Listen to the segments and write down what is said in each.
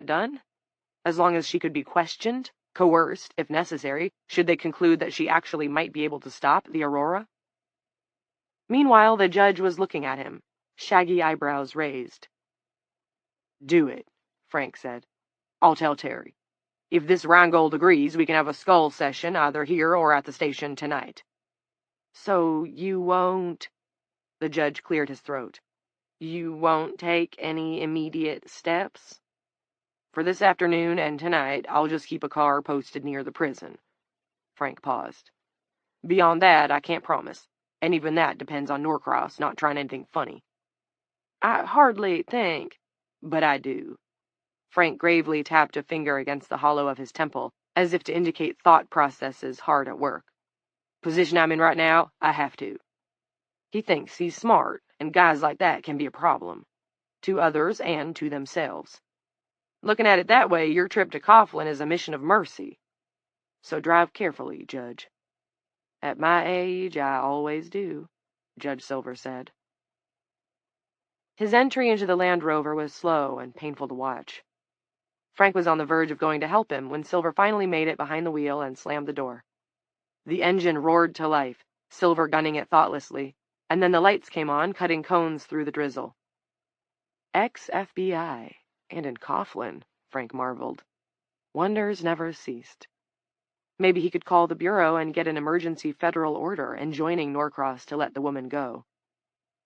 done? As long as she could be questioned, coerced, if necessary, should they conclude that she actually might be able to stop the Aurora? Meanwhile, the judge was looking at him, shaggy eyebrows raised. "Do it," Frank said. "I'll tell Terry. If this Rheingold agrees, we can have a skull session either here or at the station tonight." "So you won't—" The judge cleared his throat. "You won't take any immediate steps?" "For this afternoon and tonight, I'll just keep a car posted near the prison." Frank paused. "Beyond that, I can't promise, and even that depends on Norcross not trying anything funny." "I hardly think—" "But I do." Frank gravely tapped a finger against the hollow of his temple, as if to indicate thought processes hard at work. "Position I'm in right now, I have to." He thinks he's smart, and guys like that can be a problem. To others and to themselves. Looking at it that way, your trip to Coughlin is a mission of mercy. So drive carefully, Judge. "At my age, I always do," Judge Silver said. His entry into the Land Rover was slow and painful to watch. Frank was on the verge of going to help him when Silver finally made it behind the wheel and slammed the door. The engine roared to life, Silver gunning it thoughtlessly, and then the lights came on, cutting cones through the drizzle. Ex-FBI, and in Coughlin, Frank marveled. Wonders never ceased. Maybe he could call the Bureau and get an emergency federal order enjoining Norcross to let the woman go.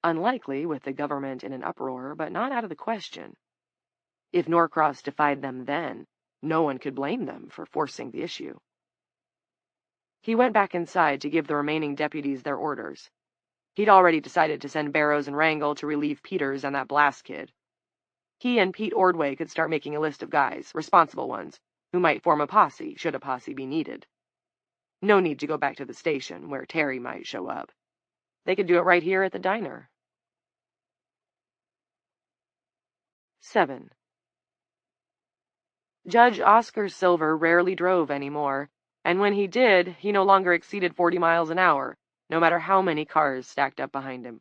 Unlikely, with the government in an uproar, but not out of the question. If Norcross defied them then, no one could blame them for forcing the issue. He went back inside to give the remaining deputies their orders. He'd already decided to send Barrows and Wrangle to relieve Peters and that Blast kid. He and Pete Ordway could start making a list of guys, responsible ones, who might form a posse, should a posse be needed. No need to go back to the station, where Terry might show up. They could do it right here at the diner. 7. Judge Oscar Silver rarely drove anymore, and when he did, he no longer exceeded 40 miles an hour, no matter how many cars stacked up behind him.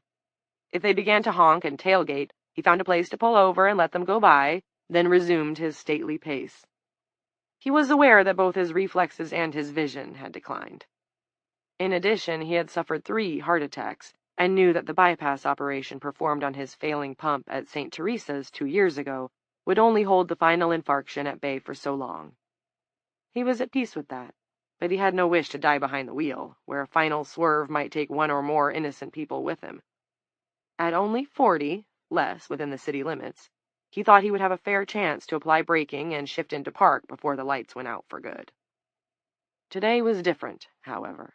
If they began to honk and tailgate, he found a place to pull over and let them go by, then resumed his stately pace. He was aware that both his reflexes and his vision had declined. In addition, he had suffered 3 heart attacks, and knew that the bypass operation performed on his failing pump at St. Teresa's 2 years ago would only hold the final infarction at bay for so long. He was at peace with that, but he had no wish to die behind the wheel, where a final swerve might take 1 or more innocent people with him. At only 40, less within the city limits, he thought he would have a fair chance to apply braking and shift into park before the lights went out for good. Today was different, however.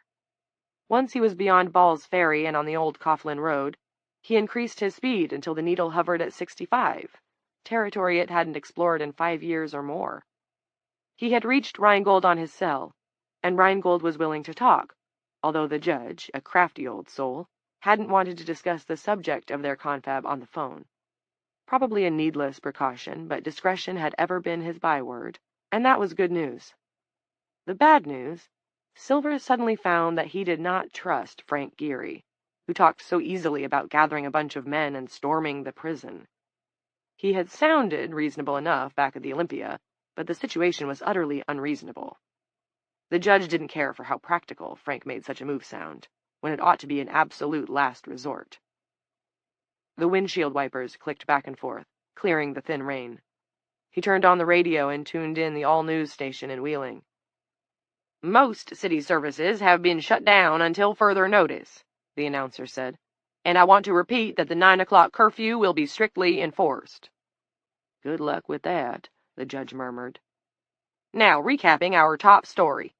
Once he was beyond Ball's Ferry and on the old Coughlin Road, he increased his speed until the needle hovered at 65, territory it hadn't explored in 5 years or more. He had reached Rheingold on his cell, and Rheingold was willing to talk, although the judge, a crafty old soul, hadn't wanted to discuss the subject of their confab on the phone. Probably a needless precaution, but discretion had ever been his byword, and that was good news. The bad news, Silver suddenly found that he did not trust Frank Geary, who talked so easily about gathering a bunch of men and storming the prison. He had sounded reasonable enough back at the Olympia, but the situation was utterly unreasonable. The judge didn't care for how practical Frank made such a move sound, when it ought to be an absolute last resort. The windshield wipers clicked back and forth, clearing the thin rain. He turned on the radio and tuned in the all-news station in Wheeling. "Most city services have been shut down until further notice," the announcer said, "and I want to repeat that the 9 o'clock curfew will be strictly enforced." "Good luck with that," the judge murmured. Now, recapping our top story.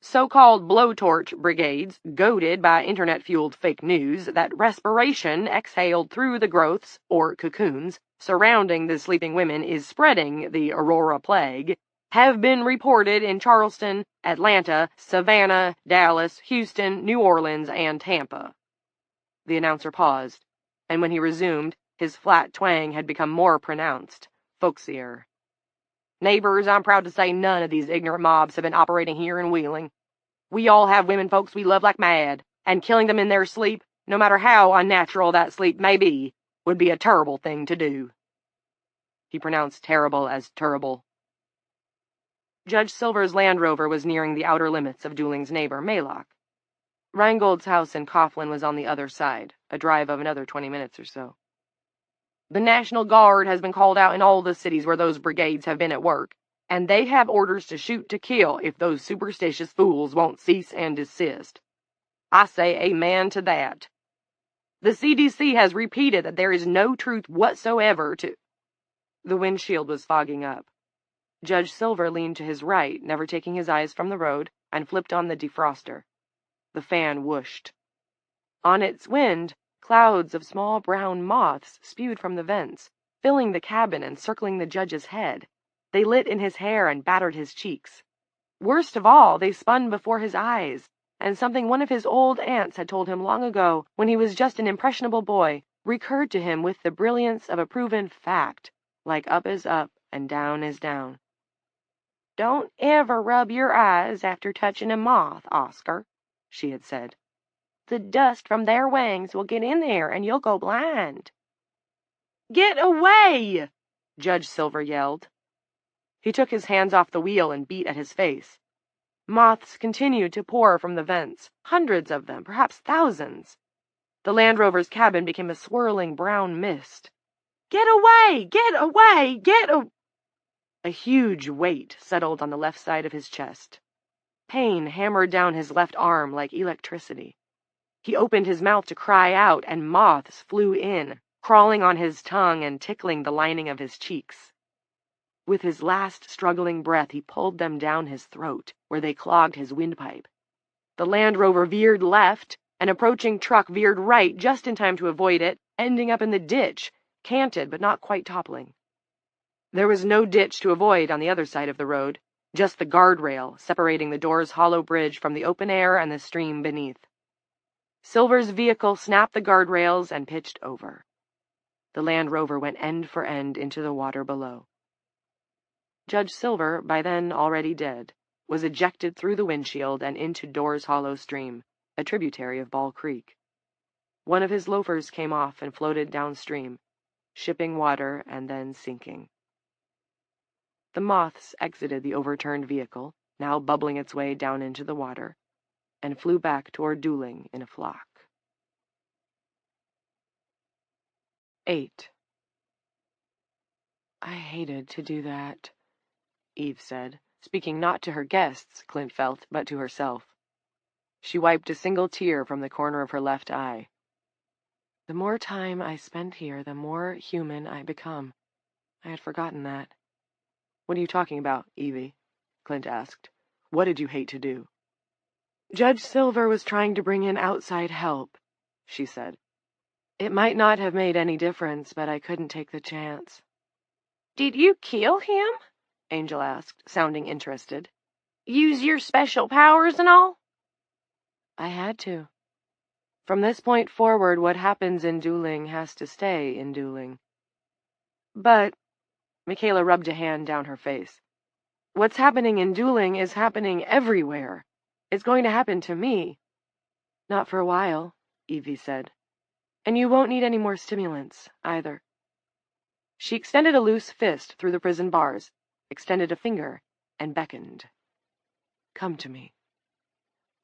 So-called blowtorch brigades, goaded by internet-fueled fake news that respiration exhaled through the growths, or cocoons, surrounding the sleeping women is spreading the Aurora plague, have been reported in Charleston, Atlanta, Savannah, Dallas, Houston, New Orleans, and Tampa. The announcer paused, and when he resumed, his flat twang had become more pronounced, folksier. "Neighbors, I'm proud to say none of these ignorant mobs have been operating here in Wheeling. We all have women folks we love like mad, and killing them in their sleep, no matter how unnatural that sleep may be, would be a terrible thing to do." He pronounced terrible as terrible, Judge Silver's Land Rover was nearing the outer limits of Dooling's neighbor, Maylock. Reingold's house in Coughlin was on the other side, a drive of another 20 minutes or so. The National Guard has been called out in all the cities where those brigades have been at work, and they have orders to shoot to kill if those superstitious fools won't cease and desist. I say amen to that. The CDC has repeated that there is no truth whatsoever to... The windshield was fogging up. Judge Silver leaned to his right, never taking his eyes from the road, and flipped on the defroster. The fan whooshed. On its wind, clouds of small brown moths spewed from the vents, filling the cabin and circling the judge's head. They lit in his hair and battered his cheeks. Worst of all, they spun before his eyes, and something one of his old aunts had told him long ago, when he was just an impressionable boy, recurred to him with the brilliance of a proven fact, like up is up and down is down. "Don't ever rub your eyes after touching a moth, Oscar," she had said. "The dust from their wings will get in there and you'll go blind." "Get away!" Judge Silver yelled. He took his hands off the wheel and beat at his face. Moths continued to pour from the vents, hundreds of them, perhaps thousands. The Land Rover's cabin became a swirling brown mist. "Get away! Get away! A huge weight settled on the left side of his chest. Pain hammered down his left arm like electricity. He opened his mouth to cry out, and moths flew in, crawling on his tongue and tickling the lining of his cheeks. With his last struggling breath, he pulled them down his throat, where they clogged his windpipe. The Land Rover veered left. An approaching truck veered right just in time to avoid it, ending up in the ditch, canted but not quite toppling. There was no ditch to avoid on the other side of the road, just the guardrail separating the door's hollow bridge from the open air and the stream beneath. Silver's vehicle snapped the guardrails and pitched over. The Land Rover went end for end into the water below. Judge Silver, by then already dead, was ejected through the windshield and into Door's Hollow Stream, a tributary of Ball Creek. One of his loafers came off and floated downstream, shipping water and then sinking. The moths exited the overturned vehicle, now bubbling its way down into the water, and flew back toward Dooling in a flock. 8. "I hated to do that," Eve said, speaking not to her guests, Clint felt, but to herself. She wiped a single tear from the corner of her left eye. "The more time I spend here, the more human I become. I had forgotten that." "What are you talking about, Evie?" Clint asked. "What did you hate to do?" "Judge Silver was trying to bring in outside help," she said. "It might not have made any difference, but I couldn't take the chance." "Did you kill him?" Angel asked, sounding interested. "Use your special powers and all?" "I had to. From this point forward, what happens in Dooling has to stay in Dooling." "But," Michaela rubbed a hand down her face, "what's happening in Dooling is happening everywhere. It's going to happen to me." "Not for a while," Evie said. "And you won't need any more stimulants, either." She extended a loose fist through the prison bars, extended a finger, and beckoned. "Come to me."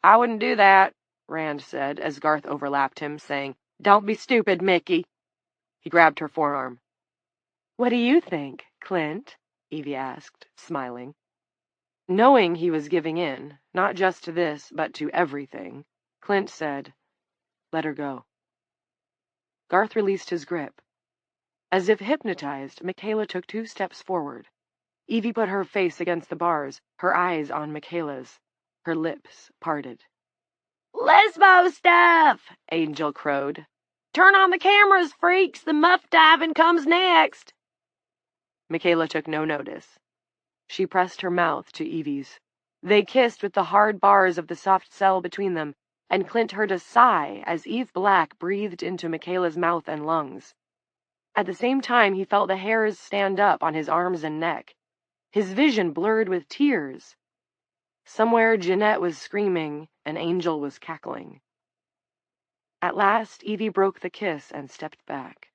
"I wouldn't do that," Rand said, as Garth overlapped him, saying, "Don't be stupid, Mickey." He grabbed her forearm. "What do you think, Clint?" Evie asked, smiling. Knowing he was giving in, not just to this, but to everything, Clint said, "Let her go." Garth released his grip. As if hypnotized, Michaela took 2 steps forward. Evie put her face against the bars, her eyes on Michaela's, her lips parted. "Lesbo stuff!" Angel crowed. "Turn on the cameras, freaks! The muff diving comes next!" Michaela took no notice. She pressed her mouth to Evie's. They kissed with the hard bars of the soft cell between them, and Clint heard a sigh as Eve Black breathed into Michaela's mouth and lungs. At the same time, he felt the hairs stand up on his arms and neck. His vision blurred with tears. Somewhere Jeanette was screaming, and Angel was cackling. At last, Evie broke the kiss and stepped back.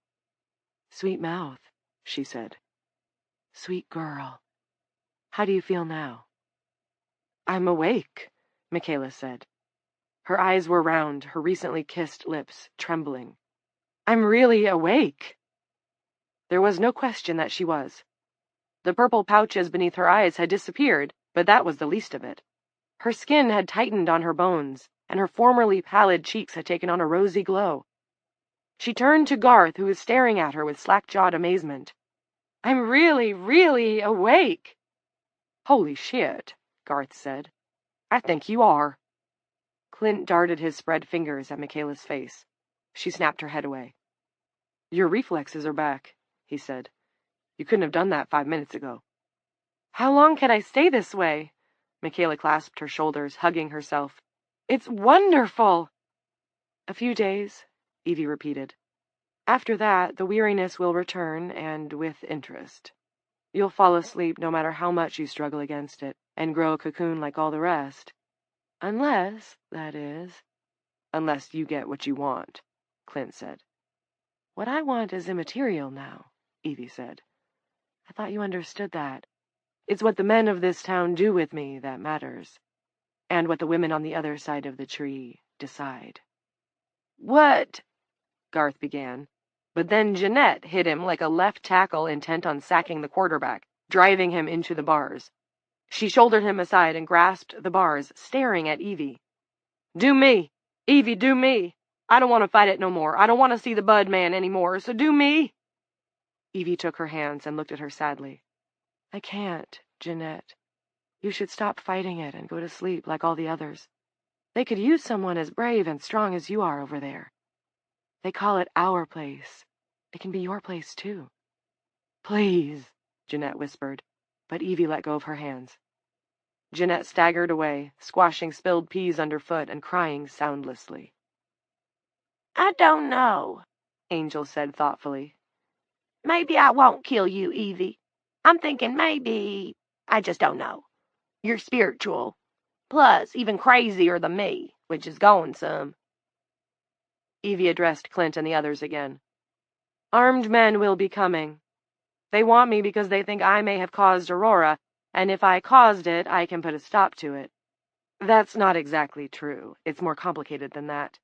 "Sweet mouth," she said. "Sweet girl. How do you feel now?" I'm awake, Michaela said. Her eyes were round, her recently kissed lips trembling. I'm really awake. There was no question that she was. The purple pouches beneath her eyes had disappeared, but that was the least of it. Her skin had tightened on her bones, and her formerly pallid cheeks had taken on a rosy glow. She turned to Garth, who was staring at her with slack-jawed amazement. I'm really, really awake. Holy shit, Garth said. I think you are. Clint darted his spread fingers at Michaela's face. She snapped her head away. Your reflexes are back, he said. You couldn't have done that 5 minutes ago. How long can I stay this way? Michaela clasped her shoulders, hugging herself. It's wonderful! A few days, Evie repeated. After that, the weariness will return, and with interest. You'll fall asleep no matter how much you struggle against it, and grow a cocoon like all the rest. Unless, that is, unless you get what you want, Clint said. What I want is immaterial now, Evie said. I thought you understood that. It's what the men of this town do with me that matters, and what the women on the other side of the tree decide. What? Garth began, but then Jeanette hit him like a left tackle intent on sacking the quarterback, driving him into the bars. She shouldered him aside and grasped the bars, staring at Evie. Do me! Evie, do me! I don't want to fight it no more. I don't want to see the Bud Man anymore, so do me! Evie took her hands and looked at her sadly. I can't, Jeanette. You should stop fighting it and go to sleep like all the others. They could use someone as brave and strong as you are over there. They call it our place. It can be your place, too. Please, Jeanette whispered, but Evie let go of her hands. Jeanette staggered away, squashing spilled peas underfoot and crying soundlessly. I don't know, Angel said thoughtfully. Maybe I won't kill you, Evie. I'm thinking maybe, I just don't know. You're spiritual. Plus, even crazier than me, which is going some. Evie addressed Clint and the others again. Armed men will be coming. They want me because they think I may have caused Aurora, and if I caused it, I can put a stop to it. That's not exactly true. It's more complicated than that.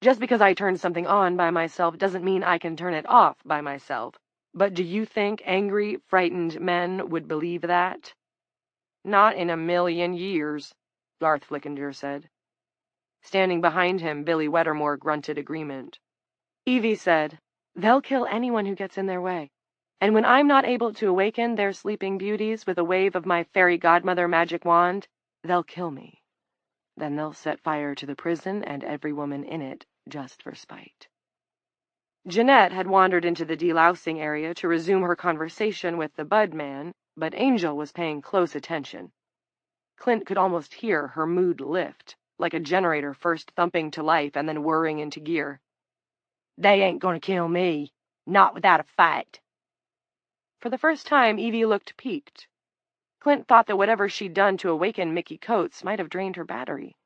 Just because I turned something on by myself doesn't mean I can turn it off by myself. But do you think angry, frightened men would believe that? Not in a million years, Garth Flickinger said. Standing behind him, Billy Wettermore grunted agreement. Evie said, They'll kill anyone who gets in their way. And when I'm not able to awaken their sleeping beauties with a wave of my fairy godmother magic wand, they'll kill me. Then they'll set fire to the prison and every woman in it, just for spite. Jeanette had wandered into the delousing area to resume her conversation with the Bud Man, but Angel was paying close attention. Clint could almost hear her mood lift, like a generator first thumping to life and then whirring into gear. They ain't gonna kill me. Not without a fight. For the first time, Evie looked piqued. Clint thought that whatever she'd done to awaken Mickey Coates might have drained her battery.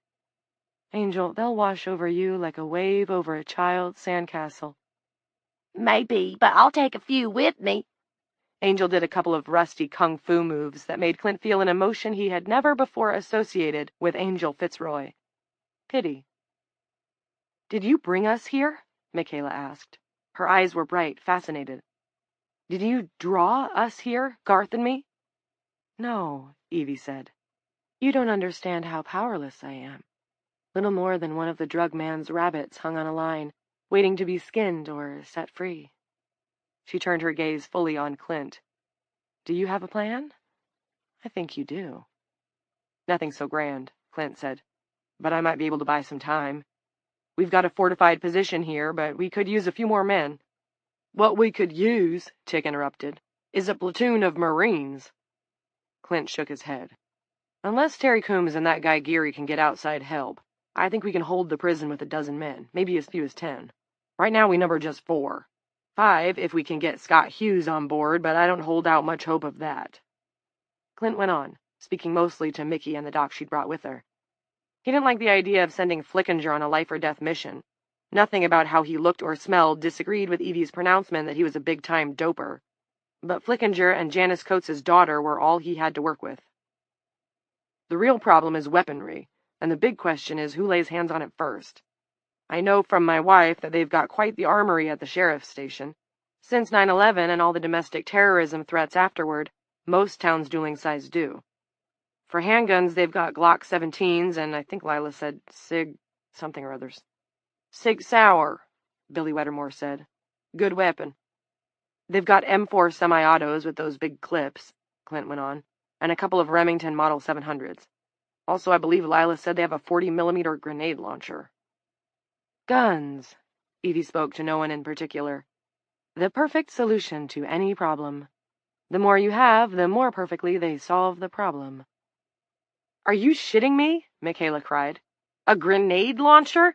Angel, they'll wash over you like a wave over a child's sandcastle. Maybe, but I'll take a few with me. Angel did a couple of rusty kung fu moves that made Clint feel an emotion he had never before associated with Angel Fitzroy. Pity. Did you bring us here? Michaela asked. Her eyes were bright, fascinated. Did you draw us here, Garth and me? No, Evie said. You don't understand how powerless I am. Little more than one of the drug man's rabbits hung on a line, waiting to be skinned or set free. She turned her gaze fully on Clint. Do you have a plan? I think you do. Nothing so grand, Clint said, but I might be able to buy some time. We've got a fortified position here, but we could use a few more men. What we could use, Tick interrupted, is a platoon of Marines. Clint shook his head. Unless Terry Coombs and that guy Geary can get outside help, I think we can hold the prison with a dozen men, maybe as few as 10. Right now we number just 4. 5 if we can get Scott Hughes on board, but I don't hold out much hope of that. Clint went on, speaking mostly to Mickey and the doc she'd brought with her. He didn't like the idea of sending Flickinger on a life-or-death mission. Nothing about how he looked or smelled disagreed with Evie's pronouncement that he was a big-time doper. But Flickinger and Janice Coates' daughter were all he had to work with. The real problem is weaponry, and the big question is who lays hands on it first. I know from my wife that they've got quite the armory at the sheriff's station. Since 9/11 and all the domestic terrorism threats afterward, most towns dueling size do. For handguns, they've got Glock 17s, and I think Lila said Sig something or others. Sig Sauer, Billy Weddermore said. Good weapon. They've got M4 semi-autos with those big clips, Clint went on, and a couple of Remington Model 700s. Also, I believe Lila said they have a 40mm grenade launcher. Guns, Evie spoke to no one in particular. The perfect solution to any problem. The more you have, the more perfectly they solve the problem. Are you shitting me? Michaela cried. A grenade launcher?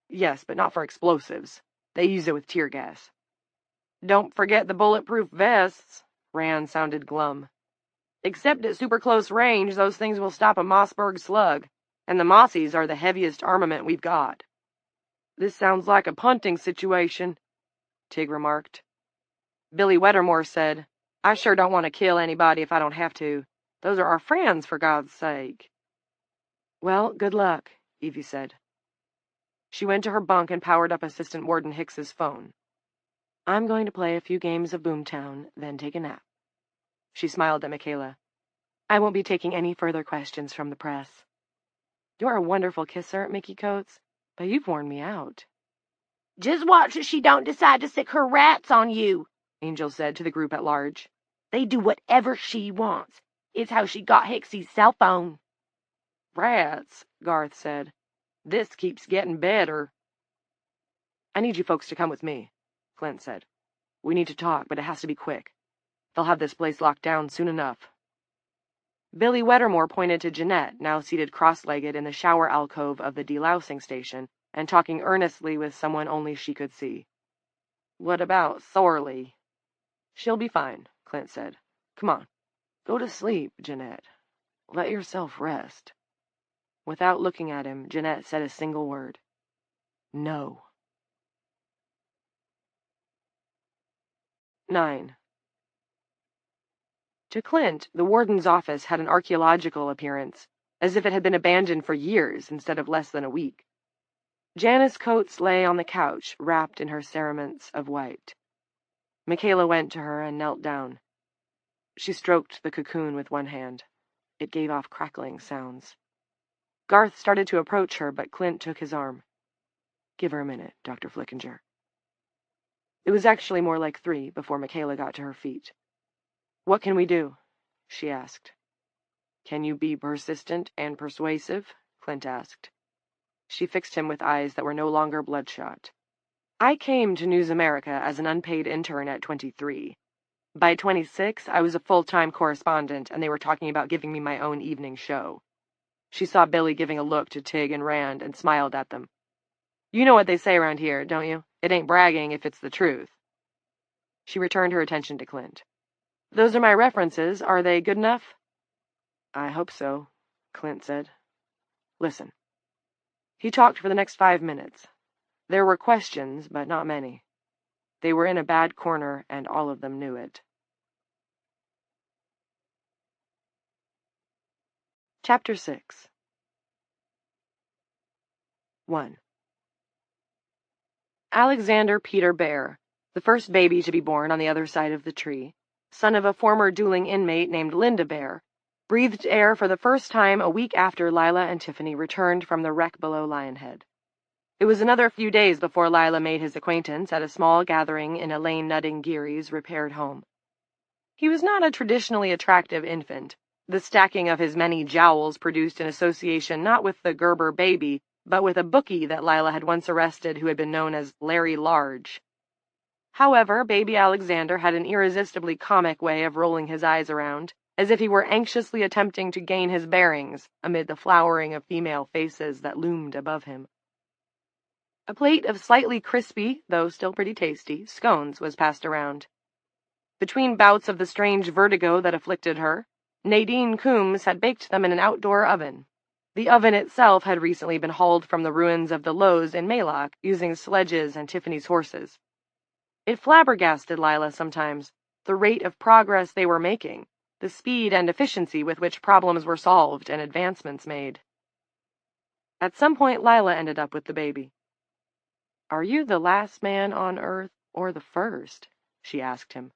Yes, but not for explosives. They use it with tear gas. Don't forget the bulletproof vests, Rand sounded glum. Except at super close range, those things will stop a Mossberg slug, and the Mossies are the heaviest armament we've got. This sounds like a punting situation, Tig remarked. Billy Weddermore said, I sure don't want to kill anybody if I don't have to. Those are our friends, for God's sake. Well, good luck, Evie said. She went to her bunk and powered up Assistant Warden Hicks's phone. I'm going to play a few games of Boomtown, then take a nap. She smiled at Michaela. I won't be taking any further questions from the press. You're a wonderful kisser, Mickey Coates, but you've worn me out. Just watch that she don't decide to sick her rats on you, Angel said to the group at large. They do whatever she wants. It's how she got Hicksy's cell phone. Rats, Garth said. This keeps getting better. I need you folks to come with me, Clint said. We need to talk, but it has to be quick. They'll have this place locked down soon enough. Billy Weddermore pointed to Jeanette, now seated cross-legged in the shower alcove of the delousing station, and talking earnestly with someone only she could see. What about Thorley? She'll be fine, Clint said. Come on. Go to sleep, Jeanette. Let yourself rest. Without looking at him, Jeanette said a single word. No. 9. To Clint, the warden's office had an archaeological appearance, as if it had been abandoned for years instead of less than a week. Janice Coates lay on the couch, wrapped in her cerements of white. Michaela went to her and knelt down. She stroked the cocoon with one hand. It gave off crackling sounds. Garth started to approach her, but Clint took his arm. Give her a minute, Dr. Flickinger. It was actually more like 3 before Michaela got to her feet. What can we do? She asked. Can you be persistent and persuasive? Clint asked. She fixed him with eyes that were no longer bloodshot. I came to News America as an unpaid intern at 23. By 26, I was a full-time correspondent, and they were talking about giving me my own evening show. She saw Billy giving a look to Tig and Rand and smiled at them. You know what they say around here, don't you? It ain't bragging if it's the truth. She returned her attention to Clint. Those are my references. Are they good enough? I hope so, Clint said. Listen. He talked for the next 5 minutes. There were questions, but not many. They were in a bad corner, and all of them knew it. Chapter 6. 1. Alexander Peter Bear, the first baby to be born on the other side of the tree, son of a former dueling inmate named Linda Bear, breathed air for the first time a week after Lila and Tiffany returned from the wreck below Lionhead. It was another few days before Lila made his acquaintance at a small gathering in Elaine Nutting Geary's repaired home. He was not a traditionally attractive infant. The stacking of his many jowls produced an association not with the Gerber baby, but with a bookie that Lila had once arrested who had been known as Larry Large. However, baby Alexander had an irresistibly comic way of rolling his eyes around, as if he were anxiously attempting to gain his bearings amid the flowering of female faces that loomed above him. A plate of slightly crispy, though still pretty tasty, scones was passed around. Between bouts of the strange vertigo that afflicted her, Nadine Coombs had baked them in an outdoor oven. The oven itself had recently been hauled from the ruins of the Lowe's in Maylock using sledges and Tiffany's horses. It flabbergasted Lila sometimes, the rate of progress they were making, the speed and efficiency with which problems were solved and advancements made. At some point, Lila ended up with the baby. "Are you the last man on Earth or the first?" she asked him.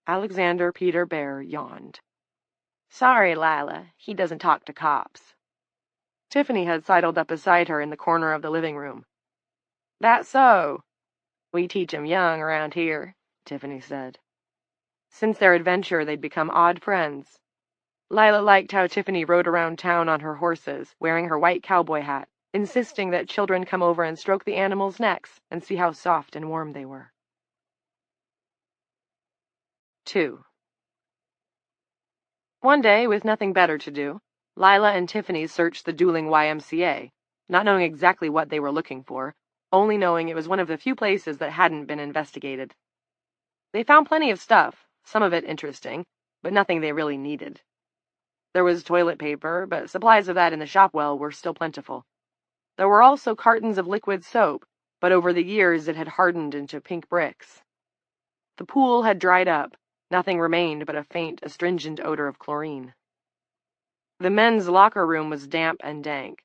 Alexander Peter Bear yawned. "Sorry, Lila, he doesn't talk to cops." Tiffany had sidled up beside her in the corner of the living room. "That's so. We teach 'em young around here," Tiffany said. Since their adventure, they'd become odd friends. Lila liked how Tiffany rode around town on her horses, wearing her white cowboy hat, insisting that children come over and stroke the animals' necks and see how soft and warm they were. 2. One day, with nothing better to do, Lila and Tiffany searched the dueling YMCA, not knowing exactly what they were looking for, only knowing it was one of the few places that hadn't been investigated. They found plenty of stuff, some of it interesting, but nothing they really needed. There was toilet paper, but supplies of that in the shop well were still plentiful. There were also cartons of liquid soap, but over the years it had hardened into pink bricks. The pool had dried up. Nothing remained but a faint, astringent odor of chlorine. The men's locker room was damp and dank.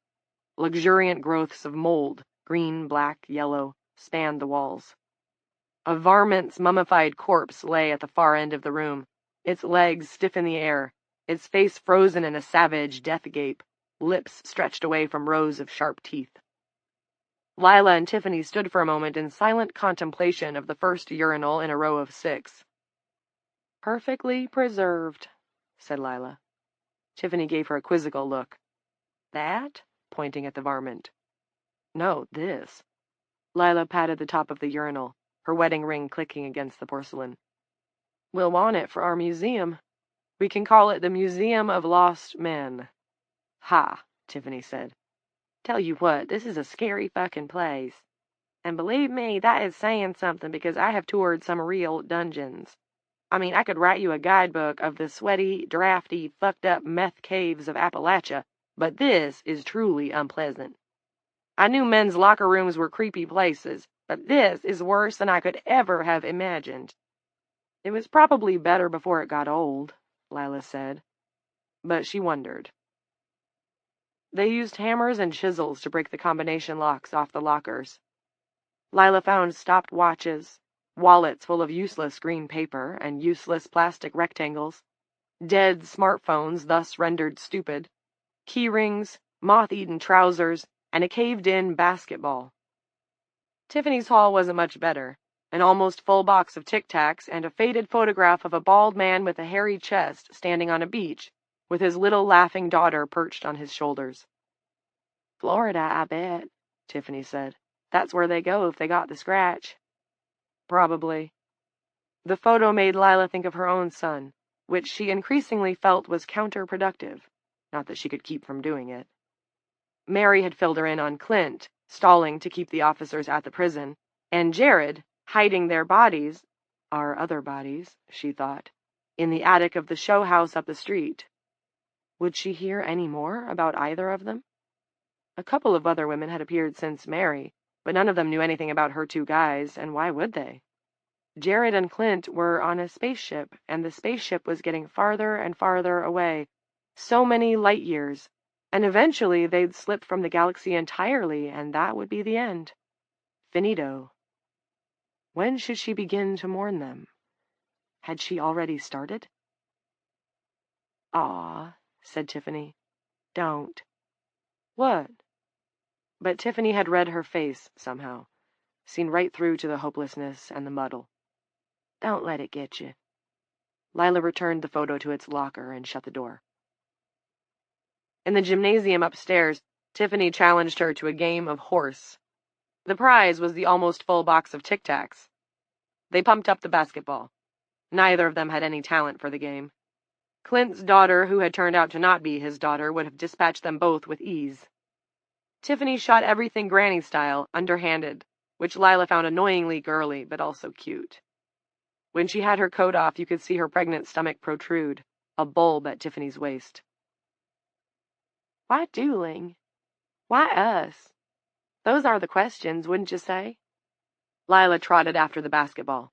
Luxuriant growths of mold, green, black, yellow, spanned the walls. A varmint's mummified corpse lay at the far end of the room, its legs stiff in the air, its face frozen in a savage death gape, lips stretched away from rows of sharp teeth. Lila and Tiffany stood for a moment in silent contemplation of the first urinal in a row of 6. "Perfectly preserved," said Lila. Tiffany gave her a quizzical look. "That?" pointing at the varmint. "No, this." Lila patted the top of the urinal, her wedding ring clicking against the porcelain. "We'll want it for our museum. We can call it the Museum of Lost Men." "Ha," Tiffany said. "Tell you what, this is a scary fucking place. And believe me, that is saying something because I have toured some real dungeons. I mean, I could write you a guidebook of the sweaty, drafty, fucked-up meth caves of Appalachia, but this is truly unpleasant. I knew men's locker rooms were creepy places, but this is worse than I could ever have imagined." "It was probably better before it got old," Lila said, but she wondered. They used hammers and chisels to break the combination locks off the lockers. Lila found stopped watches, wallets full of useless green paper and useless plastic rectangles, dead smartphones thus rendered stupid, key rings, moth-eaten trousers, and a caved-in basketball. Tiffany's haul wasn't much better. An almost full box of Tic Tacs and a faded photograph of a bald man with a hairy chest standing on a beach, with his little laughing daughter perched on his shoulders. "Florida, I bet," Tiffany said. "That's where they go if they got the scratch." "Probably." The photo made Lila think of her own son, which she increasingly felt was counterproductive, not that she could keep from doing it. Mary had filled her in on Clint, stalling to keep the officers at the prison, and Jared, hiding their bodies, our other bodies, she thought, in the attic of the show house up the street. Would she hear any more about either of them? A couple of other women had appeared since Mary, but none of them knew anything about her 2 guys, and why would they? Jared and Clint were on a spaceship, and the spaceship was getting farther and farther away, so many light years, and eventually they'd slip from the galaxy entirely, and that would be the end. Finito. When should she begin to mourn them? Had she already started? "Aw," said Tiffany. "Don't." "What?" But Tiffany had read her face, somehow, seen right through to the hopelessness and the muddle. "Don't let it get you." Lila returned the photo to its locker and shut the door. In the gymnasium upstairs, Tiffany challenged her to a game of horse. The prize was the almost full box of Tic Tacs. They pumped up the basketball. Neither of them had any talent for the game. Clint's daughter, who had turned out to not be his daughter, would have dispatched them both with ease. Tiffany shot everything granny style, underhanded, which Lila found annoyingly girly, but also cute. When she had her coat off, you could see her pregnant stomach protrude, a bulb at Tiffany's waist. "Why dueling? Why us? Those are the questions, wouldn't you say?" Lila trotted after the basketball.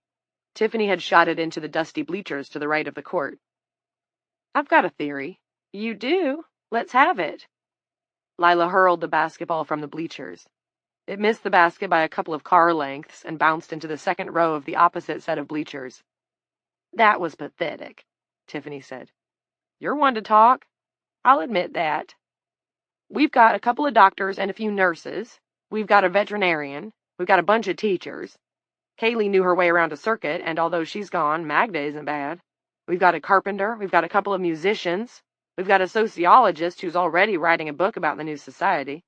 Tiffany had shot it into the dusty bleachers to the right of the court. I've got a theory. You do? Let's have it. Lila hurled the basketball from the bleachers. It missed the basket by a couple of car lengths and bounced into the second row of the opposite set of bleachers. That was pathetic, Tiffany said. You're one to talk. I'll admit that. We've got a couple of doctors and a few nurses. We've got a veterinarian. We've got a bunch of teachers. Kaylee knew her way around a circuit, and although she's gone, Magda isn't bad. We've got a carpenter. We've got a couple of musicians. We've got a sociologist who's already writing a book about the new society.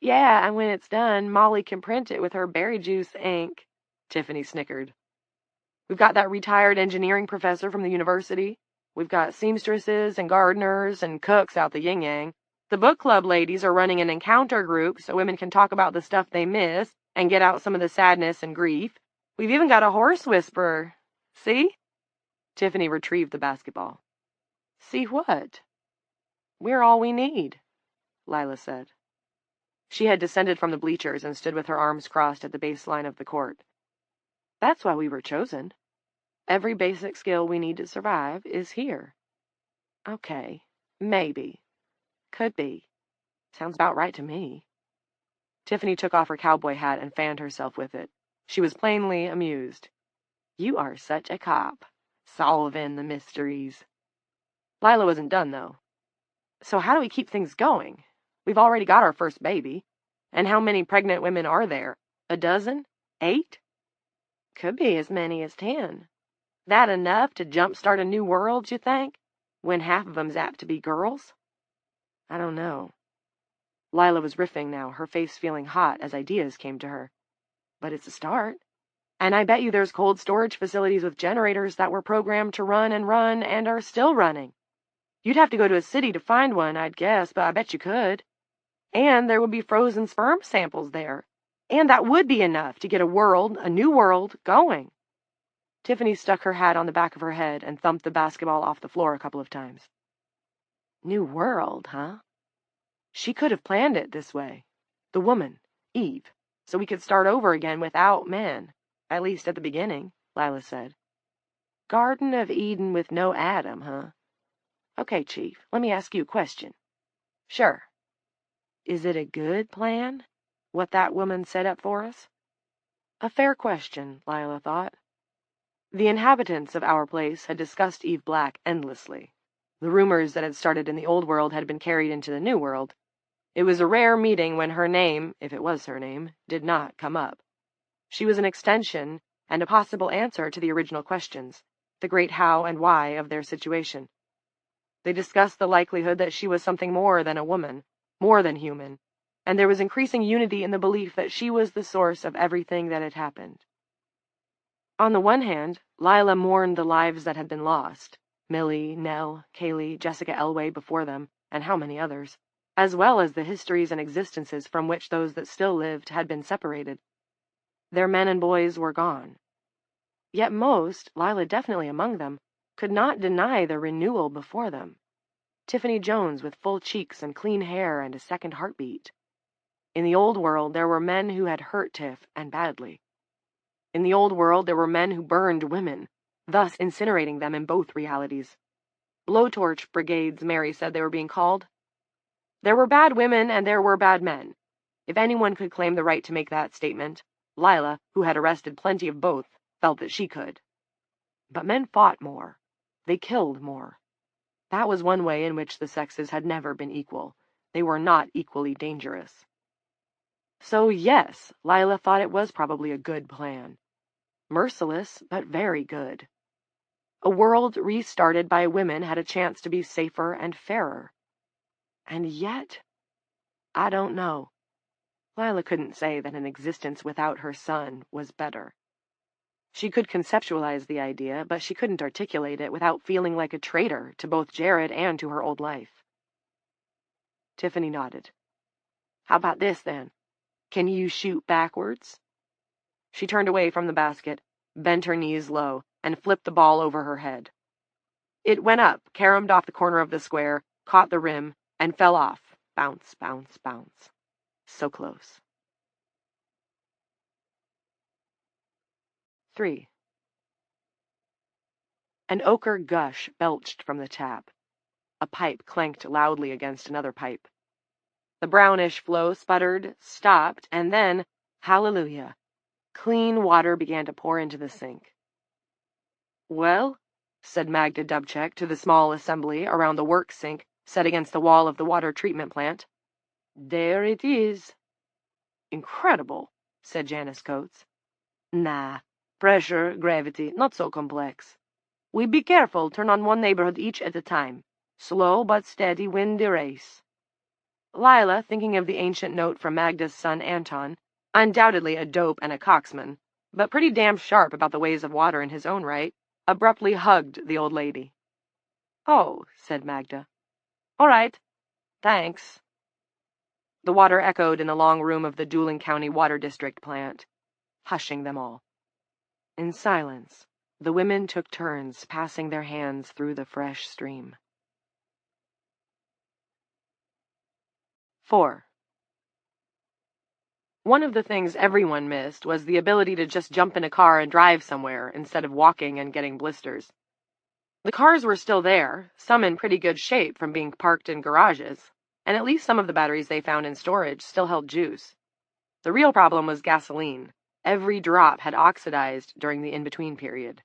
Yeah, and when it's done, Molly can print it with her berry juice ink, Tiffany snickered. We've got that retired engineering professor from the university. We've got seamstresses and gardeners and cooks out the yin-yang. The book club ladies are running an encounter group so women can talk about the stuff they miss and get out some of the sadness and grief. We've even got a horse whisperer. See? Tiffany retrieved the basketball. See what? We're all we need, Lila said. She had descended from the bleachers and stood with her arms crossed at the baseline of the court. That's why we were chosen. Every basic skill we need to survive is here. Okay, maybe. Could be. Sounds about right to me. Tiffany took off her cowboy hat and fanned herself with it. She was plainly amused. You are such a cop, solving the mysteries. Lila wasn't done, though. So how do we keep things going? We've already got our first baby. And how many pregnant women are there? A dozen? 8? Could be as many as 10. That enough to jumpstart a new world, you think? When half of 'em's apt to be girls? I don't know. Lila was riffing now, her face feeling hot as ideas came to her. But it's a start. And I bet you there's cold storage facilities with generators that were programmed to run and are still running. You'd have to go to a city to find one, I'd guess, but I bet you could. And there would be frozen sperm samples there. And that would be enough to get a new world, going. Tiffany stuck her hat on the back of her head and thumped the basketball off the floor a couple of times. New world, huh? She could have planned it this way. The woman, Eve, so we could start over again without men, at least at the beginning, Lila said. Garden of Eden with no Adam, huh? Okay, Chief, let me ask you a question. Sure. Is it a good plan, what that woman set up for us? A fair question, Lila thought. The inhabitants of our place had discussed Eve Black endlessly. The rumors that had started in the old world had been carried into the new world. It was a rare meeting when her name, if it was her name, did not come up. She was an extension and a possible answer to the original questions, the great how and why of their situation. They discussed the likelihood that she was something more than a woman, more than human, and there was increasing unity in the belief that she was the source of everything that had happened. On the one hand, Lila mourned the lives that had been lost, Millie, Nell, Kaylee, Jessica Elway before them, and how many others, as well as the histories and existences from which those that still lived had been separated. Their men and boys were gone. Yet most, Lila definitely among them, could not deny the renewal before them. Tiffany Jones with full cheeks and clean hair and a second heartbeat. In the old world, there were men who had hurt Tiff, and badly. In the old world, there were men who burned women, thus incinerating them in both realities. Blowtorch brigades, Mary said they were being called. There were bad women and there were bad men. If anyone could claim the right to make that statement, Lila, who had arrested plenty of both, felt that she could. But men fought more. They killed more. That was one way in which the sexes had never been equal. They were not equally dangerous. So yes, Lila thought it was probably a good plan. Merciless, but very good. A world restarted by women had a chance to be safer and fairer. And yet, I don't know. Lila couldn't say that an existence without her son was better. She could conceptualize the idea, but she couldn't articulate it without feeling like a traitor to both Jared and to her old life. Tiffany nodded. How about this, then? Can you shoot backwards? She turned away from the basket, bent her knees low, and flipped the ball over her head. It went up, caromed off the corner of the square, caught the rim, and fell off. Bounce, bounce, bounce. So close. 3. An ochre gush belched from the tap, A pipe clanked loudly against another pipe. The brownish flow sputtered, stopped, and then, hallelujah, clean water began to pour into the sink. "Well," said Magda Dubček to the small assembly around the work sink set against the wall of the water treatment plant, "there it is." "Incredible," said Janice Coates. "Nah, pressure, gravity, not so complex. We be careful, turn on one neighborhood each at a time. Slow but steady win the race." Lila, thinking of the ancient note from Magda's son Anton, undoubtedly a dope and a coxman, but pretty damn sharp about the ways of water in his own right, abruptly hugged the old lady. "Oh," said Magda. "All right. Thanks." The water echoed in the long room of the Dooling County Water District plant, hushing them all. In silence, the women took turns passing their hands through the fresh stream. 4. One of the things everyone missed was the ability to just jump in a car and drive somewhere instead of walking and getting blisters. The cars were still there, some in pretty good shape from being parked in garages, and at least some of the batteries they found in storage still held juice. The real problem was gasoline. Every drop had oxidized during the in-between period.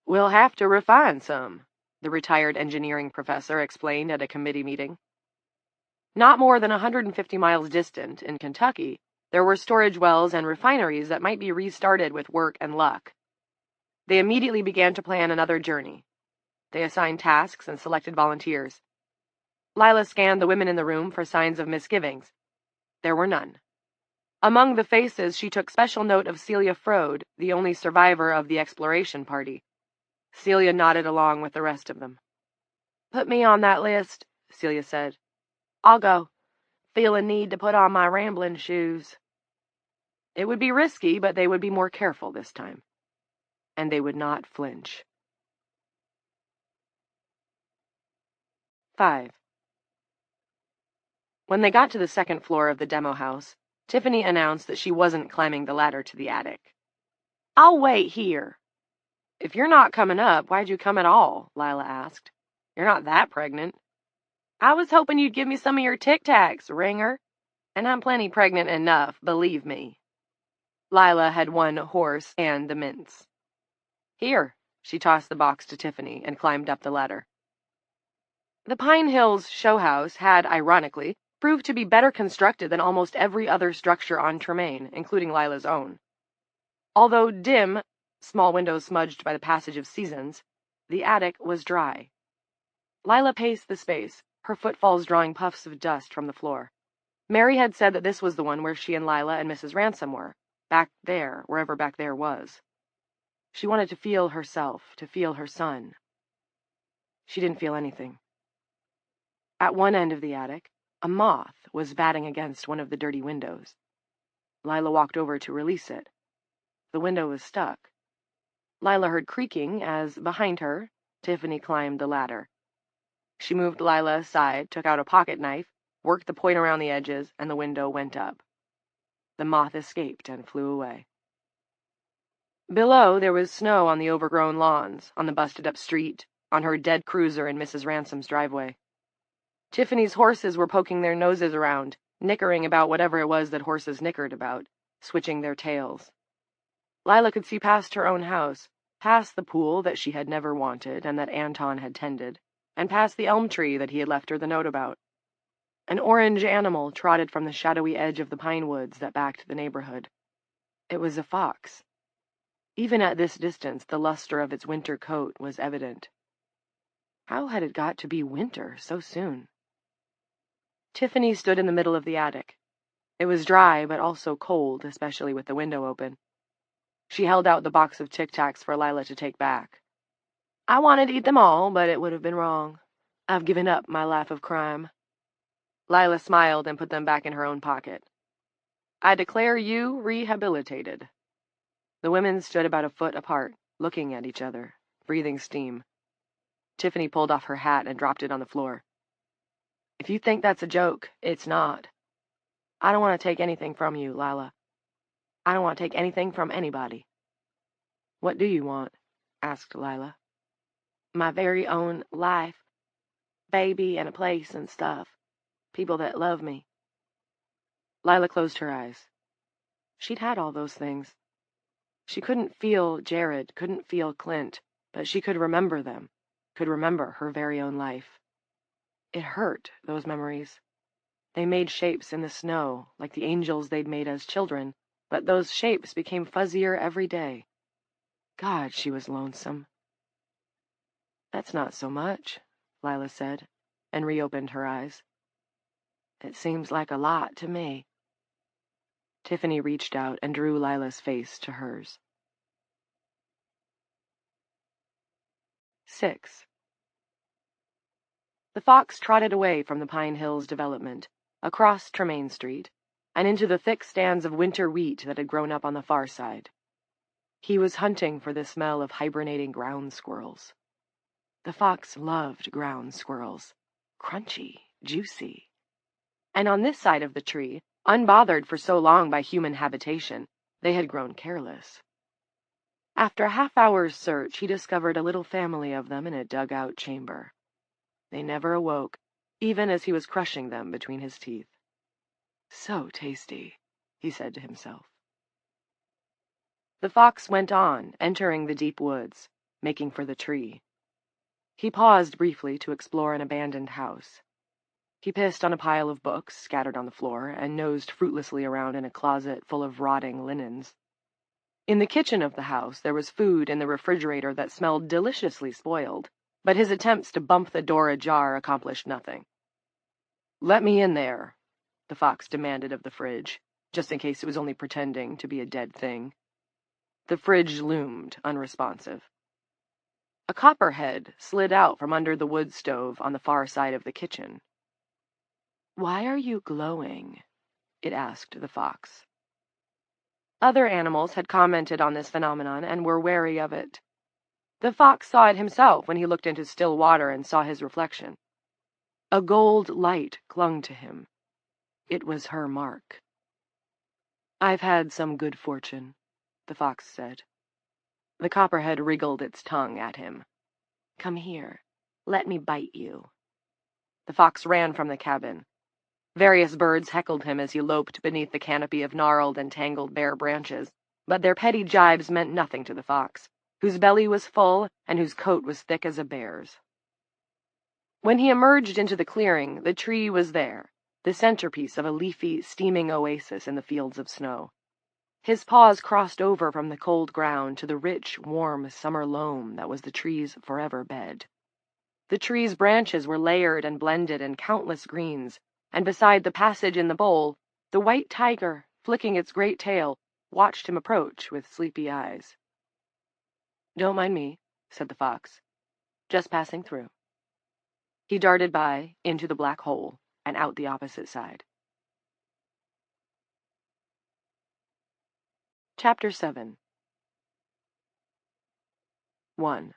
"We'll have to refine some," the retired engineering professor explained at a committee meeting. Not more than 150 miles distant, in Kentucky, there were storage wells and refineries that might be restarted with work and luck. They immediately began to plan another journey. They assigned tasks and selected volunteers. Lila scanned the women in the room for signs of misgivings. There were none. Among the faces, she took special note of Celia Frode, the only survivor of the exploration party. Celia nodded along with the rest of them. "Put me on that list," Celia said. "I'll go. Feel a need to put on my rambling shoes." It would be risky, but they would be more careful this time. And they would not flinch. 5. When they got to the second floor of the demo house, Tiffany announced that she wasn't climbing the ladder to the attic. "I'll wait here." "If you're not coming up, why'd you come at all?" Lila asked. "You're not that pregnant." "I was hoping you'd give me some of your Tic Tacs, Ringer. And I'm plenty pregnant enough, believe me." Lila had one horse and the mints. "Here." She tossed the box to Tiffany and climbed up the ladder. The Pine Hills show house had, ironically, proved to be better constructed than almost every other structure on Tremaine, including Lila's own. Although dim, small windows smudged by the passage of seasons, the attic was dry. Lila paced the space, her footfalls drawing puffs of dust from the floor. Mary had said that this was the one where she and Lila and Mrs. Ransom were, back there, wherever back there was. She wanted to feel herself, to feel her son. She didn't feel anything. At one end of the attic, a moth was batting against one of the dirty windows. Lila walked over to release it. The window was stuck. Lila heard creaking as, behind her, Tiffany climbed the ladder. She moved Lila aside, took out a pocket knife, worked the point around the edges, and the window went up. The moth escaped and flew away. Below, there was snow on the overgrown lawns, on the busted-up street, on her dead cruiser in Mrs. Ransom's driveway. Tiffany's horses were poking their noses around, nickering about whatever it was that horses nickered about, switching their tails. Lila could see past her own house, past the pool that she had never wanted and that Anton had tended, and past the elm tree that he had left her the note about. An orange animal trotted from the shadowy edge of the pine woods that backed the neighborhood. It was a fox. Even at this distance, the luster of its winter coat was evident. How had it got to be winter so soon? Tiffany stood in the middle of the attic. It was dry, but also cold, especially with the window open. She held out the box of Tic Tacs for Lila to take back. "I wanted to eat them all, but it would have been wrong. I've given up my life of crime." Lila smiled and put them back in her own pocket. "I declare you rehabilitated." The women stood about a foot apart, looking at each other, breathing steam. Tiffany pulled off her hat and dropped it on the floor. "If you think that's a joke, it's not. I don't want to take anything from you, Lila. I don't want to take anything from anybody." "What do you want?" asked Lila. "My very own life. Baby and a place and stuff. People that love me. Lila closed her eyes. She'd had all those things. She couldn't feel Jared, couldn't feel Clint, but she could remember them, could remember her very own life. It hurt, those memories. They made shapes in the snow, like the angels they'd made as children, but those shapes became fuzzier every day. God, she was lonesome. That's not so much, Lila said, and reopened her eyes. It seems like a lot to me. Tiffany reached out and drew Lila's face to hers. 6. The fox trotted away from the Pine Hills development, across Tremaine Street, and into the thick stands of winter wheat that had grown up on the far side. He was hunting for the smell of hibernating ground squirrels. The fox loved ground squirrels. Crunchy, juicy. And on this side of the tree, unbothered for so long by human habitation, they had grown careless. After a half-hour's search, he discovered a little family of them in a dugout chamber. They never awoke, even as he was crushing them between his teeth. So tasty, he said to himself. The fox went on, entering the deep woods, making for the tree. He paused briefly to explore an abandoned house. He pissed on a pile of books scattered on the floor and nosed fruitlessly around in a closet full of rotting linens. In the kitchen of the house, there was food in the refrigerator that smelled deliciously spoiled, but his attempts to bump the door ajar accomplished nothing. "Let me in there," the fox demanded of the fridge, just in case it was only pretending to be a dead thing. The fridge loomed, unresponsive. A copperhead slid out from under the wood stove on the far side of the kitchen. "Why are you glowing?" it asked the fox. Other animals had commented on this phenomenon and were wary of it. The fox saw it himself when he looked into still water and saw his reflection. A gold light clung to him. It was her mark. "I've had some good fortune," the fox said. The copperhead wriggled its tongue at him. "Come here. Let me bite you." The fox ran from the cabin. Various birds heckled him as he loped beneath the canopy of gnarled and tangled bare branches, but their petty jibes meant nothing to the fox, whose belly was full and whose coat was thick as a bear's. When he emerged into the clearing, the tree was there, the centerpiece of a leafy, steaming oasis in the fields of snow. His paws crossed over from the cold ground to the rich, warm summer loam that was the tree's forever bed. The tree's branches were layered and blended in countless greens, and beside the passage in the bowl, the white tiger, flicking its great tail, watched him approach with sleepy eyes. "Don't mind me," said the fox. "Just passing through." He darted by, into the black hole, and out the opposite side. Chapter 7. 1.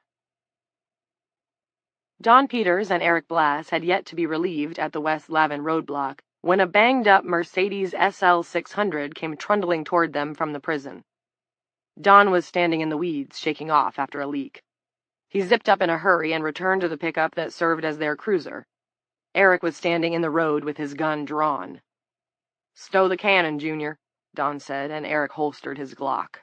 John Peters and Eric Blass had yet to be relieved at the West Lavin roadblock when a banged-up Mercedes SL 600 came trundling toward them from the prison. Don was standing in the weeds, shaking off after a leak. He zipped up in a hurry and returned to the pickup that served as their cruiser. Eric was standing in the road with his gun drawn. "Stow the cannon, Junior," Don said, and Eric holstered his Glock.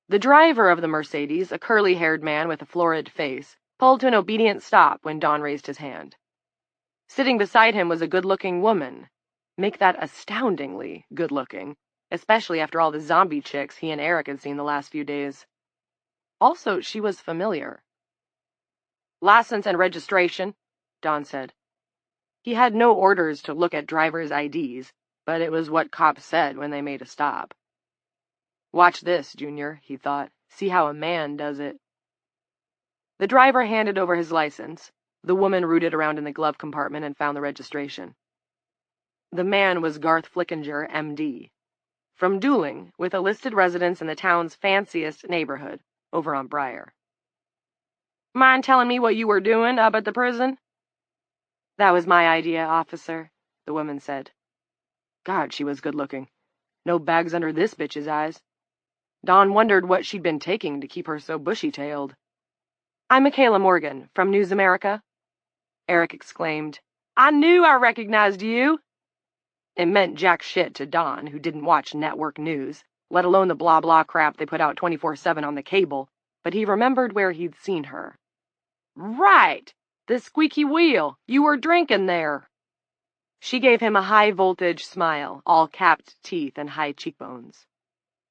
The driver of the Mercedes, a curly-haired man with a florid face, pulled to an obedient stop when Don raised his hand. Sitting beside him was a good-looking woman. Make that astoundingly good-looking, especially after all the zombie chicks he and Eric had seen the last few days. Also, she was familiar. "License and registration," Don said. He had no orders to look at drivers' IDs, but it was what cops said when they made a stop. "Watch this, Junior," he thought. "See how a man does it." The driver handed over his license. The woman rooted around in the glove compartment and found the registration. The man was Garth Flickinger, M.D., from Dooling, with a listed residence in the town's fanciest neighborhood, over on Briar. "Mind telling me what you were doing up at the prison?" "That was my idea, officer," the woman said. God, she was good-looking. No bags under this bitch's eyes. Don wondered what she'd been taking to keep her so bushy-tailed. "I'm Michaela Morgan, from News America." Eric exclaimed. "I knew I recognized you." It meant jack shit to Don, who didn't watch network news, let alone the blah-blah crap they put out 24/7 on the cable, but he remembered where he'd seen her. "Right! The squeaky wheel. You were drinking there." She gave him a high-voltage smile, all capped teeth and high cheekbones.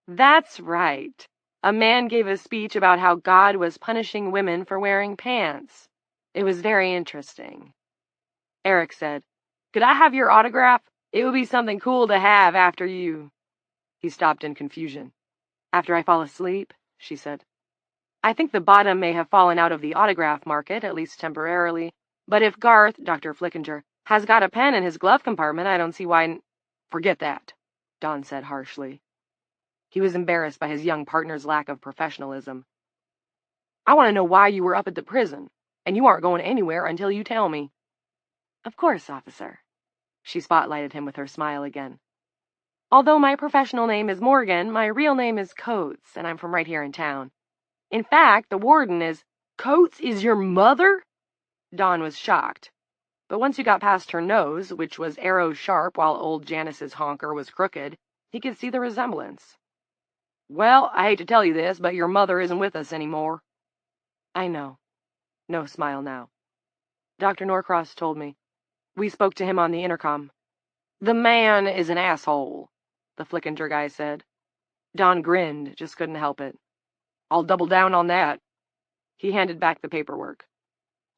"That's right. A man gave a speech about how God was punishing women for wearing pants. It was very interesting." Eric said, "Could I have your autograph? It would be something cool to have after you—" He stopped in confusion. "After I fall asleep," she said. "I think the bottom may have fallen out of the autograph market, at least temporarily, but if Garth, Dr. Flickinger, has got a pen in his glove compartment, I don't see why—" "Forget that," Don said harshly. He was embarrassed by his young partner's lack of professionalism. "I want to know why you were up at the prison, and you aren't going anywhere until you tell me." "Of course, officer." She spotlighted him with her smile again. "Although my professional name is Morgan, my real name is Coates, and I'm from right here in town. In fact, the warden is—" "Coates is your mother?" Dawn was shocked. But once you got past her nose, which was arrow-sharp while old Janice's honker was crooked, he could see the resemblance. "Well, I hate to tell you this, but your mother isn't with us anymore." "I know." No smile now. "Dr. Norcross told me. We spoke to him on the intercom." "The man is an asshole," the Flickinger guy said. Don grinned, just couldn't help it. "I'll double down on that." He handed back the paperwork.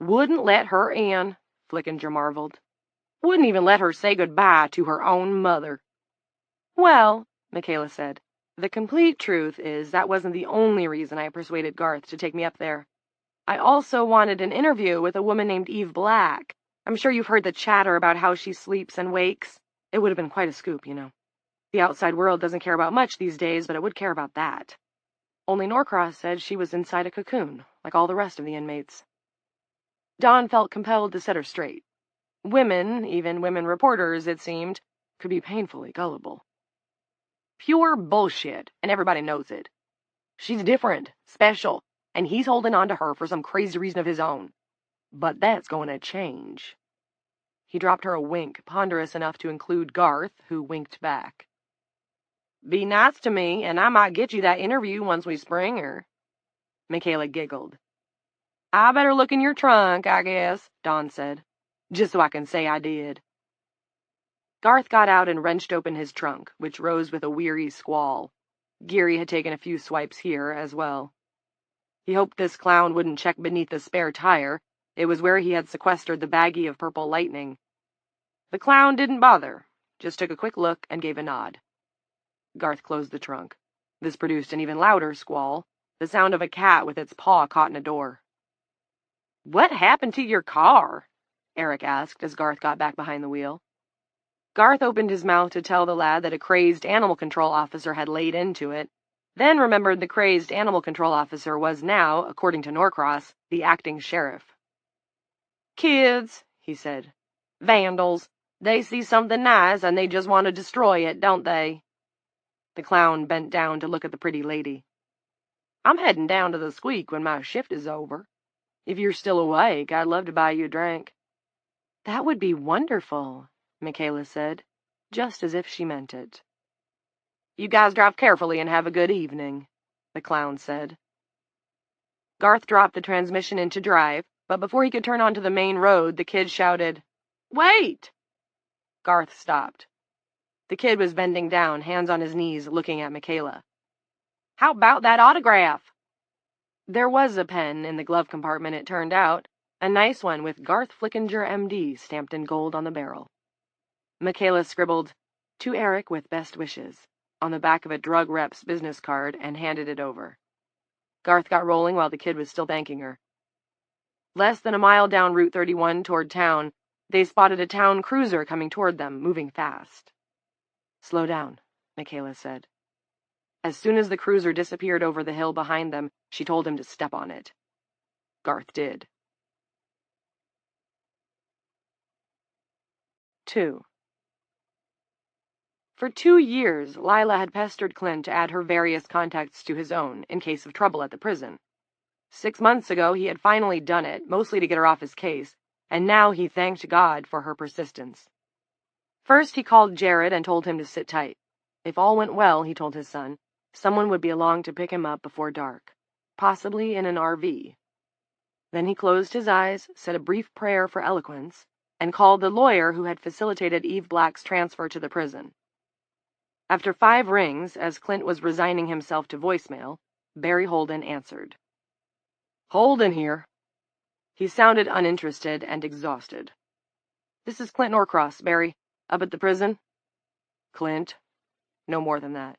"Wouldn't let her in," Flickinger marveled. "Wouldn't even let her say goodbye to her own mother." "Well," Michaela said, "the complete truth is that wasn't the only reason I persuaded Garth to take me up there. I also wanted an interview with a woman named Eve Black. I'm sure you've heard the chatter about how she sleeps and wakes. It would have been quite a scoop, you know. The outside world doesn't care about much these days, but it would care about that. Only Norcross said she was inside a cocoon, like all the rest of the inmates." Dawn felt compelled to set her straight. Women, even women reporters, it seemed, could be painfully gullible. "Pure bullshit, and everybody knows it. She's different, special, and he's holding on to her for some crazy reason of his own. But that's going to change." He dropped her a wink, ponderous enough to include Garth, who winked back. "Be nice to me, and I might get you that interview once we spring her." Michaela giggled. "I better look in your trunk, I guess," Dawn said, "just so I can say I did." Garth got out and wrenched open his trunk, which rose with a weary squall. Geary had taken a few swipes here as well. He hoped this clown wouldn't check beneath the spare tire. It was where he had sequestered the baggie of purple lightning. The clown didn't bother, just took a quick look and gave a nod. Garth closed the trunk. This produced an even louder squall, the sound of a cat with its paw caught in a door. "What happened to your car?" Eric asked as Garth got back behind the wheel. Garth opened his mouth to tell the lad that a crazed animal control officer had laid into it, then remembered the crazed animal control officer was now, according to Norcross, the acting sheriff. "Kids," he said. "Vandals. They see something nice and they just want to destroy it, don't they?" The clown bent down to look at the pretty lady. "I'm heading down to the Squeak when my shift is over. If you're still awake, I'd love to buy you a drink." "That would be wonderful," Michaela said, just as if she meant it. "You guys drive carefully and have a good evening," the clown said. Garth dropped the transmission into drive, but before he could turn onto the main road, the kid shouted, "Wait!" Garth stopped. The kid was bending down, hands on his knees, looking at Michaela. "How about that autograph?" There was a pen in the glove compartment, it turned out, a nice one with Garth Flickinger, M.D. stamped in gold on the barrel. Michaela scribbled, "To Eric with best wishes," on the back of a drug rep's business card and handed it over. Garth got rolling while the kid was still thanking her. Less than a mile down Route 31 toward town, they spotted a town cruiser coming toward them, moving fast. "Slow down," Michaela said. As soon as the cruiser disappeared over the hill behind them, she told him to step on it. Garth did. 2. For 2 years, Lila had pestered Clint to add her various contacts to his own, in case of trouble at the prison. 6 months ago, he had finally done it, mostly to get her off his case, and now he thanked God for her persistence. First, he called Jared and told him to sit tight. If all went well, he told his son, someone would be along to pick him up before dark, possibly in an RV. Then he closed his eyes, said a brief prayer for eloquence, and called the lawyer who had facilitated Eve Black's transfer to the prison. After 5 rings, as Clint was resigning himself to voicemail, Barry Holden answered. "Holden here." He sounded uninterested and exhausted. "This is Clint Norcross, Barry. Up at the prison?" "Clint." "No more than that.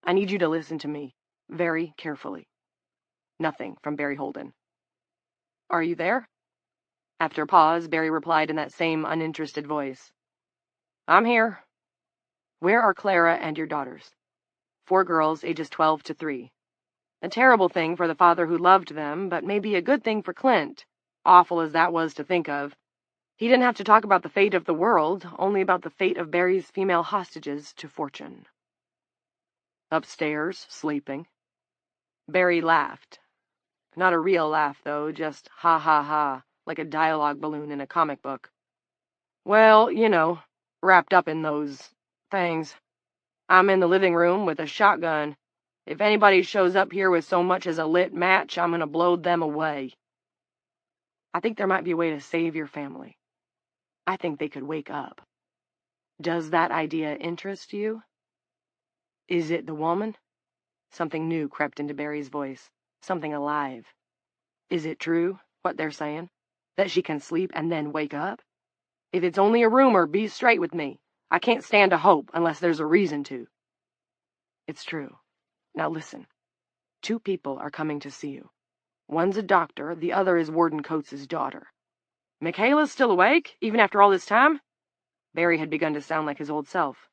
I need you to listen to me, very carefully." Nothing from Barry Holden. "Are you there?" After a pause, Barry replied in that same uninterested voice. "I'm here." "Where are Clara and your daughters?" 4 girls, ages 12 to 3. A terrible thing for the father who loved them, but maybe a good thing for Clint, awful as that was to think of. He didn't have to talk about the fate of the world, only about the fate of Barry's female hostages to fortune. "Upstairs, sleeping." Barry laughed. Not a real laugh, though, just ha ha ha, like a dialogue balloon in a comic book. "Well, you know, wrapped up in those things. I'm in the living room with a shotgun. If anybody shows up here with so much as a lit match, I'm gonna blow them away. I think there might be a way to save your family. I think they could wake up. Does that idea interest you?" "Is it the woman?" Something new crept into Barry's voice, something alive. "Is it true, what they're saying? That she can sleep and then wake up? If it's only a rumor, be straight with me. I can't stand to hope unless there's a reason to." "It's true. Now listen. 2 people are coming to see you. One's a doctor, the other is Warden Coates's daughter." "Michaela's still awake, even after all this time?" Barry had begun to sound like his old self.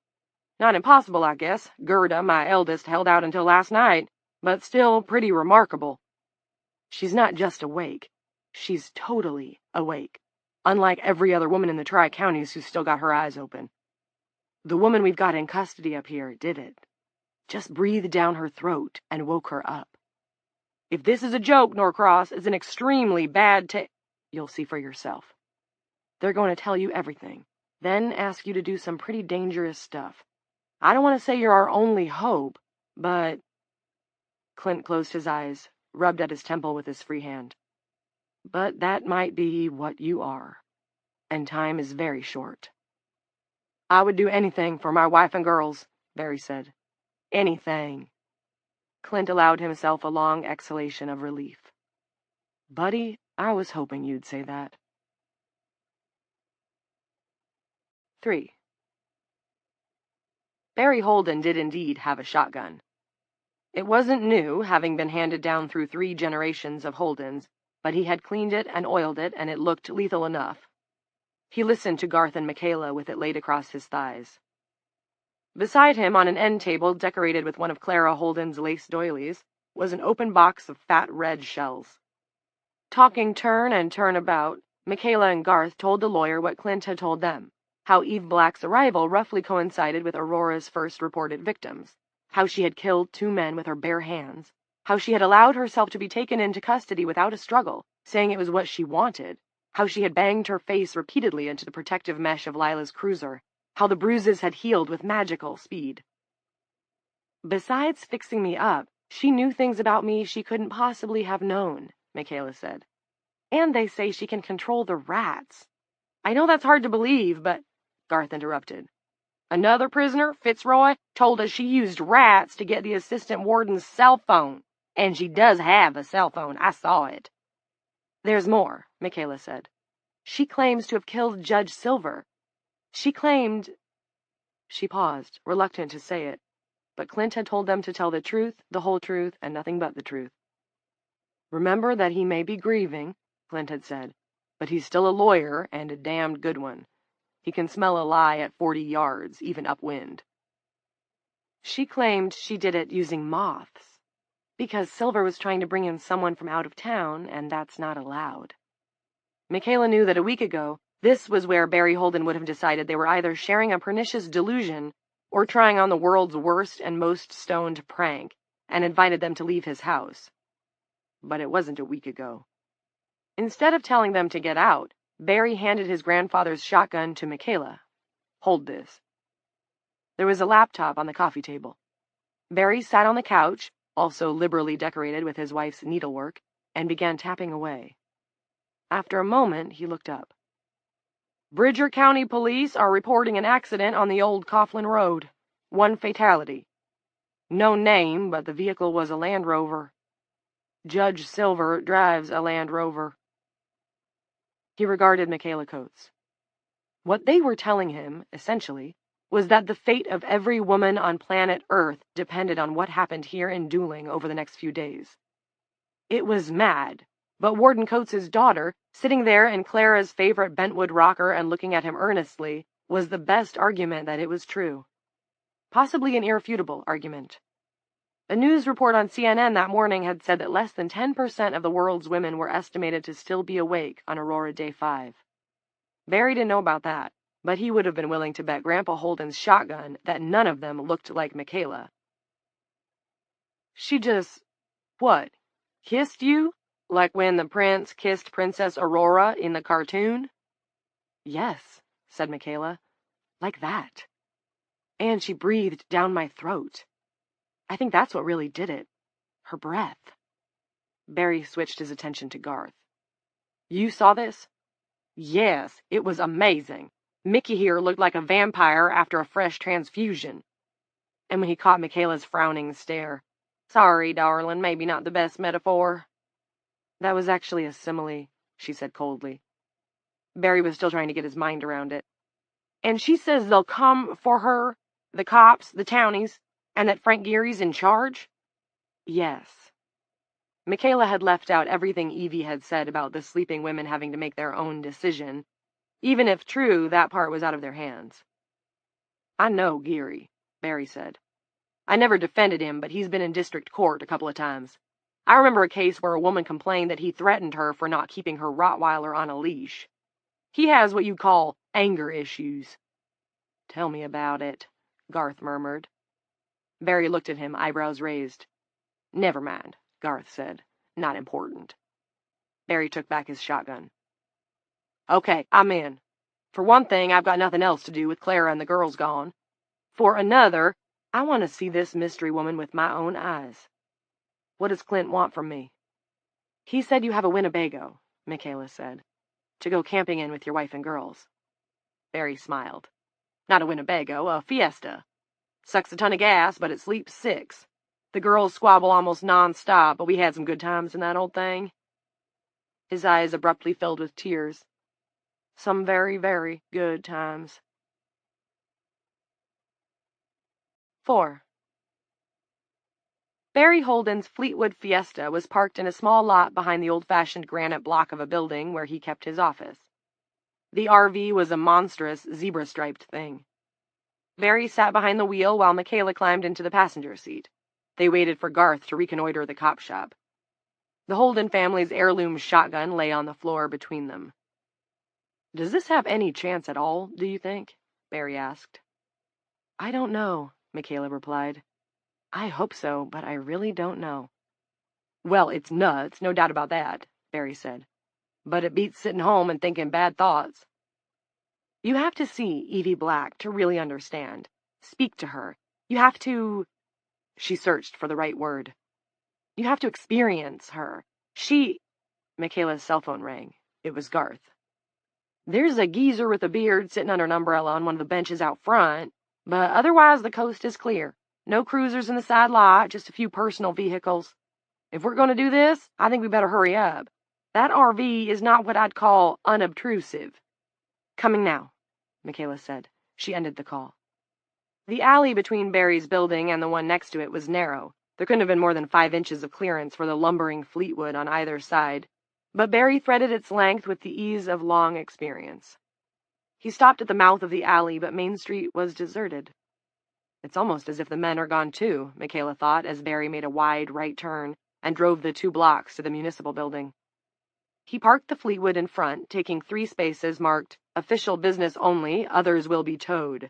"Not impossible, I guess. Gerda, my eldest, held out until last night, but still pretty remarkable." "She's not just awake. She's totally awake, unlike every other woman in the Tri-Counties who's still got her eyes open. The woman we've got in custody up here did it. Just breathed down her throat and woke her up. If this is a joke, Norcross, it's an extremely bad You'll see for yourself. They're going to tell you everything, then ask you to do some pretty dangerous stuff. I don't want to say you're our only hope, but—" Clint closed his eyes, rubbed at his temple with his free hand. "But that might be what you are, and time is very short." "I would do anything for my wife and girls," Barry said. "Anything." Clint allowed himself a long exhalation of relief. "Buddy, I was hoping you'd say that." 3. Barry Holden did indeed have a shotgun. It wasn't new, having been handed down through 3 generations of Holdens, but he had cleaned it and oiled it, and it looked lethal enough. He listened to Garth and Michaela with it laid across his thighs. Beside him, on an end table decorated with one of Clara Holden's lace doilies, was an open box of fat red shells. Talking turn and turn about, Michaela and Garth told the lawyer what Clint had told them, how Eve Black's arrival roughly coincided with Aurora's first reported victims, how she had killed 2 men with her bare hands, how she had allowed herself to be taken into custody without a struggle, saying it was what she wanted, how she had banged her face repeatedly into the protective mesh of Lila's cruiser, how the bruises had healed with magical speed. "Besides fixing me up, she knew things about me she couldn't possibly have known," Michaela said. "And they say she can control the rats. I know that's hard to believe, but—" Garth interrupted. "Another prisoner, Fitzroy, told us she used rats to get the assistant warden's cell phone. And she does have a cell phone. I saw it." "There's more," Michaela said. "She claims to have killed Judge Silver. She claimed—" She paused, reluctant to say it, but Clint had told them to tell the truth, the whole truth, and nothing but the truth. "Remember that he may be grieving," Clint had said, "but he's still a lawyer, and a damned good one. He can smell a lie at 40 yards, even upwind." "She claimed she did it using moths, because Silver was trying to bring in someone from out of town, and that's not allowed." Michaela knew that a week ago, this was where Barry Holden would have decided they were either sharing a pernicious delusion or trying on the world's worst and most stoned prank, and invited them to leave his house. But it wasn't a week ago. Instead of telling them to get out, Barry handed his grandfather's shotgun to Michaela. "Hold this." There was a laptop on the coffee table. Barry sat on the couch, also liberally decorated with his wife's needlework, and began tapping away. After a moment, he looked up. "Bridger County Police are reporting an accident on the old Coughlin Road. 1 fatality. No name, but the vehicle was a Land Rover. Judge Silver drives a Land Rover." He regarded Michaela Coates. What they were telling him, essentially, was that the fate of every woman on planet Earth depended on what happened here in Dooling over the next few days. It was mad, but Warden Coates's daughter, sitting there in Clara's favorite bentwood rocker and looking at him earnestly, was the best argument that it was true. Possibly an irrefutable argument. A news report on CNN that morning had said that less than 10% of the world's women were estimated to still be awake on Aurora Day 5. Barry didn't know about that, but he would have been willing to bet Grandpa Holden's shotgun that none of them looked like Michaela. "She just, what, kissed you? Like when the prince kissed Princess Aurora in the cartoon?" "Yes," said Michaela, "like that. And she breathed down my throat. I think that's what really did it. Her breath." Barry switched his attention to Garth. "You saw this?" "Yes, it was amazing. Mickey here looked like a vampire after a fresh transfusion." And when he caught Michaela's frowning stare, "Sorry, darling, maybe not the best metaphor." "That was actually a simile," she said coldly. Barry was still trying to get his mind around it. "And she says they'll come for her, the cops, the townies, and that Frank Geary's in charge?" "Yes." Michaela had left out everything Evie had said about the sleeping women having to make their own decision. Even if true, that part was out of their hands. "I know Geary," Barry said. "I never defended him, but he's been in district court a couple of times. I remember a case where a woman complained that he threatened her for not keeping her Rottweiler on a leash. He has what you'd call anger issues." "Tell me about it," Garth murmured. Barry looked at him, eyebrows raised. "Never mind," Garth said. "Not important." Barry took back his shotgun. "Okay, I'm in. For one thing, I've got nothing else to do with Clara and the girls gone. For another, I want to see this mystery woman with my own eyes. What does Clint want from me?" "He said you have a Winnebago," Michaela said, "to go camping in with your wife and girls." Barry smiled. "Not a Winnebago, a Fiesta. Sucks a ton of gas, but it sleeps 6. The girls squabble almost non-stop, but we had some good times in that old thing." His eyes abruptly filled with tears. "Some very, very good times." 4. Barry Holden's Fleetwood Fiesta was parked in a small lot behind the old-fashioned granite block of a building where he kept his office. The RV was a monstrous, zebra-striped thing. Barry sat behind the wheel while Michaela climbed into the passenger seat. They waited for Garth to reconnoiter the cop shop. The Holden family's heirloom shotgun lay on the floor between them. "Does this have any chance at all, do you think?" Barry asked. "I don't know," Michaela replied. "I hope so, but I really don't know." "Well, it's nuts, no doubt about that," Barry said. "But it beats sitting home and thinking bad thoughts." "You have to see Evie Black to really understand. Speak to her. You have to—" She searched for the right word. "You have to experience her. Michaela's cell phone rang. It was Garth. "There's a geezer with a beard sitting under an umbrella on one of the benches out front, but otherwise the coast is clear. No cruisers in the side lot, just a few personal vehicles. If we're going to do this, I think we better hurry up. That RV is not what I'd call unobtrusive." "Coming now," Michaela said. She ended the call. The alley between Barry's building and the one next to it was narrow. There couldn't have been more than 5 inches of clearance for the lumbering Fleetwood on either side, but Barry threaded its length with the ease of long experience. He stopped at the mouth of the alley, but Main Street was deserted. It's almost as if the men are gone too, Michaela thought, as Barry made a wide right turn and drove the 2 blocks to the municipal building. He parked the Fleetwood in front, taking 3 spaces marked, "Official business only, others will be towed."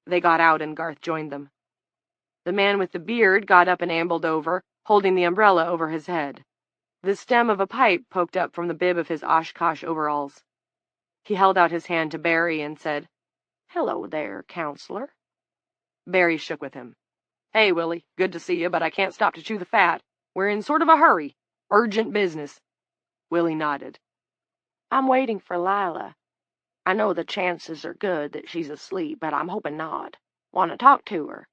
They got out and Garth joined them. The man with the beard got up and ambled over, holding the umbrella over his head. The stem of a pipe poked up from the bib of his Oshkosh overalls. He held out his hand to Barry and said, "Hello there, counselor." Barry shook with him. "Hey, Willie, good to see you, but I can't stop to chew the fat. We're in sort of a hurry. Urgent business." Willie nodded. "I'm waiting for Lila. I know the chances are good that she's asleep, but I'm hoping not. Want to talk to her.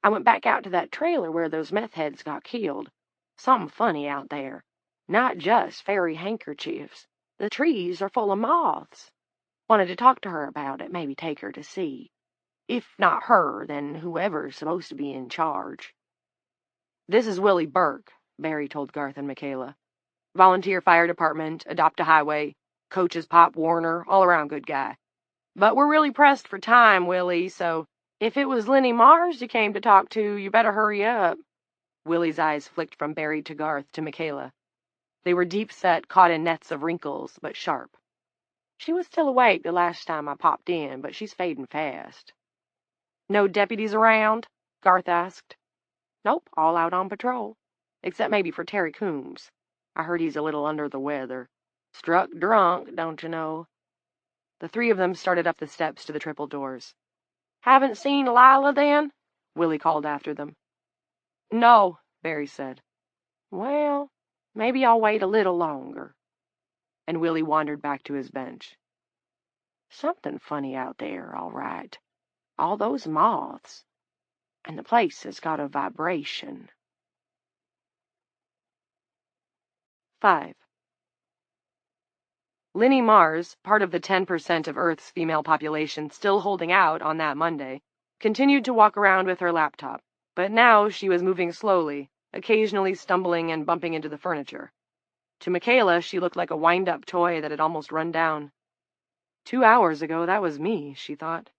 I went back out to that trailer where those meth heads got killed. Something funny out there. Not just fairy handkerchiefs. The trees are full of moths. Wanted to talk to her about it, maybe take her to see. If not her, then whoever's supposed to be in charge." "This is Willie Burke," Barry told Garth and Michaela. "Volunteer fire department, adopt a highway, coaches Pop Warner, all-around good guy. But we're really pressed for time, Willie, so if it was Lenny Mars you came to talk to, you better hurry up." Willie's eyes flicked from Barry to Garth to Michaela. They were deep-set, caught in nets of wrinkles, but sharp. "She was still awake the last time I popped in, but she's fading fast." "No deputies around?" Garth asked. "Nope, all out on patrol. Except maybe for Terry Coombs. I heard he's a little under the weather. Struck drunk, don't you know." The three of them started up the steps to the triple doors. "Haven't seen Lila, then?" Willie called after them. "No," Barry said. "Well, maybe I'll wait a little longer." And Willie wandered back to his bench. "Something funny out there, all right. All those moths. And the place has got a vibration." 5. Lenny Mars, part of the 10% of Earth's female population still holding out on that Monday, continued to walk around with her laptop, but now she was moving slowly, occasionally stumbling and bumping into the furniture. To Michaela, she looked like a wind-up toy that had almost run down. 2 hours ago, that was me, she thought.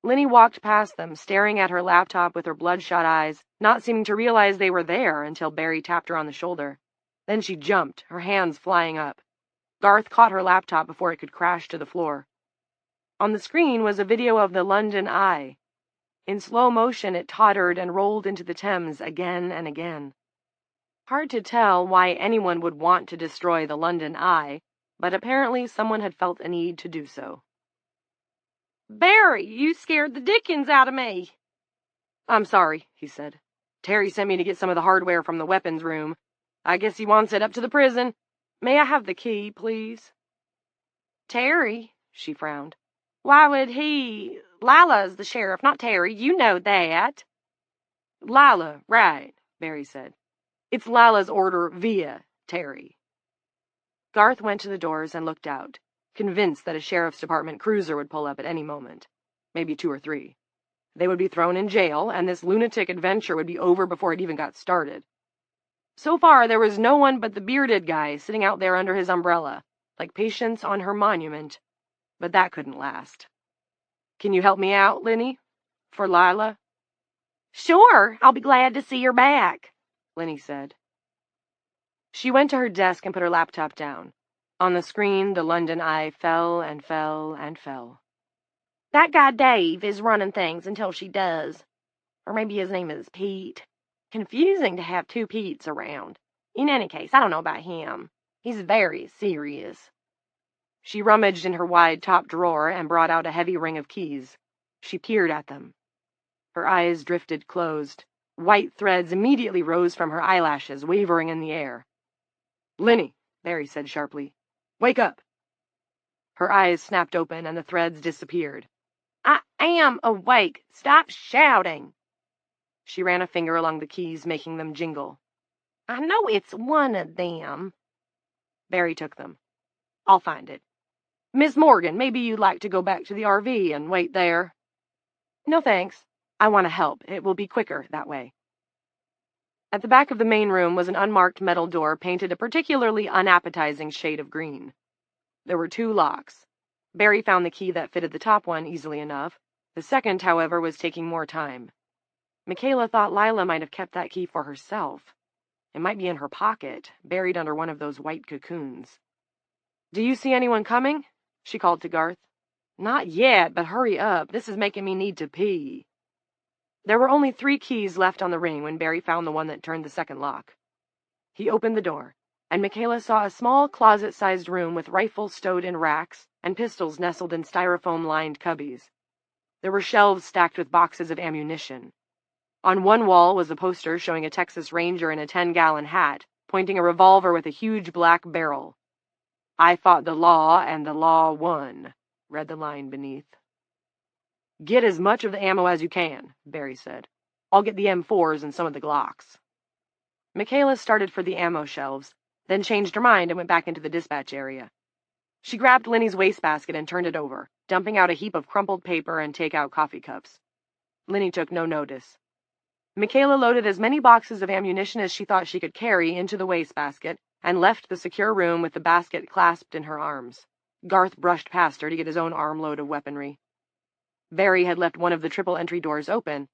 Lenny walked past them, staring at her laptop with her bloodshot eyes, not seeming to realize they were there until Barry tapped her on the shoulder. Then she jumped, her hands flying up. Garth caught her laptop before it could crash to the floor. On the screen was a video of the London Eye. In slow motion, it tottered and rolled into the Thames again and again. Hard to tell why anyone would want to destroy the London Eye, but apparently someone had felt a need to do so. "Barry, you scared the dickens out of me." "I'm sorry," he said. "Terry sent me to get some of the hardware from the weapons room. I guess he wants it up to the prison. May I have the key, please?" "Terry?" she frowned. "Why would he? Lila's the sheriff, not Terry. You know that." "Lila, right," Barry said. "It's Lila's order via Terry." Garth went to the doors and looked out, convinced that a sheriff's department cruiser would pull up at any moment. Maybe 2 or 3. They would be thrown in jail, and this lunatic adventure would be over before it even got started. So far, there was no one but the bearded guy sitting out there under his umbrella, like Patience on her monument. But that couldn't last. "Can you help me out, Lenny? For Lila?" "Sure, I'll be glad to see her back," Lenny said. She went to her desk and put her laptop down. On the screen, the London Eye fell and fell and fell. "That guy Dave is running things until she does. Or maybe his name is Pete. Confusing to have 2 Petes around. In any case, I don't know about him. He's very serious." She rummaged in her wide top drawer and brought out a heavy ring of keys. She peered at them. Her eyes drifted closed. White threads immediately rose from her eyelashes, wavering in the air. "Lenny," Barry said sharply. "Wake up." Her eyes snapped open and the threads disappeared. "I am awake. Stop shouting." She ran a finger along the keys, making them jingle. "I know it's one of them." Barry took them. "I'll find it. Miss Morgan, maybe you'd like to go back to the RV and wait there." "No, thanks. I want to help. It will be quicker that way." At the back of the main room was an unmarked metal door painted a particularly unappetizing shade of green. There were 2 locks. Barry found the key that fitted the top one easily enough. The second, however, was taking more time. Michaela thought Lila might have kept that key for herself. It might be in her pocket, buried under one of those white cocoons. "Do you see anyone coming?" she called to Garth. "Not yet, but hurry up. This is making me need to pee." There were only 3 keys left on the ring when Barry found the one that turned the second lock. He opened the door, and Michaela saw a small closet-sized room with rifles stowed in racks and pistols nestled in styrofoam-lined cubbies. There were shelves stacked with boxes of ammunition. On one wall was a poster showing a Texas Ranger in a 10-gallon hat, pointing a revolver with a huge black barrel. "I fought the law, and the law won," read the line beneath. "Get as much of the ammo as you can," Barry said. "I'll get the M4s and some of the Glocks." Michaela started for the ammo shelves, then changed her mind and went back into the dispatch area. She grabbed Linny's wastebasket and turned it over, dumping out a heap of crumpled paper and take-out coffee cups. Linny took no notice. Michaela loaded as many boxes of ammunition as she thought she could carry into the wastebasket and left the secure room with the basket clasped in her arms. Garth brushed past her to get his own armload of weaponry. Barry had left one of the triple entry doors open.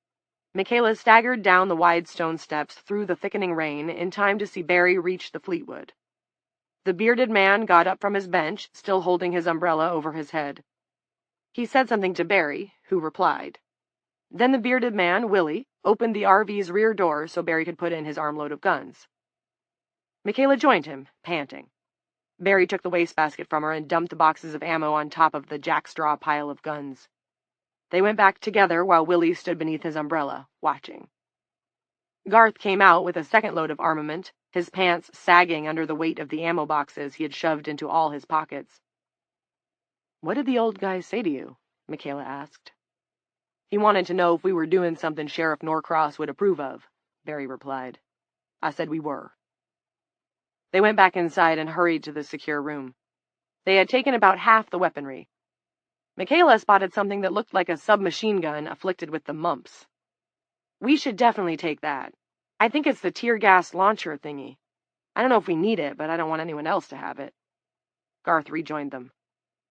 Michaela staggered down the wide stone steps through the thickening rain in time to see Barry reach the Fleetwood. The bearded man got up from his bench, still holding his umbrella over his head. He said something to Barry, who replied. Then the bearded man, Willie, opened the RV's rear door so Barry could put in his armload of guns. Michaela joined him, panting. Barry took the wastebasket from her and dumped the boxes of ammo on top of the jackstraw pile of guns. They went back together while Willie stood beneath his umbrella, watching. Garth came out with a second load of armament, his pants sagging under the weight of the ammo boxes he had shoved into all his pockets. "What did the old guy say to you?" Michaela asked. "He wanted to know if we were doing something Sheriff Norcross would approve of," Barry replied. "I said we were." They went back inside and hurried to the secure room. They had taken about half the weaponry. Michaela spotted something that looked like a submachine gun afflicted with the mumps. "We should definitely take that. I think it's the tear gas launcher thingy. I don't know if we need it, but I don't want anyone else to have it." Garth rejoined them.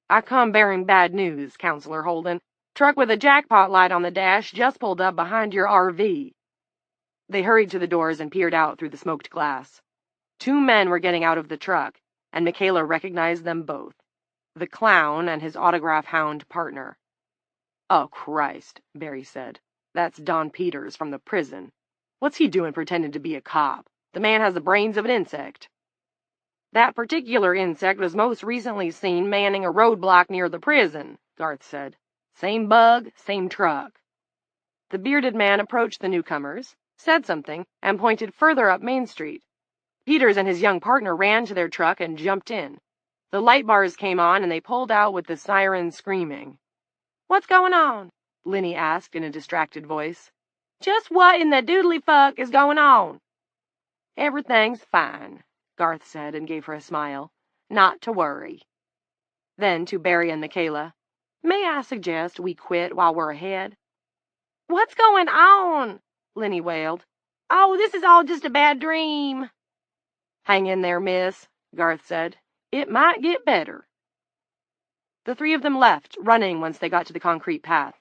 "I come bearing bad news, Counselor Holden. Truck with a jackpot light on the dash just pulled up behind your RV." They hurried to the doors and peered out through the smoked glass. 2 men were getting out of the truck, and Michaela recognized them both. The clown and his autograph hound partner. "Oh, Christ," Barry said. "That's Don Peters from the prison. What's he doing pretending to be a cop? The man has the brains of an insect." "That particular insect was most recently seen manning a roadblock near the prison," Garth said. "Same bug, same truck." The bearded man approached the newcomers, said something, and pointed further up Main Street. Peters and his young partner ran to their truck and jumped in. The light bars came on, and they pulled out with the siren screaming. "What's going on?" Linny asked in a distracted voice. "Just what in the doodly fuck is going on?" "Everything's fine," Garth said and gave her a smile. "Not to worry." Then, to Barry and Michaela, "May I suggest we quit while we're ahead?" "What's going on?" Linny wailed. "Oh, this is all just a bad dream." "Hang in there, miss," Garth said. "It might get better." The 3 of them left, running once they got to the concrete path.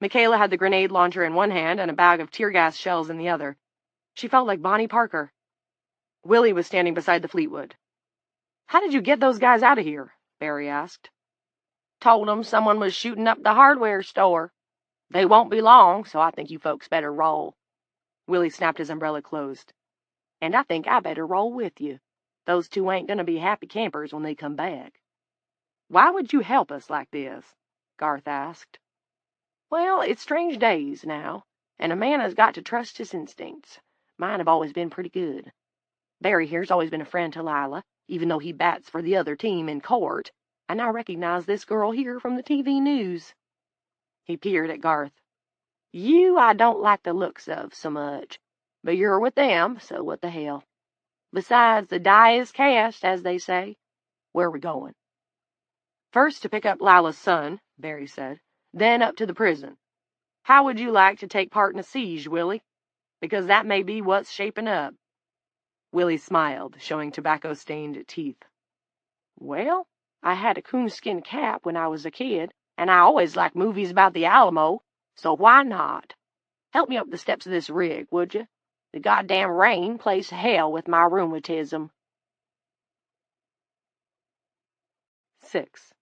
Michaela had the grenade launcher in one hand and a bag of tear gas shells in the other. She felt like Bonnie Parker. Willie was standing beside the Fleetwood. "How did you get those guys out of here?" Barry asked. "Told 'em someone was shooting up the hardware store. They won't be long, so I think you folks better roll." Willie snapped his umbrella closed. "And I think I better roll with you. Those 2 ain't gonna be happy campers when they come back." "Why would you help us like this?" Garth asked. "Well, it's strange days now, and a man has got to trust his instincts. Mine have always been pretty good. Barry here's always been a friend to Lila, even though he bats for the other team in court, and I recognize this girl here from the TV news." He peered at Garth. "You I don't like the looks of so much, but you're with them, so what the hell. Besides, the die is cast, as they say. Where are we going?" "First to pick up Lila's son," Barry said, "then up to the prison. How would you like to take part in a siege, Willie? Because that may be what's shaping up." Willie smiled, showing tobacco-stained teeth. "Well, I had a coonskin cap when I was a kid, and I always liked movies about the Alamo, so why not? Help me up the steps of this rig, would you? The goddamn rain plays hell with my rheumatism." 6.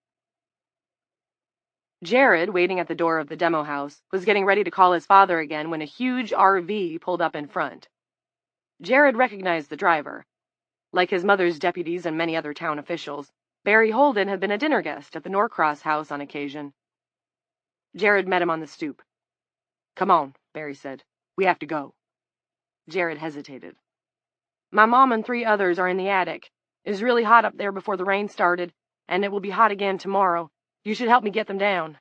Jared, waiting at the door of the demo house, was getting ready to call his father again when a huge RV pulled up in front. Jared recognized the driver. Like his mother's deputies and many other town officials, Barry Holden had been a dinner guest at the Norcross house on occasion. Jared met him on the stoop. "Come on," Barry said. "We have to go." Jared hesitated. "My mom and 3 others are in the attic. It was really hot up there before the rain started, and it will be hot again tomorrow. You should help me get them down."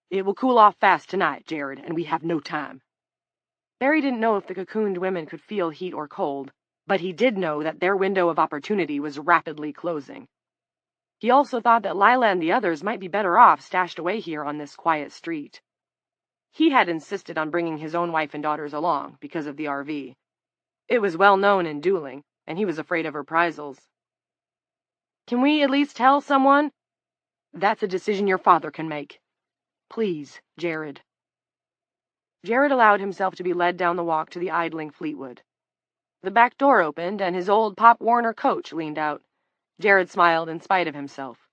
"It will cool off fast tonight, Jared, and we have no time." Barry didn't know if the cocooned women could feel heat or cold, but he did know that their window of opportunity was rapidly closing. He also thought that Lila and the others might be better off stashed away here on this quiet street. He had insisted on bringing his own wife and daughters along because of the RV. It was well known in dueling, and he was afraid of reprisals. "Can we at least tell someone?" "That's a decision your father can make. Please, Jared." Jared allowed himself to be led down the walk to the idling Fleetwood. The back door opened, and his old Pop Warner coach leaned out. Jared smiled in spite of himself.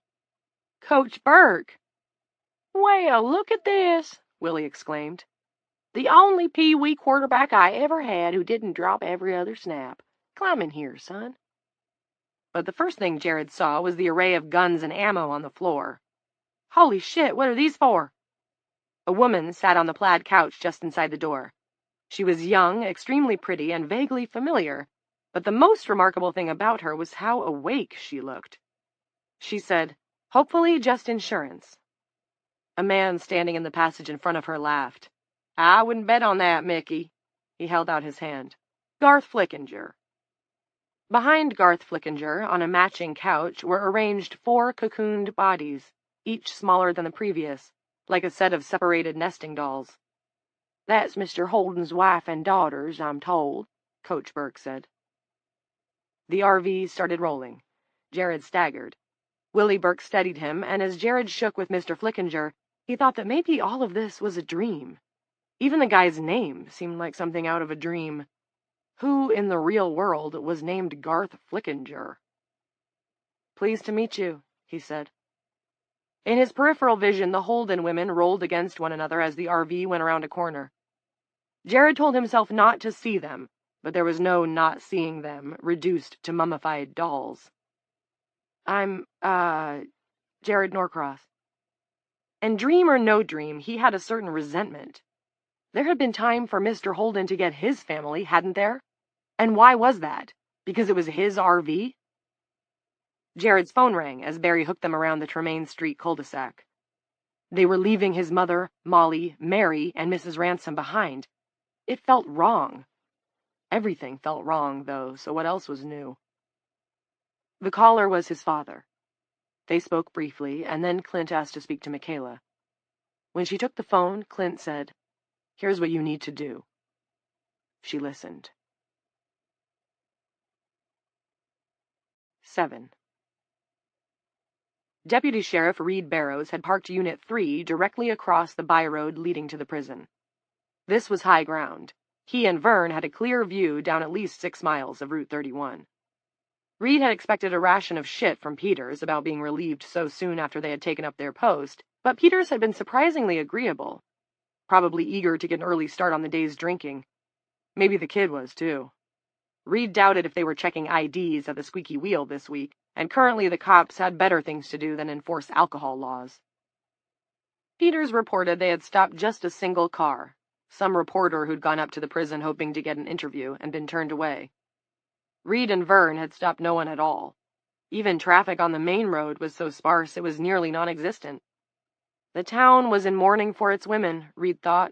"Coach Burke!" "Well, look at this," Willie exclaimed. "The only Pee-wee quarterback I ever had who didn't drop every other snap. Climb in here, son." But the first thing Jared saw was the array of guns and ammo on the floor. "Holy shit, what are these for?" A woman sat on the plaid couch just inside the door. She was young, extremely pretty, and vaguely familiar, but the most remarkable thing about her was how awake she looked. She said, "Hopefully just insurance." A man standing in the passage in front of her laughed. "I wouldn't bet on that, Mickey." He held out his hand. "Garth Flickinger." Behind Garth Flickinger, on a matching couch, were arranged 4 cocooned bodies, each smaller than the previous, like a set of separated nesting dolls. "That's Mr. Holden's wife and daughters, I'm told," Coach Burke said. The RV started rolling. Jared staggered. Willie Burke steadied him, and as Jared shook with Mr. Flickinger, he thought that maybe all of this was a dream. Even the guy's name seemed like something out of a dream. Who in the real world was named Garth Flickinger? "Pleased to meet you," he said. In his peripheral vision, the Holden women rolled against one another as the RV went around a corner. Jared told himself not to see them, but there was no not seeing them, reduced to mummified dolls. "I'm, Jared Norcross." And dream or no dream, he had a certain resentment. There had been time for Mr. Holden to get his family, hadn't there? And why was that? Because it was his RV? Jared's phone rang as Barry hooked them around the Tremaine Street cul-de-sac. They were leaving his mother, Molly, Mary, and Mrs. Ransom behind. It felt wrong. Everything felt wrong, though, so what else was new? The caller was his father. They spoke briefly, and then Clint asked to speak to Michaela. When she took the phone, Clint said, "Here's what you need to do." She listened. 7. Deputy Sheriff Reed Barrows had parked Unit 3 directly across the byroad leading to the prison. This was high ground. He and Vern had a clear view down at least 6 miles of Route 31. Reed had expected a ration of shit from Peters about being relieved so soon after they had taken up their post, but Peters had been surprisingly agreeable, probably eager to get an early start on the day's drinking. Maybe the kid was, too. Reed doubted if they were checking IDs at the squeaky wheel this week, and currently the cops had better things to do than enforce alcohol laws. Peters reported they had stopped just a single car, some reporter who'd gone up to the prison hoping to get an interview and been turned away. Reed and Vern had stopped no one at all. Even traffic on the main road was so sparse it was nearly non-existent. The town was in mourning for its women, Reed thought.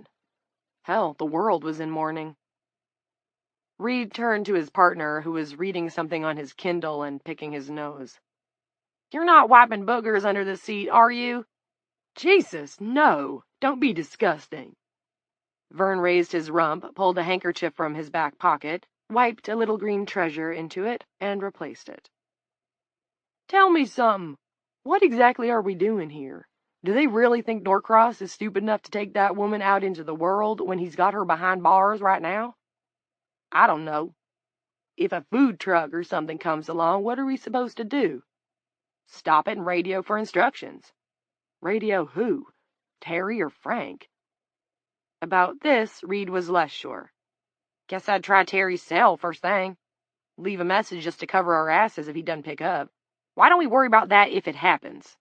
Hell, the world was in mourning. Reed turned to his partner, who was reading something on his Kindle and picking his nose. "You're not wiping boogers under the seat, are you?" "Jesus, no! Don't be disgusting." Vern raised his rump, pulled a handkerchief from his back pocket, wiped a little green treasure into it, and replaced it. "Tell me something. What exactly are we doing here? Do they really think Norcross is stupid enough to take that woman out into the world when he's got her behind bars right now?" "I don't know. If a food truck or something comes along, what are we supposed to do?" "Stop it and radio for instructions." "Radio who? Terry or Frank?" About this, Reed was less sure. "Guess I'd try Terry's cell first thing." Leave a message just to cover our asses if he doesn't pick up. Why don't we worry about that if it happens?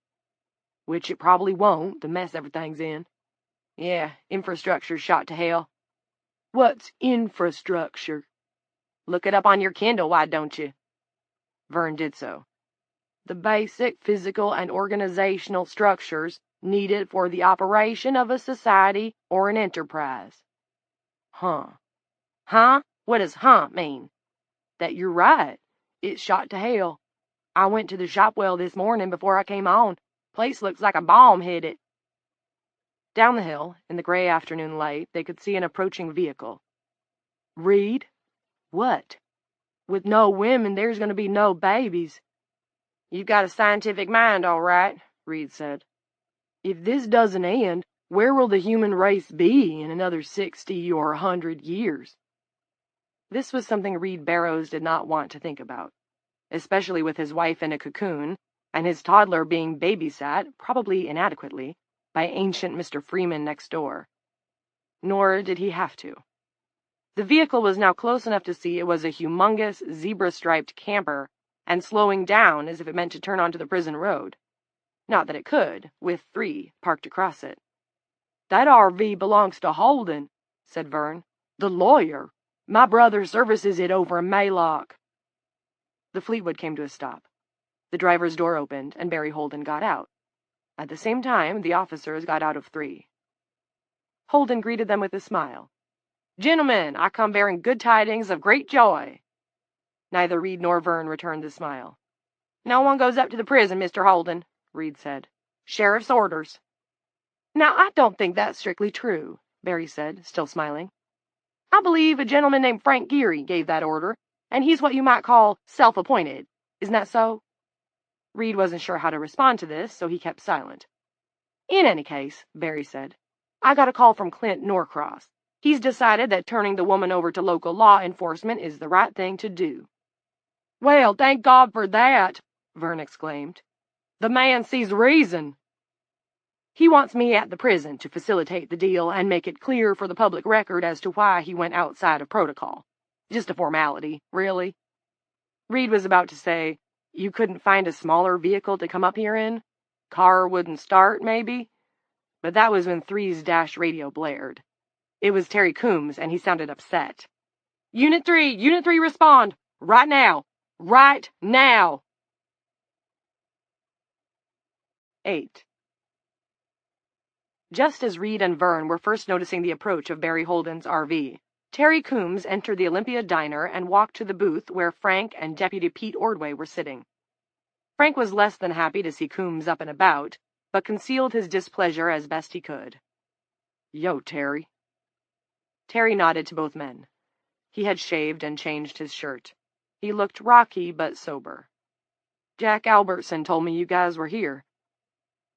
Which it probably won't, the mess everything's in. Yeah, infrastructure's shot to hell. What's infrastructure? Look it up on your Kindle, why don't you? Vern did so. The basic physical and organizational structures needed for the operation of a society or an enterprise. Huh. Huh? What does huh mean? That you're right. It's shot to hell. I went to the Shopwell this morning before I came on. Place looks like a bomb hit it. Down the hill, in the gray afternoon light, they could see an approaching vehicle. Reed? What? With no women, there's going to be no babies. You've got a scientific mind, all right, Reed said. If this doesn't end, where will the human race be in another 60 or 100 years? This was something Reed Barrows did not want to think about, especially with his wife in a cocoon and his toddler being babysat, probably inadequately, by ancient Mr. Freeman next door. Nor did he have to. The vehicle was now close enough to see it was a humongous zebra-striped camper and slowing down as if it meant to turn onto the prison road. Not that it could, with 3 parked across it. That RV belongs to Holden, said Vern. The lawyer. My brother services it over in Maylock. The Fleetwood came to a stop. The driver's door opened, and Barry Holden got out. At the same time, the officers got out of 3. Holden greeted them with a smile. Gentlemen, I come bearing good tidings of great joy. Neither Reed nor Vern returned the smile. No one goes up to the prison, Mr. Holden, Reed said. Sheriff's orders. Now, I don't think that's strictly true, Barry said, still smiling. I believe a gentleman named Frank Geary gave that order, and he's what you might call self-appointed. Isn't that so? Reed wasn't sure how to respond to this, so he kept silent. In any case, Barry said, I got a call from Clint Norcross. He's decided that turning the woman over to local law enforcement is the right thing to do. Well, thank God for that, Vern exclaimed. The man sees reason. He wants me at the prison to facilitate the deal and make it clear for the public record as to why he went outside of protocol. Just a formality, really. Reed was about to say, you couldn't find a smaller vehicle to come up here in? Car wouldn't start, maybe? But that was when 3's dash radio blared. It was Terry Coombs, and he sounded upset. Unit 3, respond! Right now! Right now! 8. Just as Reed and Vern were first noticing the approach of Barry Holden's RV, Terry Coombs entered the Olympia Diner and walked to the booth where Frank and Deputy Pete Ordway were sitting. Frank was less than happy to see Coombs up and about, but concealed his displeasure as best he could. Yo, Terry. Terry nodded to both men. He had shaved and changed his shirt. He looked rocky but sober. Jack Albertson told me you guys were here.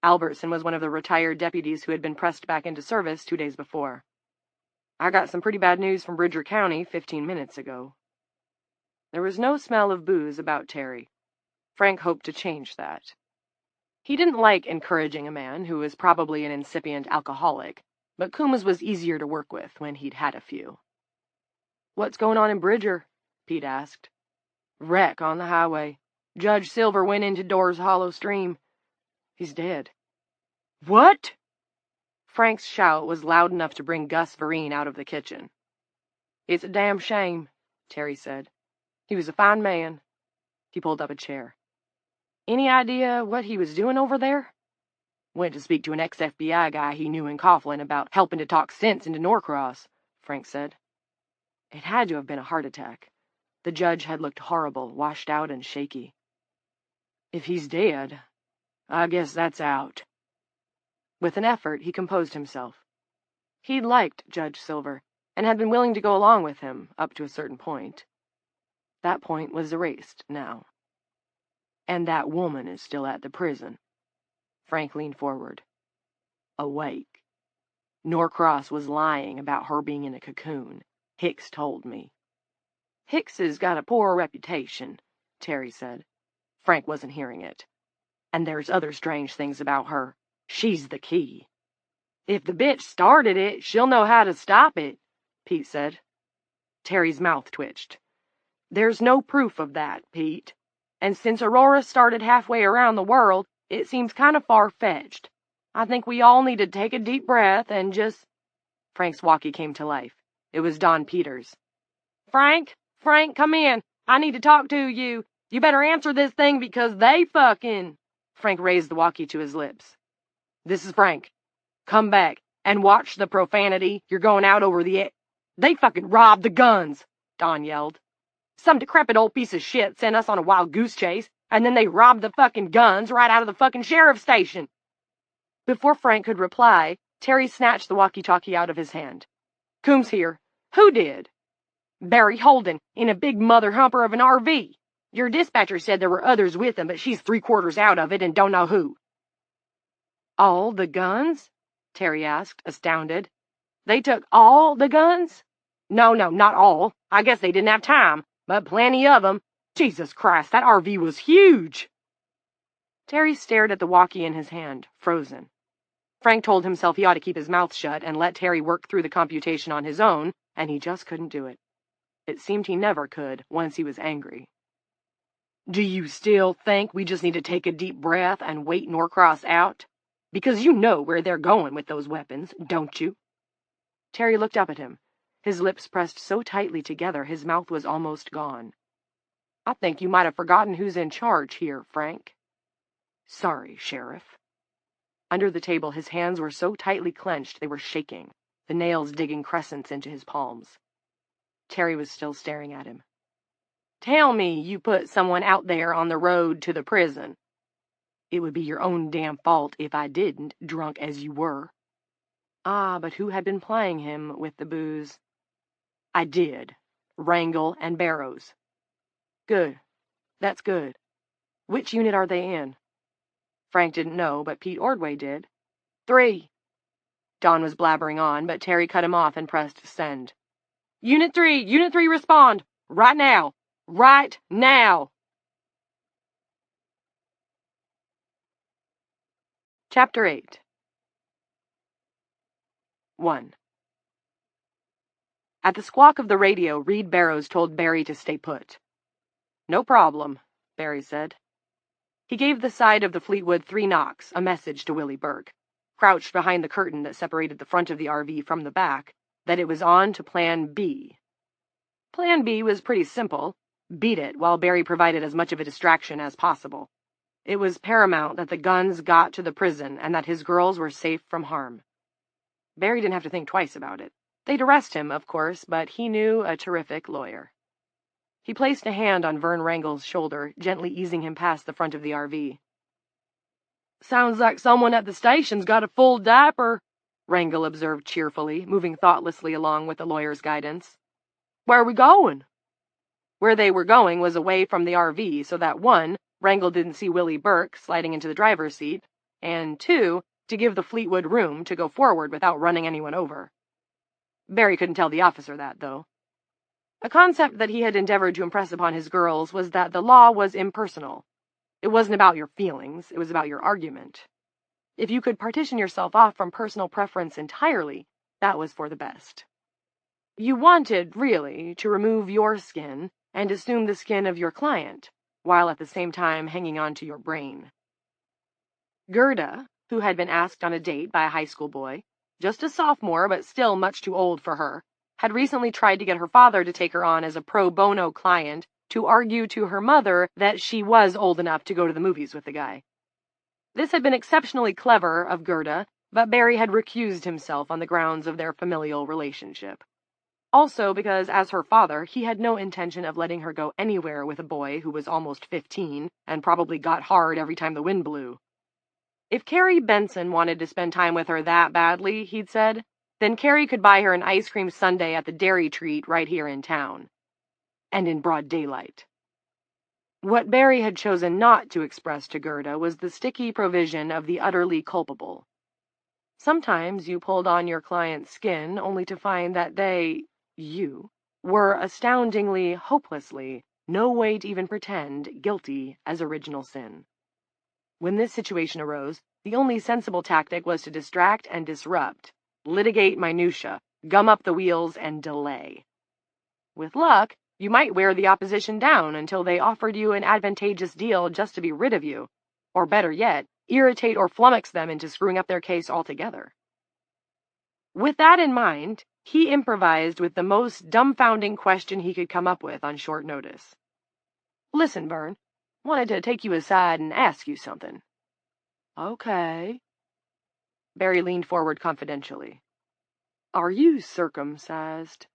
Albertson was one of the retired deputies who had been pressed back into service 2 days before. I got some pretty bad news from Bridger County 15 minutes ago. There was no smell of booze about Terry. Frank hoped to change that. He didn't like encouraging a man who was probably an incipient alcoholic, but Coombs was easier to work with when he'd had a few. What's going on in Bridger? Pete asked. Wreck on the highway. Judge Silver went into Door's Hollow Stream. He's dead. What? Frank's shout was loud enough to bring Gus Vereen out of the kitchen. It's a damn shame, Terry said. He was a fine man. He pulled up a chair. Any idea what he was doing over there? Went to speak to an ex-FBI guy he knew in Coughlin about helping to talk sense into Norcross, Frank said. It had to have been a heart attack. The judge had looked horrible, washed out and shaky. If he's dead, I guess that's out. With an effort, he composed himself. He'd liked Judge Silver, and had been willing to go along with him up to a certain point. That point was erased now. And that woman is still at the prison. Frank leaned forward. Awake. Norcross was lying about her being in a cocoon. Hicks told me. Hicks has got a poor reputation, Terry said. Frank wasn't hearing it. And there's other strange things about her. She's the key. If the bitch started it, she'll know how to stop it, Pete said. Terry's mouth twitched. There's no proof of that, Pete. And since Aurora started halfway around the world, it seems kind of far-fetched. I think we all need to take a deep breath and just... Frank's walkie came to life. It was Don Peters. Frank, come in. I need to talk to you. You better answer this thing because they fucking... Frank raised the walkie to his lips. This is Frank. Come back and watch the profanity. You're going out over the... They fucking robbed the guns, Don yelled. Some decrepit old piece of shit sent us on a wild goose chase, and then they robbed the fucking guns right out of the fucking sheriff's station. Before Frank could reply, Terry snatched the walkie-talkie out of his hand. Coombs here. Who did? Barry Holden, in a big mother humper of an RV. Your dispatcher said there were others with him, but she's 3/4 out of it and don't know who. All the guns? Terry asked, astounded. They took all the guns? No, not all. I guess they didn't have time, but plenty of them. Jesus Christ, that RV was huge. Terry stared at the walkie in his hand, frozen. Frank told himself he ought to keep his mouth shut and let Terry work through the computation on his own, and he just couldn't do it. It seemed he never could once he was angry. Do you still think we just need to take a deep breath and wait Norcross out? Because you know where they're going with those weapons, don't you? Terry looked up at him. His lips pressed so tightly together his mouth was almost gone. I think you might have forgotten who's in charge here, Frank. Sorry, Sheriff. Under the table, his hands were so tightly clenched they were shaking, the nails digging crescents into his palms. Terry was still staring at him. Tell me you put someone out there on the road to the prison. It would be your own damn fault if I didn't, drunk as you were. Ah, but who had been plying him with the booze? I did. Wrangle and Barrows. Good. That's good. Which unit are they in? Frank didn't know, but Pete Ordway did. 3. Don was blabbering on, but Terry cut him off and pressed send. Unit 3, respond! Right now! Right now! Chapter 8 1. At the squawk of the radio, Reed Barrows told Barry to stay put. No problem, Barry said. He gave the side of the Fleetwood 3 knocks, a message to Willie Burke, crouched behind the curtain that separated the front of the RV from the back, that it was on to Plan B. Plan B was pretty simple. Beat it while Barry provided as much of a distraction as possible. It was paramount that the guns got to the prison and that his girls were safe from harm. Barry didn't have to think twice about it. They'd arrest him, of course, but he knew a terrific lawyer. He placed a hand on Vern Wrangle's shoulder, gently easing him past the front of the RV. Sounds like someone at the station's got a full diaper, Wrangle observed cheerfully, moving thoughtlessly along with the lawyer's guidance. Where are we going? Where they were going was away from the RV, so that 1, Wrangle didn't see Willie Burke sliding into the driver's seat, and 2, to give the Fleetwood room to go forward without running anyone over. Barry couldn't tell the officer that, though. A concept that he had endeavored to impress upon his girls was that the law was impersonal. It wasn't about your feelings, it was about your argument. If you could partition yourself off from personal preference entirely, that was for the best. You wanted, really, to remove your skin and assume the skin of your client, while at the same time hanging on to your brain. Gerda, who had been asked on a date by a high school boy, just a sophomore but still much too old for her, had recently tried to get her father to take her on as a pro bono client to argue to her mother that she was old enough to go to the movies with the guy. This had been exceptionally clever of Gerda, but Barry had recused himself on the grounds of their familial relationship. Also because, as her father, he had no intention of letting her go anywhere with a boy who was almost 15 and probably got hard every time the wind blew. If Carrie Benson wanted to spend time with her that badly, he'd said, then Carrie could buy her an ice cream sundae at the Dairy Treat right here in town. And in broad daylight. What Barry had chosen not to express to Gerda was the sticky provision of the utterly culpable. Sometimes you pulled on your client's skin only to find that you, were astoundingly, hopelessly, no way to even pretend, guilty as original sin. When this situation arose, the only sensible tactic was to distract and disrupt, litigate minutiae, gum up the wheels, and delay. With luck, You might wear the opposition down until they offered you an advantageous deal just to be rid of you, or better yet, irritate or flummox them into screwing up their case altogether. With that in mind, he improvised with the most dumbfounding question he could come up with on short notice. "Listen, Vern, wanted to take you aside and ask you something." "Okay." Barry leaned forward confidentially. "Are you circumcised?"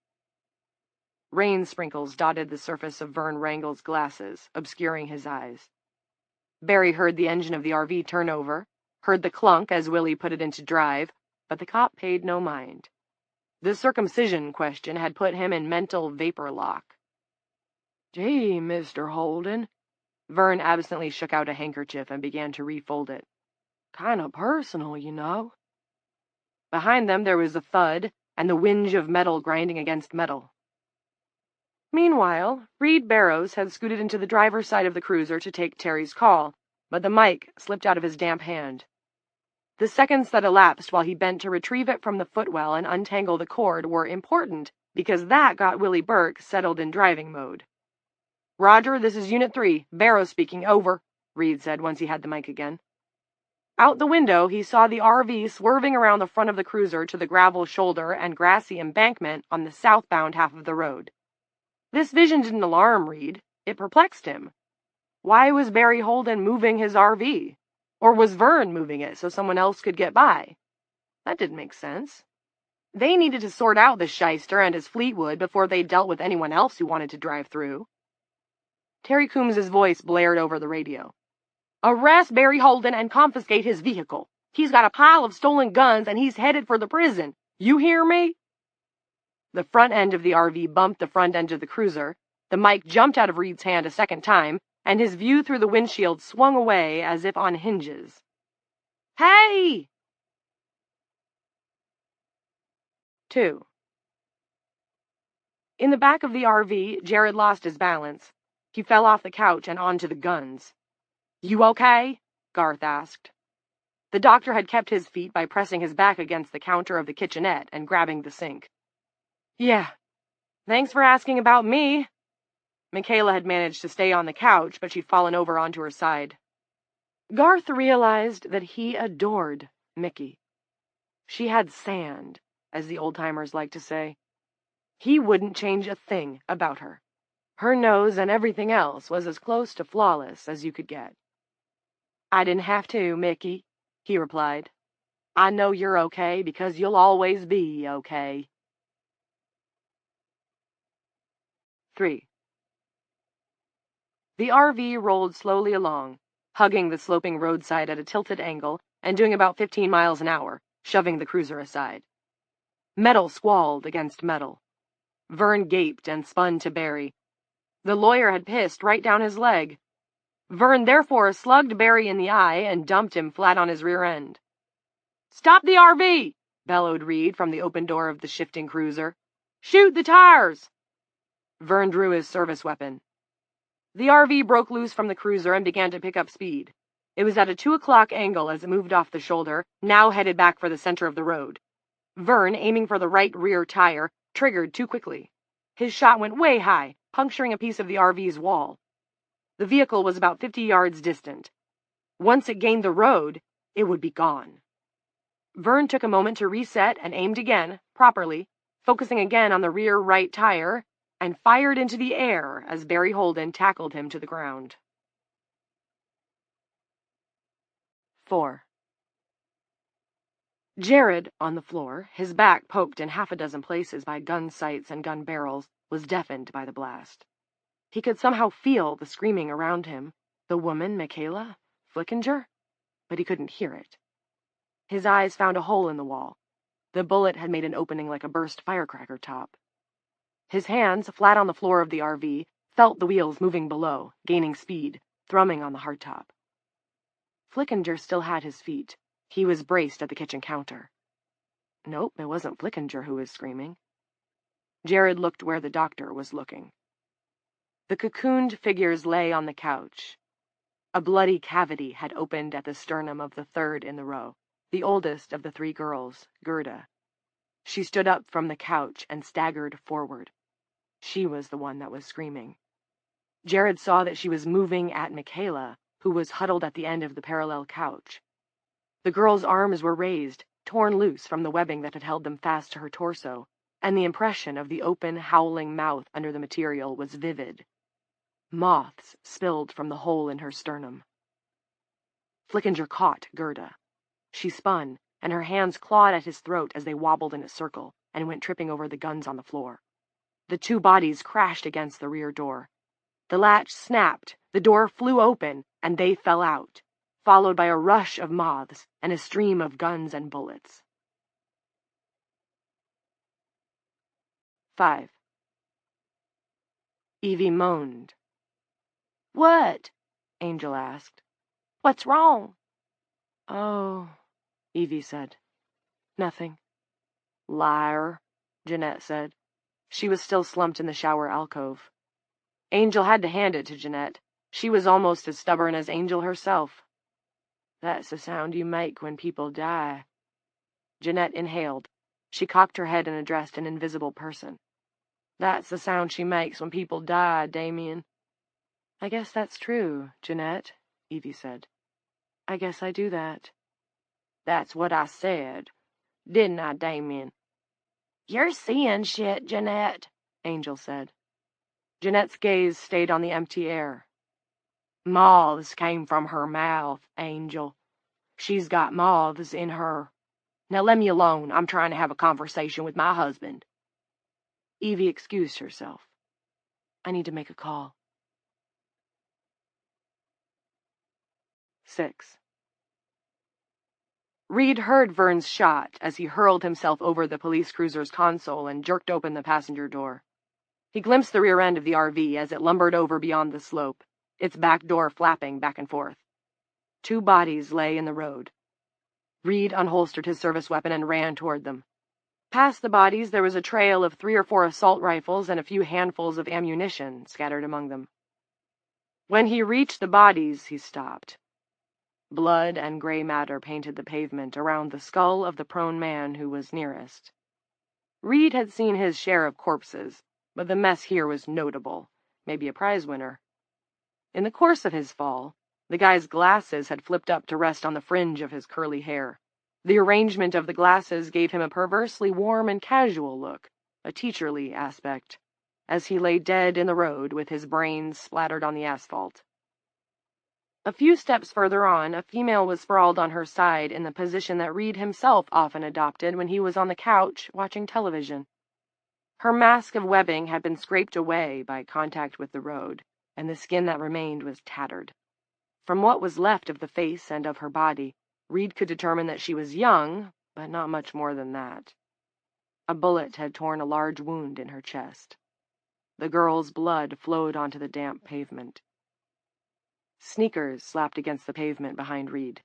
Rain sprinkles dotted the surface of Vern Wrangel's glasses, obscuring his eyes. Barry heard the engine of the RV turn over, heard the clunk as Willie put it into drive, but the cop paid no mind. The circumcision question had put him in mental vapor lock. "Gee, Mr. Holden." Vern absently shook out a handkerchief and began to refold it. "Kinda personal, you know." Behind them there was a thud and the whinge of metal grinding against metal. Meanwhile, Reed Barrows had scooted into the driver's side of the cruiser to take Terry's call, but the mic slipped out of his damp hand. The seconds that elapsed while he bent to retrieve it from the footwell and untangle the cord were important, because that got Willie Burke settled in driving mode. "Roger, this is Unit 3. Barrows speaking. Over," Reed said once he had the mic again. Out the window, he saw the RV swerving around the front of the cruiser to the gravel shoulder and grassy embankment on the southbound half of the road. This vision didn't alarm Reed. It perplexed him. Why was Barry Holden moving his RV? Or was Vern moving it so someone else could get by? That didn't make sense. They needed to sort out the shyster and his Fleetwood before they dealt with anyone else who wanted to drive through. Terry Coombs's voice blared over the radio. "Arrest Barry Holden and confiscate his vehicle. He's got a pile of stolen guns and he's headed for the prison. You hear me?" The front end of the RV bumped the front end of the cruiser. The mic jumped out of Reed's hand a second time, and his view through the windshield swung away as if on hinges. "Hey!" 2. In the back of the RV, Jared lost his balance. He fell off the couch and onto the guns. "You okay?" Garth asked. The doctor had kept his feet by pressing his back against the counter of the kitchenette and grabbing the sink. "Yeah. Thanks for asking about me." Michaela had managed to stay on the couch, but she'd fallen over onto her side. Garth realized that he adored Mickey. She had sand, as the old-timers like to say. He wouldn't change a thing about her. Her nose and everything else was as close to flawless as you could get. "I didn't have to, Mickey," he replied. "I know you're okay because you'll always be okay." 3. The RV rolled slowly along, hugging the sloping roadside at a tilted angle and doing about 15 miles an hour, shoving the cruiser aside. Metal squalled against metal. Vern gaped and spun to Barry. The lawyer had pissed right down his leg. Vern therefore slugged Barry in the eye and dumped him flat on his rear end. "Stop the RV!" bellowed Reed from the open door of the shifting cruiser. "Shoot the tires!" Vern drew his service weapon. The RV broke loose from the cruiser and began to pick up speed. It was at a 2 o'clock angle as it moved off the shoulder, now headed back for the center of the road. Vern, aiming for the right rear tire, triggered too quickly. His shot went way high, puncturing a piece of the RV's wall. The vehicle was about 50 yards distant. Once it gained the road, it would be gone. Vern took a moment to reset and aimed again, properly, focusing again on the rear right tire, and fired into the air as Barry Holden tackled him to the ground. 4. Jared, on the floor, his back poked in half a dozen places by gun sights and gun barrels, was deafened by the blast. He could somehow feel the screaming around him, the woman, Michaela, Flickinger, but he couldn't hear it. His eyes found a hole in the wall. The bullet had made an opening like a burst firecracker top. His hands, flat on the floor of the RV, felt the wheels moving below, gaining speed, thrumming on the hardtop. Flickinger still had his feet. He was braced at the kitchen counter. Nope, it wasn't Flickinger who was screaming. Jared looked where the doctor was looking. The cocooned figures lay on the couch. A bloody cavity had opened at the sternum of the third in the row, the oldest of the 3 girls, Gerda. She stood up from the couch and staggered forward. She was the one that was screaming. Jared saw that she was moving at Michaela, who was huddled at the end of the parallel couch. The girl's arms were raised, torn loose from the webbing that had held them fast to her torso, and the impression of the open, howling mouth under the material was vivid. Moths spilled from the hole in her sternum. Flickinger caught Gerda. She spun, and her hands clawed at his throat as they wobbled in a circle and went tripping over the guns on the floor. The two bodies crashed against the rear door. The latch snapped, the door flew open, and they fell out, followed by a rush of moths and a stream of guns and bullets. 5. Evie moaned. "What?" Angel asked. "What's wrong?" "Oh," Evie said. "Nothing." "Liar," Jeanette said. She was still slumped in the shower alcove. Angel had to hand it to Jeanette. She was almost as stubborn as Angel herself. "That's the sound you make when people die." Jeanette inhaled. She cocked her head and addressed an invisible person. "That's the sound she makes when people die, Damien." "I guess that's true, Jeanette," Evie said. "I guess I do that." "That's what I said. Didn't I, Damien?" "You're seeing shit, Jeanette," Angel said. Jeanette's gaze stayed on the empty air. "Moths came from her mouth, Angel. She's got moths in her. Now let me alone. I'm trying to have a conversation with my husband." Evie excused herself. "I need to make a call." 6. Reed heard Vern's shot as he hurled himself over the police cruiser's console and jerked open the passenger door. He glimpsed the rear end of the RV as it lumbered over beyond the slope, its back door flapping back and forth. 2 bodies lay in the road. Reed unholstered his service weapon and ran toward them. Past the bodies there was a trail of 3 or 4 assault rifles and a few handfuls of ammunition scattered among them. When he reached the bodies, he stopped. Blood and gray matter painted the pavement around the skull of the prone man who was nearest. Reed had seen his share of corpses, but the mess here was notable, maybe a prize winner. In the course of his fall, the guy's glasses had flipped up to rest on the fringe of his curly hair. The arrangement of the glasses gave him a perversely warm and casual look, a teacherly aspect, as he lay dead in the road with his brains splattered on the asphalt. A few steps further on, a female was sprawled on her side in the position that Reed himself often adopted when he was on the couch watching television. Her mask of webbing had been scraped away by contact with the road, and the skin that remained was tattered. From what was left of the face and of her body, Reed could determine that she was young, but not much more than that. A bullet had torn a large wound in her chest. The girl's blood flowed onto the damp pavement. Sneakers slapped against the pavement behind Reed.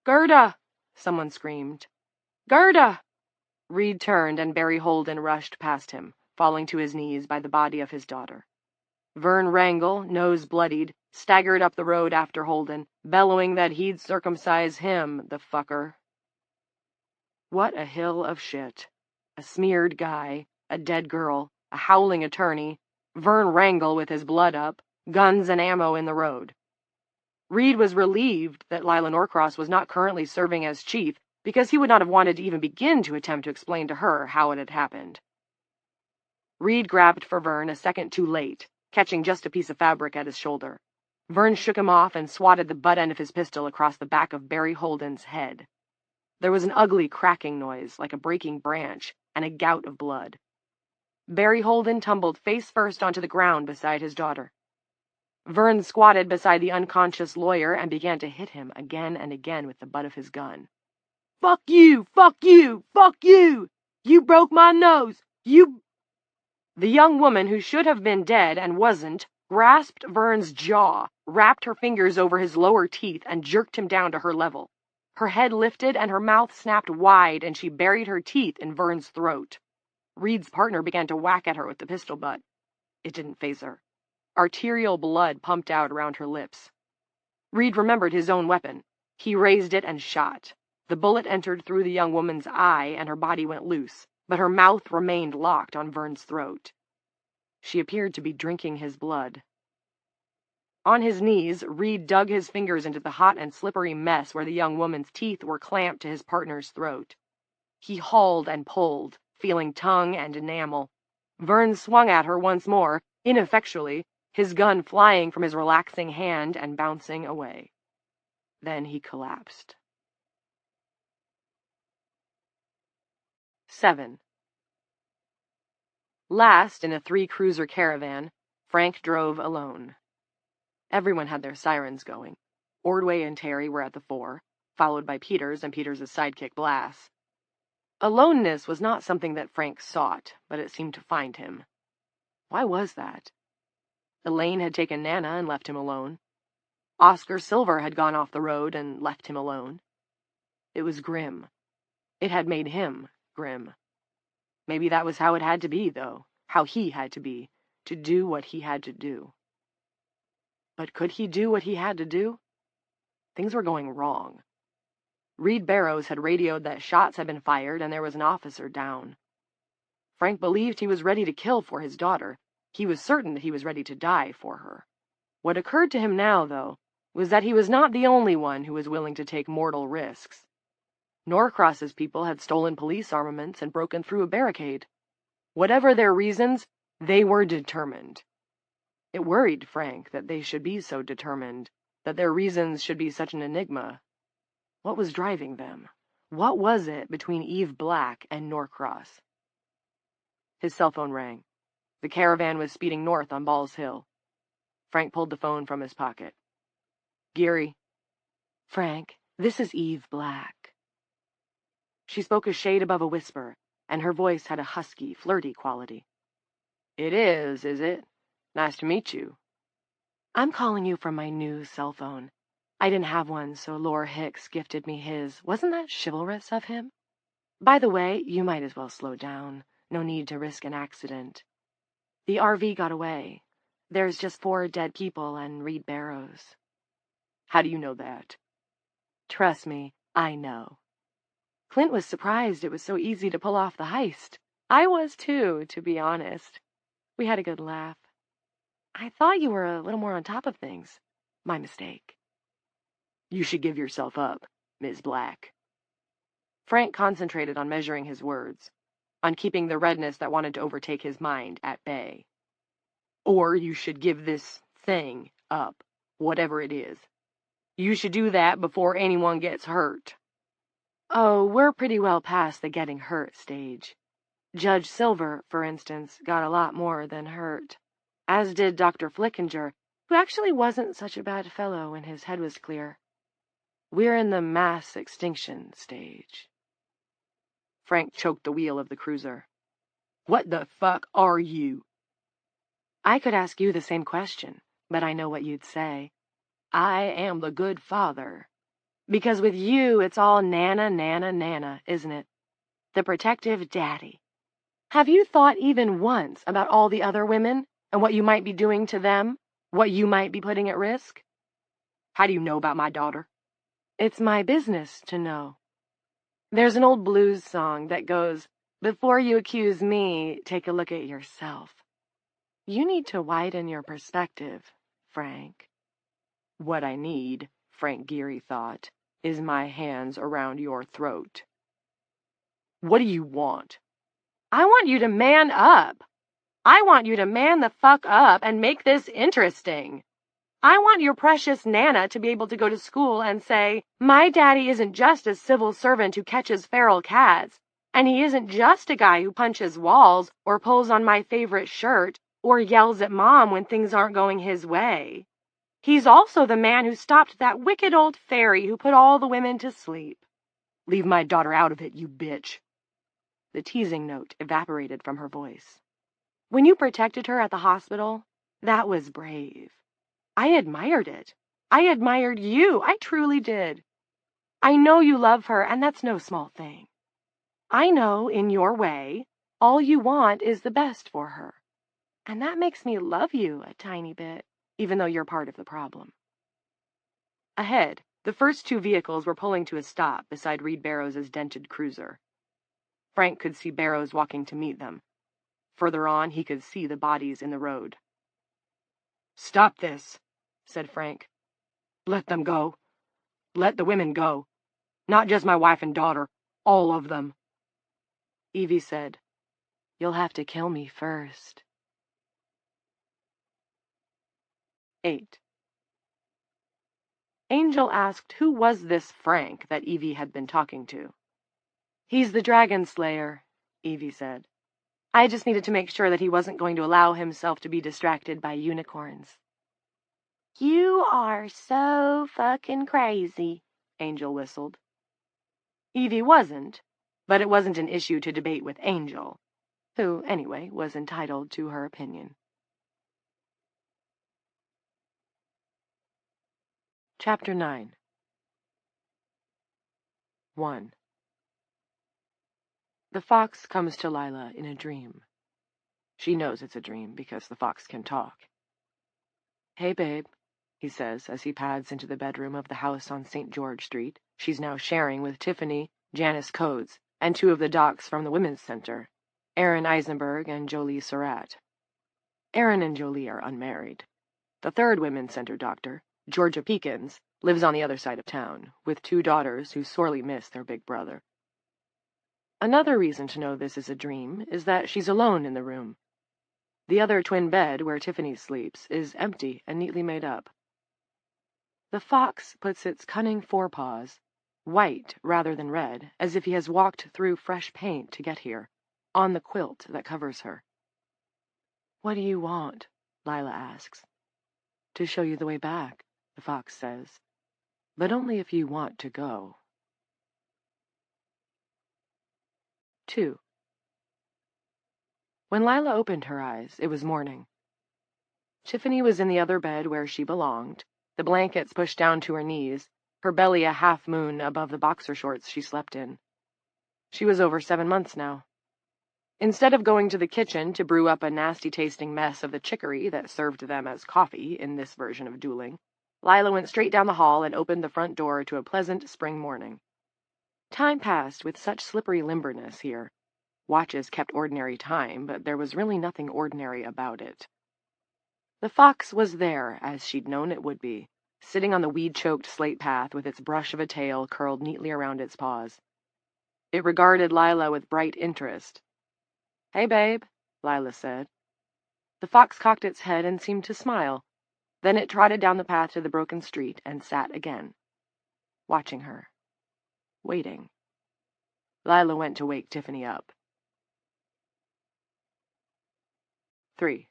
"Gerda!" someone screamed. "Gerda!" Reed turned, and Barry Holden rushed past him, falling to his knees by the body of his daughter. Vern Wrangle, nose bloodied, staggered up the road after Holden, bellowing that he'd circumcise him, the fucker. What a hill of shit. A smeared guy, a dead girl, a howling attorney, Vern Wrangle with his blood up, guns and ammo in the road. Reed was relieved that Lila Norcross was not currently serving as chief, because he would not have wanted to even begin to attempt to explain to her how it had happened. Reed grabbed for Vern a second too late, catching just a piece of fabric at his shoulder. Vern shook him off and swatted the butt end of his pistol across the back of Barry Holden's head. There was an ugly cracking noise, like a breaking branch, and a gout of blood. Barry Holden tumbled face first onto the ground beside his daughter. Vern squatted beside the unconscious lawyer and began to hit him again and again with the butt of his gun. "Fuck you! Fuck you! Fuck you! You broke my nose! You—" The young woman, who should have been dead and wasn't, grasped Vern's jaw, wrapped her fingers over his lower teeth, and jerked him down to her level. Her head lifted and her mouth snapped wide, and she buried her teeth in Vern's throat. Reed's partner began to whack at her with the pistol butt. It didn't faze her. Arterial blood pumped out around her lips. Reed remembered his own weapon. He raised it and shot. The bullet entered through the young woman's eye, and her body went loose, but her mouth remained locked on Vern's throat. She appeared to be drinking his blood. On his knees, Reed dug his fingers into the hot and slippery mess where the young woman's teeth were clamped to his partner's throat. He hauled and pulled, feeling tongue and enamel. Vern swung at her once more, ineffectually, his gun flying from his relaxing hand and bouncing away. Then he collapsed. 7. Last, in a 3-cruiser caravan, Frank drove alone. Everyone had their sirens going. Ordway and Terry were at the fore, followed by Peters and Peters' sidekick Blass. Aloneness was not something that Frank sought, but it seemed to find him. Why was that? Elaine had taken Nana and left him alone. Oscar Silver had gone off the road and left him alone. It was grim. It had made him grim. Maybe that was how it had to be, though, how he had to be, to do what he had to do. But could he do what he had to do? Things were going wrong. Reed Barrows had radioed that shots had been fired and there was an officer down. Frank believed he was ready to kill for his daughter. He was certain that he was ready to die for her. What occurred to him now, though, was that he was not the only one who was willing to take mortal risks. Norcross's people had stolen police armaments and broken through a barricade. Whatever their reasons, they were determined. It worried Frank that they should be so determined, that their reasons should be such an enigma. What was driving them? What was it between Eve Black and Norcross? His cell phone rang. The caravan was speeding north on Ball's Hill. Frank pulled the phone from his pocket. Geary. Frank, this is Eve Black. She spoke a shade above a whisper, and her voice had a husky, flirty quality. It is it? Nice to meet you. I'm calling you from my new cell phone. I didn't have one, so Lore Hicks gifted me his. Wasn't that chivalrous of him? By the way, you might as well slow down. No need to risk an accident. The RV got away. There's just 4 dead people and Reed Barrows. How do you know that? Trust me, I know. Clint was surprised it was so easy to pull off the heist. I was too, to be honest. We had a good laugh. I thought you were a little more on top of things. My mistake. You should give yourself up, Ms. Black. Frank concentrated on measuring his words, on keeping the redness that wanted to overtake his mind at bay. Or you should give this thing up, whatever it is. You should do that before anyone gets hurt. Oh, we're pretty well past the getting hurt stage. Judge Silver, for instance, got a lot more than hurt. As did Dr. Flickinger, who actually wasn't such a bad fellow when his head was clear. We're in the mass extinction stage. Frank choked the wheel of the cruiser. What the fuck are you? I could ask you the same question, but I know what you'd say. I am the good father. Because with you, it's all Nana, Nana, Nana, isn't it? The protective daddy. Have you thought even once about all the other women and what you might be doing to them? What you might be putting at risk? How do you know about my daughter? It's my business to know. There's an old blues song that goes, before you accuse me, take a look at yourself. You need to widen your perspective, Frank. What I need, Frank Geary thought, is my hands around your throat. What do you want? I want you to man up. I want you to man the fuck up and make this interesting. I want your precious Nana to be able to go to school and say, my daddy isn't just a civil servant who catches feral cats, and he isn't just a guy who punches walls or pulls on my favorite shirt or yells at Mom when things aren't going his way. He's also the man who stopped that wicked old fairy who put all the women to sleep. Leave my daughter out of it, you bitch. The teasing note evaporated from her voice. When you protected her at the hospital, that was brave. I admired it. I admired you. I truly did. I know you love her, and that's no small thing. I know, in your way, all you want is the best for her. And that makes me love you a tiny bit, even though you're part of the problem. Ahead, the first 2 vehicles were pulling to a stop beside Reed Barrows' dented cruiser. Frank could see Barrows walking to meet them. Further on, he could see the bodies in the road. "Stop this," said Frank. "Let them go. Let the women go. Not just my wife and daughter. All of them." Evie said, "You'll have to kill me first." 8. Angel asked who was this Frank that Evie had been talking to. "He's the dragon slayer," Evie said. "I just needed to make sure that he wasn't going to allow himself to be distracted by unicorns." "You are so fucking crazy," Angel whistled. Evie wasn't, but it wasn't an issue to debate with Angel, who, anyway, was entitled to her opinion. Chapter 9. 1. The fox comes to Lila in a dream. She knows it's a dream because the fox can talk. "Hey, babe," he says as he pads into the bedroom of the house on St. George Street she's now sharing with Tiffany, Janice Coates, and 2 of the docs from the Women's Center, Erin Eisenberg and Jolie Surratt. Erin and Jolie are unmarried. The 3rd Women's Center doctor, Georgia Peakins, lives on the other side of town, with 2 daughters who sorely miss their big brother. Another reason to know this is a dream is that she's alone in the room. The other twin bed, where Tiffany sleeps, is empty and neatly made up. The fox puts its cunning forepaws, white rather than red, as if he has walked through fresh paint to get here, on the quilt that covers her. "What do you want?" Lila asks. "To show you the way back," the fox says. "But only if you want to go." 2. When Lila opened her eyes, it was morning. Tiffany was in the other bed where she belonged, the blankets pushed down to her knees, her belly a half-moon above the boxer shorts she slept in. She was over 7 months now. Instead of going to the kitchen to brew up a nasty-tasting mess of the chicory that served them as coffee in this version of dueling, Lila went straight down the hall and opened the front door to a pleasant spring morning. Time passed with such slippery limberness here. Watches kept ordinary time, but there was really nothing ordinary about it. The fox was there, as she'd known it would be, sitting on the weed-choked slate path with its brush of a tail curled neatly around its paws. It regarded Lila with bright interest. "Hey, babe," Lila said. The fox cocked its head and seemed to smile. Then it trotted down the path to the broken street and sat again, watching her, waiting. Lila went to wake Tiffany up. 3.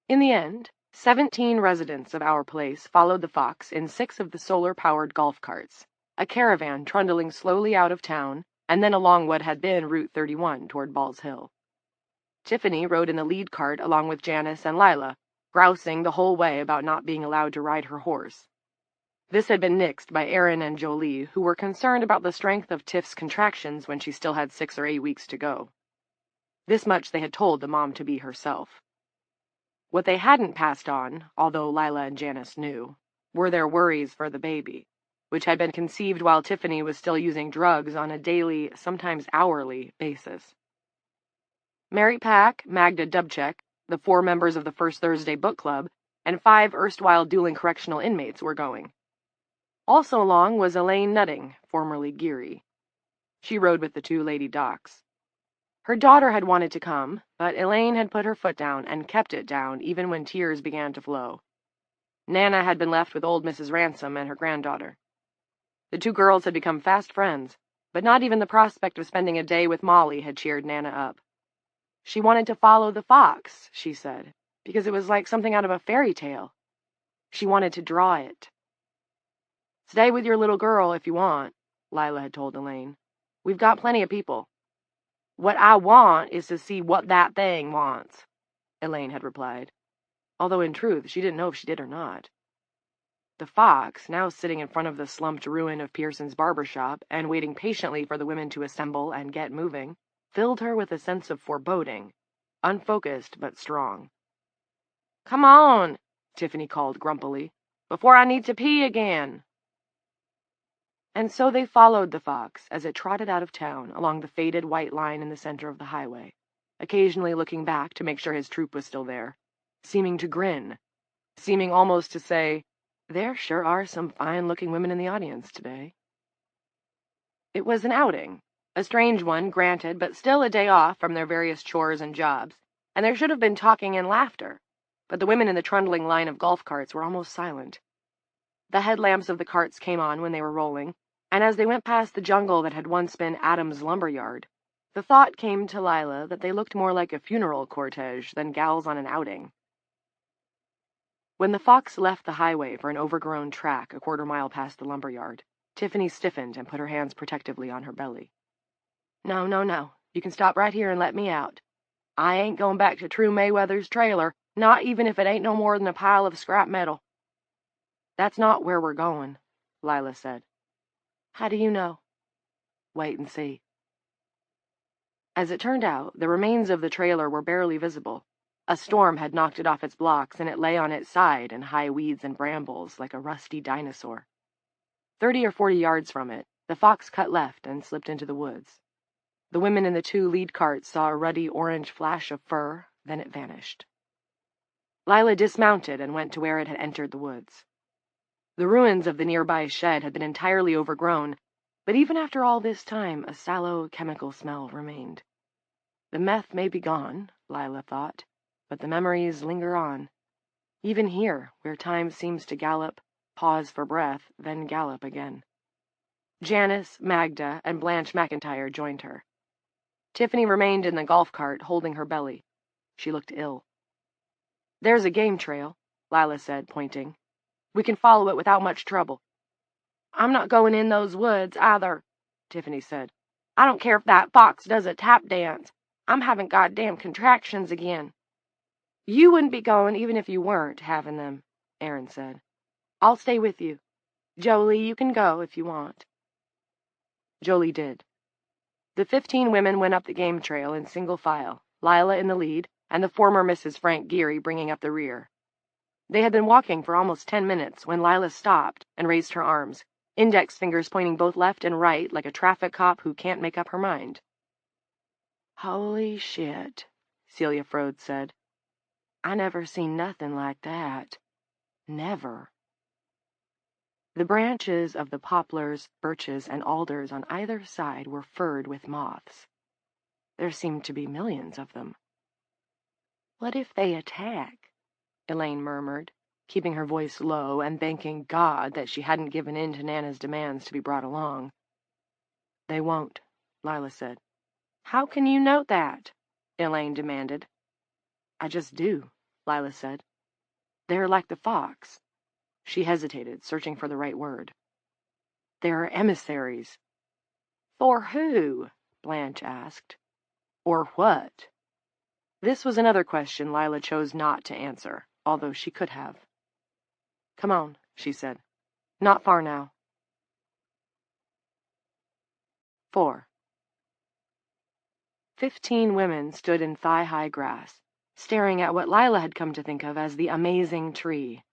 In the end, 17 residents of our place followed the fox in 6 of the solar-powered golf carts, a caravan trundling slowly out of town and then along what had been Route 31 toward Ball's Hill. Tiffany rode in the lead cart along with Janice and Lila, grousing the whole way about not being allowed to ride her horse. This had been nixed by Erin and Jolie, who were concerned about the strength of Tiff's contractions when she still had 6 or 8 weeks to go. This much they had told the mom-to-be herself. What they hadn't passed on, although Lila and Janice knew, were their worries for the baby, which had been conceived while Tiffany was still using drugs on a daily, sometimes hourly, basis. Mary Pack, Magda Dubček, the 4 members of the First Thursday Book Club, and 5 erstwhile dueling correctional inmates were going. Also along was Elaine Nutting, formerly Geary. She rode with the 2 lady docs. Her daughter had wanted to come, but Elaine had put her foot down and kept it down even when tears began to flow. Nana had been left with old Mrs. Ransom and her granddaughter. The 2 girls had become fast friends, but not even the prospect of spending a day with Molly had cheered Nana up. She wanted to follow the fox, she said, because it was like something out of a fairy tale. She wanted to draw it. "Stay with your little girl if you want," Lila had told Elaine. "We've got plenty of people." "What I want is to see what that thing wants," Elaine had replied, although in truth she didn't know if she did or not. The fox, now sitting in front of the slumped ruin of Pearson's barber shop and waiting patiently for the women to assemble and get moving, filled her with a sense of foreboding, unfocused but strong. "Come on," Tiffany called grumpily, "before I need to pee again." And so they followed the fox as it trotted out of town along the faded white line in the center of the highway. occasionally looking back to make sure his troop was still there, seeming to grin, seeming almost to say, "There sure are some fine-looking women in the audience today." It was an outing, a strange one, granted, but still a day off from their various chores and jobs, and there should have been talking and laughter, but the women in the trundling line of golf carts were almost silent. The headlamps of the carts came on when they were rolling, and as they went past the jungle that had once been Adam's lumber yard, the thought came to Lila that they looked more like a funeral cortege than gals on an outing. When the Fox left the highway for an overgrown track a quarter-mile past the lumber yard, Tiffany stiffened and put her hands protectively on her belly. "No, no, no. You can stop right here and let me out. I ain't going back to True Mayweather's trailer, not even if it ain't no more than a pile of scrap metal." "That's not where we're going," Lila said. "How do you know?" "Wait and see." As it turned out, the remains of the trailer were barely visible. A storm had knocked it off its blocks, and it lay on its side in high weeds and brambles like a rusty dinosaur. 30 or 40 yards from it, the Fox cut left and slipped into the woods. The women in the 2 lead carts saw a ruddy orange flash of fur, then it vanished. Lila dismounted and went to where it had entered the woods. The ruins of the nearby shed had been entirely overgrown, but even after all this time, a sallow chemical smell remained. The meth may be gone, Lila thought, but the memories linger on. Even here, where time seems to gallop, pause for breath, then gallop again. Janice, Magda, and Blanche McIntyre joined her. Tiffany remained in the golf cart, holding her belly. She looked ill. "There's a game trail," Lila said, pointing. "We can follow it without much trouble." "I'm not going in those woods, either," Tiffany said. "I don't care if that fox does a tap dance. I'm having goddamn contractions again." "You wouldn't be going even if you weren't having them," Aaron said. "I'll stay with you. Jolie, you can go if you want." Jolie did. The 15 women went up the game trail in single file, Lila in the lead, and the former Mrs. Frank Geary bringing up the rear. They had been walking for almost 10 minutes when Lila stopped and raised her arms, index fingers pointing both left and right like a traffic cop who can't make up her mind. "Holy shit," Celia Frode said. "I never seen nothing like that. Never." The branches of the poplars, birches, and alders on either side were furred with moths. There seemed to be millions of them. "What if they attack?" Elaine murmured, keeping her voice low and thanking God that she hadn't given in to Nana's demands to be brought along. "They won't," Lila said. "How can you know that?" Elaine demanded. "I just do," Lila said. "They're like the fox." She hesitated, searching for the right word. "They're emissaries." "For who?" Blanche asked. "Or what?" This was another question Lila chose not to answer, although she could have. "Come on," she said. "Not far now." 4. 15 women stood in thigh-high grass, staring at what Lila had come to think of as the amazing tree.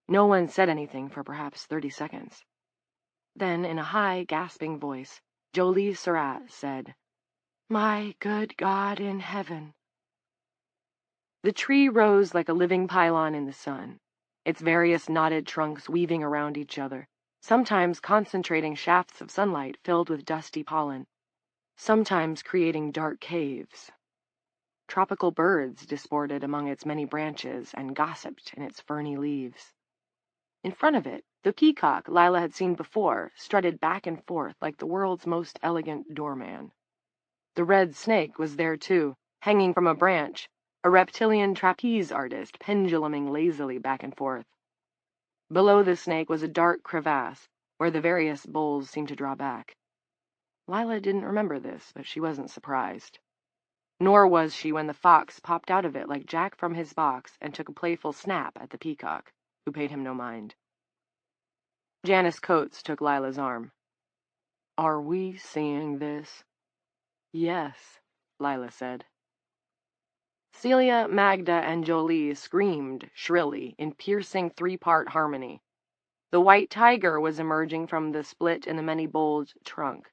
No one said anything for perhaps 30 seconds. Then, in a high, gasping voice, Jolie Surratt said, "My good God in heaven." The tree rose like a living pylon in the sun, its various knotted trunks weaving around each other, sometimes concentrating shafts of sunlight filled with dusty pollen, sometimes creating dark caves. Tropical birds disported among its many branches and gossiped in its ferny leaves. In front of it, the peacock Lila had seen before strutted back and forth like the world's most elegant doorman. The red snake was there too, hanging from a branch, a reptilian trapeze artist penduluming lazily back and forth. Below the snake was a dark crevasse, where the various boles seemed to draw back. Lila didn't remember this, but she wasn't surprised. Nor was she when the fox popped out of it like Jack from his box and took a playful snap at the peacock, who paid him no mind. Janice Coates took Lila's arm. "Are we seeing this?" "Yes," Lila said. Celia, Magda, and Jolie screamed shrilly in piercing 3-part harmony. The white tiger was emerging from the split in the many-bulged trunk.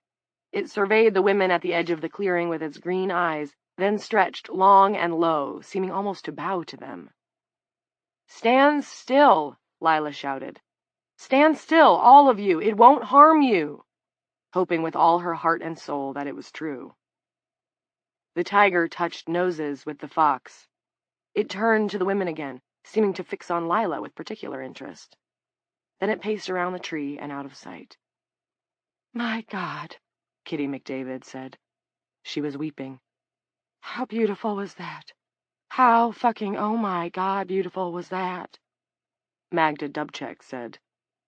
It surveyed the women at the edge of the clearing with its green eyes, then stretched long and low, seeming almost to bow to them. "Stand still," Lila shouted. "Stand still, all of you. It won't harm you," hoping with all her heart and soul that it was true. The tiger touched noses with the fox. It turned to the women again, seeming to fix on Lila with particular interest. Then it paced around the tree and out of sight. "My God," Kitty McDavid said. She was weeping. "How beautiful was that? How fucking oh my God beautiful was that?" Magda Dubček said,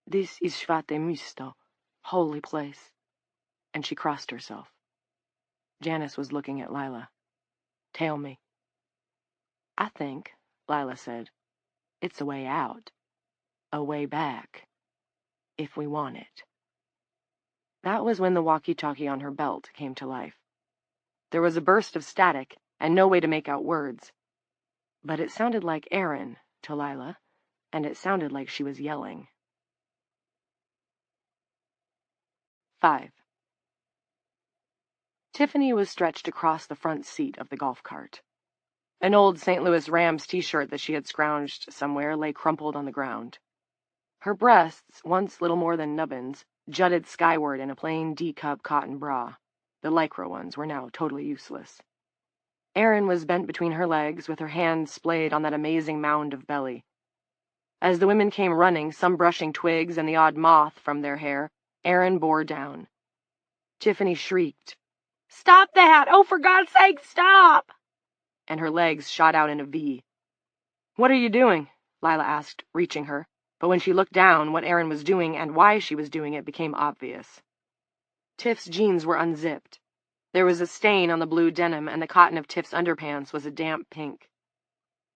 "This is Svate Misto, holy place." And she crossed herself. Janice was looking at Lila. "Tell me." "I think," Lila said, "it's a way out. A way back. If we want it." That was when the walkie-talkie on her belt came to life. There was a burst of static and no way to make out words. But it sounded like Aaron to Lila, and it sounded like she was yelling. 5. Tiffany was stretched across the front seat of the golf cart. An old St. Louis Rams t-shirt that she had scrounged somewhere lay crumpled on the ground. Her breasts, once little more than nubbins, jutted skyward in a plain D-cup cotton bra. The lycra ones were now totally useless. Erin was bent between her legs, with her hands splayed on that amazing mound of belly. As the women came running, some brushing twigs and the odd moth from their hair, Erin bore down. Tiffany shrieked, "Stop that! Oh, for God's sake, stop!" And her legs shot out in a V. "What are you doing?" Lila asked, reaching her. But when she looked down, what Erin was doing and why she was doing it became obvious. Tiff's jeans were unzipped. There was a stain on the blue denim, and the cotton of Tiff's underpants was a damp pink.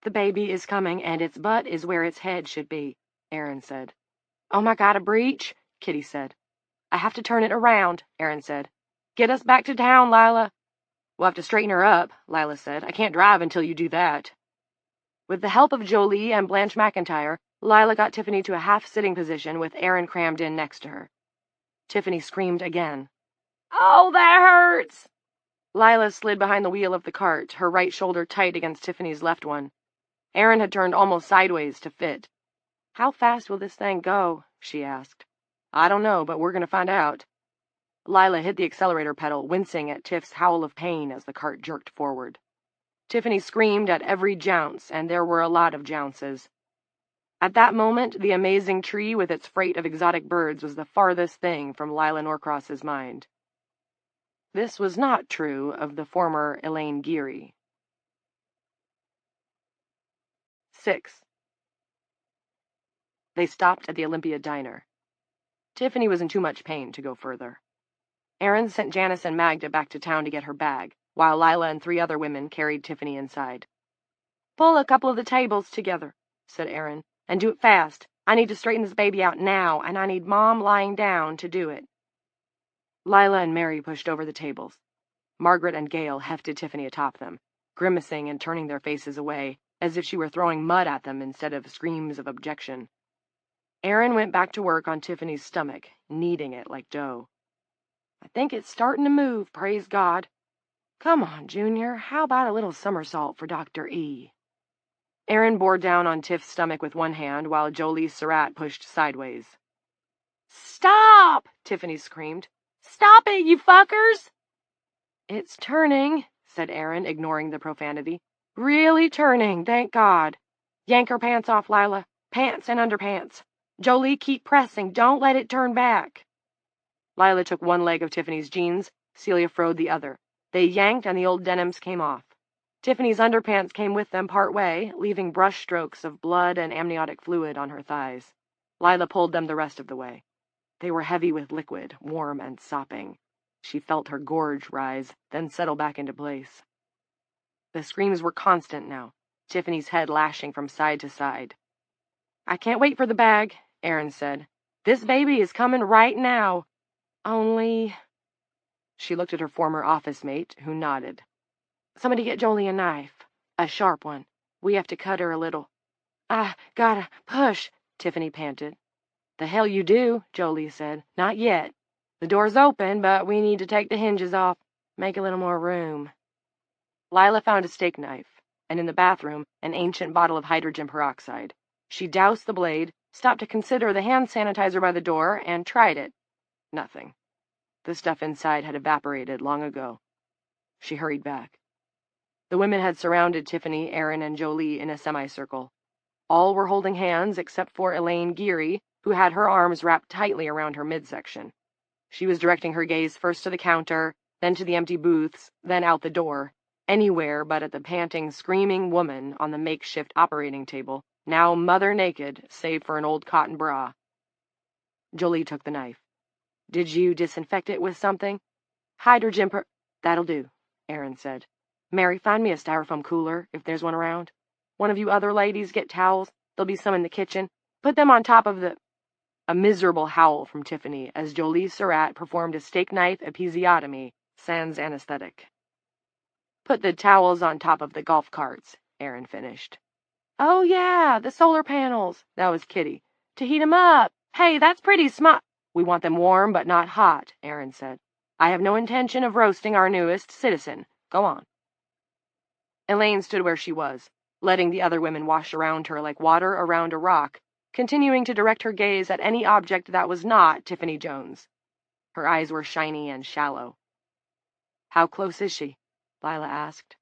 "The baby is coming, and its butt is where its head should be," Erin said. "Oh my God, a breach?" Kitty said. "I have to turn it around," Erin said. "Get us back to town, Lila." "We'll have to straighten her up," Lila said. "I can't drive until you do that." With the help of Jolie and Blanche McIntyre, Lila got Tiffany to a half-sitting position with Erin crammed in next to her. Tiffany screamed again. "Oh, that hurts!" Lila slid behind the wheel of the cart, her right shoulder tight against Tiffany's left one. Erin had turned almost sideways to fit. "How fast will this thing go?" she asked. "I don't know, but we're going to find out." Lila hit the accelerator pedal, wincing at Tiff's howl of pain as the cart jerked forward. Tiffany screamed at every jounce, and there were a lot of jounces. At that moment, the amazing tree with its freight of exotic birds was the farthest thing from Lila Norcross's mind. This was not true of the former Elaine Geary. 6. They stopped at the Olympia Diner. Tiffany was in too much pain to go further. Erin sent Janice and Magda back to town to get her bag, while Lila and 3 other women carried Tiffany inside. "Pull a couple of the tables together," said Erin, "and do it fast. I need to straighten this baby out now, and I need Mom lying down to do it." Lila and Mary pushed over the tables. Margaret and Gail hefted Tiffany atop them, grimacing and turning their faces away, as if she were throwing mud at them instead of screams of objection. Erin went back to work on Tiffany's stomach, kneading it like dough. "I think it's starting to move, praise God. Come on, Junior, how about a little somersault for Dr. E?" Erin bore down on Tiff's stomach with one hand, while Jolie Surratt pushed sideways. "Stop!" Tiffany screamed. "Stop it, you fuckers!" "It's turning," said Erin, ignoring the profanity. "Really turning, thank God. Yank her pants off, Lila. Pants and underpants. Jolie, keep pressing. Don't let it turn back." Lila took one leg of Tiffany's jeans. Celia froed the other. They yanked, and the old denims came off. Tiffany's underpants came with them part way, leaving brush strokes of blood and amniotic fluid on her thighs. Lila pulled them the rest of the way. They were heavy with liquid, warm and sopping. She felt her gorge rise, then settle back into place. The screams were constant now, Tiffany's head lashing from side to side. "I can't wait for the bag," Erin said. "This baby is coming right now. Only—" She looked at her former office mate, who nodded. "Somebody get Jolie a knife. A sharp one. We have to cut her a little." "I gotta push," Tiffany panted. "The hell you do," Jolie said. "Not yet. The door's open, but we need to take the hinges off. Make a little more room." Lila found a steak knife, and in the bathroom, an ancient bottle of hydrogen peroxide. She doused the blade, stopped to consider the hand sanitizer by the door, and tried it. Nothing. The stuff inside had evaporated long ago. She hurried back. The women had surrounded Tiffany, Aaron, and Jolie in a semicircle. All were holding hands except for Elaine Geary, who had her arms wrapped tightly around her midsection. She was directing her gaze first to the counter, then to the empty booths, then out the door, anywhere but at the panting, screaming woman on the makeshift operating table, now mother naked, save for an old cotton bra. Jolie took the knife. Did you disinfect it with something? Hydrogen per— That'll do, Aaron said. Mary, find me a styrofoam cooler, if there's one around. One of you other ladies get towels. There'll be some in the kitchen. Put them on top of the— A miserable howl from Tiffany as Jolie Surratt performed a steak knife episiotomy, sans anesthetic. Put the towels on top of the golf carts, Aaron finished. Oh, yeah, the solar panels. That was Kitty. To heat 'em up. Hey, that's pretty smart. We want them warm but not hot, Aaron said. I have no intention of roasting our newest citizen. Go on. Elaine stood where she was, letting the other women wash around her like water around a rock, continuing to direct her gaze at any object that was not Tiffany Jones. Her eyes were shiny and shallow. How close is she? Lila asked.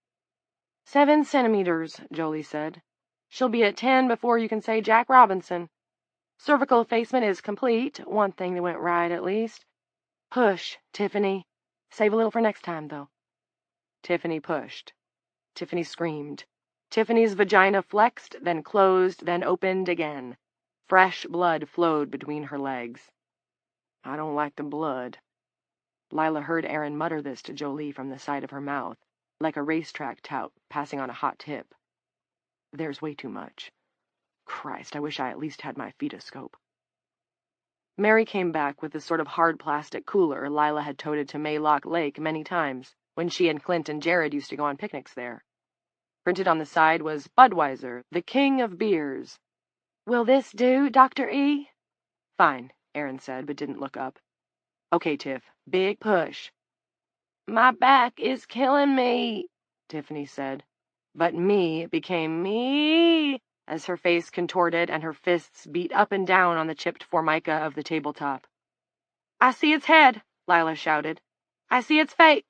7 centimeters, Jolie said. She'll be at 10 before you can say Jack Robinson. Cervical effacement is complete. One thing that went right, at least. Push, Tiffany. Save a little for next time, though. Tiffany pushed. Tiffany screamed. Tiffany's vagina flexed, then closed, then opened again. Fresh blood flowed between her legs. I don't like the blood. Lila heard Aaron mutter this to Jolie from the side of her mouth, like a racetrack tout passing on a hot tip. There's way too much. Christ, I wish I at least had my fetoscope. Mary came back with the sort of hard plastic cooler Lila had toted to Maylock Lake many times, when she and Clint and Jared used to go on picnics there. Printed on the side was Budweiser, the king of beers. Will this do, Dr. E? Fine, Aaron said, but didn't look up. Okay, Tiff, big push. My back is killing me, Tiffany said. But me became me as her face contorted and her fists beat up and down on the chipped formica of the tabletop. I see its head, Lila shouted. I see its face.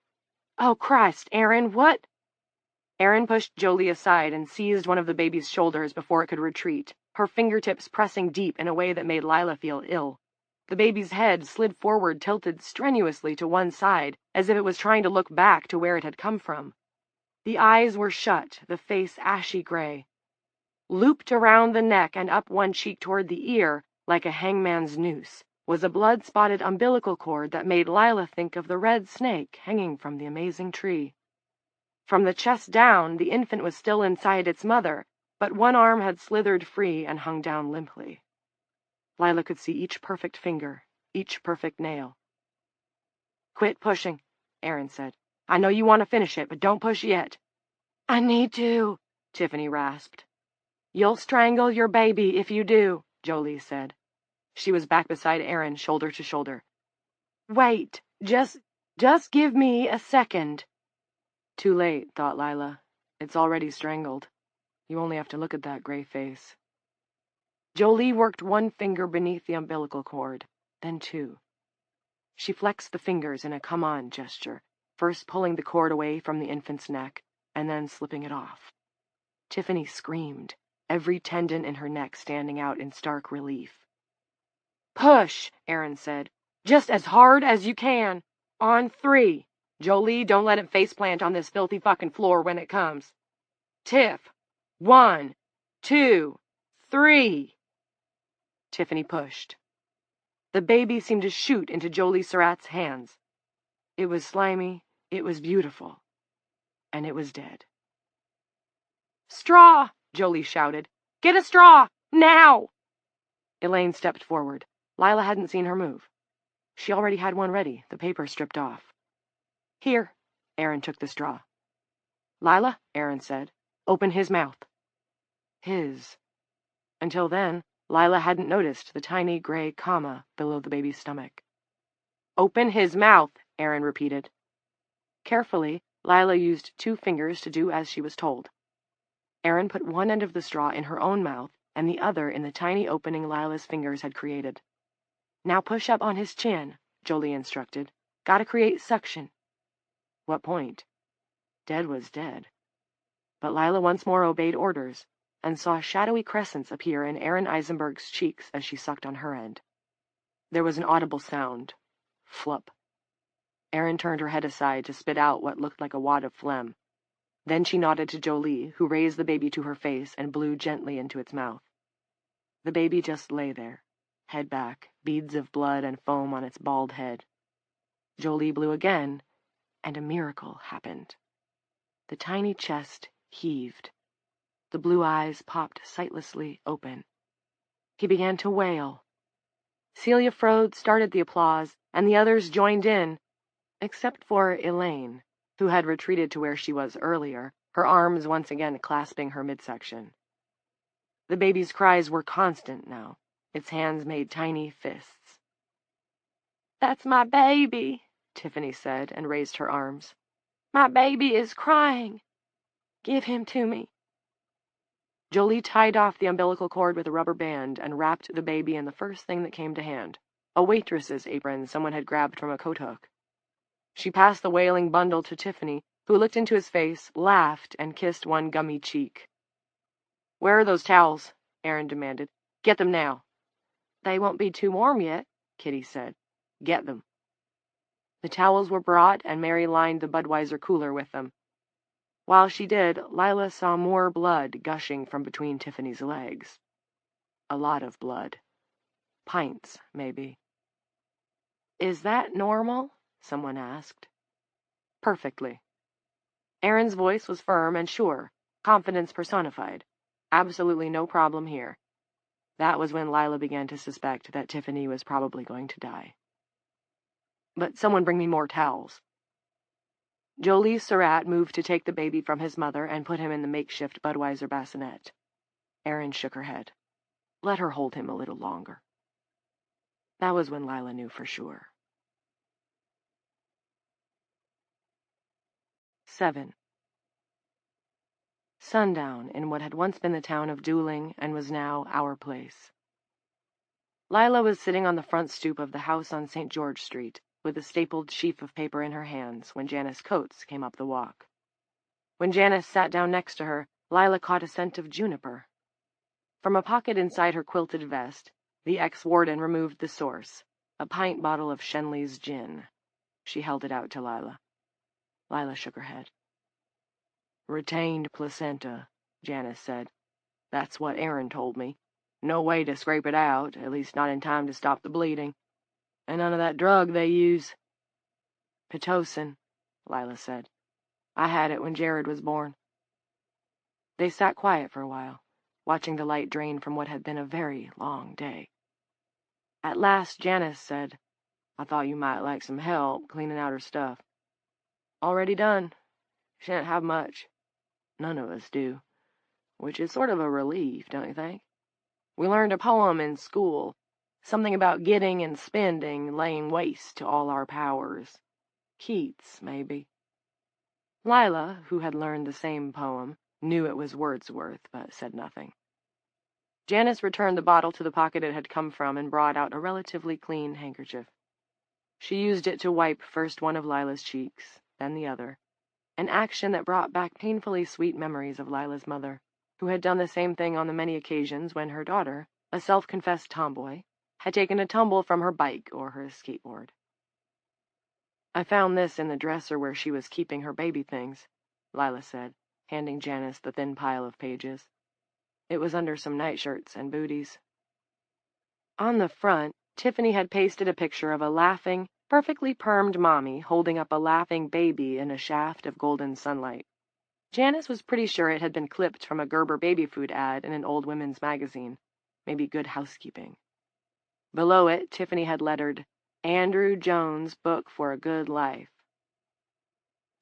Oh, Christ, Aaron, what? Aaron pushed Jolie aside and seized one of the baby's shoulders before it could retreat, her fingertips pressing deep in a way that made Lila feel ill. The baby's head slid forward, tilted strenuously to one side, as if it was trying to look back to where it had come from. The eyes were shut, the face ashy gray. Looped around the neck and up one cheek toward the ear, like a hangman's noose, was a blood-spotted umbilical cord that made Lila think of the red snake hanging from the amazing tree. From the chest down, the infant was still inside its mother, but one arm had slithered free and hung down limply. Lila could see each perfect finger, each perfect nail. Quit pushing, Aaron said. I know you want to finish it, but don't push yet. I need to, Tiffany rasped. You'll strangle your baby if you do, Jolie said. She was back beside Aaron, shoulder to shoulder. Wait, just give me a second. Too late, thought Lila. It's already strangled. You only have to look at that gray face. Jolie worked one finger beneath the umbilical cord, then two. She flexed the fingers in a come-on gesture, first pulling the cord away from the infant's neck, and then slipping it off. Tiffany screamed, every tendon in her neck standing out in stark relief. Push, Aaron said. Just as hard as you can. On 3. Jolie, don't let it faceplant on this filthy fucking floor when it comes. Tiff. 1, 2, 3. Tiffany pushed. The baby seemed to shoot into Jolie Surratt's hands. It was slimy, it was beautiful, and it was dead. Straw, Jolie shouted. Get a straw, now! Elaine stepped forward. Lila hadn't seen her move. She already had one ready, the paper stripped off. Here, Aaron took the straw. Lila, Aaron said, open his mouth. His. Until then, Lila hadn't noticed the tiny gray comma below the baby's stomach. Open his mouth, Aaron repeated. Carefully, Lila used 2 fingers to do as she was told. Erin put one end of the straw in her own mouth and the other in the tiny opening Lila's fingers had created. "Now push up on his chin," Jolie instructed. "Gotta create suction." What point? Dead was dead. But Lila once more obeyed orders, and saw shadowy crescents appear in Erin Eisenberg's cheeks as she sucked on her end. There was an audible sound. Flup. Erin turned her head aside to spit out what looked like a wad of phlegm. Then she nodded to Jolie, who raised the baby to her face and blew gently into its mouth. The baby just lay there, head back, beads of blood and foam on its bald head. Jolie blew again, and a miracle happened. The tiny chest heaved. The blue eyes popped sightlessly open. He began to wail. Celia Frode started the applause, and the others joined in, except for Elaine, who had retreated to where she was earlier, her arms once again clasping her midsection. The baby's cries were constant now. Its hands made tiny fists. "That's my baby," Tiffany said, and raised her arms. "My baby is crying. Give him to me." Jolie tied off the umbilical cord with a rubber band and wrapped the baby in the first thing that came to hand, a waitress's apron someone had grabbed from a coat hook. She passed the wailing bundle to Tiffany, who looked into his face, laughed, and kissed one gummy cheek. "Where are those towels?" Erin demanded. "Get them now." "They won't be too warm yet," Kitty said. "Get them." The towels were brought, and Mary lined the Budweiser cooler with them. While she did, Lila saw more blood gushing from between Tiffany's legs. A lot of blood. Pints, maybe. "Is that normal?" someone asked. "Perfectly." Erin's voice was firm and sure, confidence personified. Absolutely no problem here. That was when Lila began to suspect that Tiffany was probably going to die. "But someone bring me more towels." Jolie Surratt moved to take the baby from his mother and put him in the makeshift Budweiser bassinet. Erin shook her head. Let her hold him a little longer. That was when Lila knew for sure. 7. Sundown in what had once been the town of Dooling and was now Our Place. Lila was sitting on the front stoop of the house on St. George Street, with a stapled sheaf of paper in her hands when Janice Coates came up the walk. When Janice sat down next to her, Lila caught a scent of juniper. From a pocket inside her quilted vest, the ex-warden removed the source, a pint bottle of Shenley's gin. She held it out to Lila. Lila shook her head. "Retained placenta," Janice said. "That's what Erin told me. No way to scrape it out, at least not in time to stop the bleeding. And none of that drug they use." "Pitocin," Lila said. "I had it when Jared was born." They sat quiet for a while, watching the light drain from what had been a very long day. At last Janice said, "I thought you might like some help cleaning out her stuff." "Already done. She didn't have much. None of us do. Which is sort of a relief, don't you think? We learned a poem in school, something about getting and spending, laying waste to all our powers. Keats, maybe." Lila, who had learned the same poem, knew it was Wordsworth, but said nothing. Janice returned the bottle to the pocket it had come from and brought out a relatively clean handkerchief. She used it to wipe first one of Lila's cheeks, then the other, an action that brought back painfully sweet memories of Lila's mother, who had done the same thing on the many occasions when her daughter, a self-confessed tomboy, had taken a tumble from her bike or her skateboard. "I found this in the dresser where she was keeping her baby things," Lila said, handing Janice the thin pile of pages. "It was under some nightshirts and booties." On the front, Tiffany had pasted a picture of a laughing, perfectly permed mommy holding up a laughing baby in a shaft of golden sunlight. Janice was pretty sure it had been clipped from a Gerber baby food ad in an old women's magazine, maybe Good Housekeeping. Below it, Tiffany had lettered, "Andrew Jones' Book for a Good Life."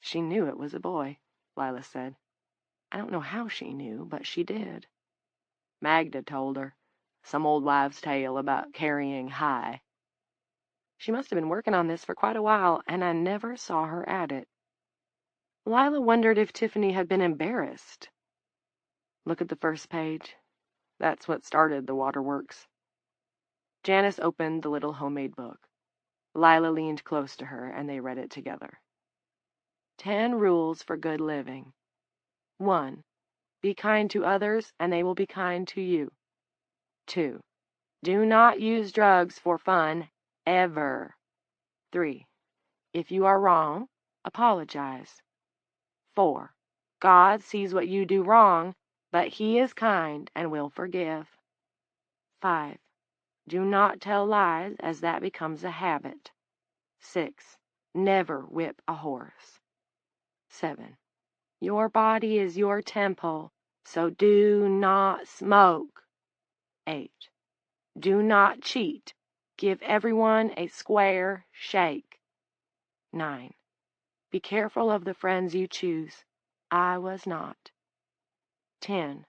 She knew it was a boy, Lila said. I don't know how she knew, but she did. Magda told her. Some old wives' tale about carrying high. She must have been working on this for quite a while, and I never saw her at it. Lila wondered if Tiffany had been embarrassed. Look at the first page. That's what started the waterworks. Janice opened the little homemade book. Lila leaned close to her, and they read it together. 10 rules for good living. 1. Be kind to others, and they will be kind to you. 2. Do not use drugs for fun, ever. 3. If you are wrong, apologize. 4. God sees what you do wrong, but He is kind and will forgive. 5. Do not tell lies, as that becomes a habit. 6. Never whip a horse. 7. Your body is your temple, so do not smoke. 8. Do not cheat. Give everyone a square shake. 9. Be careful of the friends you choose. I was not. 10.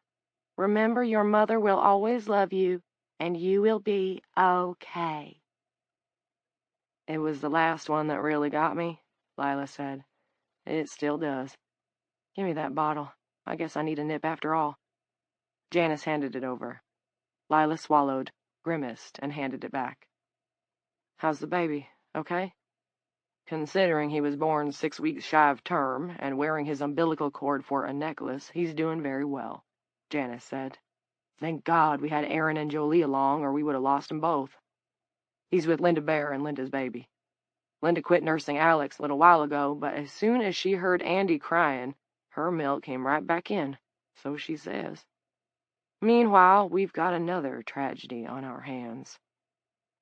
Remember your mother will always love you, and you will be okay. It was the last one that really got me, Lila said. It still does. Give me that bottle. I guess I need a nip after all. Janice handed it over. Lila swallowed, grimaced, and handed it back. How's the baby? Okay? Considering he was born 6 weeks shy of term and wearing his umbilical cord for a necklace, he's doing very well, Janice said. Thank God we had Aaron and Jolie along, or we would have lost them both. He's with Linda Bear and Linda's baby. Linda quit nursing Alex a little while ago, but as soon as she heard Andy crying, her milk came right back in, so she says. Meanwhile, we've got another tragedy on our hands.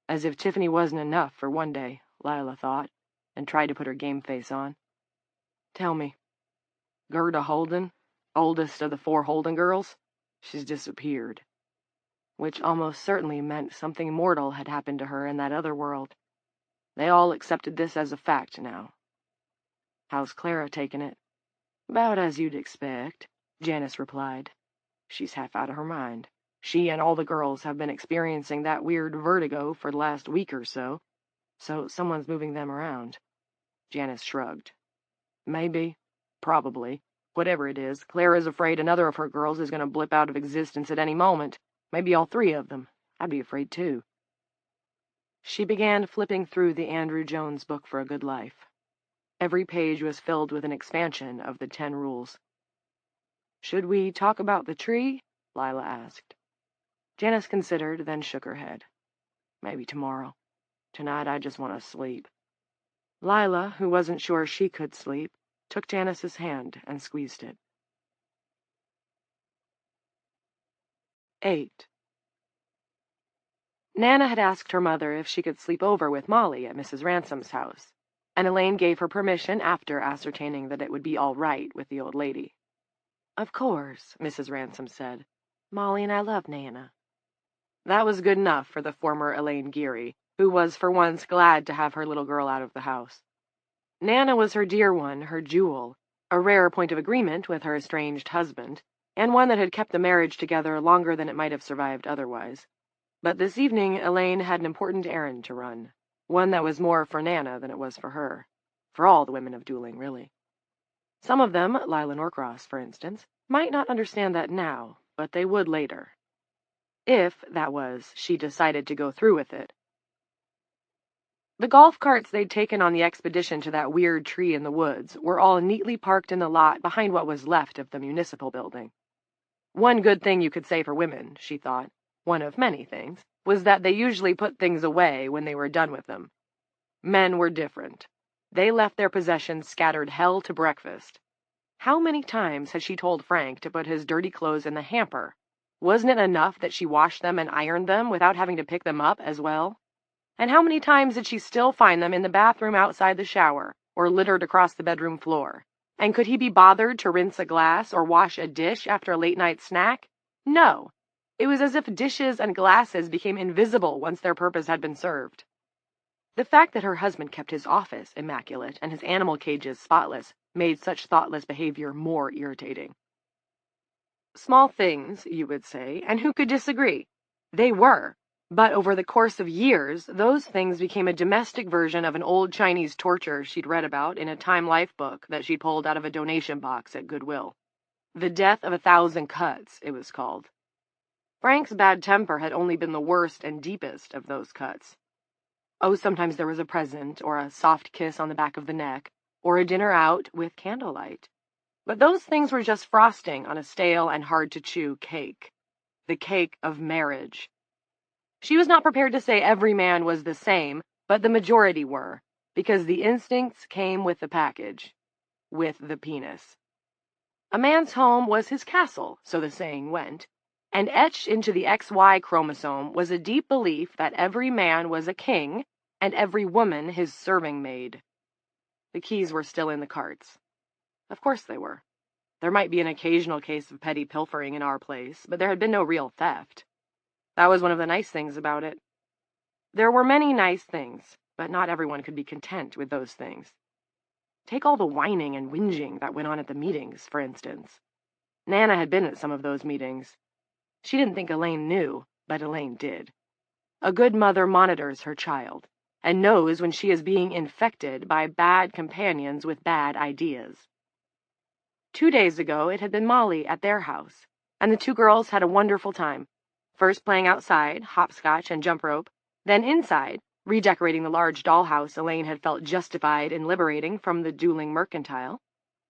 As if Tiffany wasn't enough for one day, Lila thought, and tried to put her game face on. Tell me, Gerda Holden, oldest of the 4 Holden girls, she's disappeared. Which almost certainly meant something mortal had happened to her in that other world. They all accepted this as a fact now. How's Clara taking it? About as you'd expect, Janice replied. She's half out of her mind. She and all the girls have been experiencing that weird vertigo for the last week or so someone's moving them around. Janice shrugged. Maybe. Probably. Whatever it is, Clara's afraid another of her girls is going to blip out of existence at any moment. Maybe all 3 of them. I'd be afraid, too. She began flipping through the Andrew Jones book for a good life. Every page was filled with an expansion of the 10 rules. Should we talk about the tree? Lila asked. Janice considered, then shook her head. Maybe tomorrow. Tonight I just want to sleep. Lila, who wasn't sure she could sleep, took Janice's hand and squeezed it. 8. Nana had asked her mother if she could sleep over with Molly at Mrs. Ransom's house, and Elaine gave her permission after ascertaining that it would be all right with the old lady. Of course, Mrs. Ransom said. Molly and I love Nana. That was good enough for the former Elaine Geary, who was for once glad to have her little girl out of the house. Nana was her dear one, her jewel, a rare point of agreement with her estranged husband, and one that had kept the marriage together longer than it might have survived otherwise. But this evening Elaine had an important errand to run, one that was more for Nana than it was for her, for all the women of Dooling, really. Some of them, Lila Norcross, for instance, might not understand that now, but they would later. If, that was, she decided to go through with it. The golf carts they'd taken on the expedition to that weird tree in the woods were all neatly parked in the lot behind what was left of the municipal building. One good thing you could say for women, she thought, one of many things, was that they usually put things away when they were done with them. Men were different. They left their possessions scattered hell to breakfast. How many times had she told Frank to put his dirty clothes in the hamper? Wasn't it enough that she washed them and ironed them without having to pick them up as well? And how many times did she still find them in the bathroom outside the shower, or littered across the bedroom floor? And could he be bothered to rinse a glass or wash a dish after a late-night snack? No. It was as if dishes and glasses became invisible once their purpose had been served. The fact that her husband kept his office immaculate and his animal cages spotless made such thoughtless behavior more irritating. Small things, you would say, and who could disagree? They were. But over the course of years, those things became a domestic version of an old Chinese torture she'd read about in a Time Life book that she'd pulled out of a donation box at Goodwill. The Death of 1,000 Cuts, it was called. Frank's bad temper had only been the worst and deepest of those cuts. Oh, sometimes there was a present, or a soft kiss on the back of the neck, or a dinner out with candlelight. But those things were just frosting on a stale and hard-to-chew cake. The cake of marriage. She was not prepared to say every man was the same, but the majority were, because the instincts came with the package, with the penis. A man's home was his castle, so the saying went, and etched into the XY chromosome was a deep belief that every man was a king and every woman his serving maid. The keys were still in the carts. Of course they were. There might be an occasional case of petty pilfering in our place, but there had been no real theft. That was one of the nice things about it. There were many nice things, but not everyone could be content with those things. Take all the whining and whinging that went on at the meetings, for instance. Nana had been at some of those meetings. She didn't think Elaine knew, but Elaine did. A good mother monitors her child, and knows when she is being infected by bad companions with bad ideas. 2 days ago, it had been Molly at their house, and the two girls had a wonderful time, first playing outside, hopscotch and jump rope, then inside, redecorating the large dollhouse Elaine had felt justified in liberating from the dueling mercantile,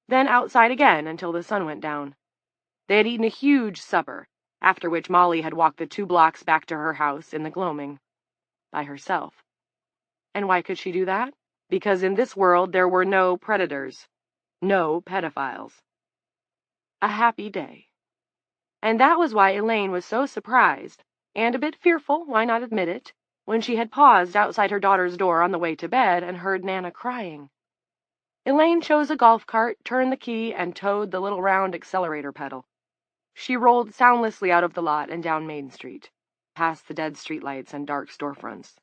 then outside again until the sun went down. They had eaten a huge supper, after which Molly had walked the 2 blocks back to her house in the gloaming, by herself. And why could she do that? Because in this world there were no predators, no pedophiles. A happy day. And that was why Elaine was so surprised, and a bit fearful, why not admit it, when she had paused outside her daughter's door on the way to bed and heard Nana crying. Elaine chose a golf cart, turned the key, and towed the little round accelerator pedal. She rolled soundlessly out of the lot and down Main Street, past the dead streetlights and dark storefronts.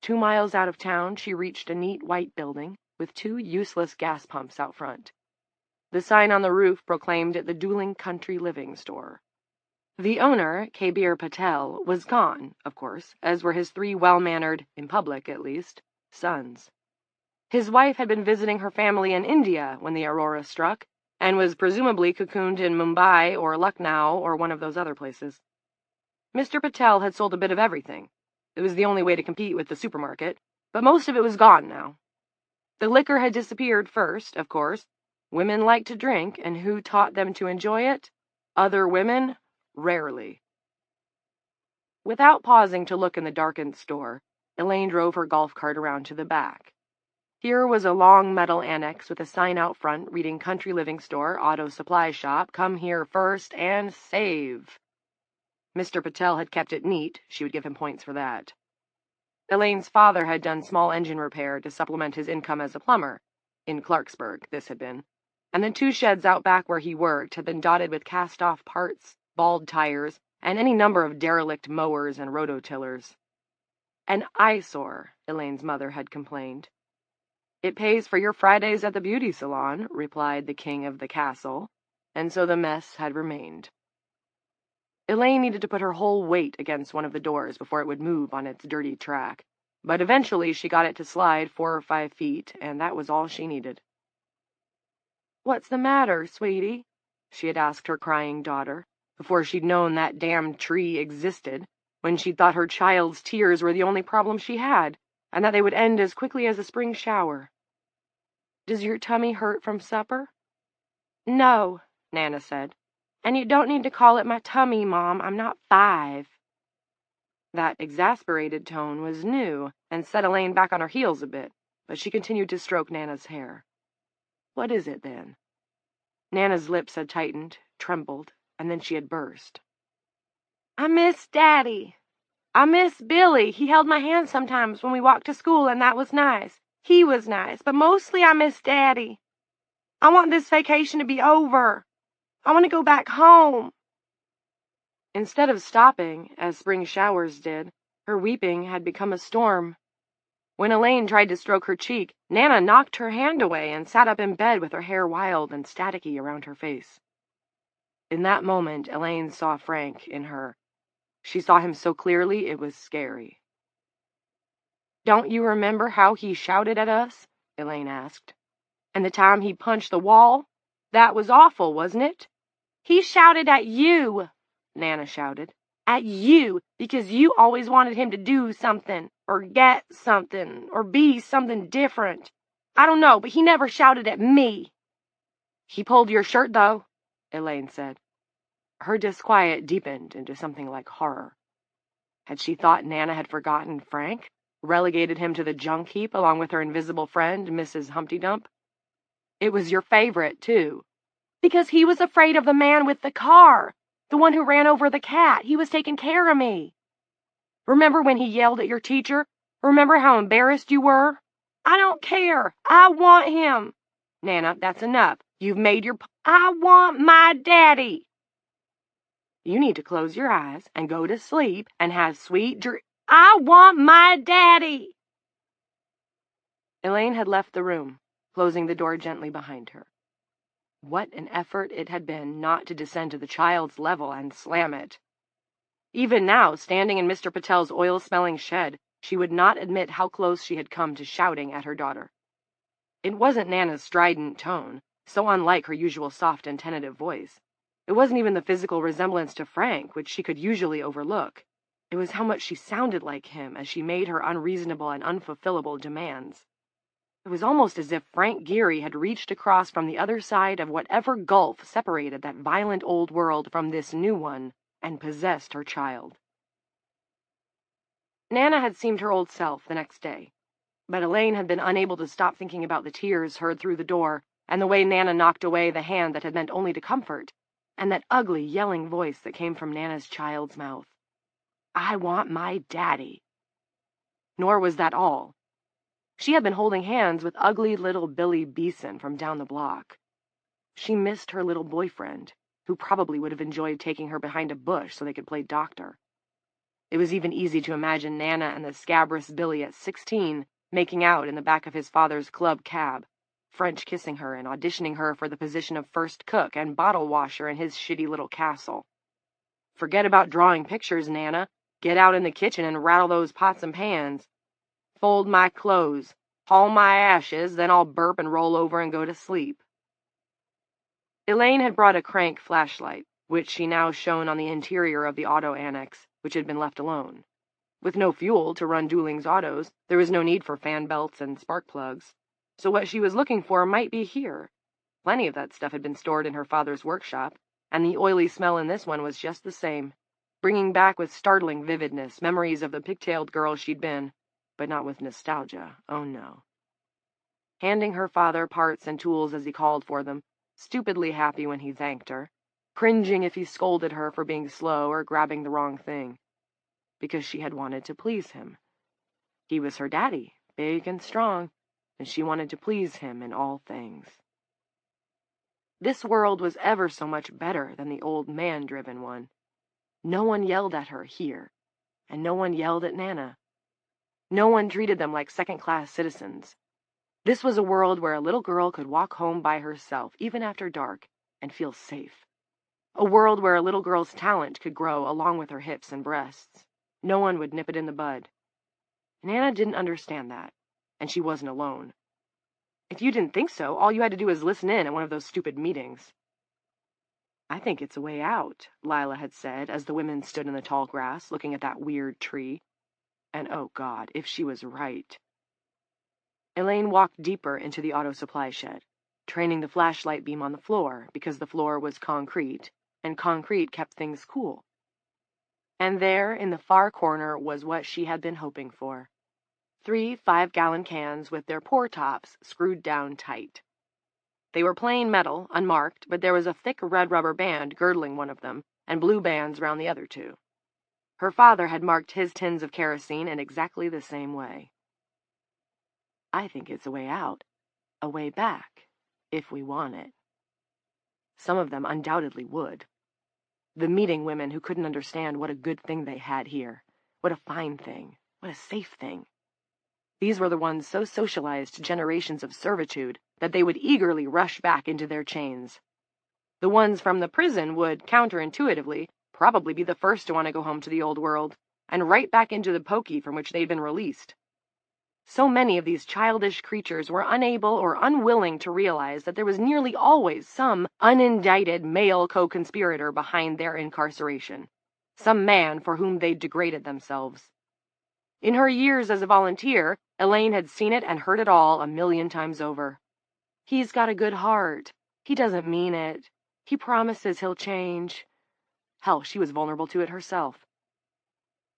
2 miles out of town, she reached a neat white building with 2 useless gas pumps out front. The sign on the roof proclaimed it the Dueling Country Living Store. The owner, Kabir Patel, was gone, of course, as were his 3 well-mannered, in public at least, sons. His wife had been visiting her family in India when the aurora struck, and was presumably cocooned in Mumbai or Lucknow or one of those other places. Mr. Patel had sold a bit of everything. It was the only way to compete with the supermarket, but most of it was gone now. The liquor had disappeared first, of course. Women liked to drink, and who taught them to enjoy it? Other women? Rarely. Without pausing to look in the darkened store, Elaine drove her golf cart around to the back. Here was a long metal annex with a sign out front reading Country Living Store, Auto Supply Shop, come here first and save. Mr. Patel had kept it neat, she would give him points for that. Elaine's father had done small engine repair to supplement his income as a plumber. In Clarksburg, this had been. And the 2 sheds out back where he worked had been dotted with cast-off parts, bald tires, and any number of derelict mowers and rototillers. An eyesore, Elaine's mother had complained. It pays for your Fridays at the beauty salon, replied the king of the castle, and so the mess had remained. Elaine needed to put her whole weight against one of the doors before it would move on its dirty track, but eventually she got it to slide 4 or 5 feet, and that was all she needed. "What's the matter, sweetie?" she had asked her crying daughter, before she'd known that damned tree existed, when she'd thought her child's tears were the only problem she had, and that they would end as quickly as a spring shower. "Does your tummy hurt from supper?" "No," Nana said. "And you don't need to call it my tummy, Mom. I'm not 5. That exasperated tone was new and set Elaine back on her heels a bit, but she continued to stroke Nana's hair. "What is it, then?" Nana's lips had tightened, trembled, and then she had burst. "I miss Daddy. I miss Billy. He held my hand sometimes when we walked to school, and that was nice. He was nice, but mostly I miss Daddy. I want this vacation to be over. I want to go back home." Instead of stopping, as spring showers did, her weeping had become a storm. When Elaine tried to stroke her cheek, Nana knocked her hand away and sat up in bed with her hair wild and staticky around her face. In that moment, Elaine saw Frank in her. She saw him so clearly it was scary. "Don't you remember how he shouted at us?" Elaine asked. "And the time he punched the wall? That was awful, wasn't it?" "He shouted at you," Nana shouted. "At you, because you always wanted him to do something, or get something, or be something different. I don't know, but he never shouted at me." "He pulled your shirt, though," Elaine said. Her disquiet deepened into something like horror. Had she thought Nana had forgotten Frank, relegated him to the junk heap along with her invisible friend, Mrs. Humpty Dump? "It was your favorite, too." "Because he was afraid of the man with the car, the one who ran over the cat. He was taking care of me." "Remember when he yelled at your teacher? Remember how embarrassed you were?" "I don't care. I want him." "Nana, that's enough. You've made your I want my daddy." "You need to close your eyes and go to sleep and have sweet I want my daddy." Elaine had left the room, closing the door gently behind her. What an effort it had been not to descend to the child's level and slam it. Even now, standing in Mr. Patel's oil-smelling shed, she would not admit how close she had come to shouting at her daughter. It wasn't Nana's strident tone, so unlike her usual soft and tentative voice. It wasn't even the physical resemblance to Frank, which she could usually overlook. It was how much she sounded like him as she made her unreasonable and unfulfillable demands. It was almost as if Frank Geary had reached across from the other side of whatever gulf separated that violent old world from this new one and possessed her child. Nana had seemed her old self the next day, but Elaine had been unable to stop thinking about the tears heard through the door, and the way Nana knocked away the hand that had meant only to comfort, and that ugly, yelling voice that came from Nana's child's mouth. "I want my daddy." Nor was that all. She had been holding hands with ugly little Billy Beeson from down the block. She missed her little boyfriend, who probably would have enjoyed taking her behind a bush so they could play doctor. It was even easy to imagine Nana and the scabrous Billy at 16 making out in the back of his father's club cab, French kissing her and auditioning her for the position of first cook and bottle washer in his shitty little castle. "Forget about drawing pictures, Nana. Get out in the kitchen and rattle those pots and pans. Fold my clothes, haul my ashes, then I'll burp and roll over and go to sleep." Elaine had brought a crank flashlight, which she now shone on the interior of the auto annex, which had been left alone. With no fuel to run Dooling's autos, there was no need for fan belts and spark plugs. So what she was looking for might be here. Plenty of that stuff had been stored in her father's workshop, and the oily smell in this one was just the same, bringing back with startling vividness memories of the pigtailed girl she'd been, but not with nostalgia, oh no. Handing her father parts and tools as he called for them, stupidly happy when he thanked her, cringing if he scolded her for being slow or grabbing the wrong thing, because she had wanted to please him. He was her daddy, big and strong, and she wanted to please him in all things. This world was ever so much better than the old man-driven one. No one yelled at her here, and no one yelled at Nana. No one treated them like second-class citizens. This was a world where a little girl could walk home by herself, even after dark, and feel safe. A world where a little girl's talent could grow along with her hips and breasts. No one would nip it in the bud. Nana didn't understand that, and she wasn't alone. If you didn't think so, all you had to do was listen in at one of those stupid meetings. "I think it's a way out," Lila had said as the women stood in the tall grass looking at that weird tree. And oh God, if she was right. Elaine walked deeper into the auto supply shed, training the flashlight beam on the floor because the floor was concrete, and concrete kept things cool. And there, in the far corner, was what she had been hoping for. 3 5-gallon cans with their pour tops screwed down tight. They were plain metal, unmarked, but there was a thick red rubber band girdling one of them, and blue bands round the other 2. Her father had marked his tins of kerosene in exactly the same way. "I think it's a way out, a way back, if we want it." Some of them undoubtedly would. The meeting women who couldn't understand what a good thing they had here, what a fine thing, what a safe thing. These were the ones so socialized to generations of servitude that they would eagerly rush back into their chains. The ones from the prison would, counterintuitively, probably be the first to want to go home to the old world, and right back into the pokey from which they'd been released. So many of these childish creatures were unable or unwilling to realize that there was nearly always some unindicted male co-conspirator behind their incarceration, some man for whom they'd degraded themselves. In her years as a volunteer, Elaine had seen it and heard it all 1,000,000 times over. He's got a good heart. He doesn't mean it. He promises he'll change. Hell, she was vulnerable to it herself.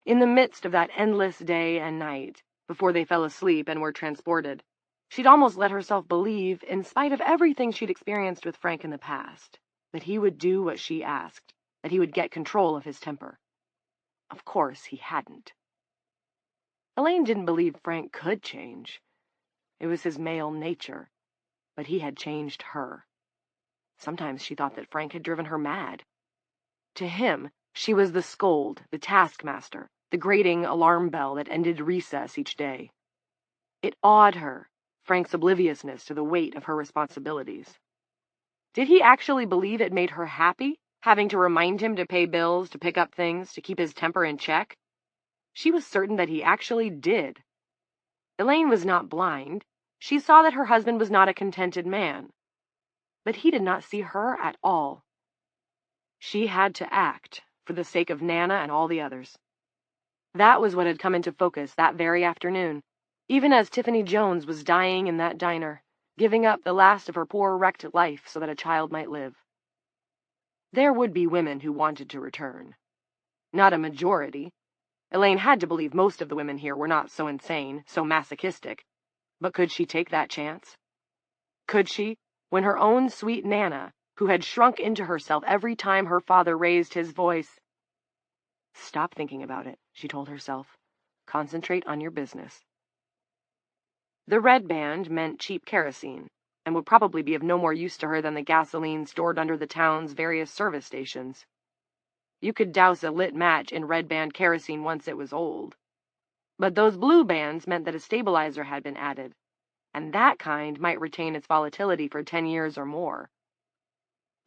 In the midst of that endless day and night, before they fell asleep and were transported, she'd almost let herself believe, in spite of everything she'd experienced with Frank in the past, that he would do what she asked, that he would get control of his temper. Of course, he hadn't. Elaine didn't believe Frank could change. It was his male nature, but he had changed her. Sometimes she thought that Frank had driven her mad. To him, she was the scold, the taskmaster, the grating alarm bell that ended recess each day. It awed her, Frank's obliviousness to the weight of her responsibilities. Did he actually believe it made her happy, having to remind him to pay bills, to pick up things, to keep his temper in check? She was certain that he actually did. Elaine was not blind. She saw that her husband was not a contented man. But he did not see her at all. She had to act, for the sake of Nana and all the others. That was what had come into focus that very afternoon, even as Tiffany Jones was dying in that diner, giving up the last of her poor wrecked life so that a child might live. There would be women who wanted to return. Not a majority. Elaine had to believe most of the women here were not so insane, so masochistic. But could she take that chance? Could she, when her own sweet Nana, who had shrunk into herself every time her father raised his voice? Stop thinking about it, she told herself. Concentrate on your business. The red band meant cheap kerosene, and would probably be of no more use to her than the gasoline stored under the town's various service stations. You could douse a lit match in red band kerosene once it was old. But those blue bands meant that a stabilizer had been added, and that kind might retain its volatility for 10 years or more.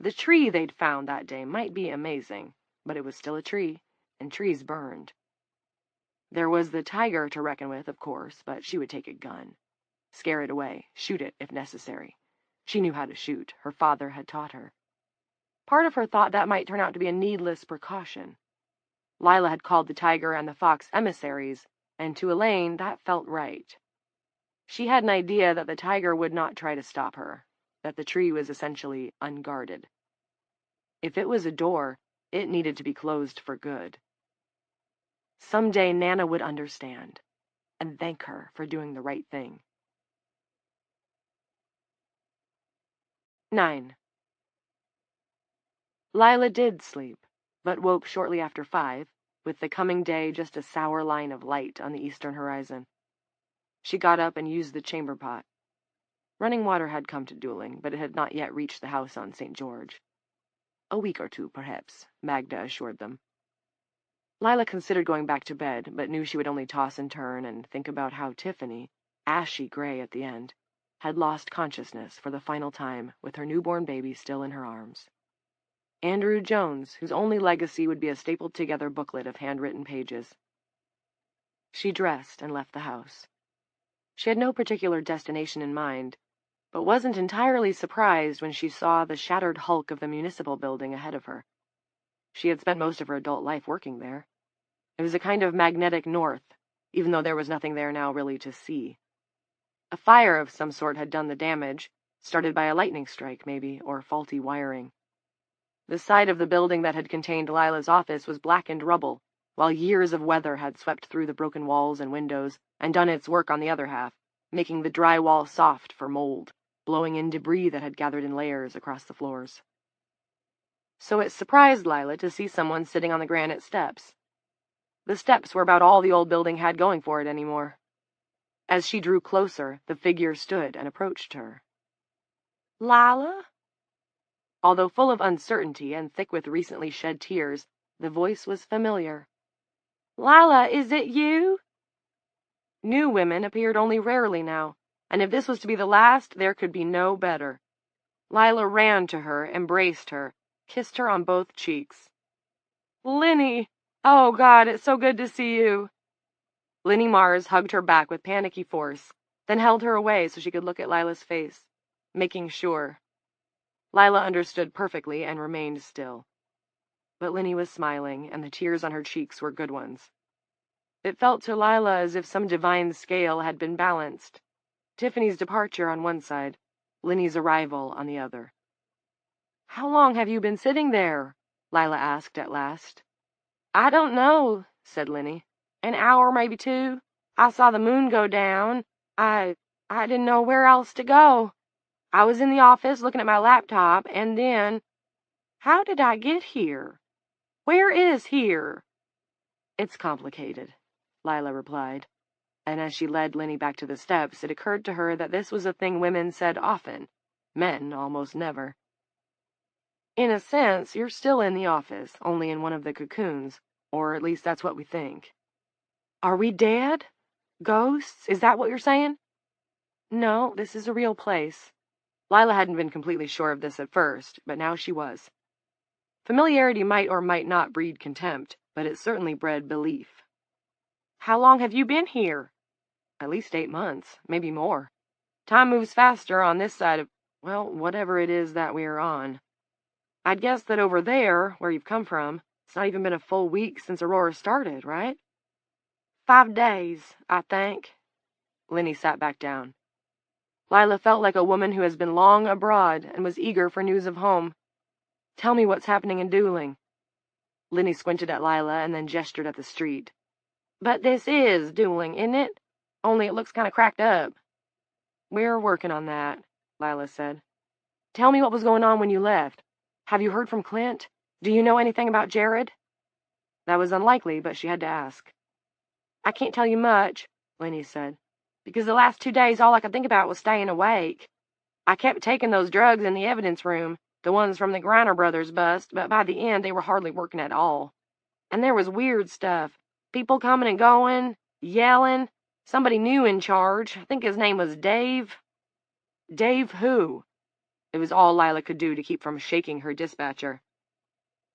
The tree they'd found that day might be amazing, but it was still a tree, and trees burned. There was the tiger to reckon with, of course, but she would take a gun. Scare it away, shoot it if necessary. She knew how to shoot. Her father had taught her. Part of her thought that might turn out to be a needless precaution. Lila had called the tiger and the fox emissaries, and to Elaine that felt right. She had an idea that the tiger would not try to stop her, that the tree was essentially unguarded. If it was a door, it needed to be closed for good. Someday Nana would understand, and thank her for doing the right thing. 9. Lila did sleep, but woke shortly after 5, with the coming day just a sour line of light on the eastern horizon. She got up and used the chamber pot. Running water had come to Dooling, but it had not yet reached the house on St. George. A week or two, perhaps, Magda assured them. Lila considered going back to bed, but knew she would only toss and turn and think about how Tiffany, ashy gray at the end, had lost consciousness for the final time with her newborn baby still in her arms. Andrew Jones, whose only legacy would be a stapled-together booklet of handwritten pages. She dressed and left the house. She had no particular destination in mind, but wasn't entirely surprised when she saw the shattered hulk of the municipal building ahead of her. She had spent most of her adult life working there. It was a kind of magnetic north, even though there was nothing there now really to see. A fire of some sort had done the damage, started by a lightning strike, maybe, or faulty wiring. The side of the building that had contained Lila's office was blackened rubble, while years of weather had swept through the broken walls and windows and done its work on the other half, making the drywall soft for mold, blowing in debris that had gathered in layers across the floors. So it surprised Lila to see someone sitting on the granite steps. The steps were about all the old building had going for it anymore. As she drew closer, the figure stood and approached her. "Lila?" Although full of uncertainty and thick with recently shed tears, the voice was familiar. "Lila, is it you?" New women appeared only rarely now, and if this was to be the last, there could be no better. Lila ran to her, embraced her, kissed her on both cheeks. Lenny! Oh, God, it's so good to see you. Lenny Mars hugged her back with panicky force, then held her away so she could look at Lila's face, making sure. Lila understood perfectly and remained still. But Lenny was smiling, and the tears on her cheeks were good ones. It felt to Lila as if some divine scale had been balanced. Tiffany's departure on one side, Lenny's arrival on the other. "How long have you been sitting there?" Lila asked at last. "I don't know," said Lenny. "An hour, maybe 2. I saw the moon go down. I didn't know where else to go. I was in the office looking at my laptop, and then... How did I get here? Where is here?" "It's complicated," Lila replied, and as she led Lenny back to the steps, it occurred to her that this was a thing women said often, men almost never. "In a sense, you're still in the office, only in one of the cocoons, or at least that's what we think." "Are we dead? Ghosts? Is that what you're saying?" "No, this is a real place." Lila hadn't been completely sure of this at first, but now she was. Familiarity might or might not breed contempt, but it certainly bred belief. "How long have you been here?" "At least 8 months, maybe more. Time moves faster on this side of, well, whatever it is that we're on. I'd guess that over there, where you've come from, it's not even been a full week since Aurora started, right?" "5 days, I think." Lenny sat back down. Lila felt like a woman who has been long abroad and was eager for news of home. "Tell me what's happening in Dooling." Lenny squinted at Lila and then gestured at the street. "But this is Dooling, isn't it? Only it looks kind of cracked up." "We're working on that," Lila said. "Tell me what was going on when you left. Have you heard from Clint? Do you know anything about Jared?" That was unlikely, but she had to ask. "I can't tell you much," Lenny said, "because the last 2 days all I could think about was staying awake. I kept taking those drugs in the evidence room, the ones from the Griner brothers bust, but by the end they were hardly working at all. And there was weird stuff. People coming and going, yelling. Somebody new in charge. I think his name was Dave." "Dave who?" It was all Lila could do to keep from shaking her dispatcher.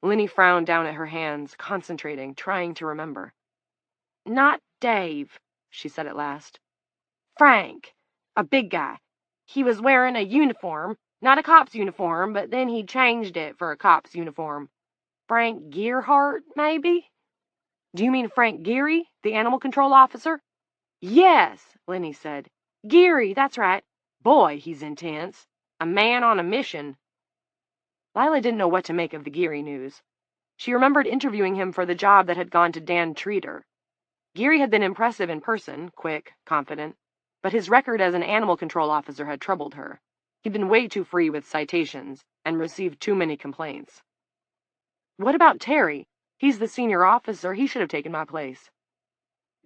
Lenny frowned down at her hands, concentrating, trying to remember. "Not Dave," she said at last. "Frank. A big guy. He was wearing a uniform, not a cop's uniform, but then he changed it for a cop's uniform. Frank Gearhart, maybe?" "Do you mean Frank Geary, the animal control officer?" "Yes," Lenny said. "Geary, that's right. Boy, he's intense. A man on a mission." Lila didn't know what to make of the Geary news. She remembered interviewing him for the job that had gone to Dan Treater. Geary had been impressive in person, quick, confident, but his record as an animal control officer had troubled her. He'd been way too free with citations and received too many complaints. "What about Terry? He's the senior officer. He should have taken my place."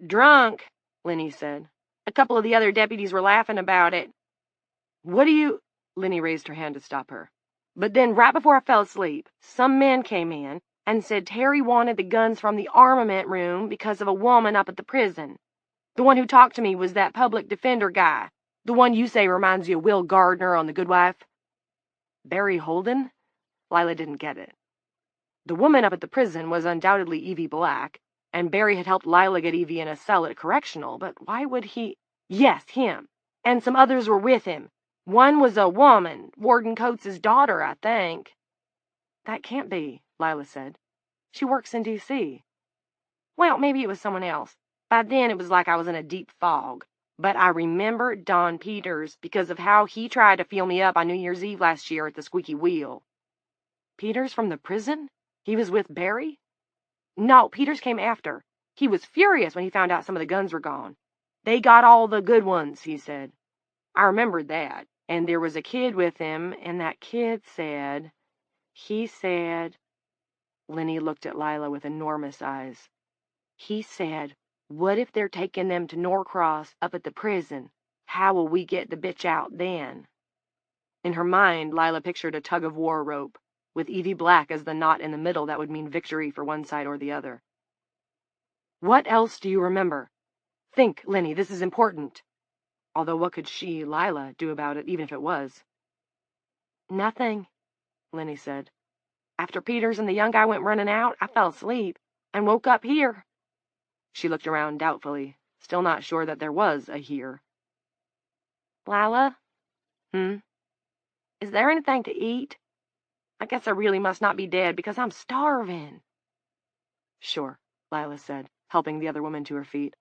"Drunk," Lenny said. "A couple of the other deputies were laughing about it." "What do you—" Lenny raised her hand to stop her. "But then, right before I fell asleep, some men came in and said Terry wanted the guns from the armament room because of a woman up at the prison. The one who talked to me was that public defender guy, the one you say reminds you of Will Gardner on The Good Wife." "Barry Holden?" Lila didn't get it. The woman up at the prison was undoubtedly Evie Black, and Barry had helped Lila get Evie in a cell at correctional, but why would he— Yes, him. And some others were with him. One was a woman, Warden Coates' daughter, I think." "That can't be," Lila said. "She works in D.C. "Well, maybe it was someone else. By then it was like I was in a deep fog. But I remember Don Peters because of how he tried to feel me up on New Year's Eve last year at the Squeaky Wheel." "Peters from the prison? He was with Barry?" "No, Peters came after. He was furious when he found out some of the guns were gone. They got all the good ones, he said. I remembered that. And there was a kid with him, and that kid said... He said..." Lenny looked at Lila with enormous eyes. "He said, what if they're taking them to Norcross up at the prison? How will we get the bitch out then?" In her mind, Lila pictured a tug-of-war rope, with Evie Black as the knot in the middle that would mean victory for one side or the other. "What else do you remember? Think, Lenny, this is important." Although what could she, Lila, do about it, even if it was? "Nothing," Lenny said. After Peters and the young guy went running out, I fell asleep and woke up here." She looked around doubtfully, still not sure that there was a here. "Lila? Hmm? Is there anything to eat? I guess I really must not be dead because I'm starving." "Sure," Lila said, helping the other woman to her feet.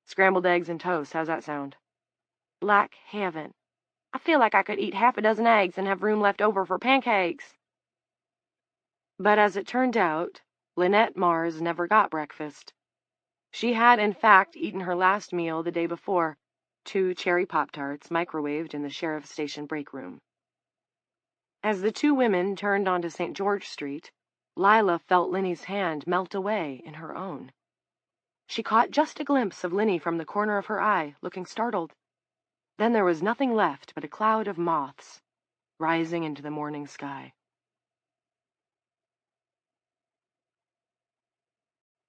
"Scrambled eggs and toast, how's that sound?" "Like heaven. I feel like I could eat half a dozen eggs and have room left over for pancakes." But as it turned out, Lynette Mars never got breakfast. She had, in fact, eaten her last meal the day before, 2 cherry Pop-Tarts microwaved in the sheriff's station break room. As the two women turned onto St. George Street, Lila felt Linny's hand melt away in her own. She caught just a glimpse of Linny from the corner of her eye, looking startled. Then there was nothing left but a cloud of moths rising into the morning sky.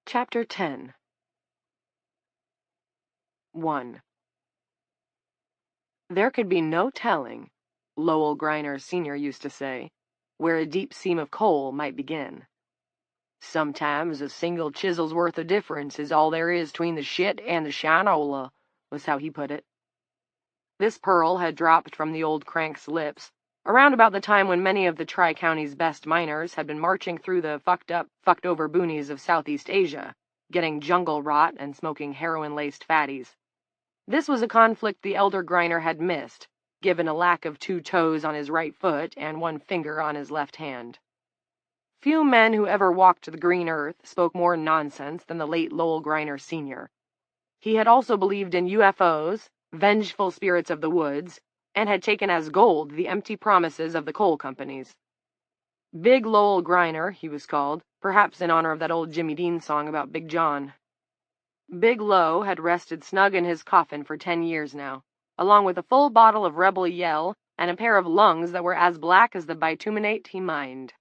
Chapter 10. 1. There could be no telling, Lowell Griner Sr. used to say, where a deep seam of coal might begin. "Sometimes a single chisel's worth of difference is all there is between the shit and the shinola," was how he put it. This pearl had dropped from the old crank's lips around about the time when many of the Tri-County's best miners had been marching through the fucked-up, fucked-over boonies of Southeast Asia, getting jungle rot and smoking heroin-laced fatties. This was a conflict the elder Griner had missed, given a lack of 2 toes on his right foot and 1 finger on his left hand. Few men who ever walked the green earth spoke more nonsense than the late Lowell Griner Sr. He had also believed in UFOs, vengeful spirits of the woods, and had taken as gold the empty promises of the coal companies. Big Lowell Griner, he was called, perhaps in honor of that old Jimmy Dean song about Big John. Big Low had rested snug in his coffin for 10 years now, along with a full bottle of Rebel Yell and a pair of lungs that were as black as the bituminate he mined.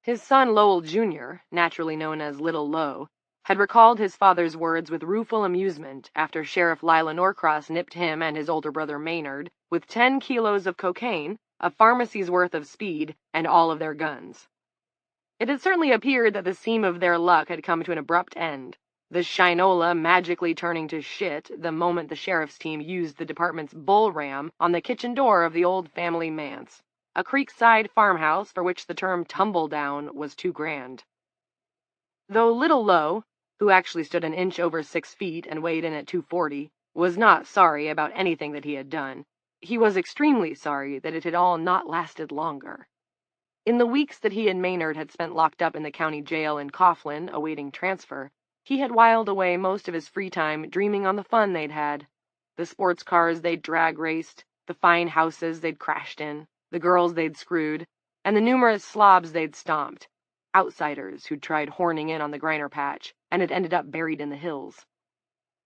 His son Lowell Jr., naturally known as Little Low, had recalled his father's words with rueful amusement after Sheriff Lila Norcross nipped him and his older brother Maynard with 10 kilos of cocaine, a pharmacy's worth of speed, and all of their guns. It had certainly appeared that the seam of their luck had come to an abrupt end, the shinola magically turning to shit the moment the sheriff's team used the department's bull ram on the kitchen door of the old family manse, a creekside farmhouse for which the term tumble-down was too grand. Though Little Low, who actually stood an inch over 6 feet and weighed in at 240, was not sorry about anything that he had done, he was extremely sorry that it had all not lasted longer. In the weeks that he and Maynard had spent locked up in the county jail in Coughlin awaiting transfer, he had whiled away most of his free time dreaming on the fun they'd had, the sports cars they'd drag raced, the fine houses they'd crashed in, the girls they'd screwed, and the numerous slobs they'd stomped, outsiders who'd tried horning in on the Griner patch and had ended up buried in the hills.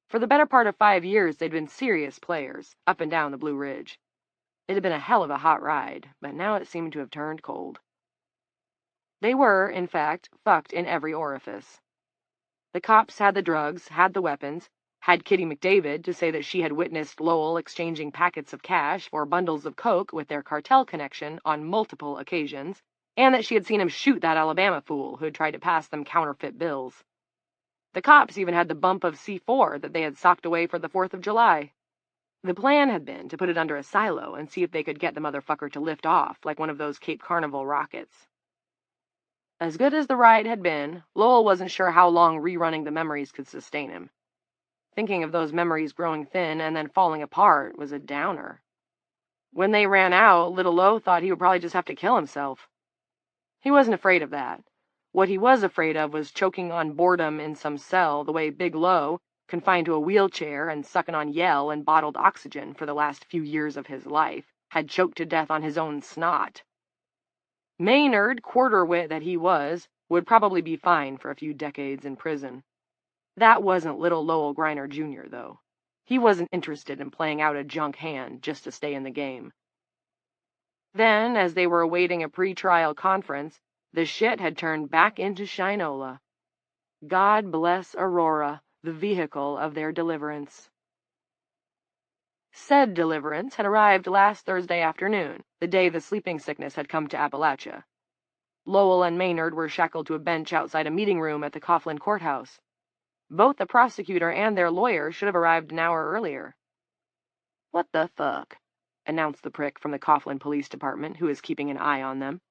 For the better part of 5 years they'd been serious players, up and down the Blue Ridge. It had been a hell of a hot ride, but now it seemed to have turned cold. They were, in fact, fucked in every orifice. The cops had the drugs, had the weapons, had Kitty McDavid to say that she had witnessed Lowell exchanging packets of cash for bundles of coke with their cartel connection on multiple occasions, and that she had seen him shoot that Alabama fool who had tried to pass them counterfeit bills. The cops even had the bump of C4 that they had socked away for the 4th of July. The plan had been to put it under a silo and see if they could get the motherfucker to lift off like one of those Cape Carnival rockets. As good as the ride had been, Lowell wasn't sure how long rerunning the memories could sustain him. Thinking of those memories growing thin and then falling apart was a downer. When they ran out, Little Low thought he would probably just have to kill himself. He wasn't afraid of that. What he was afraid of was choking on boredom in some cell the way Big Low, confined to a wheelchair and sucking on Yell and bottled oxygen for the last few years of his life, had choked to death on his own snot. Maynard, quarter-wit that he was, would probably be fine for a few decades in prison. That wasn't Little Lowell Griner Jr., though. He wasn't interested in playing out a junk hand just to stay in the game. Then, as they were awaiting a pre-trial conference, the shit had turned back into shinola. God bless Aurora, the vehicle of their deliverance. Said deliverance had arrived last Thursday afternoon, the day the sleeping sickness had come to Appalachia. Lowell and Maynard were shackled to a bench outside a meeting room at the Coughlin courthouse. Both the prosecutor and their lawyer should have arrived an hour earlier. "What the fuck?" announced the prick from the Coughlin Police Department, who was keeping an eye on them.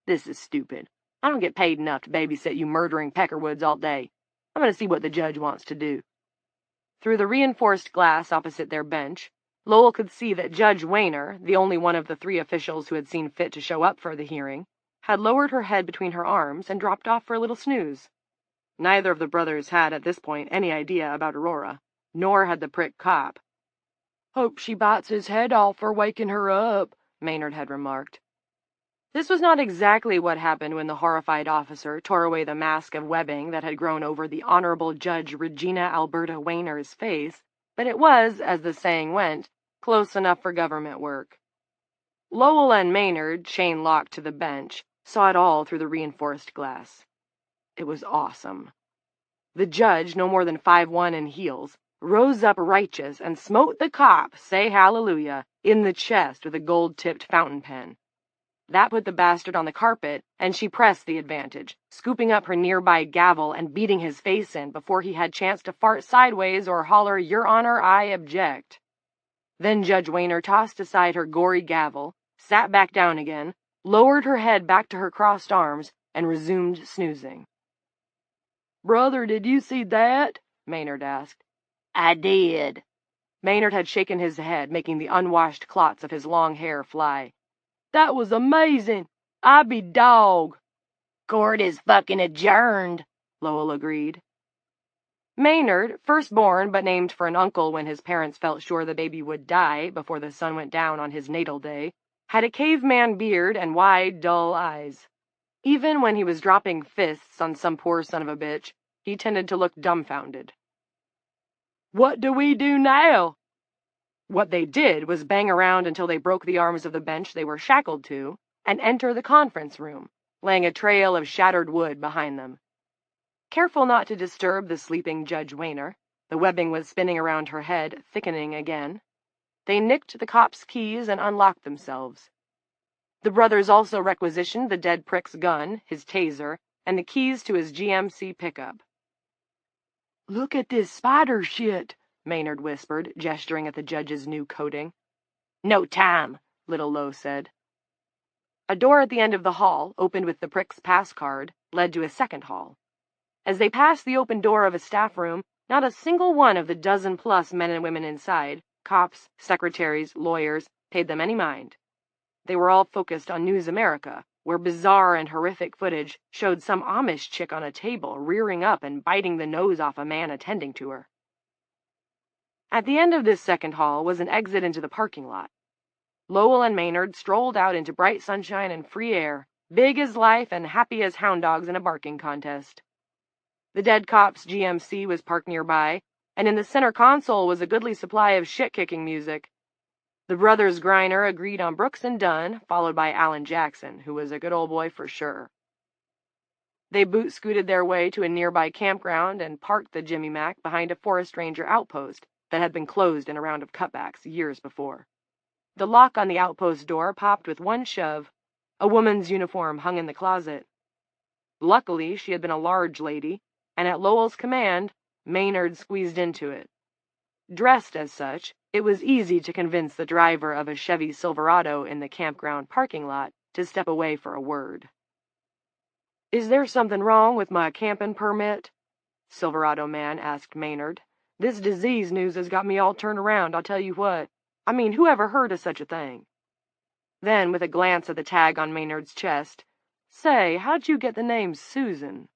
"This is stupid. I don't get paid enough to babysit you murdering Peckerwoods all day. I'm going to see what the judge wants to do." Through the reinforced glass opposite their bench, Lowell could see that Judge Wayner, the only one of the three officials who had seen fit to show up for the hearing, had lowered her head between her arms and dropped off for a little snooze. Neither of the brothers had, at this point, any idea about Aurora, nor had the prick cop. "Hope she bites his head off for waking her up," Maynard had remarked. This was not exactly what happened when the horrified officer tore away the mask of webbing that had grown over the Honorable Judge Regina Alberta Wayner's face, but it was, as the saying went, close enough for government work. Lowell and Maynard, chain-locked to the bench, saw it all through the reinforced glass. It was awesome. The judge, no more than 5'1" in heels, rose up righteous and smote the cop, say hallelujah, in the chest with a gold-tipped fountain pen. That put the bastard on the carpet, and she pressed the advantage, scooping up her nearby gavel and beating his face in before he had chance to fart sideways or holler, "Your Honor, I object." Then Judge Wayner tossed aside her gory gavel, sat back down again, lowered her head back to her crossed arms, and resumed snoozing. "Brother, did you see that?" Maynard asked. "I did." Maynard had shaken his head, making the unwashed clots of his long hair fly. "That was amazing. I be dog." "Court is fucking adjourned," Lowell agreed. Maynard, firstborn but named for an uncle when his parents felt sure the baby would die before the sun went down on his natal day, had a caveman beard and wide, dull eyes. Even when he was dropping fists on some poor son of a bitch, he tended to look dumbfounded. "What do we do now?" What they did was bang around until they broke the arms of the bench they were shackled to, and enter the conference room, laying a trail of shattered wood behind them. Careful not to disturb the sleeping Judge Wayner, the webbing was spinning around her head, thickening again. They nicked the cop's keys and unlocked themselves. The brothers also requisitioned the dead prick's gun, his taser, and the keys to his GMC pickup. "Look at this spider shit," Maynard whispered, gesturing at the judge's new coating. "No time," Little Low said. A door at the end of the hall, opened with the prick's pass card, led to a second hall. As they passed the open door of a staff room, not a single one of the dozen-plus men and women inside, cops, secretaries, lawyers, paid them any mind. They were all focused on News America, where bizarre and horrific footage showed some Amish chick on a table rearing up and biting the nose off a man attending to her. At the end of this second hall was an exit into the parking lot. Lowell and Maynard strolled out into bright sunshine and free air, big as life and happy as hound dogs in a barking contest. The dead cop's GMC was parked nearby, and in the center console was a goodly supply of shit-kicking music. The brothers Griner agreed on Brooks and Dunn, followed by Alan Jackson, who was a good old boy for sure. They boot-scooted their way to a nearby campground and parked the Jimmy Mac behind a forest ranger outpost that had been closed in a round of cutbacks years before. The lock on the outpost door popped with one shove. A woman's uniform hung in the closet. Luckily, she had been a large lady, and at Lowell's command, Maynard squeezed into it. Dressed as such, it was easy to convince the driver of a Chevy Silverado in the campground parking lot to step away for a word. "Is there something wrong with my camping permit?" Silverado man asked Maynard. "This disease news has got me all turned around, I'll tell you what. I mean, who ever heard of such a thing?" Then, with a glance at the tag on Maynard's chest, "Say, how'd you get the name Susan?"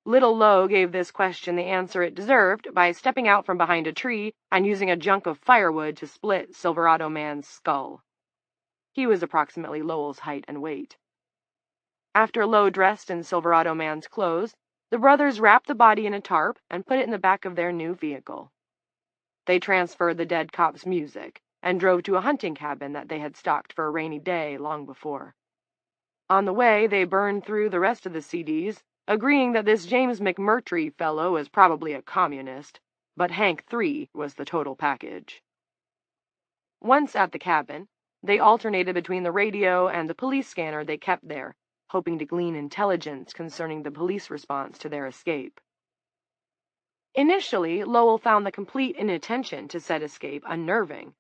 Little Low gave this question the answer it deserved by stepping out from behind a tree and using a junk of firewood to split Silverado man's skull. He was approximately Lowell's height and weight. After Low dressed in Silverado man's clothes, the brothers wrapped the body in a tarp and put it in the back of their new vehicle. They transferred the dead cop's music and drove to a hunting cabin that they had stocked for a rainy day long before. On the way, they burned through the rest of the CDs, agreeing that this James McMurtry fellow was probably a communist, but Hank 3 was the total package. Once at the cabin, they alternated between the radio and the police scanner they kept there, hoping to glean intelligence concerning the police response to their escape. Initially, Lowell found the complete inattention to said escape unnerving.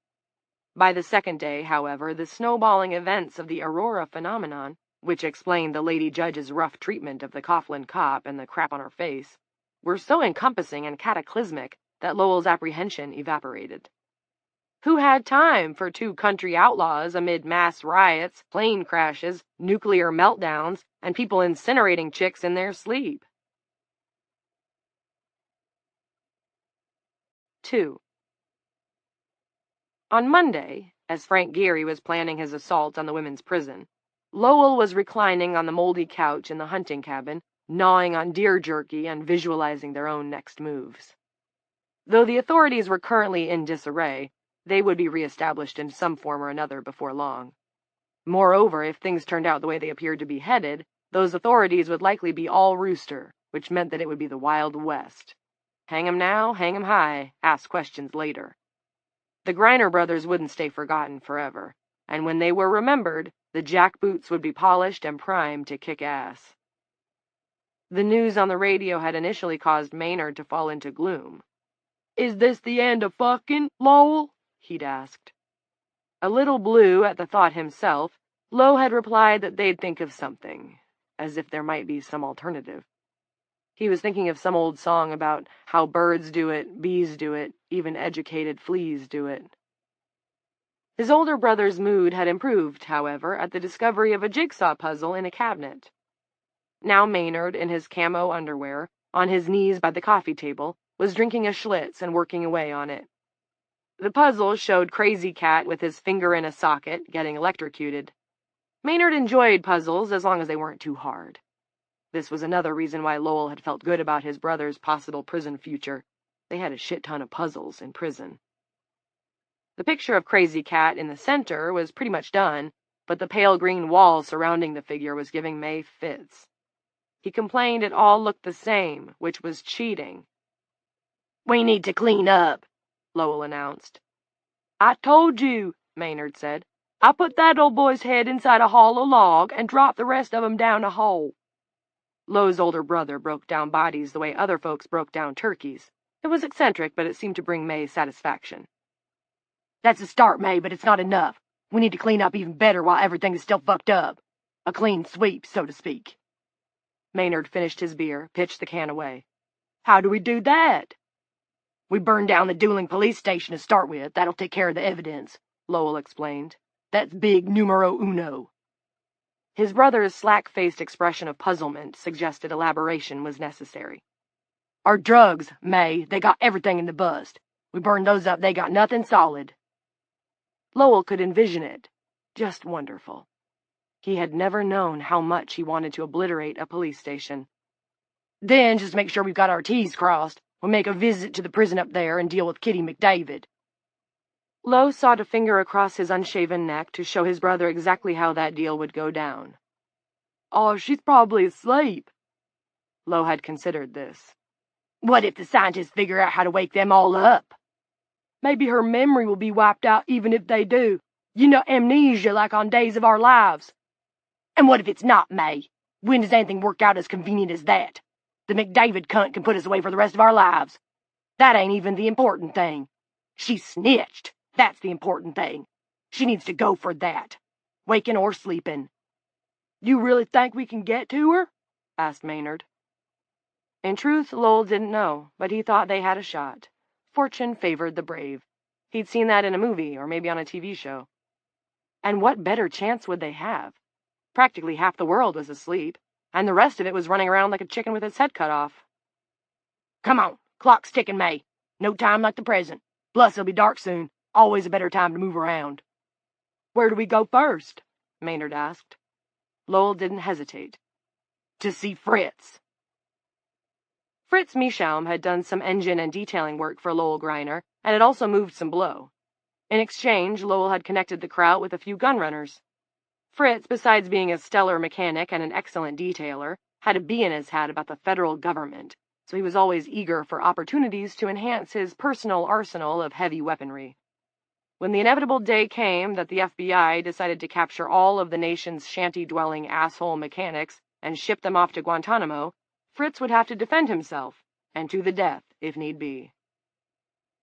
By the second day, however, the snowballing events of the Aurora phenomenon, which explained the lady judge's rough treatment of the Coughlin cop and the crap on her face, were so encompassing and cataclysmic that Lowell's apprehension evaporated. Who had time for two country outlaws amid mass riots, plane crashes, nuclear meltdowns, and people incinerating chicks in their sleep? 2. On Monday, as Frank Geary was planning his assault on the women's prison, Lowell was reclining on the moldy couch in the hunting cabin, gnawing on deer jerky and visualizing their own next moves. Though the authorities were currently in disarray, they would be reestablished in some form or another before long. Moreover, if things turned out the way they appeared to be headed, those authorities would likely be all rooster, which meant that it would be the Wild West. Hang 'em now, hang 'em high, ask questions later. The Griner brothers wouldn't stay forgotten forever, and when they were remembered, the jackboots would be polished and primed to kick ass. The news on the radio had initially caused Maynard to fall into gloom. "Is this the end of fucking, Lowell?" he'd asked. A little blue at the thought himself, Lowe had replied that they'd think of something, as if there might be some alternative. He was thinking of some old song about how birds do it, bees do it, even educated fleas do it. His older brother's mood had improved, however, at the discovery of a jigsaw puzzle in a cabinet. Now Maynard, in his camo underwear, on his knees by the coffee table, was drinking a Schlitz and working away on it. The puzzle showed Crazy Cat with his finger in a socket, getting electrocuted. Maynard enjoyed puzzles as long as they weren't too hard. This was another reason why Lowell had felt good about his brother's possible prison future. They had a shit ton of puzzles in prison. The picture of Crazy Cat in the center was pretty much done, but the pale green wall surrounding the figure was giving May fits. He complained it all looked the same, which was cheating. "We need to clean up," Lowell announced. "I told you," Maynard said. "I put that old boy's head inside a hollow log and dropped the rest of 'em down a hole." Lowell's older brother broke down bodies the way other folks broke down turkeys. It was eccentric, but it seemed to bring May satisfaction. "That's a start, May, but it's not enough. We need to clean up even better while everything is still fucked up. A clean sweep, so to speak." Maynard finished his beer, pitched the can away. "How do we do that?" "We burn down the dueling police station to start with. That'll take care of the evidence," Lowell explained. "That's big numero uno." His brother's slack-faced expression of puzzlement suggested elaboration was necessary. "Our drugs, May, they got everything in the bust. We burn those up, they got nothing solid." Lowell could envision it. Just wonderful. He had never known how much he wanted to obliterate a police station. "Then, just make sure we've got our T's crossed, we'll make a visit to the prison up there and deal with Kitty McDavid." Lowe sawed a finger across his unshaven neck to show his brother exactly how that deal would go down. "Oh, she's probably asleep." Lowe had considered this. "What if the scientists figure out how to wake them all up?" "Maybe her memory will be wiped out even if they do. You know, amnesia like on Days of Our Lives." "And what if it's not, May? When does anything work out as convenient as that? The McDavid cunt can put us away for the rest of our lives. That ain't even the important thing. She snitched. That's the important thing. She needs to go for that, waking or sleeping." "You really think we can get to her?" asked Maynard. In truth, Lowell didn't know, but he thought they had a shot. Fortune favored the brave. He'd seen that in a movie, or maybe on a TV show. And what better chance would they have? Practically half the world was asleep, and the rest of it was running around like a chicken with its head cut off. "Come on, clock's ticking, May. No time like the present. Plus, it'll be dark soon. Always a better time to move around." "Where do we go first?" Maynard asked. Lowell didn't hesitate. "To see Fritz." Fritz Meashaum had done some engine and detailing work for Lowell Griner, and had also moved some blow. In exchange, Lowell had connected the Kraut with a few gunrunners. Fritz, besides being a stellar mechanic and an excellent detailer, had a bee in his hat about the federal government, so he was always eager for opportunities to enhance his personal arsenal of heavy weaponry. When the inevitable day came that the FBI decided to capture all of the nation's shanty-dwelling asshole mechanics and ship them off to Guantanamo, Fritz would have to defend himself, and to the death, if need be.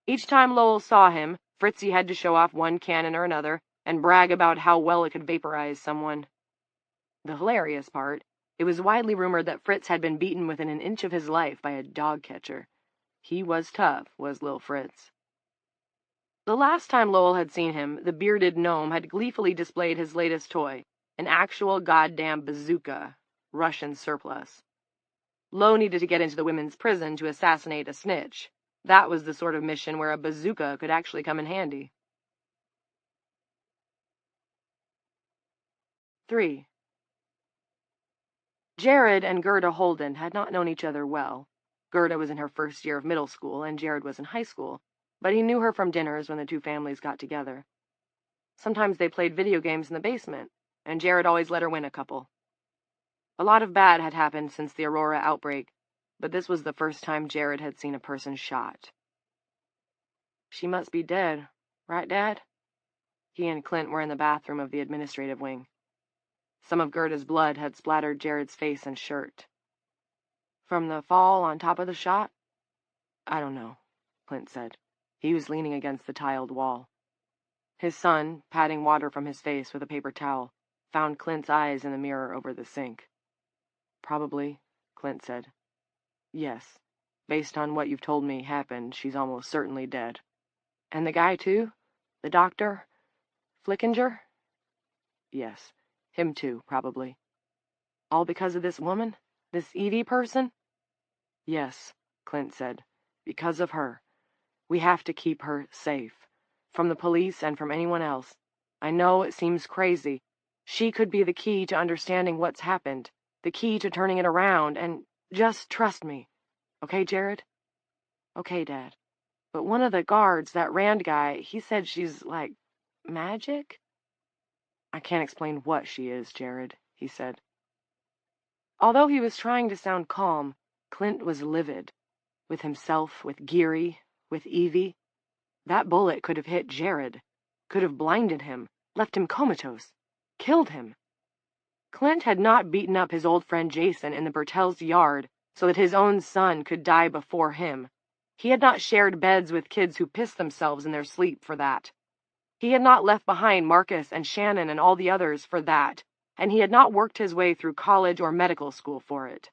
Each time Lowell saw him, Fritzie had to show off one cannon or another and brag about how well it could vaporize someone. The hilarious part, it was widely rumored that Fritz had been beaten within an inch of his life by a dog catcher. He was tough, was Lil Fritz. The last time Lowell had seen him, the bearded gnome had gleefully displayed his latest toy, an actual goddamn bazooka, Russian surplus. Lowe needed to get into the women's prison to assassinate a snitch. That was the sort of mission where a bazooka could actually come in handy. 3. Jared and Gerda Holden had not known each other well. Gerda was in her first year of middle school, and Jared was in high school, but he knew her from dinners when the two families got together. Sometimes they played video games in the basement, and Jared always let her win a couple. A lot of bad had happened since the Aurora outbreak, but this was the first time Jared had seen a person shot. She must be dead, right, Dad? He and Clint were in the bathroom of the administrative wing. Some of Gerda's blood had splattered Jared's face and shirt. From the fall on top of the shot? I don't know, Clint said. He was leaning against the tiled wall. His son, patting water from his face with a paper towel, found Clint's eyes in the mirror over the sink. Probably, Clint said. Yes, based on what you've told me happened, she's almost certainly dead. And the guy, too? The doctor? Flickinger? Yes, him too, probably. All because of this woman? This Evie person? Yes, Clint said. Because of her. We have to keep her safe. From the police and from anyone else. I know it seems crazy. She could be the key to understanding what's happened, the key to turning it around, and just trust me. Okay, Jared? Okay, Dad. But one of the guards, that Rand guy, he said she's, like, magic? I can't explain what she is, Jared, he said. Although he was trying to sound calm, Clint was livid. With himself, with Geary, with Evie. That bullet could have hit Jared, could have blinded him, left him comatose, killed him. Clint had not beaten up his old friend Jason in the Bertels' yard so that his own son could die before him. He had not shared beds with kids who pissed themselves in their sleep for that. He had not left behind Marcus and Shannon and all the others for that, and he had not worked his way through college or medical school for it.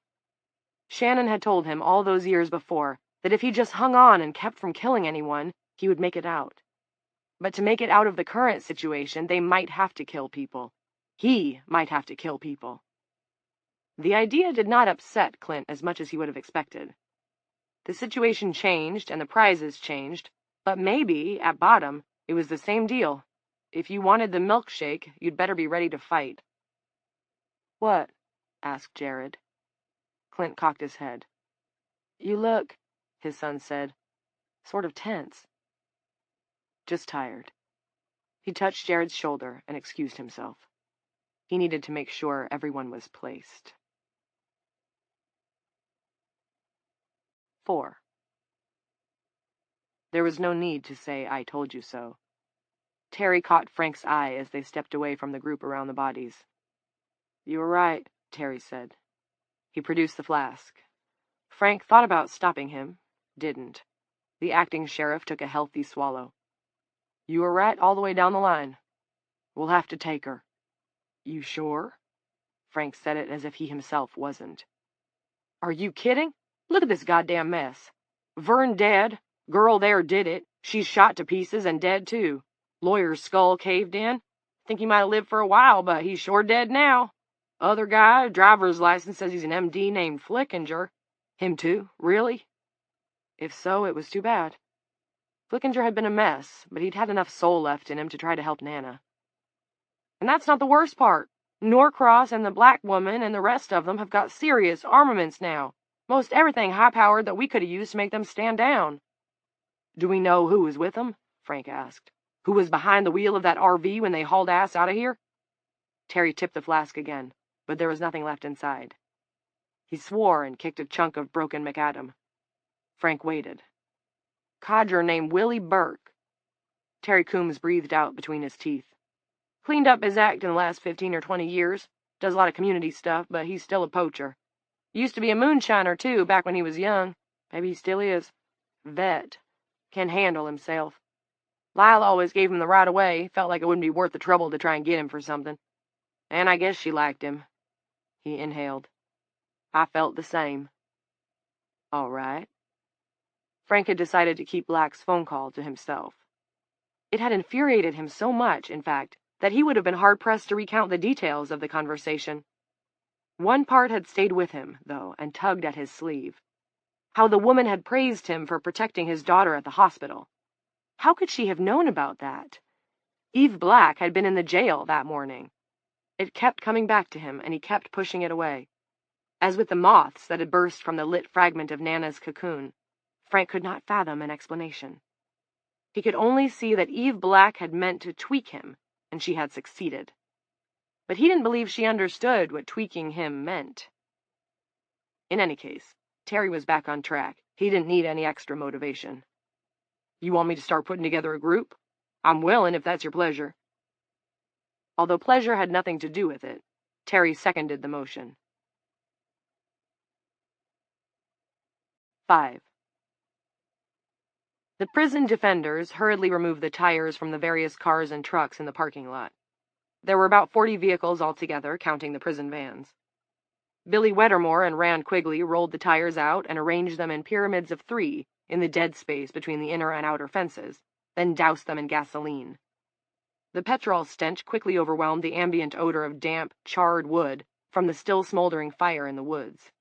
Shannon had told him all those years before that if he just hung on and kept from killing anyone, he would make it out. But to make it out of the current situation, they might have to kill people. He might have to kill people. The idea did not upset Clint as much as he would have expected. The situation changed and the prizes changed, but maybe, at bottom, it was the same deal. If you wanted the milkshake, you'd better be ready to fight. What? Asked Jared. Clint cocked his head. You look, his son said, sort of tense. Just tired. He touched Jared's shoulder and excused himself. He needed to make sure everyone was placed. 4. There was no need to say, I told you so. Terry caught Frank's eye as they stepped away from the group around the bodies. You were right, Terry said. He produced the flask. Frank thought about stopping him, didn't. The acting sheriff took a healthy swallow. You were right all the way down the line. We'll have to take her. You sure? Frank said it as if he himself wasn't. Are you kidding? Look at this goddamn mess. Vern dead. Girl there did it. She's shot to pieces and dead, too. Lawyer's skull caved in. Think he might have lived for a while, but he's sure dead now. Other guy, driver's license says he's an MD named Flickinger. Him too? Really? If so, it was too bad. Flickinger had been a mess, but he'd had enough soul left in him to try to help Nana. And that's not the worst part. Norcross and the black woman and the rest of them have got serious armaments now. Most everything high-powered that we could have used to make them stand down. Do we know who was with them? Frank asked. Who was behind the wheel of that RV when they hauled ass out of here? Terry tipped the flask again, but there was nothing left inside. He swore and kicked a chunk of broken McAdam. Frank waited. Codger named Willie Burke. Terry Coombs breathed out between his teeth. Cleaned up his act in the last 15 or 20 years. Does a lot of community stuff, but he's still a poacher. Used to be a moonshiner, too, back when he was young. Maybe he still is. Vet. Can handle himself. Lyle always gave him the right of way. Felt like it wouldn't be worth the trouble to try and get him for something. And I guess she liked him. He inhaled. I felt the same. All right. Frank had decided to keep Black's phone call to himself. It had infuriated him so much, in fact, that he would have been hard-pressed to recount the details of the conversation. One part had stayed with him, though, and tugged at his sleeve. How the woman had praised him for protecting his daughter at the hospital. How could she have known about that? Eve Black had been in the jail that morning. It kept coming back to him, and he kept pushing it away. As with the moths that had burst from the lit fragment of Nana's cocoon, Frank could not fathom an explanation. He could only see that Eve Black had meant to tweak him, and she had succeeded. But he didn't believe she understood what tweaking him meant. In any case, Terry was back on track. He didn't need any extra motivation. You want me to start putting together a group? I'm willing, if that's your pleasure. Although pleasure had nothing to do with it, Terry seconded the motion. 5. The prison defenders hurriedly removed the tires from the various cars and trucks in the parking lot. There were about 40 vehicles altogether, counting the prison vans. Billy Wettermore and Rand Quigley rolled the tires out and arranged them in pyramids of 3 in the dead space between the inner and outer fences, then doused them in gasoline. The petrol stench quickly overwhelmed the ambient odor of damp, charred wood from the still smoldering fire in the woods.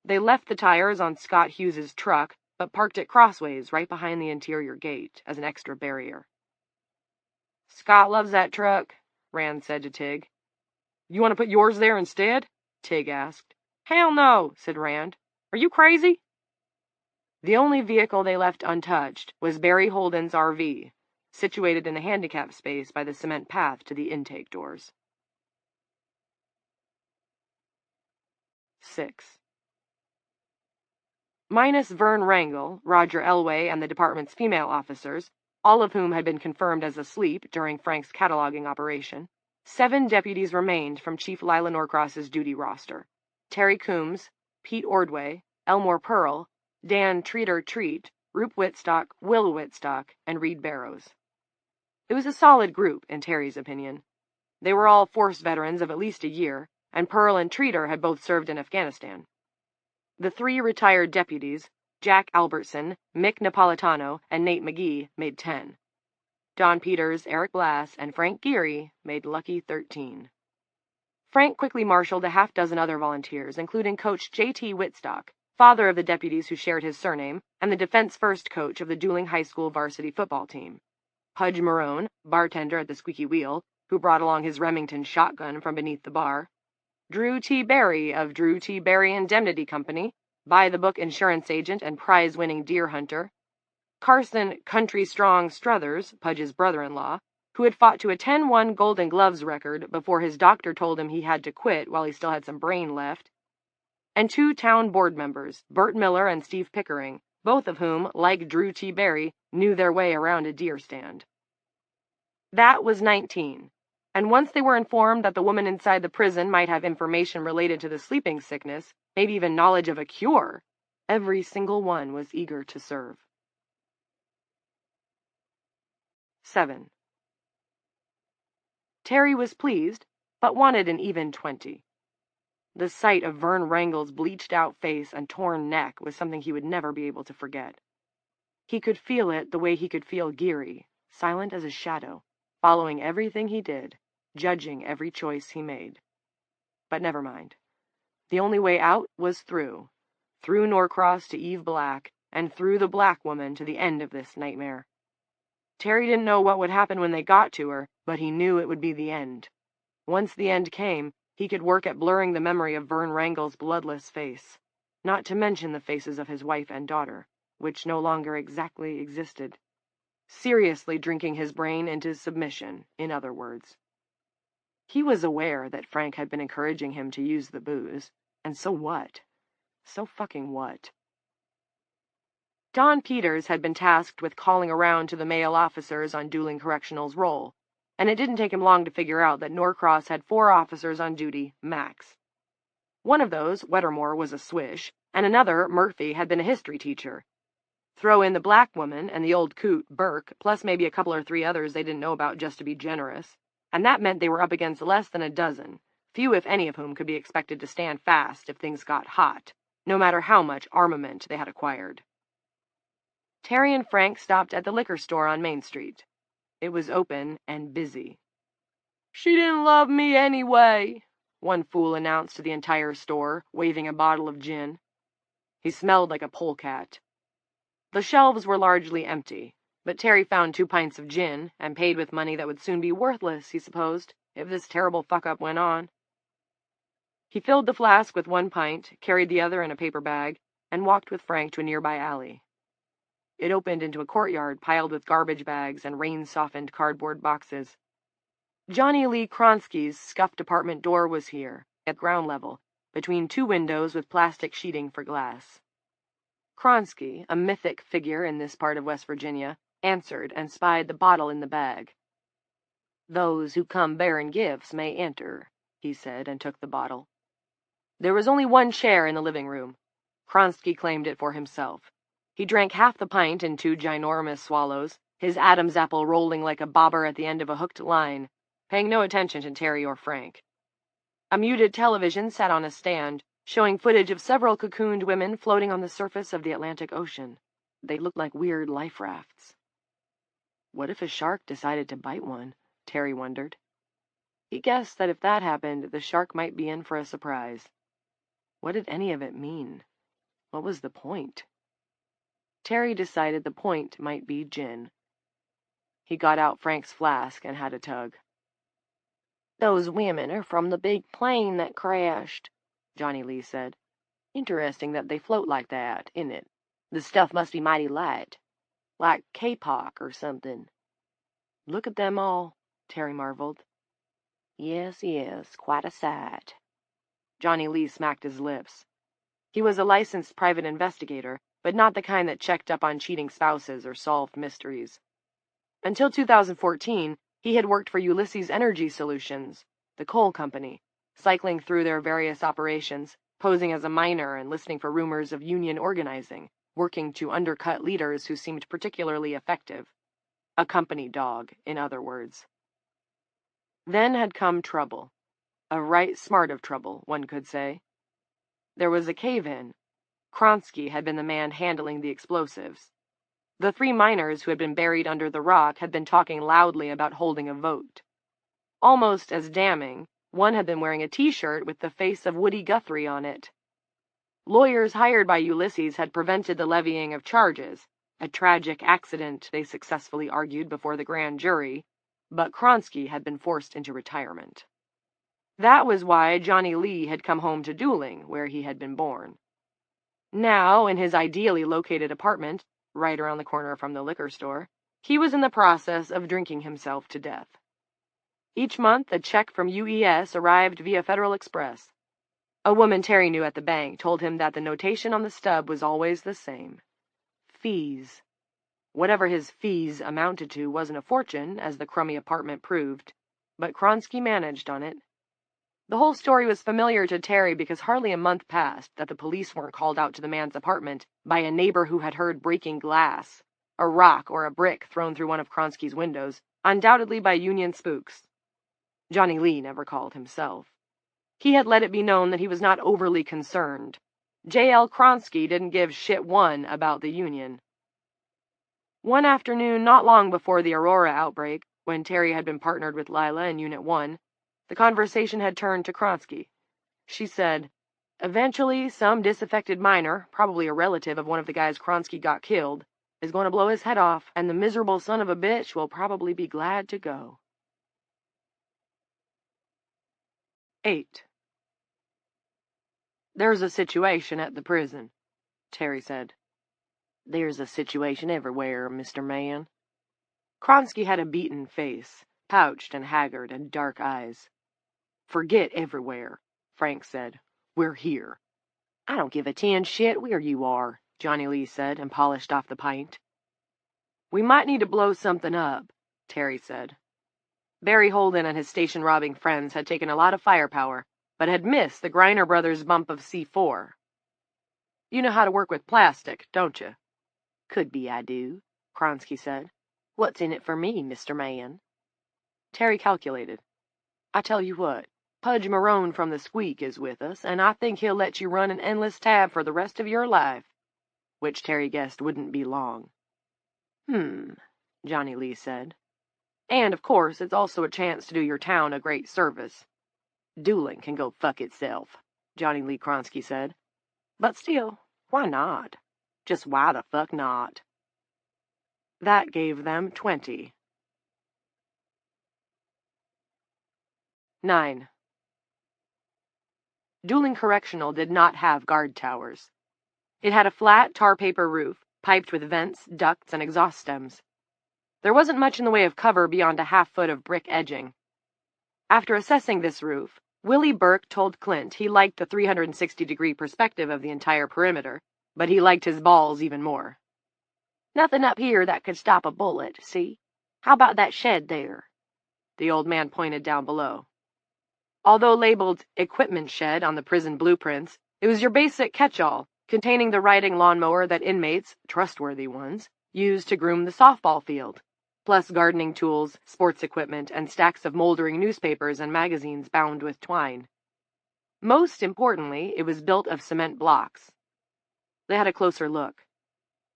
They left the tires on Scott Hughes's truck, but parked it crossways right behind the interior gate as an extra barrier. Scott loves that truck, Rand said to Tig. You want to put yours there instead? Tig asked. Hell no, said Rand. Are you crazy? The only vehicle they left untouched was Barry Holden's RV, situated in a handicap space by the cement path to the intake doors. 6. Minus Vern Wrangle, Roger Elway, and the department's female officers, all of whom had been confirmed as asleep during Frank's cataloging operation, 7 deputies remained from Chief Lila Norcross's duty roster. Terry Coombs, Pete Ordway, Elmore Pearl, Dan Treat, Roop Whitstock, Will Whitstock, and Reed Barrows. It was a solid group, in Terry's opinion. They were all force veterans of at least a year, and Pearl and Treater had both served in Afghanistan. The 3 retired deputies, Jack Albertson, Mick Napolitano, and Nate McGee, made 10. Don Peters, Eric Blass, and Frank Geary made lucky 13. Frank quickly marshaled a half-dozen other volunteers, including Coach J.T. Whitstock, father of the deputies who shared his surname, and the defense-first coach of the Dueling High School varsity football team. Pudge Marone, bartender at the Squeaky Wheel, who brought along his Remington shotgun from beneath the bar. Drew T. Barry of Drew T. Barry Indemnity Company, by-the-book insurance agent and prize-winning deer hunter. Carson Country Strong Struthers, Pudge's brother-in-law, who had fought to a 10-1 Golden Gloves record before his doctor told him he had to quit while he still had some brain left. And 2 town board members, Bert Miller and Steve Pickering, both of whom, like Drew T. Barry, knew their way around a deer stand. That was 19, and once they were informed that the woman inside the prison might have information related to the sleeping sickness, maybe even knowledge of a cure, every single one was eager to serve. 7. Terry was pleased, but wanted an even 20. The sight of Vern Wrangle's bleached-out face and torn neck was something he would never be able to forget. He could feel it the way he could feel Geary, silent as a shadow, following everything he did, judging every choice he made. But never mind. The only way out was through Norcross to Eve Black, and through the black woman to the end of this nightmare. Terry didn't know what would happen when they got to her, but he knew it would be the end. Once the end came, he could work at blurring the memory of Vern Wrangle's bloodless face, not to mention the faces of his wife and daughter, which no longer exactly existed. Seriously drinking his brain into submission, in other words. He was aware that Frank had been encouraging him to use the booze, and so what? So fucking what? Don Peters had been tasked with calling around to the male officers on Dooling Correctional's roll, and it didn't take him long to figure out that Norcross had 4 officers on duty, max. One of those, Wettermore, was a swish, and another, Murphy, had been a history teacher. Throw in the black woman and the old coot, Burke, plus maybe a couple or 3 others they didn't know about just to be generous, and that meant they were up against less than a dozen, few if any of whom could be expected to stand fast if things got hot, no matter how much armament they had acquired. Terry and Frank stopped at the liquor store on Main Street. It was open and busy. "She didn't love me anyway," one fool announced to the entire store, waving a bottle of gin. He smelled like a polecat. The shelves were largely empty, but Terry found 2 pints of gin, and paid with money that would soon be worthless, he supposed, if this terrible fuck-up went on. He filled the flask with 1 pint, carried the other in a paper bag, and walked with Frank to a nearby alley. It opened into a courtyard piled with garbage bags and rain-softened cardboard boxes. Johnny Lee Kronsky's scuffed apartment door was here, at ground level, between 2 windows with plastic sheeting for glass. Kronsky, a mythic figure in this part of West Virginia, answered and spied the bottle in the bag. "Those who come bearing gifts may enter," he said, and took the bottle. There was only 1 chair in the living room. Kronsky claimed it for himself. He drank half the pint in 2 ginormous swallows, his Adam's apple rolling like a bobber at the end of a hooked line, paying no attention to Terry or Frank. A muted television sat on a stand, showing footage of several cocooned women floating on the surface of the Atlantic Ocean. They looked like weird life rafts. What if a shark decided to bite one? Terry wondered. He guessed that if that happened, the shark might be in for a surprise. What did any of it mean? What was the point? Terry decided the point might be gin. He got out Frank's flask and had a tug. "Those women are from the big plane that crashed," Johnny Lee said. "Interesting that they float like that, isn't it? The stuff must be mighty light. Like kapok or something." "Look at them all," Terry marveled. Yes, quite a sight." Johnny Lee smacked his lips. He was a licensed private investigator, but not the kind that checked up on cheating spouses or solved mysteries. Until 2014, he had worked for Ulysses Energy Solutions, the coal company, cycling through their various operations, posing as a miner and listening for rumors of union organizing, working to undercut leaders who seemed particularly effective. A company dog, in other words. Then had come trouble. A right smart of trouble, one could say. There was a cave-in. Kronsky had been the man handling the explosives. The 3 miners who had been buried under the rock had been talking loudly about holding a vote. Almost as damning, one had been wearing a T-shirt with the face of Woody Guthrie on it. Lawyers hired by Ulysses had prevented the levying of charges, a tragic accident, they successfully argued before the grand jury, but Kronsky had been forced into retirement. That was why Johnny Lee had come home to Dooling, where he had been born. Now, in his ideally located apartment, right around the corner from the liquor store, he was in the process of drinking himself to death. Each month, a check from UES arrived via Federal Express. A woman Terry knew at the bank told him that the notation on the stub was always the same. Fees. Whatever his fees amounted to wasn't a fortune, as the crummy apartment proved, but Kronsky managed on it. The whole story was familiar to Terry because hardly a month passed that the police weren't called out to the man's apartment by a neighbor who had heard breaking glass, a rock or a brick thrown through one of Kronsky's windows, undoubtedly by Union spooks. Johnny Lee never called himself. He had let it be known that he was not overly concerned. J.L. Kronsky didn't give shit one about the Union. One afternoon not long before the Aurora outbreak, when Terry had been partnered with Lila in Unit 1, the conversation had turned to Kronsky. She said, "Eventually, some disaffected miner, probably a relative of one of the guys Kronsky got killed, is going to blow his head off, and the miserable son of a bitch will probably be glad to go." 8. "There's a situation at the prison," Terry said. "There's a situation everywhere, Mr. Man." Kronsky had a beaten face, pouched and haggard, and dark eyes. "Forget everywhere," Frank said. "We're here." "I don't give a tin shit where you are," Johnny Lee said, and polished off the pint. We might need to blow something up, Terry said. Barry Holden and his station-robbing friends had taken a lot of firepower, but had missed the Griner brothers' bump of C4. You know how to work with plastic, don't you? Could be I do, Kronsky said. What's in it for me, Mr. Man? Terry calculated. I tell you what, Pudge Marone from the Squeak is with us, and I think he'll let you run an endless tab for the rest of your life, which Terry guessed wouldn't be long. Johnny Lee said. And, of course, it's also a chance to do your town a great service. Dueling can go fuck itself, Johnny Lee Kronsky said. But still, why not? Just why the fuck not? That gave them 20. 9. Dueling Correctional did not have guard towers. It had a flat tar paper roof, piped with vents, ducts, and exhaust stems. There wasn't much in the way of cover beyond a half-foot of brick edging. After assessing this roof, Willie Burke told Clint he liked the 360-degree perspective of the entire perimeter, but he liked his balls even more. Nothing up here that could stop a bullet, see? How about that shed there? The old man pointed down below. Although labeled equipment shed on the prison blueprints, it was your basic catch-all, containing the riding lawnmower that inmates, trustworthy ones, used to groom the softball field, plus gardening tools, sports equipment, and stacks of moldering newspapers and magazines bound with twine. Most importantly, it was built of cement blocks. They had a closer look.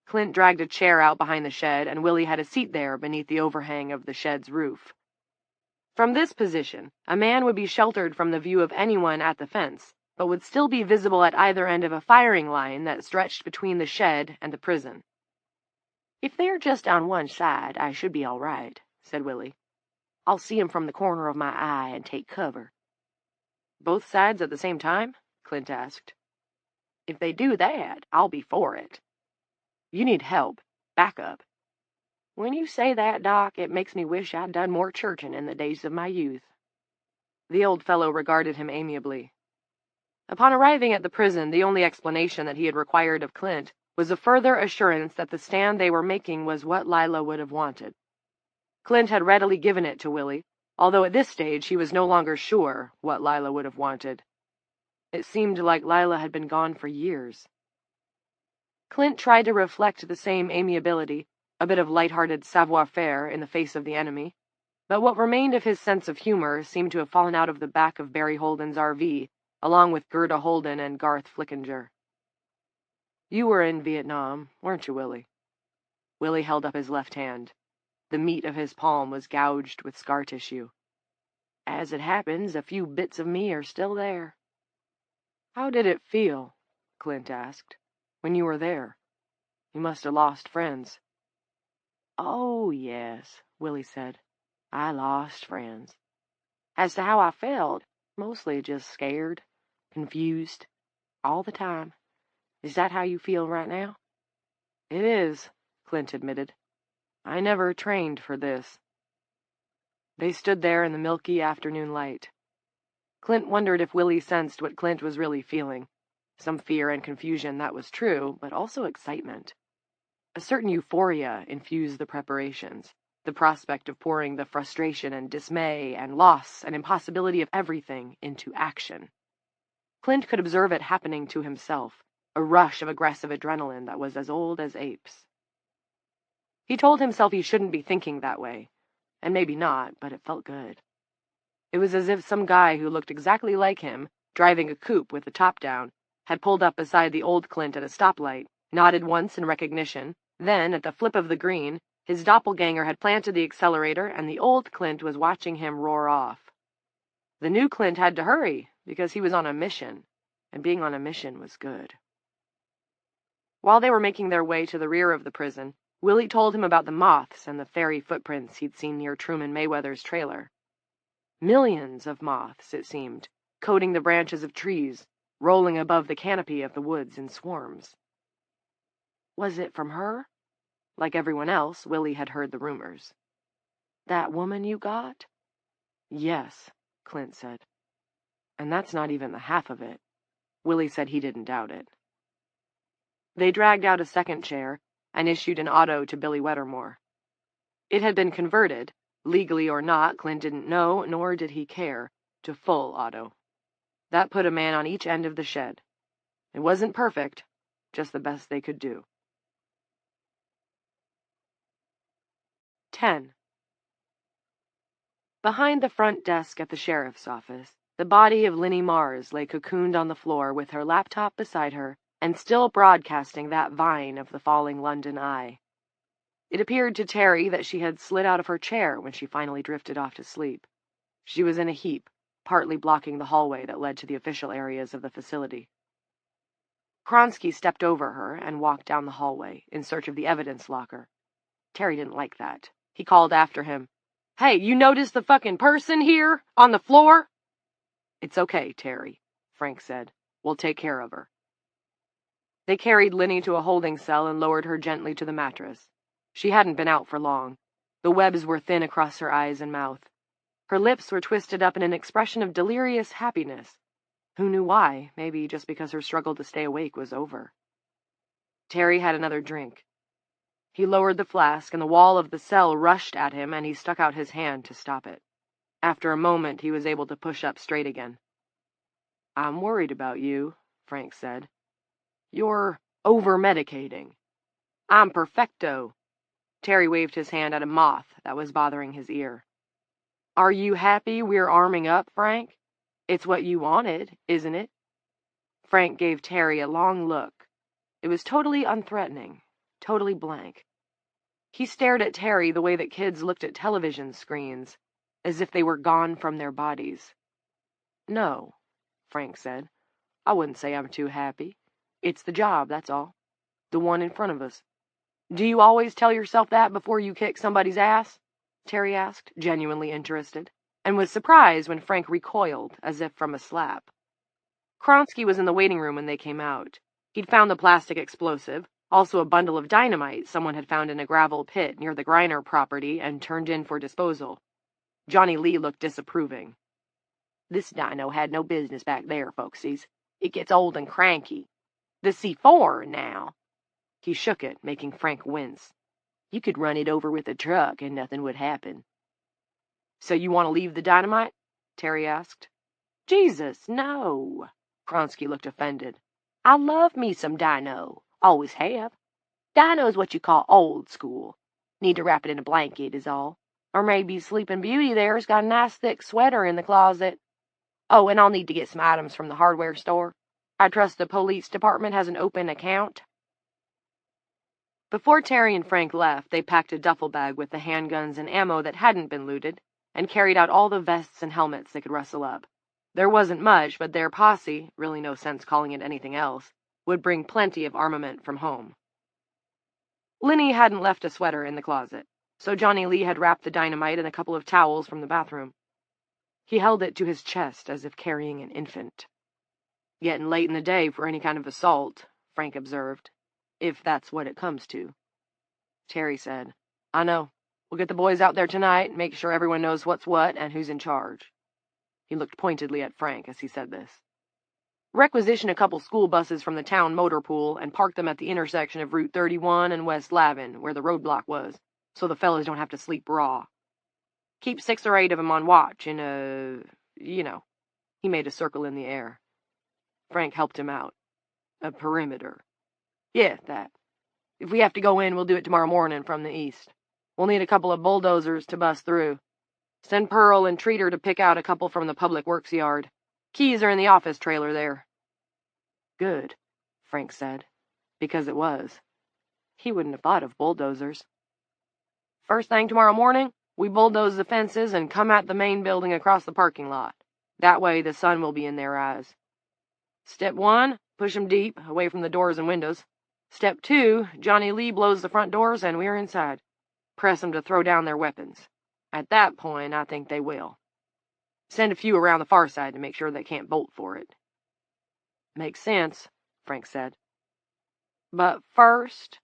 Clint dragged a chair out behind the shed, and Willie had a seat there beneath the overhang of the shed's roof. From this position, a man would be sheltered from the view of anyone at the fence, but would still be visible at either end of a firing line that stretched between the shed and the prison. If they're just on one side, I should be all right, said Willie. I'll see 'em from the corner of my eye and take cover. Both sides at the same time? Clint asked. If they do that, I'll be for it. You need help, backup. When you say that, Doc, it makes me wish I'd done more churching in the days of my youth. The old fellow regarded him amiably. Upon arriving at the prison, the only explanation that he had required of Clint was a further assurance that the stand they were making was what Lila would have wanted. Clint had readily given it to Willie, although at this stage he was no longer sure what Lila would have wanted. It seemed like Lila had been gone for years. Clint tried to reflect the same amiability, a bit of light-hearted savoir-faire in the face of the enemy, but what remained of his sense of humor seemed to have fallen out of the back of Barry Holden's RV, along with Gerda Holden and Garth Flickinger. You were in Vietnam, weren't you, Willie? Willie held up his left hand. The meat of his palm was gouged with scar tissue. As it happens, a few bits of me are still there. How did it feel, Clint asked, when you were there? You must have lost friends. Oh, yes, Willie said. I lost friends. As to how I felt, mostly just scared, confused, all the time. Is that how you feel right now? It is, Clint admitted. I never trained for this. They stood there in the milky afternoon light. Clint wondered if Willie sensed what Clint was really feeling. Some fear and confusion, that was true, but also excitement. A certain euphoria infused the preparations, the prospect of pouring the frustration and dismay and loss and impossibility of everything into action. Clint could observe it happening to himself, a rush of aggressive adrenaline that was as old as apes. He told himself he shouldn't be thinking that way, and maybe not, but it felt good. It was as if some guy who looked exactly like him, driving a coupe with the top down, had pulled up beside the old Clint at a stoplight, nodded once in recognition, then, at the flip of the green, his doppelganger had planted the accelerator and the old Clint was watching him roar off. The new Clint had to hurry, because he was on a mission, and being on a mission was good. While they were making their way to the rear of the prison, Willie told him about the moths and the fairy footprints he'd seen near Truman Mayweather's trailer. Millions of moths, it seemed, coating the branches of trees, rolling above the canopy of the woods in swarms. Was it from her? Like everyone else, Willie had heard the rumors. That woman you got? Yes, Clint said. And that's not even the half of it. Willie said he didn't doubt it. They dragged out a second chair and issued an auto to Billy Wettermore. It had been converted, legally or not, Clint didn't know, nor did he care, to full auto. That put a man on each end of the shed. It wasn't perfect, just the best they could do. 10. Behind the front desk at the sheriff's office, the body of Linnie Mars lay cocooned on the floor with her laptop beside her and still broadcasting that vine of the falling London eye. It appeared to Terry that she had slid out of her chair when she finally drifted off to sleep. She was in a heap, partly blocking the hallway that led to the official areas of the facility. Kronsky stepped over her and walked down the hallway in search of the evidence locker. Terry didn't like that. He called after him, "Hey, you notice the fucking person here on the floor?" "It's okay, Terry," Frank said. "We'll take care of her." They carried Linnie to a holding cell and lowered her gently to the mattress. She hadn't been out for long. The webs were thin across her eyes and mouth. Her lips were twisted up in an expression of delirious happiness. Who knew why? Maybe just because her struggle to stay awake was over. Terry had another drink. He lowered the flask, and the wall of the cell rushed at him, and he stuck out his hand to stop it. After a moment, he was able to push up straight again. "I'm worried about you," Frank said. "You're over-medicating." "I'm perfecto." Terry waved his hand at a moth that was bothering his ear. "Are you happy we're arming up, Frank? It's what you wanted, isn't it?" Frank gave Terry a long look. It was totally unthreatening, totally blank. He stared at Terry the way that kids looked at television screens, as if they were gone from their bodies. "No," Frank said. "I wouldn't say I'm too happy. It's the job, that's all. The one in front of us." "Do you always tell yourself that before you kick somebody's ass?" Terry asked, genuinely interested, and was surprised when Frank recoiled, as if from a slap. Kronsky was in the waiting room when they came out. He'd found the plastic explosive, also a bundle of dynamite someone had found in a gravel pit near the Griner property and turned in for disposal. Johnny Lee looked disapproving. "This dino had no business back there, folksies. It gets old and cranky. The C4, now." He shook it, making Frank wince. "You could run it over with a truck and nothing would happen." "So you want to leave the dynamite?" Terry asked. "Jesus, no." Kronsky looked offended. "I love me some dino. Always have. Dino's what you call old school. Need to wrap it in a blanket is all. Or maybe Sleeping Beauty there's got a nice thick sweater in the closet. Oh, and I'll need to get some items from the hardware store. I trust the police department has an open account." Before Terry and Frank left, they packed a duffel bag with the handguns and ammo that hadn't been looted, and carried out all the vests and helmets they could rustle up. There wasn't much, but their posse, really no sense calling it anything else, would bring plenty of armament from home. Linnie hadn't left a sweater in the closet, so Johnny Lee had wrapped the dynamite in a couple of towels from the bathroom. He held it to his chest as if carrying an infant. "Getting late in the day for any kind of assault," Frank observed, "if that's what it comes to." Terry said, "I know. We'll get the boys out there tonight, make sure everyone knows what's what and who's in charge." He looked pointedly at Frank as he said this. "Requisition a couple school buses from the town motor pool and park them at the intersection of Route 31 and West Lavin, where the roadblock was, so the fellas don't have to sleep raw. Keep 6 or 8 of them on watch in a, you know." He made a circle in the air. Frank helped him out. "A perimeter." "Yeah, that. If we have to go in, we'll do it tomorrow morning from the east. We'll need a couple of bulldozers to bust through. Send Pearl and Treater to pick out a couple from the public works yard. Keys are in the office trailer there." "Good," Frank said, because it was. He wouldn't have thought of bulldozers. "First thing tomorrow morning, we bulldoze the fences and come at the main building across the parking lot. That way the sun will be in their eyes. Step 1, push 'em deep, away from the doors and windows. Step 2, Johnny Lee blows the front doors and we're inside. Press 'em to throw down their weapons. At that point, I think they will. Send a few around the far side to make sure they can't bolt for it." "Makes sense," Frank said. "But first,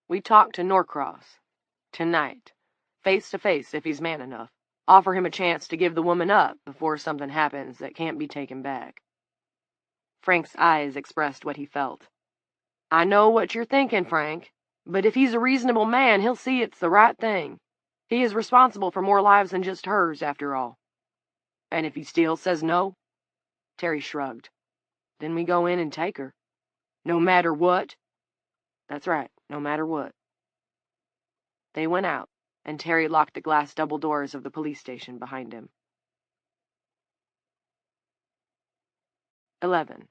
we talk to Norcross. Tonight. Face to face, if he's man enough. Offer him a chance to give the woman up before something happens that can't be taken back." Frank's eyes expressed what he felt. "I know what you're thinking, Frank, but if he's a reasonable man, he'll see it's the right thing. He is responsible for more lives than just hers, after all." "And if he still says no?" Terry shrugged. "Then we go in and take her." "No matter what?" "That's right, no matter what." They went out, and Terry locked the glass double doors of the police station behind him. 11.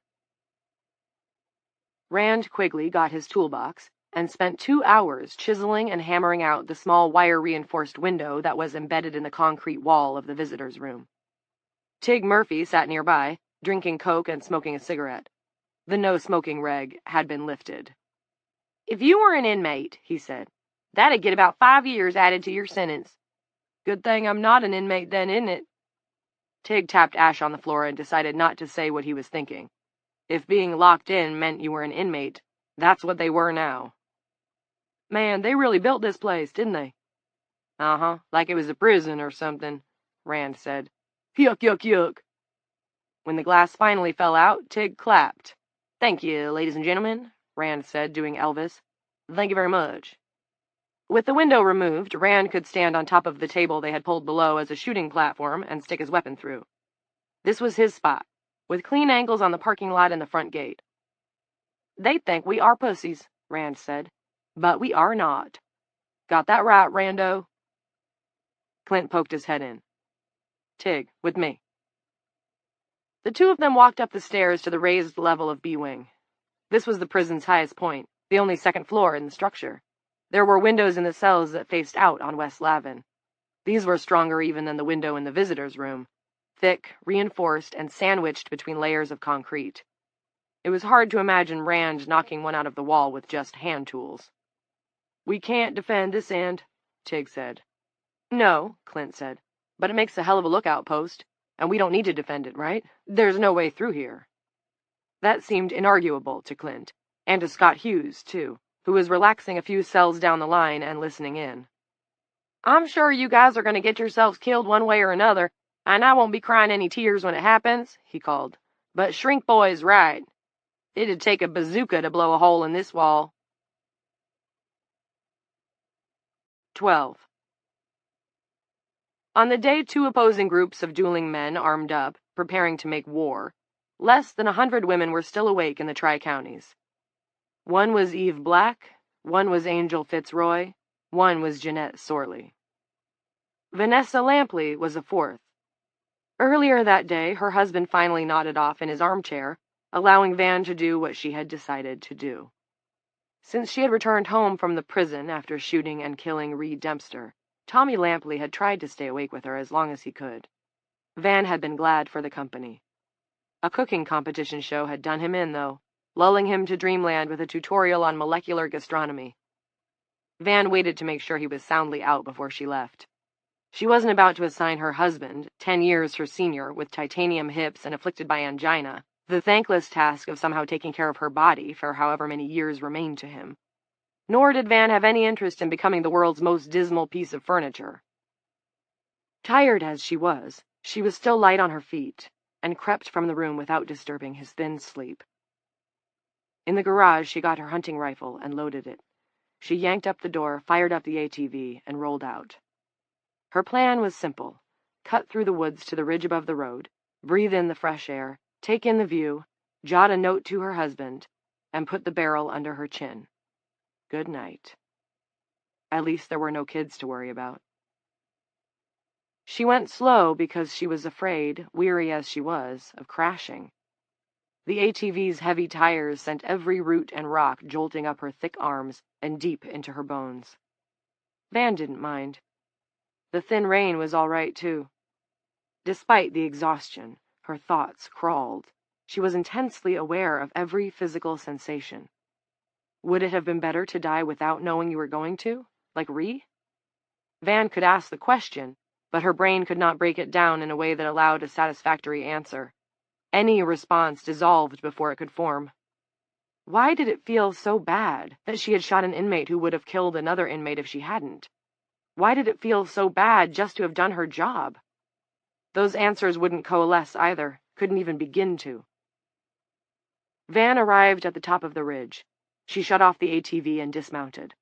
Rand Quigley got his toolbox and spent 2 hours chiseling and hammering out the small wire-reinforced window that was embedded in the concrete wall of the visitor's room. Tig Murphy sat nearby, drinking Coke and smoking a cigarette. The no-smoking reg had been lifted. "If you were an inmate," he said, "that'd get about 5 years added to your sentence." "Good thing I'm not an inmate then, isn't it?" Tig tapped Ash on the floor and decided not to say what he was thinking. If being locked in meant you were an inmate, that's what they were now. "Man, they really built this place, didn't they?" "Uh-huh, like it was a prison or something," Rand said. "Yuck, yuck, yuck." When the glass finally fell out, Tig clapped. "Thank you, ladies and gentlemen," Rand said, doing Elvis. "Thank you very much." With the window removed, Rand could stand on top of the table they had pulled below as a shooting platform and stick his weapon through. This was his spot, with clean angles on the parking lot and the front gate. "They think we are pussies," Rand said, "but we are not. Got that right, Rando?" Clint poked his head in. "Tig, with me." The two of them walked up the stairs to the raised level of B-Wing. This was the prison's highest point, the only second floor in the structure. There were windows in the cells that faced out on West Lavin. These were stronger even than the window in the visitor's room, thick, reinforced, and sandwiched between layers of concrete. It was hard to imagine Rand knocking one out of the wall with just hand tools. "We can't defend this end," Tig said. "No," Clint said, "but it makes a hell of a lookout post, and we don't need to defend it, right? There's no way through here." That seemed inarguable to Clint, and to Scott Hughes, too, who was relaxing a few cells down the line and listening in. "I'm sure you guys are going to get yourselves killed one way or another, and I won't be crying any tears when it happens," he called. "But Shrink Boy's right. It'd take a bazooka to blow a hole in this wall." 12. On the day two opposing groups of dueling men armed up, preparing to make war, less than 100 women were still awake in the Tri-Counties. One was Eve Black, one was Angel Fitzroy, one was Jeanette Sorley. Vanessa Lampley was a fourth. Earlier that day, her husband finally nodded off in his armchair, allowing Van to do what she had decided to do. Since she had returned home from the prison after shooting and killing Reed Dempster, Tommy Lampley had tried to stay awake with her as long as he could. Van had been glad for the company. A cooking competition show had done him in, though, lulling him to dreamland with a tutorial on molecular gastronomy. Van waited to make sure he was soundly out before she left. She wasn't about to assign her husband, 10 years her senior, with titanium hips and afflicted by angina, the thankless task of somehow taking care of her body for however many years remained to him. Nor did Van have any interest in becoming the world's most dismal piece of furniture. Tired as she was still light on her feet, and crept from the room without disturbing his thin sleep. In the garage, she got her hunting rifle and loaded it. She yanked up the door, fired up the ATV, and rolled out. Her plan was simple: cut through the woods to the ridge above the road, breathe in the fresh air, take in the view, jot a note to her husband, and put the barrel under her chin. Good night. At least there were no kids to worry about. She went slow because she was afraid, weary as she was, of crashing. The ATV's heavy tires sent every root and rock jolting up her thick arms and deep into her bones. Van didn't mind. The thin rain was all right, too. Despite the exhaustion, her thoughts crawled. She was intensely aware of every physical sensation. Would it have been better to die without knowing you were going to, like Ree? Van could ask the question, but her brain could not break it down in a way that allowed a satisfactory answer. Any response dissolved before it could form. Why did it feel so bad that she had shot an inmate who would have killed another inmate if she hadn't? Why did it feel so bad just to have done her job? Those answers wouldn't coalesce either, couldn't even begin to. Van arrived at the top of the ridge. She shut off the ATV and dismounted.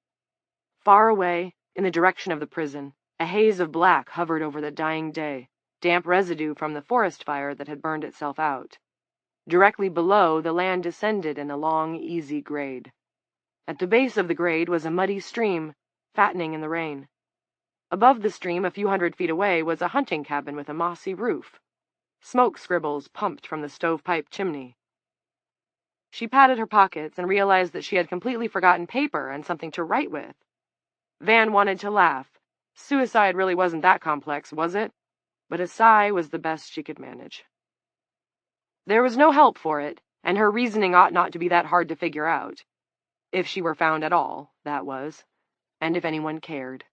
Far away, in the direction of the prison, a haze of black hovered over the dying day, damp residue from the forest fire that had burned itself out. Directly below, the land descended in a long, easy grade. At the base of the grade was a muddy stream, fattening in the rain. Above the stream, a few 100 feet away, was a hunting cabin with a mossy roof. Smoke scribbles pumped from the stovepipe chimney. She patted her pockets and realized that she had completely forgotten paper and something to write with. Van wanted to laugh. Suicide really wasn't that complex, was it? But a sigh was the best she could manage. There was no help for it, and her reasoning ought not to be that hard to figure out. If she were found at all, that was, and if anyone cared.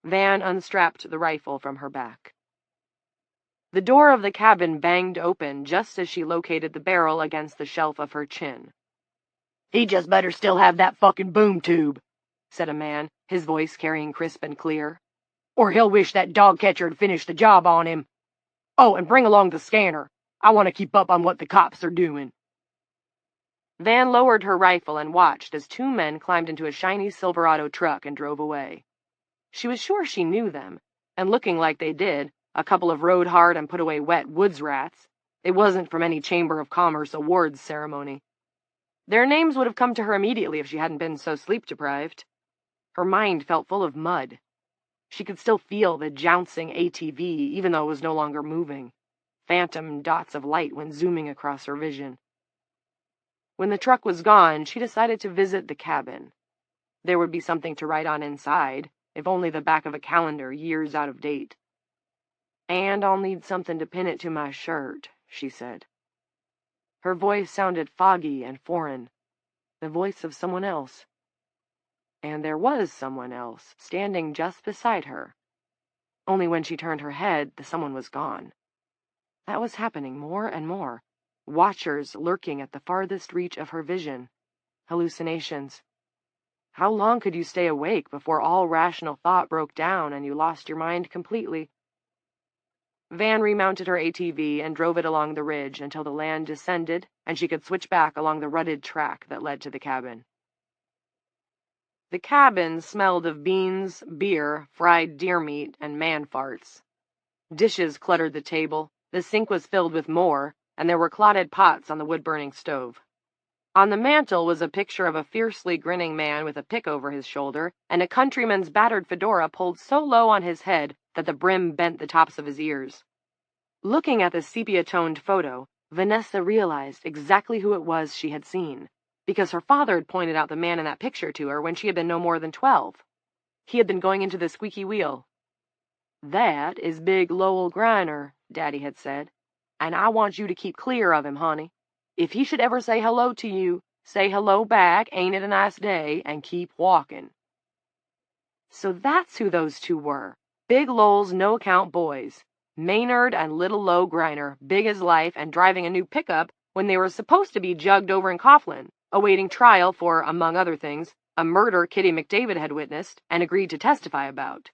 Van unstrapped the rifle from her back. The door of the cabin banged open just as she located the barrel against the shelf of her chin. "He just better still have that fucking boom tube," said a man, his voice carrying crisp and clear. "Or he'll wish that dog catcher had finished the job on him. Oh, and bring along the scanner. I want to keep up on what the cops are doing." Van lowered her rifle and watched as two men climbed into a shiny Silverado truck and drove away. She was sure she knew them, and looking like they did, a couple of rode-hard and put-away wet woods rats, it wasn't from any Chamber of Commerce awards ceremony. Their names would have come to her immediately if she hadn't been so sleep-deprived. Her mind felt full of mud. She could still feel the jouncing ATV, even though it was no longer moving. Phantom dots of light went zooming across her vision. When the truck was gone, she decided to visit the cabin. There would be something to write on inside, if only the back of a calendar years out of date. "And I'll need something to pin it to my shirt," she said. Her voice sounded foggy and foreign, the voice of someone else. And there was someone else, standing just beside her. Only when she turned her head, the someone was gone. That was happening more and more. Watchers lurking at the farthest reach of her vision. Hallucinations. How long could you stay awake before all rational thought broke down and you lost your mind completely? Van remounted her ATV and drove it along the ridge until the land descended and she could switch back along the rutted track that led to the cabin. The cabin smelled of beans, beer, fried deer meat, and man farts. Dishes cluttered the table, the sink was filled with more, and there were clotted pots on the wood-burning stove. On the mantel was a picture of a fiercely grinning man with a pick over his shoulder and a countryman's battered fedora pulled so low on his head that the brim bent the tops of his ears. Looking at the sepia-toned photo, Vanessa realized exactly who it was she had seen, because her father had pointed out the man in that picture to her when she had been no more than 12. He had been going into the squeaky wheel. "That is Big Lowell Griner," Daddy had said, "and I want you to keep clear of him, honey. If he should ever say hello to you, say hello back, ain't it a nice day, and keep walking." So that's who those two were, Big Lowell's no-account boys, Maynard and Little Low Griner, big as life and driving a new pickup when they were supposed to be jugged over in Coughlin, awaiting trial for, among other things, a murder Kitty McDavid had witnessed and agreed to testify about.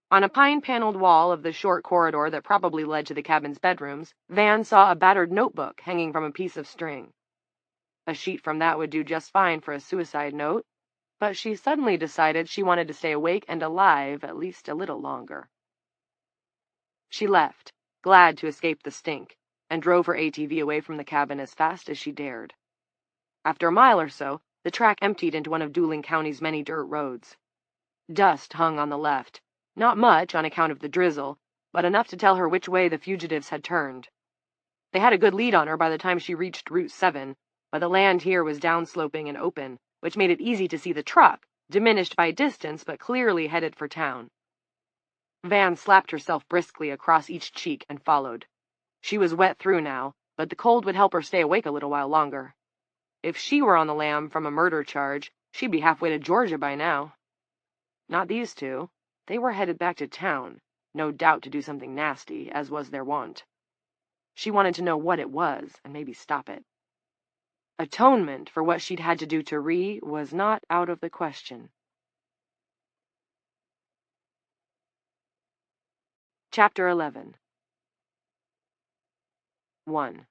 On a pine-paneled wall of the short corridor that probably led to the cabin's bedrooms, Van saw a battered notebook hanging from a piece of string. A sheet from that would do just fine for a suicide note, but she suddenly decided she wanted to stay awake and alive at least a little longer. She left, glad to escape the stink, and drove her ATV away from the cabin as fast as she dared. After a mile or so, the track emptied into one of Dooling County's many dirt roads. Dust hung on the left. Not much on account of the drizzle, but enough to tell her which way the fugitives had turned. They had a good lead on her by the time she reached Route 7, but the land here was downsloping and open, which made it easy to see the truck, diminished by distance but clearly headed for town. Van slapped herself briskly across each cheek and followed. She was wet through now, but the cold would help her stay awake a little while longer. If she were on the lam from a murder charge, she'd be halfway to Georgia by now. Not these two. They were headed back to town, no doubt to do something nasty, as was their wont. She wanted to know what it was, and maybe stop it. Atonement for what she'd had to do to Ree was not out of the question. Chapter 11. 1.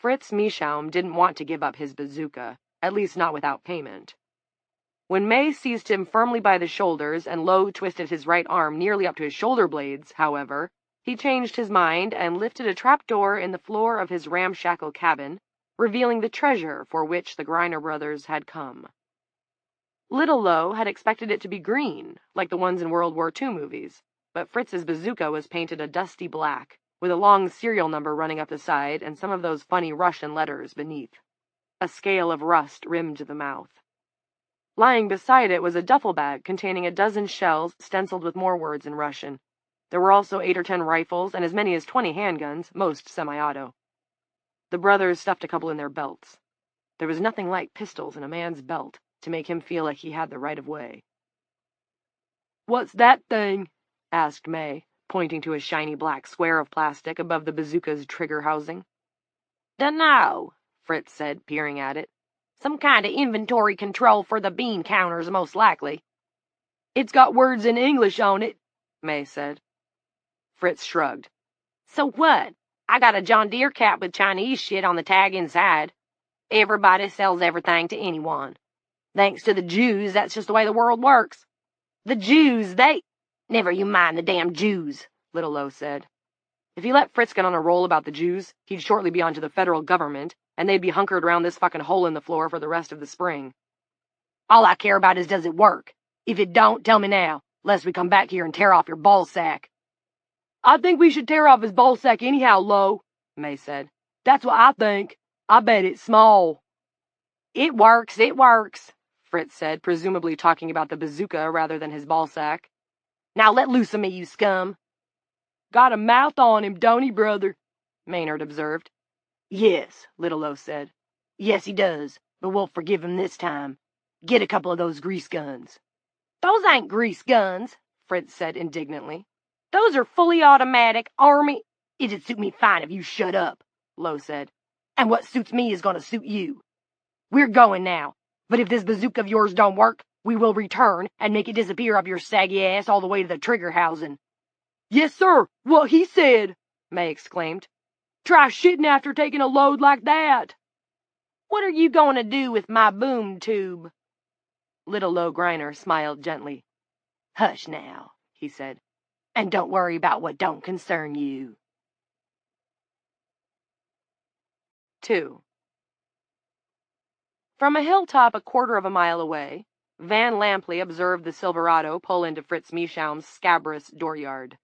Fritz Mieschaum didn't want to give up his bazooka, at least not without payment. When May seized him firmly by the shoulders and Lowe twisted his right arm nearly up to his shoulder blades, however, he changed his mind and lifted a trapdoor in the floor of his ramshackle cabin, revealing the treasure for which the Greiner brothers had come. Little Lowe had expected it to be green, like the ones in World War II movies, but Fritz's bazooka was painted a dusty black, with a long serial number running up the side and some of those funny Russian letters beneath. A scale of rust rimmed the mouth. Lying beside it was a duffel bag containing a dozen shells stenciled with more words in Russian. There were also 8 or 10 rifles and as many as 20 handguns, most semi-auto. The brothers stuffed a couple in their belts. There was nothing like pistols in a man's belt to make him feel like he had the right of way. "What's that thing?" asked May, pointing to a shiny black square of plastic above the bazooka's trigger housing. "Dunno," Fritz said, peering at it. "Some kind of inventory control for the bean counters, most likely." "It's got words in English on it," May said. Fritz shrugged. "So what? I got a John Deere cap with Chinese shit on the tag inside. Everybody sells everything to anyone. Thanks to the Jews, that's just the way the world works. The Jews, Never you mind the damn Jews," Little Lowe said. If he let Fritz get on a roll about the Jews, he'd shortly be onto the federal government, and they'd be hunkered around this fucking hole in the floor for the rest of the spring. "All I care about is does it work? If it don't, tell me now, lest we come back here and tear off your ballsack." "I think we should tear off his ballsack anyhow, Lowe," May said. "That's what I think. I bet it's small." It works, Fritz said, presumably talking about the bazooka rather than his ballsack. "Now let loose of me, you scum." "Got a mouth on him, don't he, brother?" Maynard observed. "Yes," Little Lowe said. "Yes, he does, but we'll forgive him this time. Get a couple of those grease guns." "Those ain't grease guns," Fritz said indignantly. "Those are fully automatic Army—" "It'd suit me fine if you shut up," Lowe said. "And what suits me is going to suit you. We're going now, but if this bazooka of yours don't work, we will return and make it disappear up your saggy ass all the way to the trigger housing." "Yes, sir, what he said," May exclaimed. "Try shitting after taking a load like that." "What are you going to do with my boom tube?" Little Lowe Greiner smiled gently. "Hush now," he said, "and don't worry about what don't concern you." 2. From a hilltop a quarter of a mile away, Van Lampley observed the Silverado pull into Fritz Mieschaum's scabrous dooryard.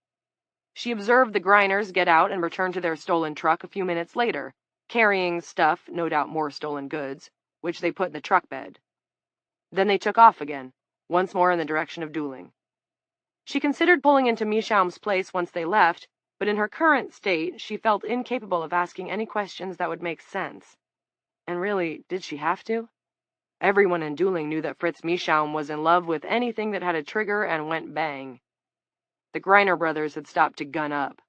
She observed the Greiners get out and return to their stolen truck a few minutes later, carrying stuff, no doubt more stolen goods, which they put in the truck bed. Then they took off again, once more in the direction of Dooling. She considered pulling into Mieschaum's place once they left, but in her current state she felt incapable of asking any questions that would make sense. And really, did she have to? Everyone in Dooling knew that Fritz Mieschaum was in love with anything that had a trigger and went bang. The Greiner brothers had stopped to gun up.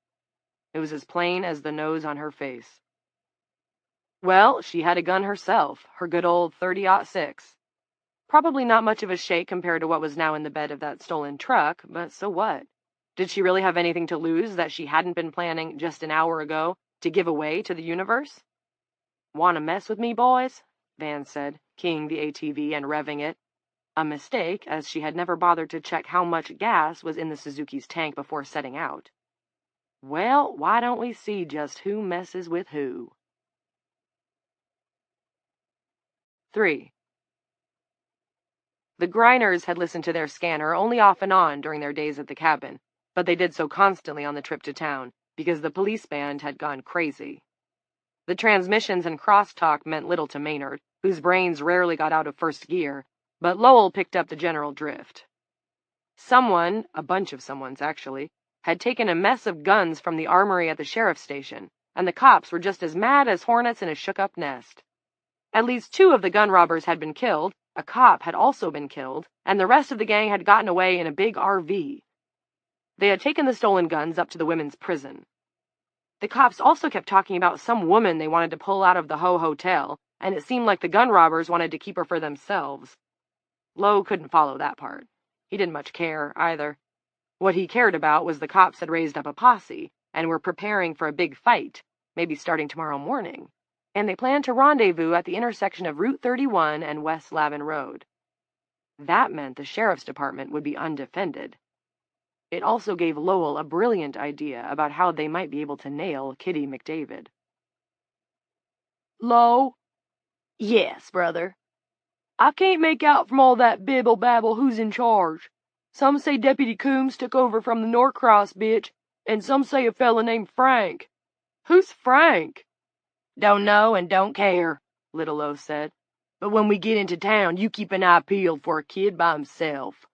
It was as plain as the nose on her face. Well, she had a gun herself, her good old .30-06. Probably not much of a shake compared to what was now in the bed of that stolen truck, but so what? Did she really have anything to lose that she hadn't been planning just an hour ago to give away to the universe? "Want to mess with me, boys?" Van said, keying the ATV and revving it. A mistake, as she had never bothered to check how much gas was in the Suzuki's tank before setting out. Well, why don't we see just who messes with who? 3. The Greiners had listened to their scanner only off and on during their days at the cabin, but they did so constantly on the trip to town, because the police band had gone crazy. The transmissions and crosstalk meant little to Maynard, whose brains rarely got out of first gear, but Lowell picked up the general drift. Someone, a bunch of someones actually, had taken a mess of guns from the armory at the sheriff's station, and the cops were just as mad as hornets in a shook-up nest. At least 2 of the gun robbers had been killed, a cop had also been killed, and the rest of the gang had gotten away in a big RV. They had taken the stolen guns up to the women's prison. The cops also kept talking about some woman they wanted to pull out of the Ho Hotel, and it seemed like the gun robbers wanted to keep her for themselves. Lowe couldn't follow that part. He didn't much care, either. What he cared about was the cops had raised up a posse, and were preparing for a big fight, maybe starting tomorrow morning. and they planned to rendezvous at the intersection of Route 31 and West Lavin Road. That meant the sheriff's department would be undefended. It also gave Lowell a brilliant idea about how they might be able to nail Kitty McDavid. "Low?" "Yes, brother." "I can't make out from all that bibble-babble who's in charge. Some say Deputy Coombs took over from the Norcross bitch, and some say a fella named Frank." "Who's Frank?" "Don't know and don't care," Little Low said. "But when we get into town, you keep an eye peeled for a kid by himself."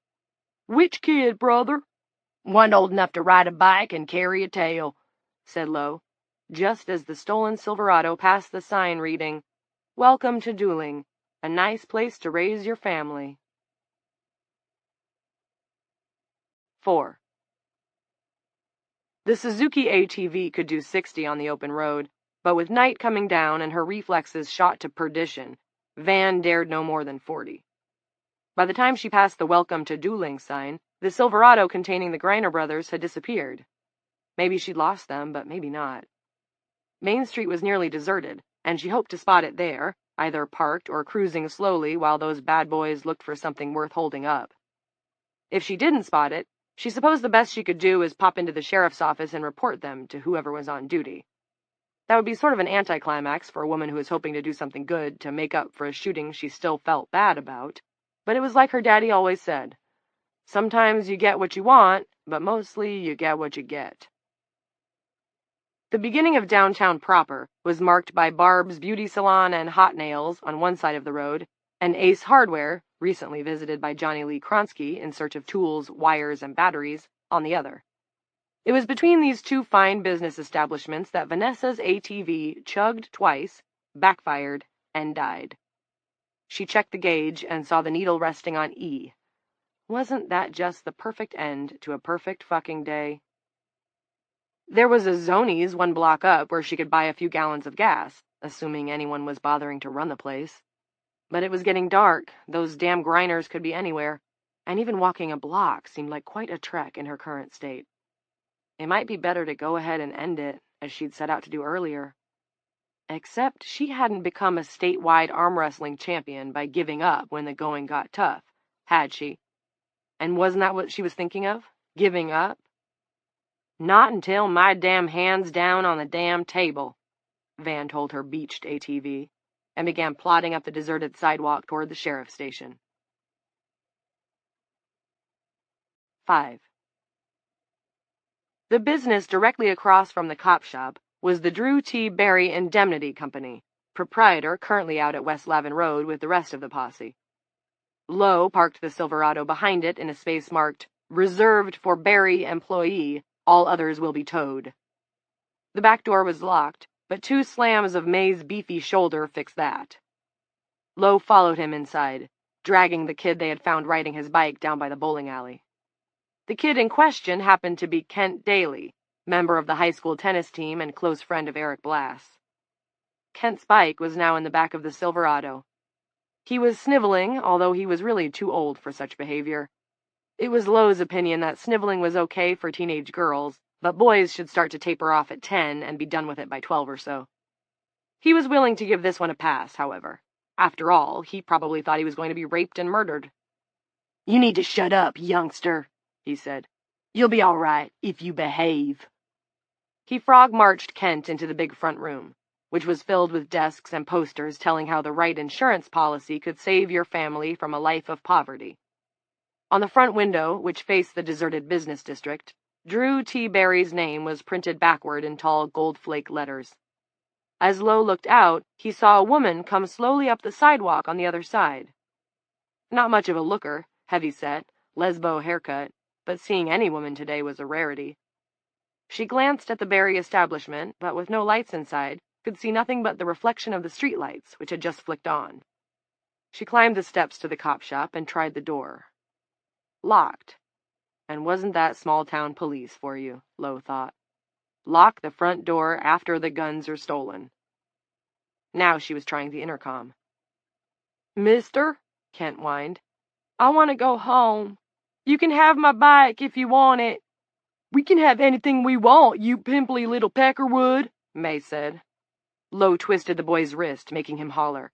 "Which kid, brother?" "One old enough to ride a bike and carry a tail," said Low, just as the stolen Silverado passed the sign reading, "Welcome to Dueling, a nice place to raise your family." 4. The Suzuki ATV could do 60 on the open road, but with night coming down and her reflexes shot to perdition, Van dared no more than 40. By the time she passed the Welcome to Dueling sign, the Silverado containing the Greiner brothers had disappeared. Maybe she'd lost them, but maybe not. Main Street was nearly deserted, and she hoped to spot it there, either parked or cruising slowly while those bad boys looked for something worth holding up. If she didn't spot it, she supposed the best she could do was pop into the sheriff's office and report them to whoever was on duty. That would be sort of an anticlimax for a woman who was hoping to do something good to make up for a shooting she still felt bad about, but it was like her daddy always said, sometimes you get what you want, but mostly you get what you get. The beginning of downtown proper was marked by Barb's Beauty Salon and Hot Nails on one side of the road, and Ace Hardware, recently visited by Johnny Lee Kronsky in search of tools, wires, and batteries, on the other. It was between these two fine business establishments that Vanessa's ATV chugged twice, backfired, and died. She checked the gauge and saw the needle resting on E. Wasn't that just the perfect end to a perfect fucking day? There was a Zonies 1 block up where she could buy a few gallons of gas, assuming anyone was bothering to run the place. But it was getting dark, those damn Greiners could be anywhere, and even walking a block seemed like quite a trek in her current state. It might be better to go ahead and end it, as she'd set out to do earlier. Except she hadn't become a statewide arm wrestling champion by giving up when the going got tough, had she? And wasn't that what she was thinking of? Giving up? "Not until my damn hand's down on the damn table," Van told her beached ATV, and began plodding up the deserted sidewalk toward the sheriff's station. 5. The business directly across from the cop shop was the Drew T. Barry Indemnity Company, proprietor currently out at West Lavin Road with the rest of the posse. Lowe parked the Silverado behind it in a space marked, "Reserved for Barry employee. All others will be towed." The back door was locked, but 2 slams of May's beefy shoulder fixed that. Lowe followed him inside, dragging the kid they had found riding his bike down by the bowling alley. The kid in question happened to be Kent Daly, member of the high school tennis team and close friend of Eric Blass. Kent's bike was now in the back of the Silverado. He was sniveling, although he was really too old for such behavior. It was Lowe's opinion that sniveling was okay for teenage girls, but boys should start to taper off at 10 and be done with it by 12 or so. He was willing to give this one a pass, however. After all, he probably thought he was going to be raped and murdered. "You need to shut up, youngster," he said. "You'll be all right if you behave." He frog-marched Kent into the big front room, which was filled with desks and posters telling how the right insurance policy could save your family from a life of poverty. On the front window, which faced the deserted business district, Drew T. Barry's name was printed backward in tall gold-flake letters. As Lowe looked out, he saw a woman come slowly up the sidewalk on the other side. Not much of a looker, heavy-set, lesbo haircut, but seeing any woman today was a rarity. She glanced at the Barry establishment, but with no lights inside, could see nothing but the reflection of the streetlights, which had just flicked on. She climbed the steps to the cop shop and tried the door. Locked. And wasn't that small-town police for you, Lowe thought. Lock the front door after the guns are stolen. Now she was trying the intercom. "Mister," Kent whined, "I want to go home. You can have my bike if you want it." "We can have anything we want, you pimply little peckerwood," May said. Lowe twisted the boy's wrist, making him holler.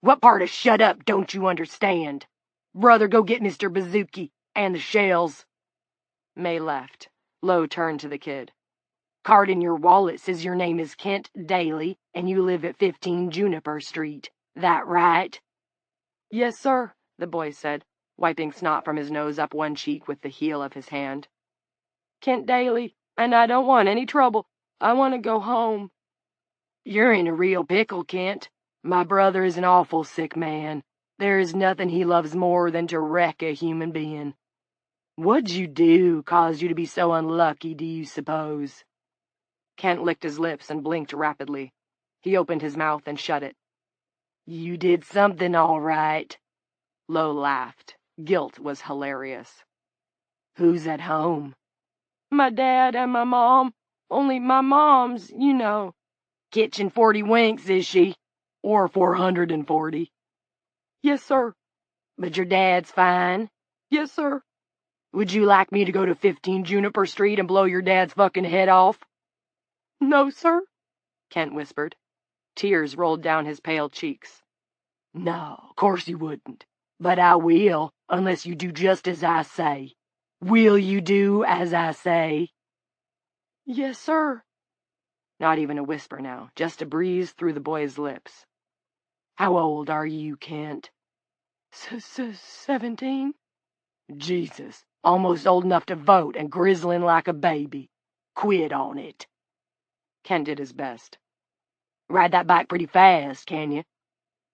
What part of shut up don't you understand? Brother, go get Mr. Bazooki and the shells. May left. Lowe turned to the kid. Card in your wallet says your name is Kent Daly and you live at 15 Juniper Street. That right? Yes, sir, the boy said, wiping snot from his nose up one cheek with the heel of his hand. Kent Daly, and I don't want any trouble. I want to go home. You're in a real pickle, Kent. My brother is an awful sick man. There is nothing he loves more than to wreck a human being. What'd you do caused you to be so unlucky, do you suppose? Kent licked his lips and blinked rapidly. He opened his mouth and shut it. You did something all right. Lowe laughed. Guilt was hilarious. Who's at home? My dad and my mom. Only my mom's, you know. Kitchen 40 winks, is she? Or 440? Yes, sir. But your dad's fine? Yes, sir. Would you like me to go to 15 Juniper Street and blow your dad's fucking head off? No, sir, Kent whispered. Tears rolled down his pale cheeks. No, of course you wouldn't. But I will, unless you do just as I say. Will you do as I say? Yes, sir. Not even a whisper now, just a breeze through the boy's lips. How old are you, Kent? 17. Jesus, almost old enough to vote and grizzling like a baby. Quit on it. Kent did his best. Ride that bike pretty fast, can you?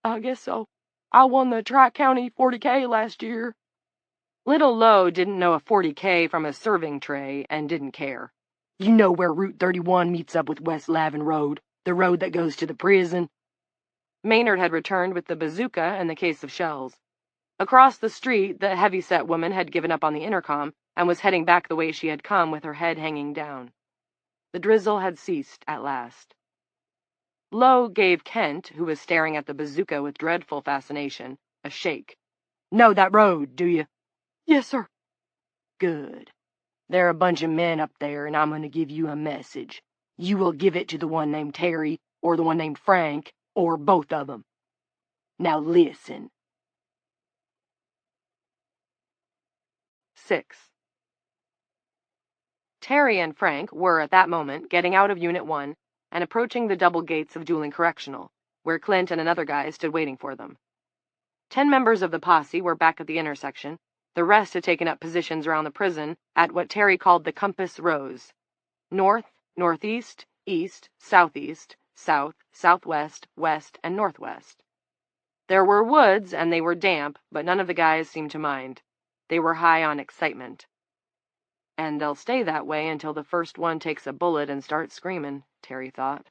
I guess so. I won the Tri-County 40K last year. Little Lowe didn't know a 40K from a serving tray and didn't care. You know where Route 31 meets up with West Lavin Road, the road that goes to the prison? Maynard had returned with the bazooka and the case of shells. Across the street, the heavy-set woman had given up on the intercom and was heading back the way she had come with her head hanging down. The drizzle had ceased at last. Lowe gave Kent, who was staring at the bazooka with dreadful fascination, a shake. Know that road, do you? Yes, sir. Good. There are a bunch of men up there, and I'm going to give you a message. You will give it to the one named Terry, or the one named Frank, or both of them. Now listen. 6. Terry and Frank were, at that moment, getting out of Unit 1 and approaching the double gates of Dueling Correctional, where Clint and another guy stood waiting for them. 10 members of the posse were back at the intersection. The rest had taken up positions around the prison at what Terry called the Compass Rose. North, northeast, east, southeast, south, southwest, west, and northwest. There were woods, and they were damp, but none of the guys seemed to mind. They were high on excitement. And they'll stay that way until the first one takes a bullet and starts screaming, Terry thought.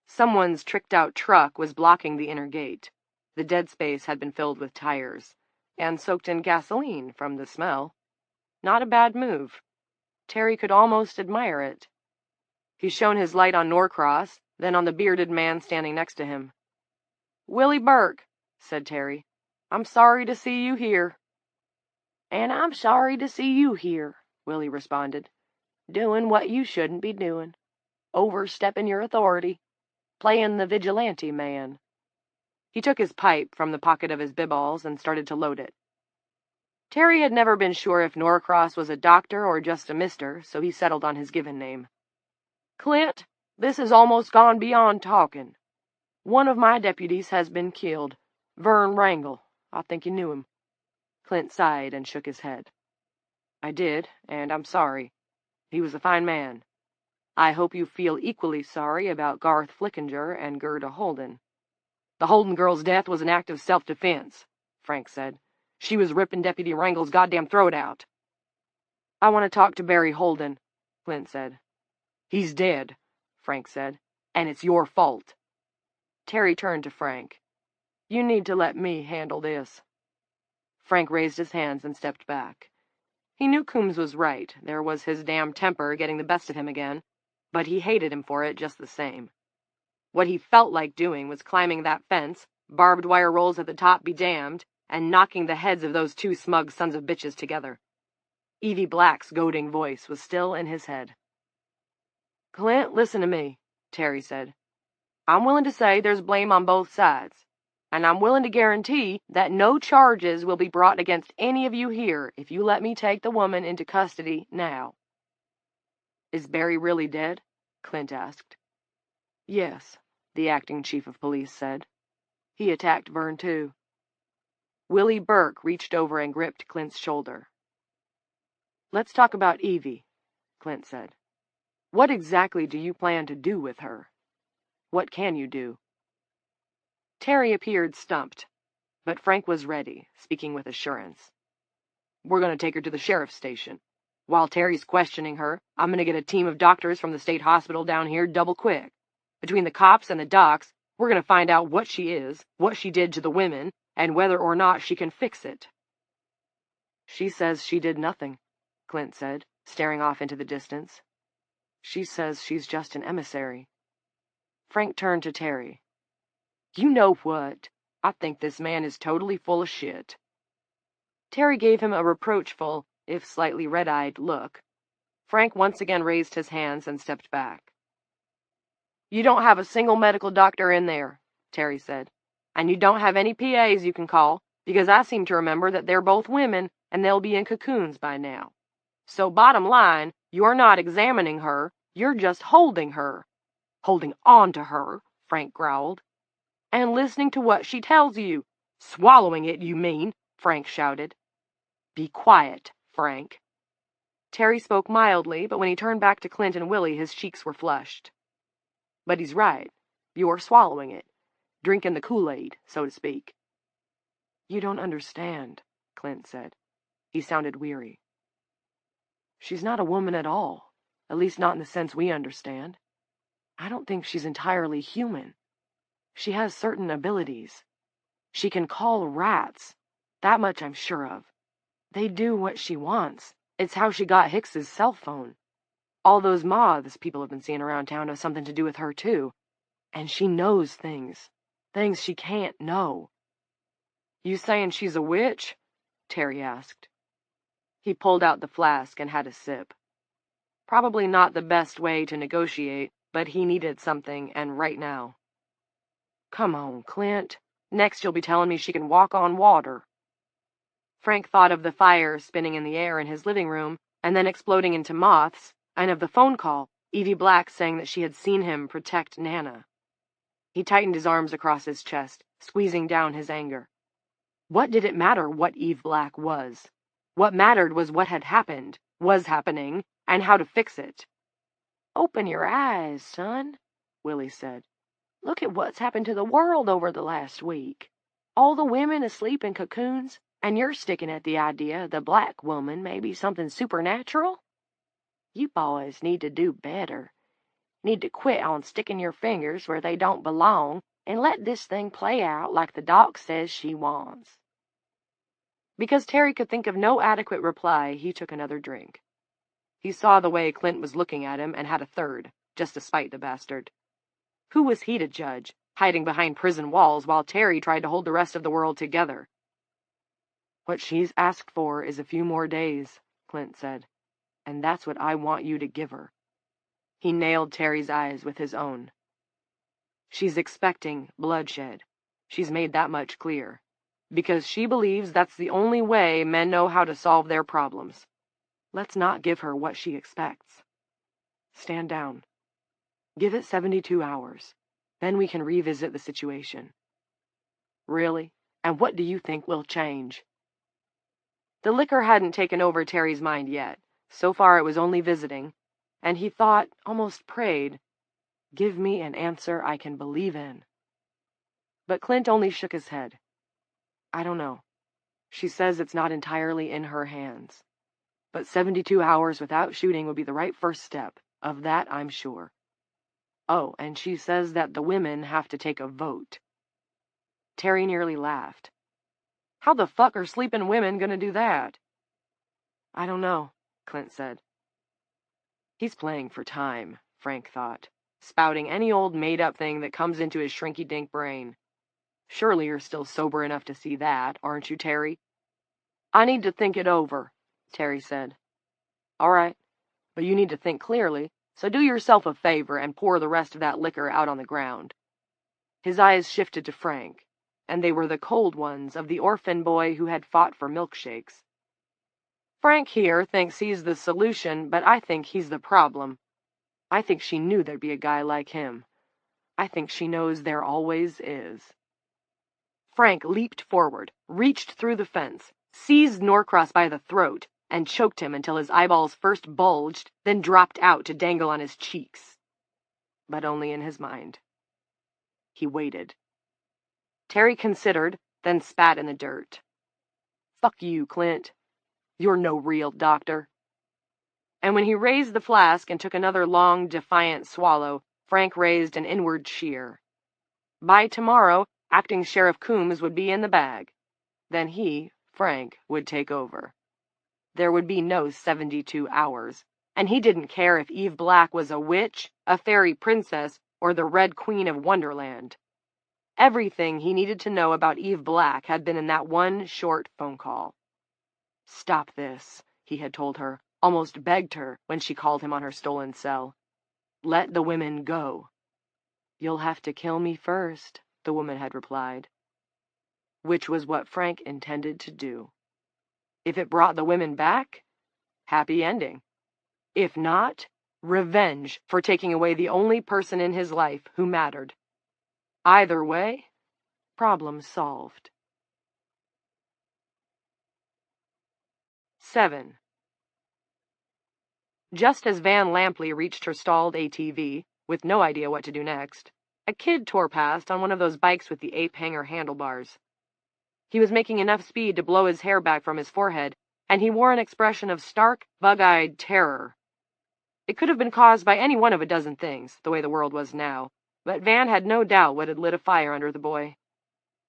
Someone's tricked-out truck was blocking the inner gate. The dead space had been filled with tires, and soaked in gasoline from the smell. Not a bad move. Terry could almost admire it. He shone his light on Norcross, then on the bearded man standing next to him. Willie Burke, said Terry. I'm sorry to see you here. And I'm sorry to see you here, Willie responded. Doing what you shouldn't be doing. Overstepping your authority. Playing the vigilante man. He took his pipe from the pocket of his biballs and started to load it. Terry had never been sure if Norcross was a doctor or just a mister, so he settled on his given name. Clint, this has almost gone beyond talking. One of my deputies has been killed. Vern Wrangle. I think you knew him. Clint sighed and shook his head. I did, and I'm sorry. He was a fine man. I hope you feel equally sorry about Garth Flickinger and Gerda Holden. The Holden girl's death was an act of self-defense, Frank said. She was ripping Deputy Wrangle's goddamn throat out. I want to talk to Barry Holden, Clint said. He's dead, Frank said, and it's your fault. Terry turned to Frank. You need to let me handle this. Frank raised his hands and stepped back. He knew Coombs was right. There was his damn temper getting the best of him again, but he hated him for it just the same. What he felt like doing was climbing that fence, barbed wire rolls at the top be damned, and knocking the heads of those two smug sons of bitches together. Evie Black's goading voice was still in his head. Clint, listen to me, Terry said. I'm willing to say there's blame on both sides, and I'm willing to guarantee that no charges will be brought against any of you here if you let me take the woman into custody now." "Is Barry really dead?" Clint asked. "Yes," the acting chief of police said. "He attacked Vern, too." Willie Burke reached over and gripped Clint's shoulder. "Let's talk about Evie," Clint said. "What exactly do you plan to do with her? What can you do?" Terry appeared stumped, but Frank was ready, speaking with assurance. "We're going to take her to the sheriff's station. While Terry's questioning her, I'm going to get a team of doctors from the state hospital down here double quick. Between the cops and the docs, we're going to find out what she is, what she did to the women, and whether or not she can fix it." "She says she did nothing," Clint said, staring off into the distance. "She says she's just an emissary." Frank turned to Terry. "You know what? I think this man is totally full of shit." Terry gave him a reproachful, if slightly red-eyed, look. Frank once again raised his hands and stepped back. "You don't have a single medical doctor in there," Terry said, "and you don't have any PAs you can call, because I seem to remember that they're both women and they'll be in cocoons by now. So bottom line, you're not examining her, you're just holding her." "Holding on to her," Frank growled. "And listening to what she tells you. Swallowing it, you mean," Frank shouted. "Be quiet, Frank." Terry spoke mildly, but when he turned back to Clint and Willie, his cheeks were flushed. "But he's right. You're swallowing it. Drinking the Kool-Aid, so to speak." "You don't understand," Clint said. He sounded weary. "She's not a woman at all, at least not in the sense we understand. I don't think she's entirely human. She has certain abilities. She can call rats. That much I'm sure of. They do what she wants. It's how she got Hicks's cell phone. All those moths people have been seeing around town have something to do with her, too. And she knows things. Things she can't know." "You saying she's a witch?" Terry asked. He pulled out the flask and had a sip. Probably not the best way to negotiate, but he needed something, and right now. "Come on, Clint. Next you'll be telling me she can walk on water." Frank thought of the fire spinning in the air in his living room, and then exploding into moths, and of the phone call, Evie Black saying that she had seen him protect Nana. He tightened his arms across his chest, squeezing down his anger. What did it matter what Eve Black was? What mattered was what had happened, was happening, and how to fix it. "Open your eyes, son," Willie said. "Look at what's happened to the world over the last week. All the women asleep in cocoons, and you're sticking at the idea the black woman may be something supernatural? You boys need to do better. Need to quit on sticking your fingers where they don't belong and let this thing play out like the doc says she wants." Because Terry could think of no adequate reply, he took another drink. He saw the way Clint was looking at him and had a third, just to spite the bastard. Who was he to judge, hiding behind prison walls while Terry tried to hold the rest of the world together? "What she's asked for is a few more days," Clint said, "and that's what I want you to give her." He nailed Terry's eyes with his own. "She's expecting bloodshed. She's made that much clear. Because she believes that's the only way men know how to solve their problems. Let's not give her what she expects. Stand down. Give it 72 hours. Then we can revisit the situation." "Really? And what do you think will change?" The liquor hadn't taken over Terry's mind yet. So far it was only visiting, and he thought, almost prayed, "Give me an answer I can believe in." But Clint only shook his head. "I don't know. She says it's not entirely in her hands. But 72 hours without shooting would be the right first step. Of that I'm sure. Oh, and she says that the women have to take a vote." Terry nearly laughed. "How the fuck are sleeping women gonna do that?" "I don't know," Clint said. He's playing for time, Frank thought, spouting any old made-up thing that comes into his shrinky-dink brain. Surely you're still sober enough to see that, aren't you, Terry? "I need to think it over," Terry said. "All right, but you need to think clearly, so do yourself a favor and pour the rest of that liquor out on the ground. His eyes shifted to Frank, and they were the cold ones of the orphan boy who had fought for milkshakes. Frank here thinks he's the solution, but I think he's the problem. I think she knew there'd be a guy like him. I think she knows there always is. Frank leaped forward, reached through the fence, seized Norcross by the throat, and choked him until his eyeballs first bulged, then dropped out to dangle on his cheeks. But only in his mind. He waited. Terry considered, then spat in the dirt. "Fuck you, Clint. You're no real doctor." And when he raised the flask and took another long, defiant swallow, Frank raised an inward cheer. By tomorrow, Acting Sheriff Coombs would be in the bag. Then he, Frank, would take over. There would be no 72 hours, and he didn't care if Eve Black was a witch, a fairy princess, or the Red Queen of Wonderland. Everything he needed to know about Eve Black had been in that one short phone call. "Stop this," he had told her, almost begged her when she called him on her stolen cell. "Let the women go." "You'll have to kill me first," the woman had replied. Which was what Frank intended to do. If it brought the women back, happy ending. If not, revenge for taking away the only person in his life who mattered. Either way, problem solved. 7. Just as Van Lampley reached her stalled ATV, with no idea what to do next, a kid tore past on one of those bikes with the ape-hanger handlebars. He was making enough speed to blow his hair back from his forehead, and he wore an expression of stark, bug-eyed terror. It could have been caused by any one of a dozen things, the way the world was now, but Van had no doubt what had lit a fire under the boy.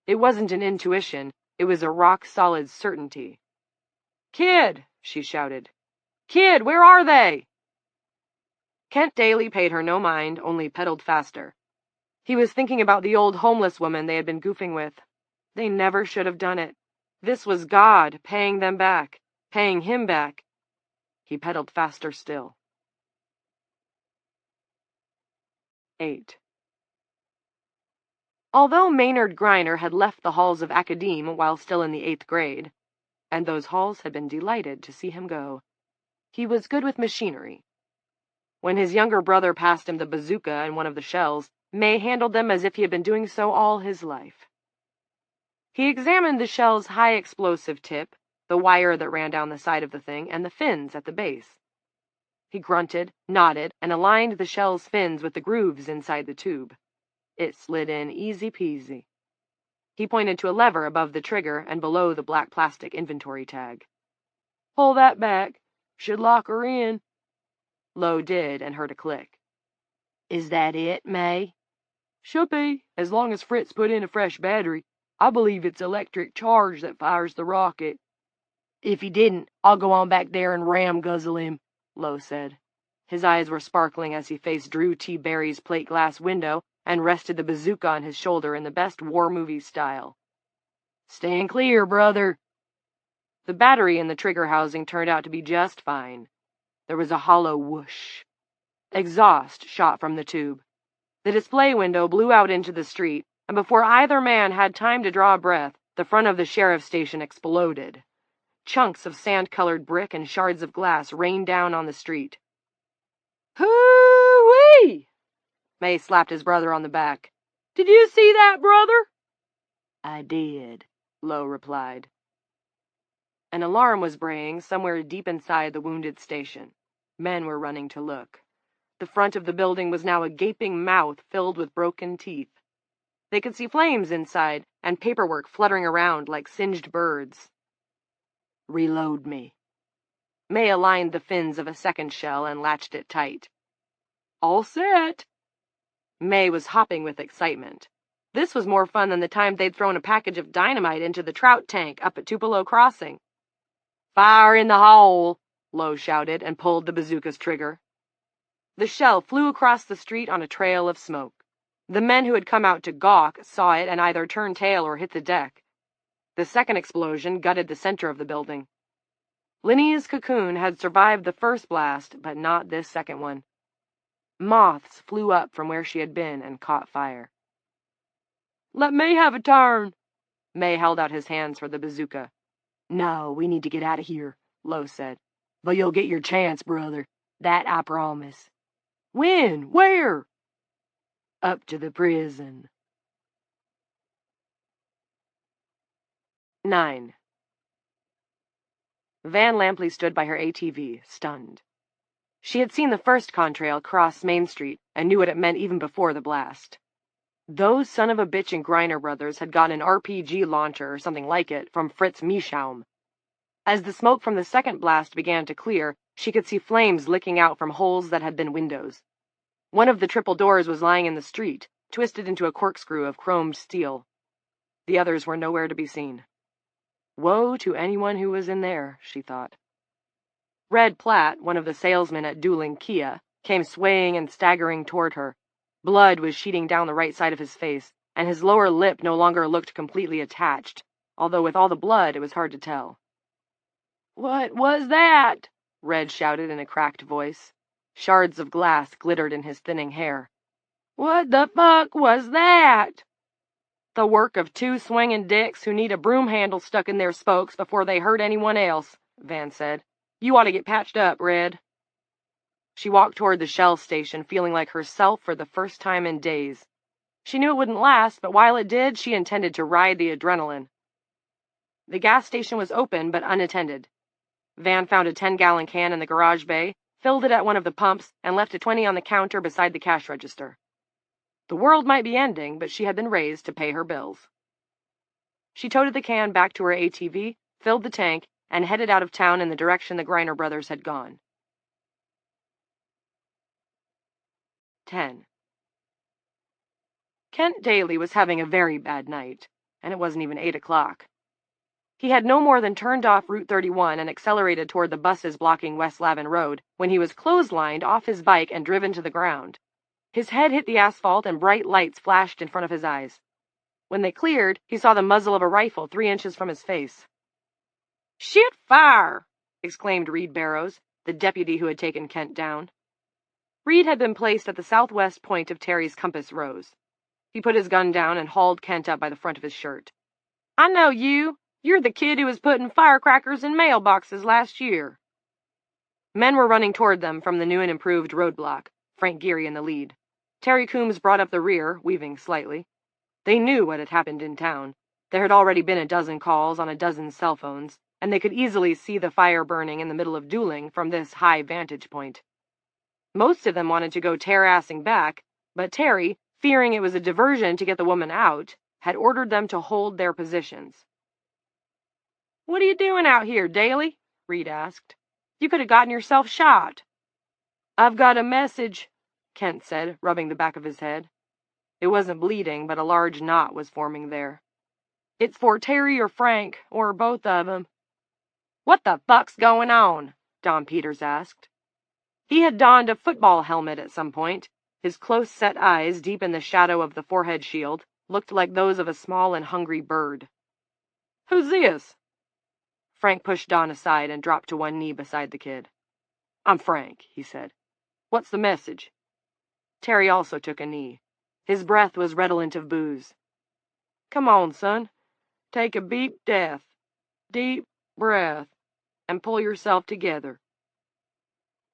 It wasn't an intuition, it was a rock-solid certainty. "Kid!" she shouted. "Kid, where are they?" Kent Daly paid her no mind, only pedaled faster. He was thinking about the old homeless woman they had been goofing with. They never should have done it. This was God paying them back, paying him back. He pedaled faster still. 8. Although Maynard Greiner had left the halls of Academe while still in the 8th grade, and those halls had been delighted to see him go, he was good with machinery. When his younger brother passed him the bazooka and one of the shells, May handled them as if he had been doing so all his life. He examined the shell's high explosive tip, the wire that ran down the side of the thing, and the fins at the base. He grunted, nodded, and aligned the shell's fins with the grooves inside the tube. It slid in easy peasy. He pointed to a lever above the trigger and below the black plastic inventory tag. "Pull that back. Should lock her in." Lo did and heard a click. "Is that it, May?" "Should be, as long as Fritz put in a fresh battery. I believe it's electric charge that fires the rocket." "If he didn't, I'll go on back there and ram-guzzle him," Lo said. His eyes were sparkling as he faced Drew T. Barry's plate glass window and rested the bazooka on his shoulder in the best war movie style. "Stand clear, brother." The battery in the trigger housing turned out to be just fine. There was a hollow whoosh. Exhaust shot from the tube. The display window blew out into the street, and before either man had time to draw a breath, the front of the sheriff's station exploded. Chunks of sand-colored brick and shards of glass rained down on the street. "Hoo-wee!" May slapped his brother on the back. "Did you see that, brother?" "I did," Lo replied. An alarm was braying somewhere deep inside the wounded station. Men were running to look. The front of the building was now a gaping mouth filled with broken teeth. They could see flames inside and paperwork fluttering around like singed birds. "Reload me." May aligned the fins of a second shell and latched it tight. "All set." May was hopping with excitement. This was more fun than the time they'd thrown a package of dynamite into the trout tank up at Tupelo Crossing. "Fire in the hole," Lo shouted and pulled the bazooka's trigger. The shell flew across the street on a trail of smoke. The men who had come out to gawk saw it and either turned tail or hit the deck. The second explosion gutted the center of the building. Linnea's cocoon had survived the first blast, but not this second one. Moths flew up from where she had been and caught fire. Let May have a turn. May held out his hands for the bazooka. No, we need to get out of here, Lowe said. But you'll get your chance, brother. That I promise. When? Where? Up to the prison. 9. Van Lampley stood by her ATV, stunned. She had seen the first contrail cross Main Street and knew what it meant even before the blast. Those son-of-a-bitch and Greiner brothers had gotten an RPG launcher or something like it from Fritz Mieschaum. As the smoke from the second blast began to clear, she could see flames licking out from holes that had been windows. One of the triple doors was lying in the street, twisted into a corkscrew of chromed steel. The others were nowhere to be seen. Woe to anyone who was in there, she thought. Red Platt, one of the salesmen at Dueling Kia, came swaying and staggering toward her. Blood was sheeting down the right side of his face, and his lower lip no longer looked completely attached, although with all the blood it was hard to tell. "What was that?" Red shouted in a cracked voice. Shards of glass glittered in his thinning hair. "What the fuck was that?" The work of two swinging dicks who need a broom handle stuck in their spokes before they hurt anyone else, Van said. You ought to get patched up, Red. She walked toward the Shell station, feeling like herself for the first time in days. She knew it wouldn't last, but while it did, she intended to ride the adrenaline. The gas station was open, but unattended. Van found a 10-gallon can in the garage bay, filled it at one of the pumps, and left a 20 on the counter beside the cash register. The world might be ending, but she had been raised to pay her bills. She toted the can back to her ATV, filled the tank, and headed out of town in the direction the Greiner brothers had gone. 10. Kent Daly was having a very bad night, and it wasn't even 8 o'clock. He had no more than turned off Route 31 and accelerated toward the buses blocking West Lavin Road when he was clotheslined off his bike and driven to the ground. His head hit the asphalt and bright lights flashed in front of his eyes. When they cleared, he saw the muzzle of a rifle 3 inches from his face. "Shit fire!" exclaimed Reed Barrows, the deputy who had taken Kent down. Reed had been placed at the southwest point of Terry's compass rose. He put his gun down and hauled Kent up by the front of his shirt. "I know you. You're the kid who was putting firecrackers in mailboxes last year." Men were running toward them from the new and improved roadblock, Frank Geary in the lead. Terry Coombs brought up the rear, weaving slightly. They knew what had happened in town. There had already been a dozen calls on a dozen cell phones, and they could easily see the fire burning in the middle of Dueling from this high vantage point. Most of them wanted to go tear-assing back, but Terry, fearing it was a diversion to get the woman out, had ordered them to hold their positions. "What are you doing out here, Daly?" Reed asked. "You could have gotten yourself shot." "I've got a message," Kent said, rubbing the back of his head. It wasn't bleeding, but a large knot was forming there. "It's for Terry or Frank, or both of them." "What the fuck's going on?" Don Peters asked. He had donned a football helmet at some point. His close-set eyes, deep in the shadow of the forehead shield, looked like those of a small and hungry bird. "Who's this?" Frank pushed Don aside and dropped to one knee beside the kid. "I'm Frank," he said. "What's the message?" Terry also took a knee. His breath was redolent of booze. "Come on, son. Take a deep breath, and pull yourself together."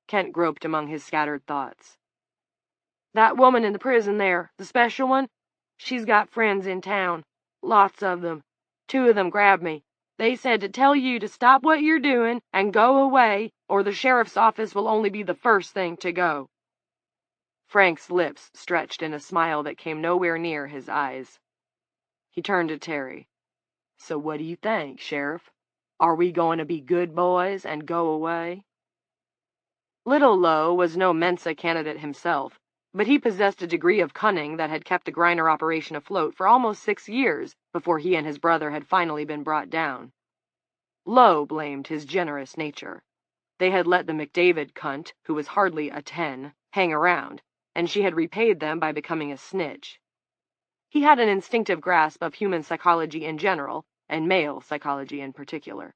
Kent groped among his scattered thoughts. "That woman in the prison there, the special one, she's got friends in town. Lots of them. 2 of them grabbed me. They said to tell you to stop what you're doing and go away, or the sheriff's office will only be the first thing to go." Frank's lips stretched in a smile that came nowhere near his eyes. He turned to Terry. "So what do you think, Sheriff? Are we going to be good boys and go away?" Little Lowe was no Mensa candidate himself, but he possessed a degree of cunning that had kept the Greiner operation afloat for almost 6 years before he and his brother had finally been brought down. Lowe blamed his generous nature. They had let the McDavid cunt, who was hardly a 10, hang around, and she had repaid them by becoming a snitch. He had an instinctive grasp of human psychology in general, and male psychology in particular.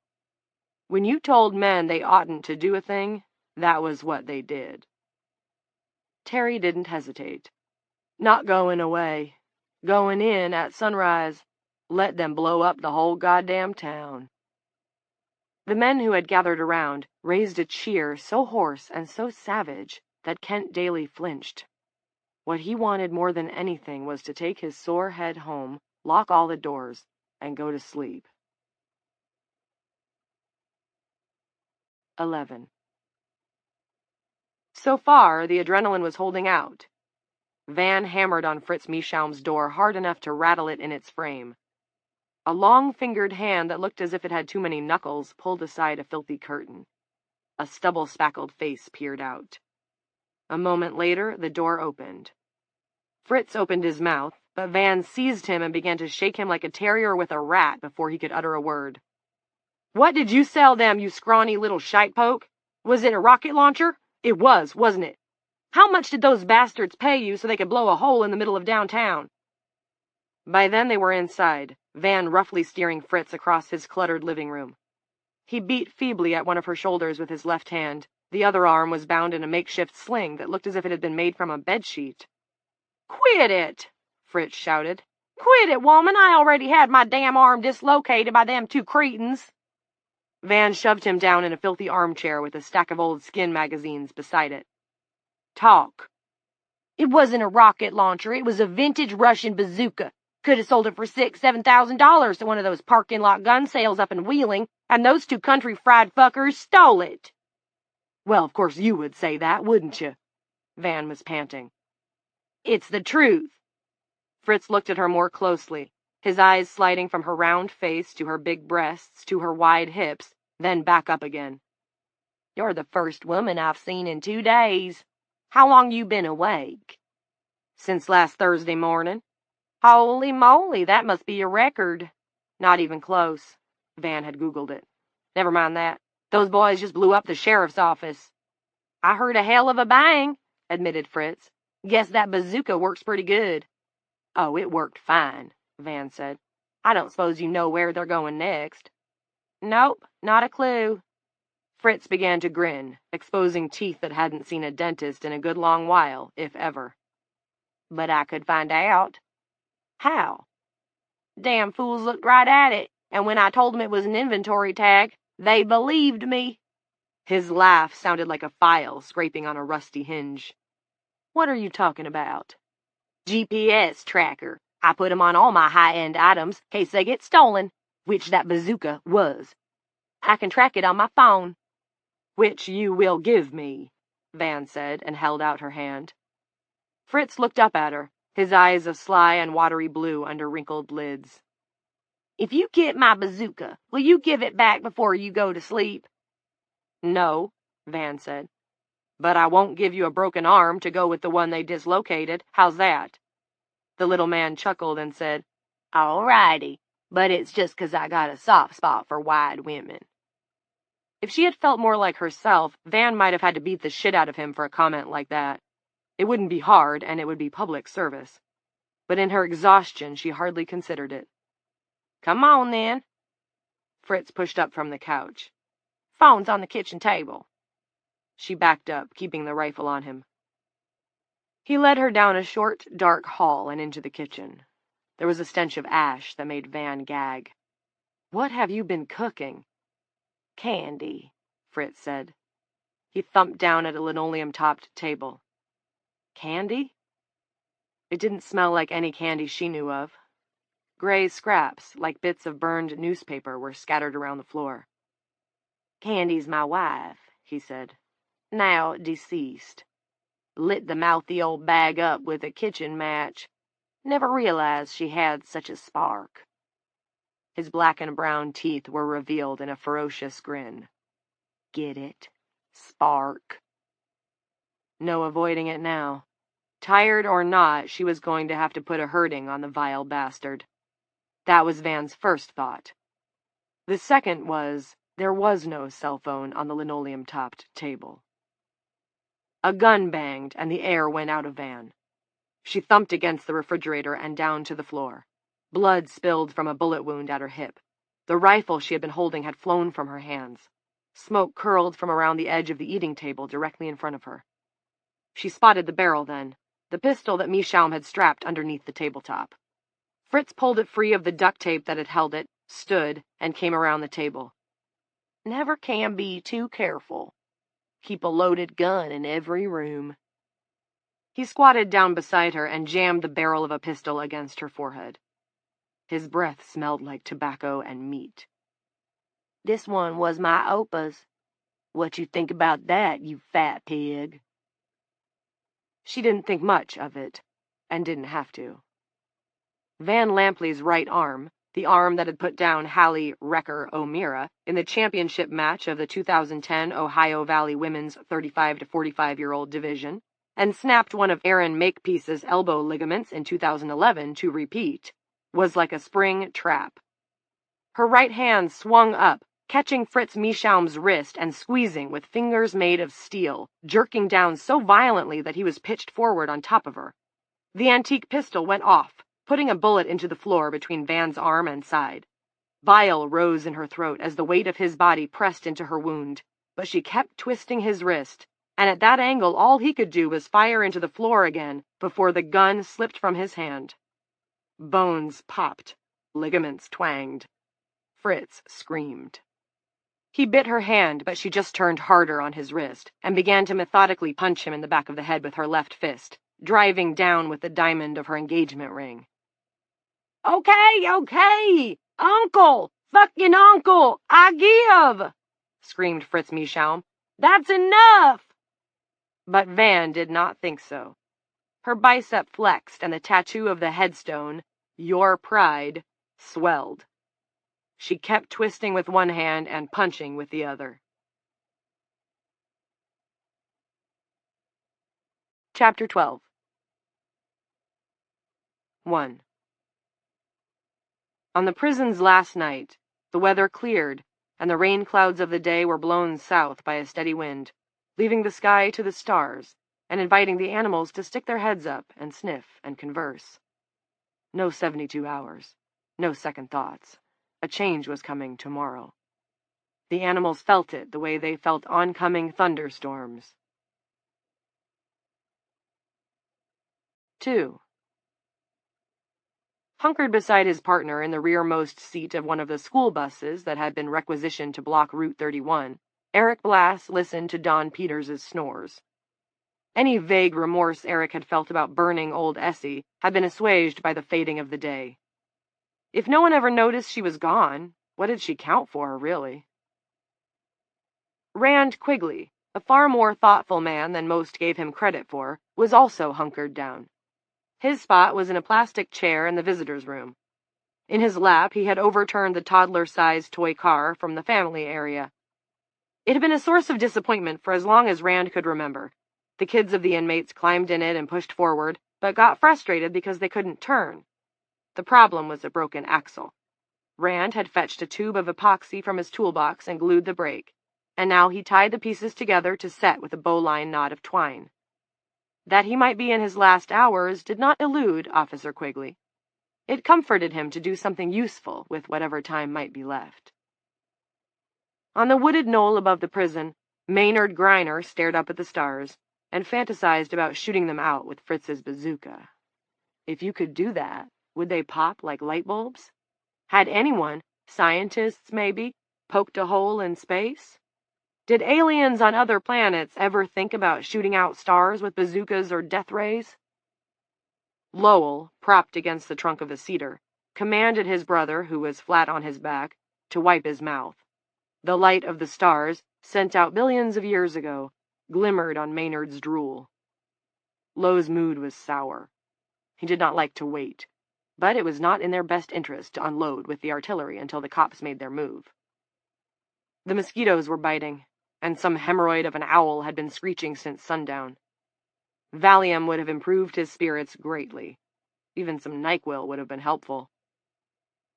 When you told men they oughtn't to do a thing, that was what they did. Terry didn't hesitate. "Not going away," Going in at sunrise. Let them blow up the whole goddamn town." The men who had gathered around raised a cheer so hoarse and so savage that Kent Daly flinched. What he wanted more than anything was to take his sore head home, lock all the doors, and go to sleep. 11. So far, the adrenaline was holding out. Van hammered on Fritz Meeschaum's door hard enough to rattle it in its frame. A long-fingered hand that looked as if it had too many knuckles pulled aside a filthy curtain. A stubble-spackled face peered out. A moment later, the door opened. Fritz opened his mouth, but Van seized him and began to shake him like a terrier with a rat before he could utter a word. "What did you sell them, you scrawny little shite-poke? Was it a rocket launcher? It was, wasn't it? How much did those bastards pay you so they could blow a hole in the middle of downtown?" By then they were inside, Van roughly steering Fritz across his cluttered living room. He beat feebly at one of her shoulders with his left hand. The other arm was bound in a makeshift sling that looked as if it had been made from a bedsheet. "Quit it!" Fritz shouted. "Quit it, woman! I already had my damn arm dislocated by them two cretins." Van shoved him down in a filthy armchair with a stack of old skin magazines beside it. "Talk." "It wasn't a rocket launcher. It was a vintage Russian bazooka. Could have sold it for $6,000-7,000 to one of those parking lot gun sales up in Wheeling, and those two country fried fuckers stole it." "Well, of course you would say that, wouldn't you?" Van was panting. "It's the truth." Fritz looked at her more closely, his eyes sliding from her round face to her big breasts to her wide hips, then back up again. "You're the first woman I've seen in 2 days. How long you been awake?" "Since last Thursday morning." "Holy moly, that must be a record." "Not even close." Van had Googled it. "Never mind that. Those boys just blew up the sheriff's office." "I heard a hell of a bang," admitted Fritz. "Guess that bazooka works pretty good." "Oh, it worked fine," Van said. "I don't suppose you know where they're going next." "Nope, not a clue." Fritz began to grin, exposing teeth that hadn't seen a dentist in a good long while, if ever. "But I could find out." "How?" "Damn fools looked right at it, and when I told them it was an inventory tag, they believed me." His laugh sounded like a file scraping on a rusty hinge. "What are you talking about?" "GPS tracker. I put 'em on all my high-end items, case they get stolen, which that bazooka was. I can track it on my phone." "Which you will give me," Van said, and held out her hand. Fritz looked up at her, his eyes a sly and watery blue under wrinkled lids. "If you get my bazooka, will you give it back before you go to sleep?" "No," Van said. "But I won't give you a broken arm to go with the one they dislocated. How's that?" The little man chuckled and said, "All righty, but it's just 'cause I got a soft spot for wide women." If she had felt more like herself, Van might have had to beat the shit out of him for a comment like that. It wouldn't be hard, and it would be public service. But in her exhaustion, she hardly considered it. "Come on, then." Fritz pushed up from the couch. "Phone's on the kitchen table." She backed up, keeping the rifle on him. He led her down a short, dark hall and into the kitchen. There was a stench of ash that made Van gag. "What have you been cooking?" "Candy," Fritz said. He thumped down at a linoleum-topped table. "Candy?" It didn't smell like any candy she knew of. Gray scraps, like bits of burned newspaper, were scattered around the floor. "Candy's my wife," he said. "Now deceased. Lit the mouthy old bag up with a kitchen match. Never realized she had such a spark." His black and brown teeth were revealed in a ferocious grin. "Get it? Spark." No avoiding it now. Tired or not, she was going to have to put a hurting on the vile bastard. That was Van's first thought. The second was, there was no cell phone on the linoleum-topped table. A gun banged, and the air went out of Van. She thumped against the refrigerator and down to the floor. Blood spilled from a bullet wound at her hip. The rifle she had been holding had flown from her hands. Smoke curled from around the edge of the eating table directly in front of her. She spotted the barrel then, the pistol that Meeschaum had strapped underneath the tabletop. Fritz pulled it free of the duct tape that had held it, stood, and came around the table. Never can be too careful. Keep a loaded gun in every room. He squatted down beside her and jammed the barrel of a pistol against her forehead. His breath smelled like tobacco and meat. This one was my opa's. What you think about that, you fat pig? She didn't think much of it, and didn't have to. Van Lampley's right arm, the arm that had put down Hallie Wrecker O'Meara in the championship match of the 2010 Ohio Valley Women's 35 to 45-year-old division, and snapped one of Erin Makepeace's elbow ligaments in 2011 to repeat, was like a spring trap. Her right hand swung up, catching Fritz Meeschaum's wrist and squeezing with fingers made of steel, jerking down so violently that he was pitched forward on top of her. The antique pistol went off, putting a bullet into the floor between Van's arm and side. Bile rose in her throat as the weight of his body pressed into her wound, but she kept twisting his wrist, and at that angle all he could do was fire into the floor again before the gun slipped from his hand. Bones popped, ligaments twanged. Fritz screamed. He bit her hand, but she just turned harder on his wrist and began to methodically punch him in the back of the head with her left fist, driving down with the diamond of her engagement ring. Okay, Uncle! Fucking Uncle! I give! Screamed Fritz Meeschaum. That's enough! But Van did not think so. Her bicep flexed and the tattoo of the headstone, Your Pride, swelled. She kept twisting with one hand and punching with the other. Chapter 12. 1. On the prison's last night, the weather cleared, and the rain clouds of the day were blown south by a steady wind, leaving the sky to the stars, and inviting the animals to stick their heads up and sniff and converse. No 72 hours, no second thoughts. A change was coming tomorrow. The animals felt it the way they felt oncoming thunderstorms. 2. Hunkered beside his partner in the rearmost seat of one of the school buses that had been requisitioned to block Route 31, Eric Blass listened to Don Peters' snores. Any vague remorse Eric had felt about burning old Essie had been assuaged by the fading of the day. If no one ever noticed she was gone, what did she count for, really? Rand Quigley, a far more thoughtful man than most gave him credit for, was also hunkered down. His spot was in a plastic chair in the visitor's room. In his lap, he had overturned the toddler-sized toy car from the family area. It had been a source of disappointment for as long as Rand could remember. The kids of the inmates climbed in it and pushed forward, but got frustrated because they couldn't turn. The problem was a broken axle. Rand had fetched a tube of epoxy from his toolbox and glued the brake, and now he tied the pieces together to set with a bowline knot of twine. That he might be in his last hours did not elude Officer Quigley. It comforted him to do something useful with whatever time might be left. On the wooded knoll above the prison, Maynard Griner stared up at the stars and fantasized about shooting them out with Fritz's bazooka. If you could do that, would they pop like light bulbs? Had anyone, scientists maybe, poked a hole in space? Did aliens on other planets ever think about shooting out stars with bazookas or death rays? Lowell, propped against the trunk of a cedar, commanded his brother, who was flat on his back, to wipe his mouth. The light of the stars, sent out billions of years ago, glimmered on Maynard's drool. Low's mood was sour. He did not like to wait, but it was not in their best interest to unload with the artillery until the cops made their move. The mosquitoes were biting, and some hemorrhoid of an owl had been screeching since sundown. Valium would have improved his spirits greatly. Even some NyQuil would have been helpful.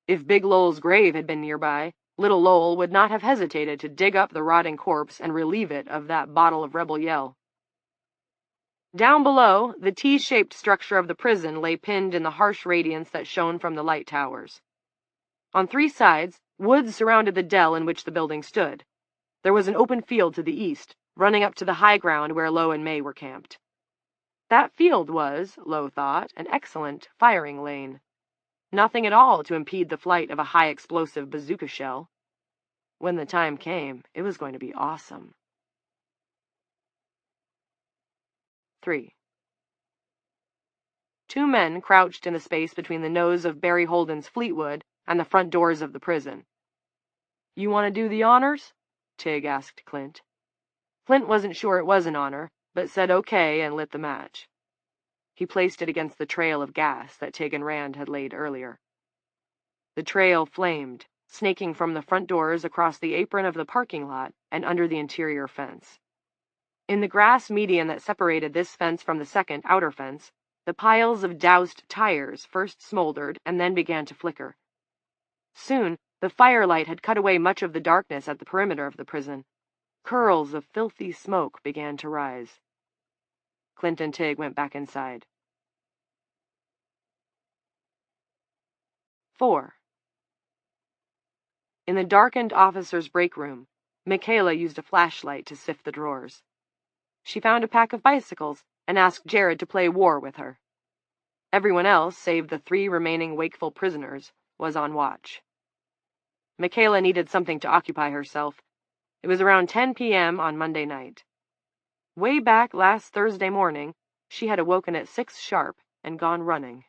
If Big Lowell's grave had been nearby, little Lowell would not have hesitated to dig up the rotting corpse and relieve it of that bottle of Rebel Yell. Down below, the T-shaped structure of the prison lay pinned in the harsh radiance that shone from the light towers. On three sides, woods surrounded the dell in which the building stood. There was an open field to the east, running up to the high ground where Lowe and May were camped. That field was, Lowe thought, an excellent firing lane. Nothing at all to impede the flight of a high-explosive bazooka shell. When the time came, it was going to be awesome. 3. Two men crouched in the space between the nose of Barry Holden's Fleetwood and the front doors of the prison. "You want to do the honors?" Tig asked Clint. Clint wasn't sure it was an honor, but said okay and lit the match. He placed it against the trail of gas that Tig and Rand had laid earlier. The trail flamed, snaking from the front doors across the apron of the parking lot and under the interior fence. In the grass median that separated this fence from the second outer fence, the piles of doused tires first smoldered and then began to flicker. Soon, the firelight had cut away much of the darkness at the perimeter of the prison. Curls of filthy smoke began to rise. Clint and Tig went back inside. 4. In the darkened officer's break room, Michaela used a flashlight to sift the drawers. She found a pack of bicycles and asked Jared to play war with her. Everyone else, save the 3 remaining wakeful prisoners, was on watch. Michaela needed something to occupy herself. It was around 10 p.m. on Monday night. Way back last Thursday morning, she had awoken at 6 sharp and gone running.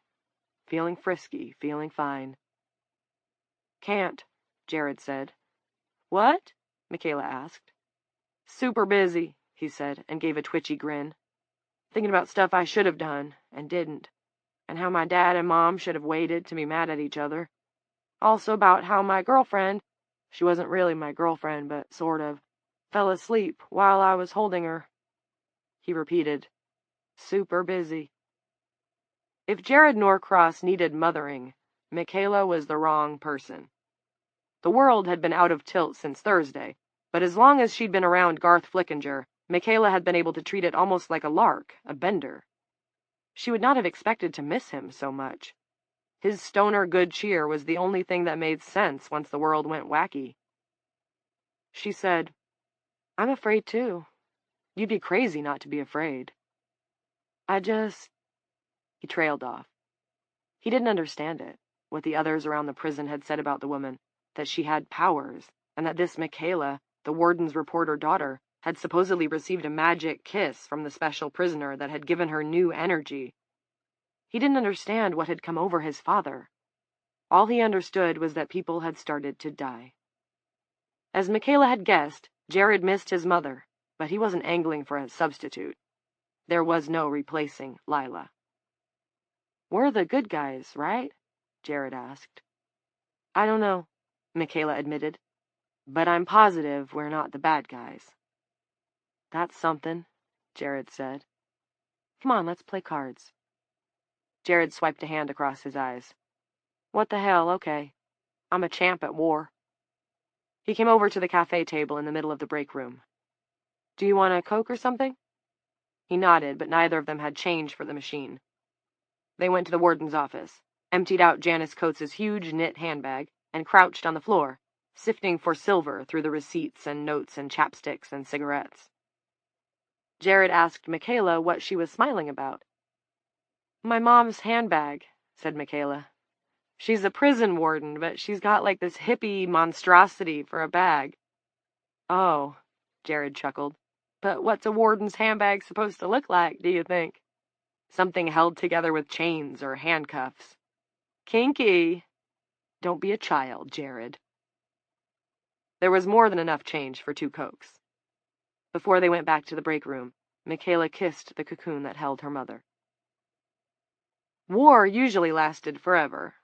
Feeling frisky, feeling fine. "Can't," Jared said. "What?" Michaela asked. "Super busy," he said, and gave a twitchy grin. "Thinking about stuff I should have done, and didn't, and how my dad and mom should have waited to be mad at each other. Also about how my girlfriend, she wasn't really my girlfriend, but sort of, fell asleep while I was holding her." He repeated, "Super busy." If Jared Norcross needed mothering, Michaela was the wrong person. The world had been out of tilt since Thursday, but as long as she'd been around Garth Flickinger, Michaela had been able to treat it almost like a lark, a bender. She would not have expected to miss him so much. His stoner good cheer was the only thing that made sense once the world went wacky. She said, "I'm afraid too. You'd be crazy not to be afraid. I just—" He trailed off. He didn't understand it, what the others around the prison had said about the woman, that she had powers, and that this Michaela, the warden's reporter daughter, had supposedly received a magic kiss from the special prisoner that had given her new energy. He didn't understand what had come over his father. All he understood was that people had started to die. As Michaela had guessed, Jared missed his mother, but he wasn't angling for a substitute. There was no replacing Lila. "We're the good guys, right?" Jared asked. "I don't know," Michaela admitted, "but I'm positive we're not the bad guys." "That's something," Jared said. "Come on, let's play cards." Jared swiped a hand across his eyes. "What the hell, okay. I'm a champ at war." He came over to the cafe table in the middle of the break room. "Do you want a Coke or something?" He nodded, but neither of them had change for the machine. They went to the warden's office, emptied out Janice Coates's huge knit handbag, and crouched on the floor, sifting for silver through the receipts and notes and chapsticks and cigarettes. Jared asked Michaela what she was smiling about. "My mom's handbag," said Michaela. "She's a prison warden, but she's got like this hippie monstrosity for a bag." "Oh," Jared chuckled. "But what's a warden's handbag supposed to look like, do you think? Something held together with chains or handcuffs." "Kinky." "Don't be a child, Jared." There was more than enough change for 2 Cokes. Before they went back to the break room, Michaela kissed the cocoon that held her mother. War usually lasted forever,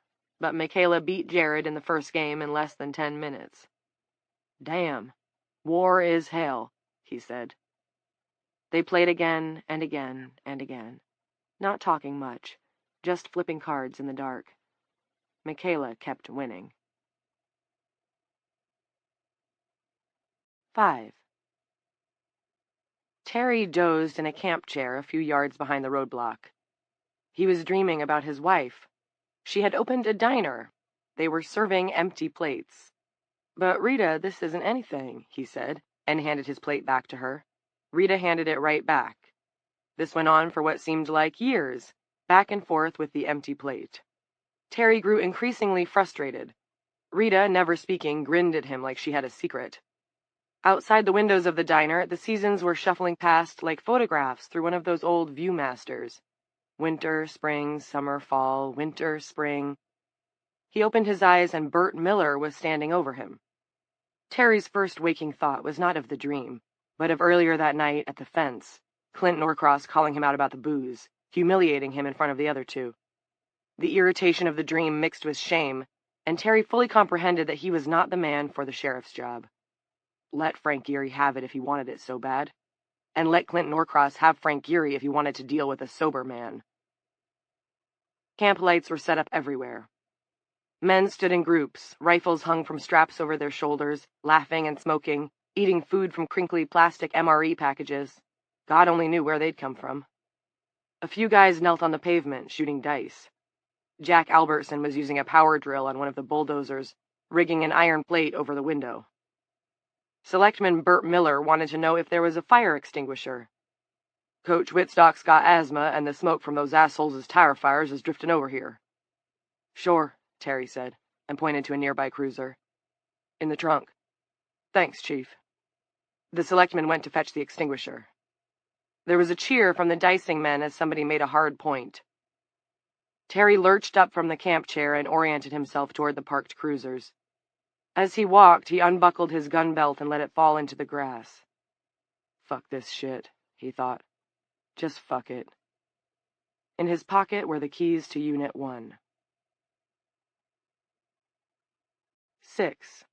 but Michaela beat Jared in the first game in less than 10 minutes. "Damn, war is hell," he said. They played again and again and again, not talking much, just flipping cards in the dark. Michaela kept winning. 5. Terry dozed in a camp chair a few yards behind the roadblock. He was dreaming about his wife. She had opened a diner. They were serving empty plates. "But Rita, this isn't anything," he said, and handed his plate back to her. Rita handed it right back. This went on for what seemed like years, back and forth with the empty plate. Terry grew increasingly frustrated. Rita, never speaking, grinned at him like she had a secret. Outside the windows of the diner, the seasons were shuffling past like photographs through one of those old Viewmasters. Winter, spring, summer, fall, winter, spring. He opened his eyes and Bert Miller was standing over him. Terry's first waking thought was not of the dream, but of earlier that night at the fence, Clint Norcross calling him out about the booze, humiliating him in front of the other two. The irritation of the dream mixed with shame, and Terry fully comprehended that he was not the man for the sheriff's job. Let Frank Geary have it if he wanted it so bad, and let Clint Norcross have Frank Geary if he wanted to deal with a sober man. Camp lights were set up everywhere. Men stood in groups, rifles hung from straps over their shoulders, laughing and smoking, eating food from crinkly plastic MRE packages. God only knew where they'd come from. A few guys knelt on the pavement, shooting dice. Jack Albertson was using a power drill on one of the bulldozers, rigging an iron plate over the window. Selectman Bert Miller wanted to know if there was a fire extinguisher. Coach Whitstock's got asthma, and the smoke from those assholes' tire fires is drifting over here. Sure, Terry said, and pointed to a nearby cruiser. In the trunk. Thanks, Chief. The selectman went to fetch the extinguisher. There was a cheer from the dicing men as somebody made a hard point. Terry lurched up from the camp chair and oriented himself toward the parked cruisers. As he walked, he unbuckled his gun belt and let it fall into the grass. Fuck this shit, he thought. Just fuck it. In his pocket were the keys to Unit 1. 6.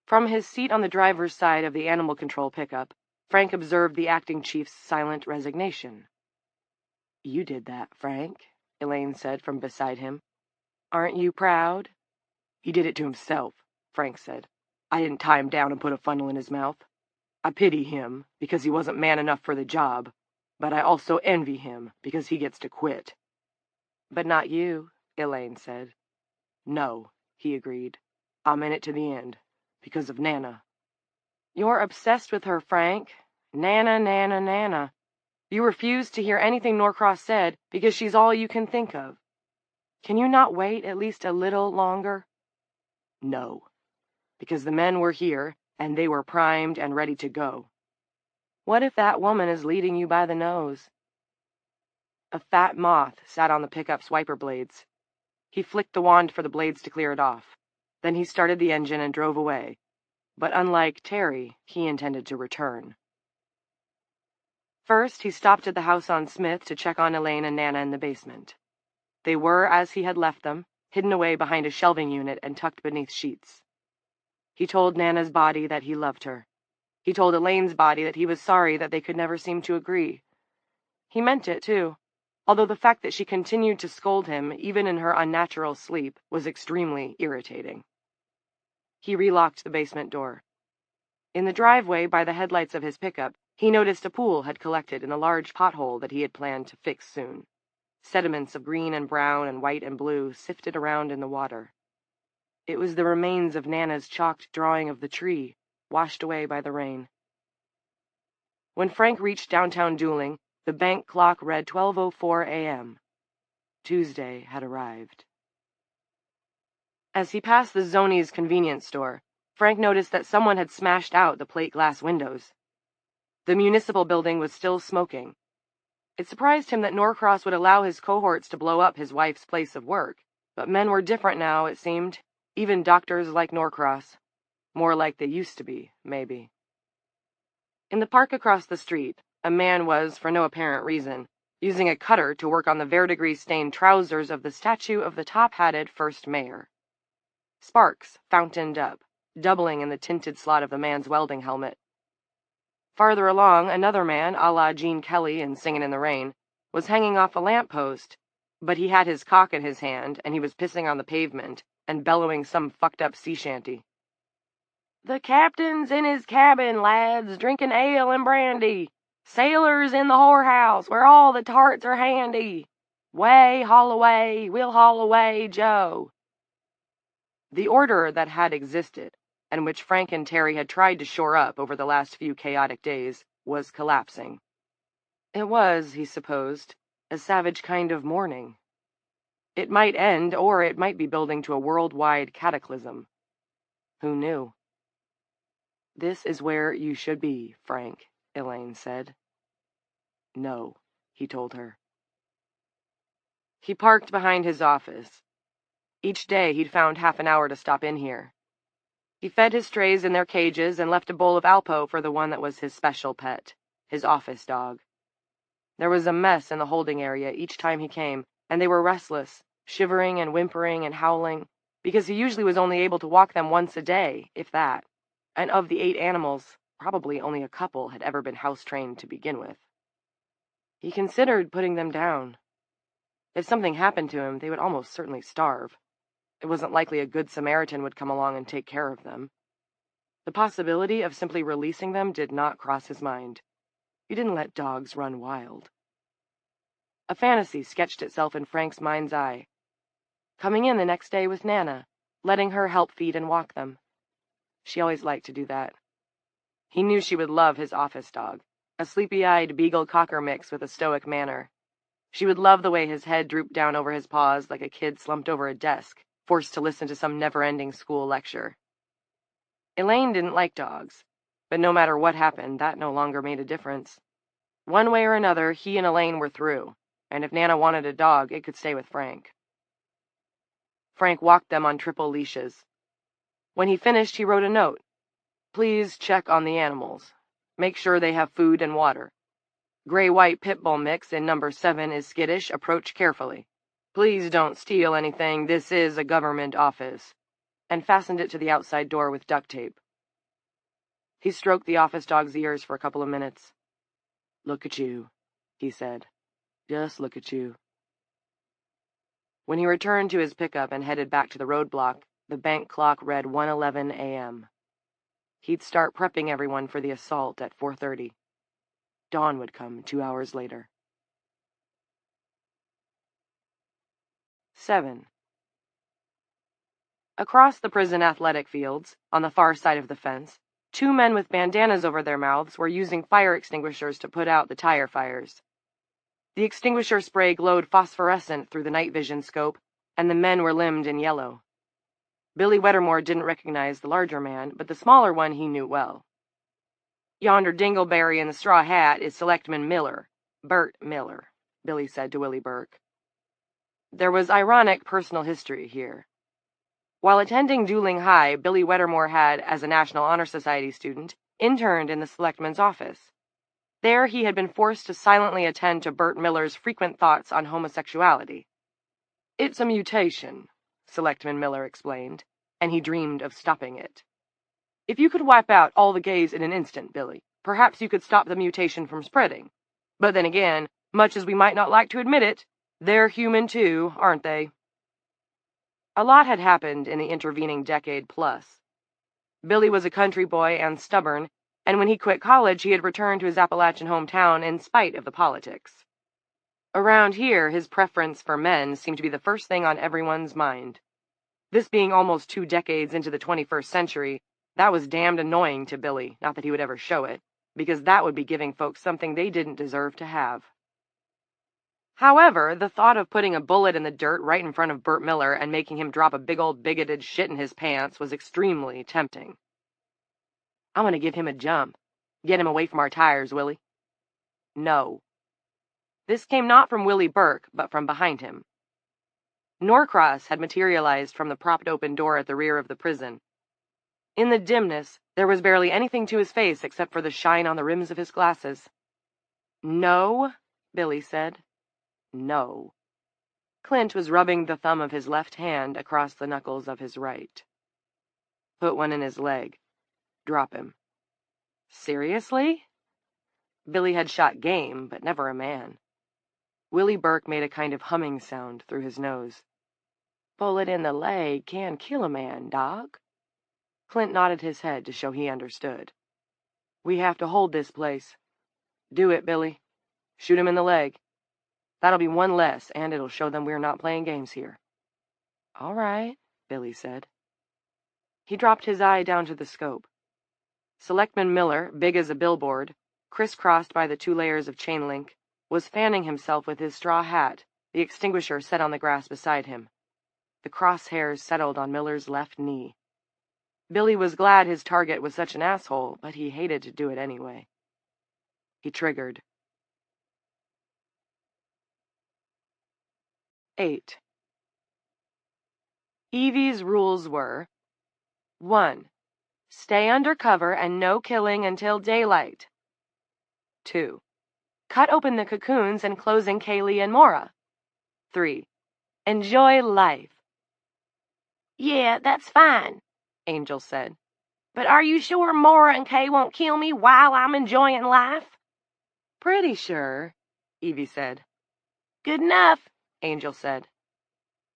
From his seat on the driver's side of the animal control pickup, Frank observed the acting chief's silent resignation. You did that, Frank, Elaine said from beside him. Aren't you proud? He did it to himself, Frank said. I didn't tie him down and put a funnel in his mouth. I pity him because he wasn't man enough for the job, but I also envy him because he gets to quit. But not you, Elaine said. No, he agreed. I'm in it to the end, because of Nana. You're obsessed with her, Frank. Nana, Nana, Nana. You refuse to hear anything Norcross said because she's all you can think of. Can you not wait at least a little longer? No, because the men were here, and they were primed and ready to go. What if that woman is leading you by the nose? A fat moth sat on the pickup's wiper blades. He flicked the wand for the blades to clear it off. Then he started the engine and drove away. But unlike Terry, he intended to return. First, he stopped at the house on Smith to check on Elaine and Nana in the basement. They were, as he had left them, hidden away behind a shelving unit and tucked beneath sheets. He told Nana's body that he loved her. He told Elaine's body that he was sorry that they could never seem to agree. He meant it, too, although the fact that she continued to scold him, even in her unnatural sleep, was extremely irritating. He relocked the basement door. In the driveway by the headlights of his pickup, he noticed a pool had collected in a large pothole that he had planned to fix soon. Sediments of green and brown and white and blue sifted around in the water. It was the remains of Nana's chalked drawing of the tree, washed away by the rain. When Frank reached downtown Dueling, the bank clock read 12:04 a.m. Tuesday had arrived. As he passed the Zoni's convenience store, Frank noticed that someone had smashed out the plate glass windows. The municipal building was still smoking. It surprised him that Norcross would allow his cohorts to blow up his wife's place of work, but men were different now, it seemed, even doctors like Norcross. More like they used to be, maybe. In the park across the street, a man was, for no apparent reason, using a cutter to work on the verdigris-stained trousers of the statue of the top-hatted first mayor. Sparks fountained up, doubling in the tinted slot of the man's welding helmet. Farther along, another man, a la Gene Kelly in Singin' in the Rain, was hanging off a lamp-post, but he had his cock in his hand, and he was pissing on the pavement and bellowing some fucked-up sea shanty. The captain's in his cabin, lads, drinking ale and brandy. Sailors in the whorehouse, where all the tarts are handy. Way, haul away, we'll haul away, Joe. The order that had existed, and which Frank and Terry had tried to shore up over the last few chaotic days, was collapsing. It was, he supposed, a savage kind of mourning. It might end, or it might be building to a worldwide cataclysm. Who knew? "This is where you should be, Frank," Elaine said. "No," he told her. He parked behind his office. Each day he'd found half an hour to stop in here. He fed his strays in their cages and left a bowl of Alpo for the one that was his special pet, his office dog. There was a mess in the holding area each time he came, and they were restless, shivering and whimpering and howling, because he usually was only able to walk them once a day, if that. And of the 8 animals, probably only a couple had ever been house-trained to begin with. He considered putting them down. If something happened to him, they would almost certainly starve. It wasn't likely a good Samaritan would come along and take care of them. The possibility of simply releasing them did not cross his mind. He didn't let dogs run wild. A fantasy sketched itself in Frank's mind's eye. Coming in the next day with Nana, letting her help feed and walk them. She always liked to do that. He knew she would love his office dog, a sleepy-eyed beagle-cocker mix with a stoic manner. She would love the way his head drooped down over his paws like a kid slumped over a desk, forced to listen to some never-ending school lecture. Elaine didn't like dogs, but no matter what happened, that no longer made a difference. One way or another, he and Elaine were through, and if Nana wanted a dog, it could stay with Frank. Frank walked them on triple leashes. When he finished, he wrote a note. "Please check on the animals. Make sure they have food and water. Gray-white pit bull mix in number 7 is skittish. Approach carefully. Please don't steal anything. This is a government office," and fastened it to the outside door with duct tape. He stroked the office dog's ears for a couple of minutes. "Look at you," he said. "Just look at you." When he returned to his pickup and headed back to the roadblock, the bank clock read 1:11 a.m. He'd start prepping everyone for the assault at 4:30. Dawn would come 2 hours later. 7. Across the prison athletic fields, on the far side of the fence, 2 men with bandanas over their mouths were using fire extinguishers to put out the tire fires. The extinguisher spray glowed phosphorescent through the night vision scope, and the men were limbed in yellow. Billy Wettermore didn't recognize the larger man, but the smaller one he knew well. "Yonder dingleberry in the straw hat is Selectman Miller, Bert Miller," Billy said to Willie Burke. There was ironic personal history here. While attending Dooling High, Billy Wettermore had, as a National Honor Society student, interned in the selectman's office. There he had been forced to silently attend to Bert Miller's frequent thoughts on homosexuality. "It's a mutation," Selectman Miller explained, and he dreamed of stopping it. "If you could wipe out all the gays in an instant, Billy, perhaps you could stop the mutation from spreading. But then again, much as we might not like to admit it, they're human too, aren't they?" A lot had happened in the intervening decade plus. Billy was a country boy and stubborn, and when he quit college he had returned to his Appalachian hometown in spite of the politics. Around here, his preference for men seemed to be the first thing on everyone's mind. This being almost 2 decades into the 21st century, that was damned annoying to Billy, not that he would ever show it, because that would be giving folks something they didn't deserve to have. However, the thought of putting a bullet in the dirt right in front of Bert Miller and making him drop a big old bigoted shit in his pants was extremely tempting. "I'm going to give him a jump. Get him away from our tires, Willie." "No." This came not from Willie Burke, but from behind him. Norcross had materialized from the propped open door at the rear of the prison. In the dimness, there was barely anything to his face except for the shine on the rims of his glasses. "No," Billy said. "No." Clint was rubbing the thumb of his left hand across the knuckles of his right. "Put one in his leg. Drop him." "Seriously?" Billy had shot game, but never a man. Willie Burke made a kind of humming sound through his nose. "Bullet in the leg can kill a man, Doc." Clint nodded his head to show he understood. "We have to hold this place. Do it, Billy. Shoot him in the leg. That'll be one less, and it'll show them we're not playing games here." "All right," Billy said. He dropped his eye down to the scope. Selectman Miller, big as a billboard, crisscrossed by the 2 layers of chain link, was fanning himself with his straw hat, The extinguisher set on the grass beside him. The crosshairs settled on Miller's left knee. Billy was glad his target was such an asshole, but he hated to do it anyway. He triggered. 8. Evie's rules were: 1. Stay under cover and no killing until daylight. 2. Cut open the cocoons and closing Kaylee and Mora. 3. Enjoy life. Yeah, that's fine, Angel said. but are you sure Mora and Kay won't kill me while I'm enjoying life? Pretty sure, Evie said. Good enough, Angel said.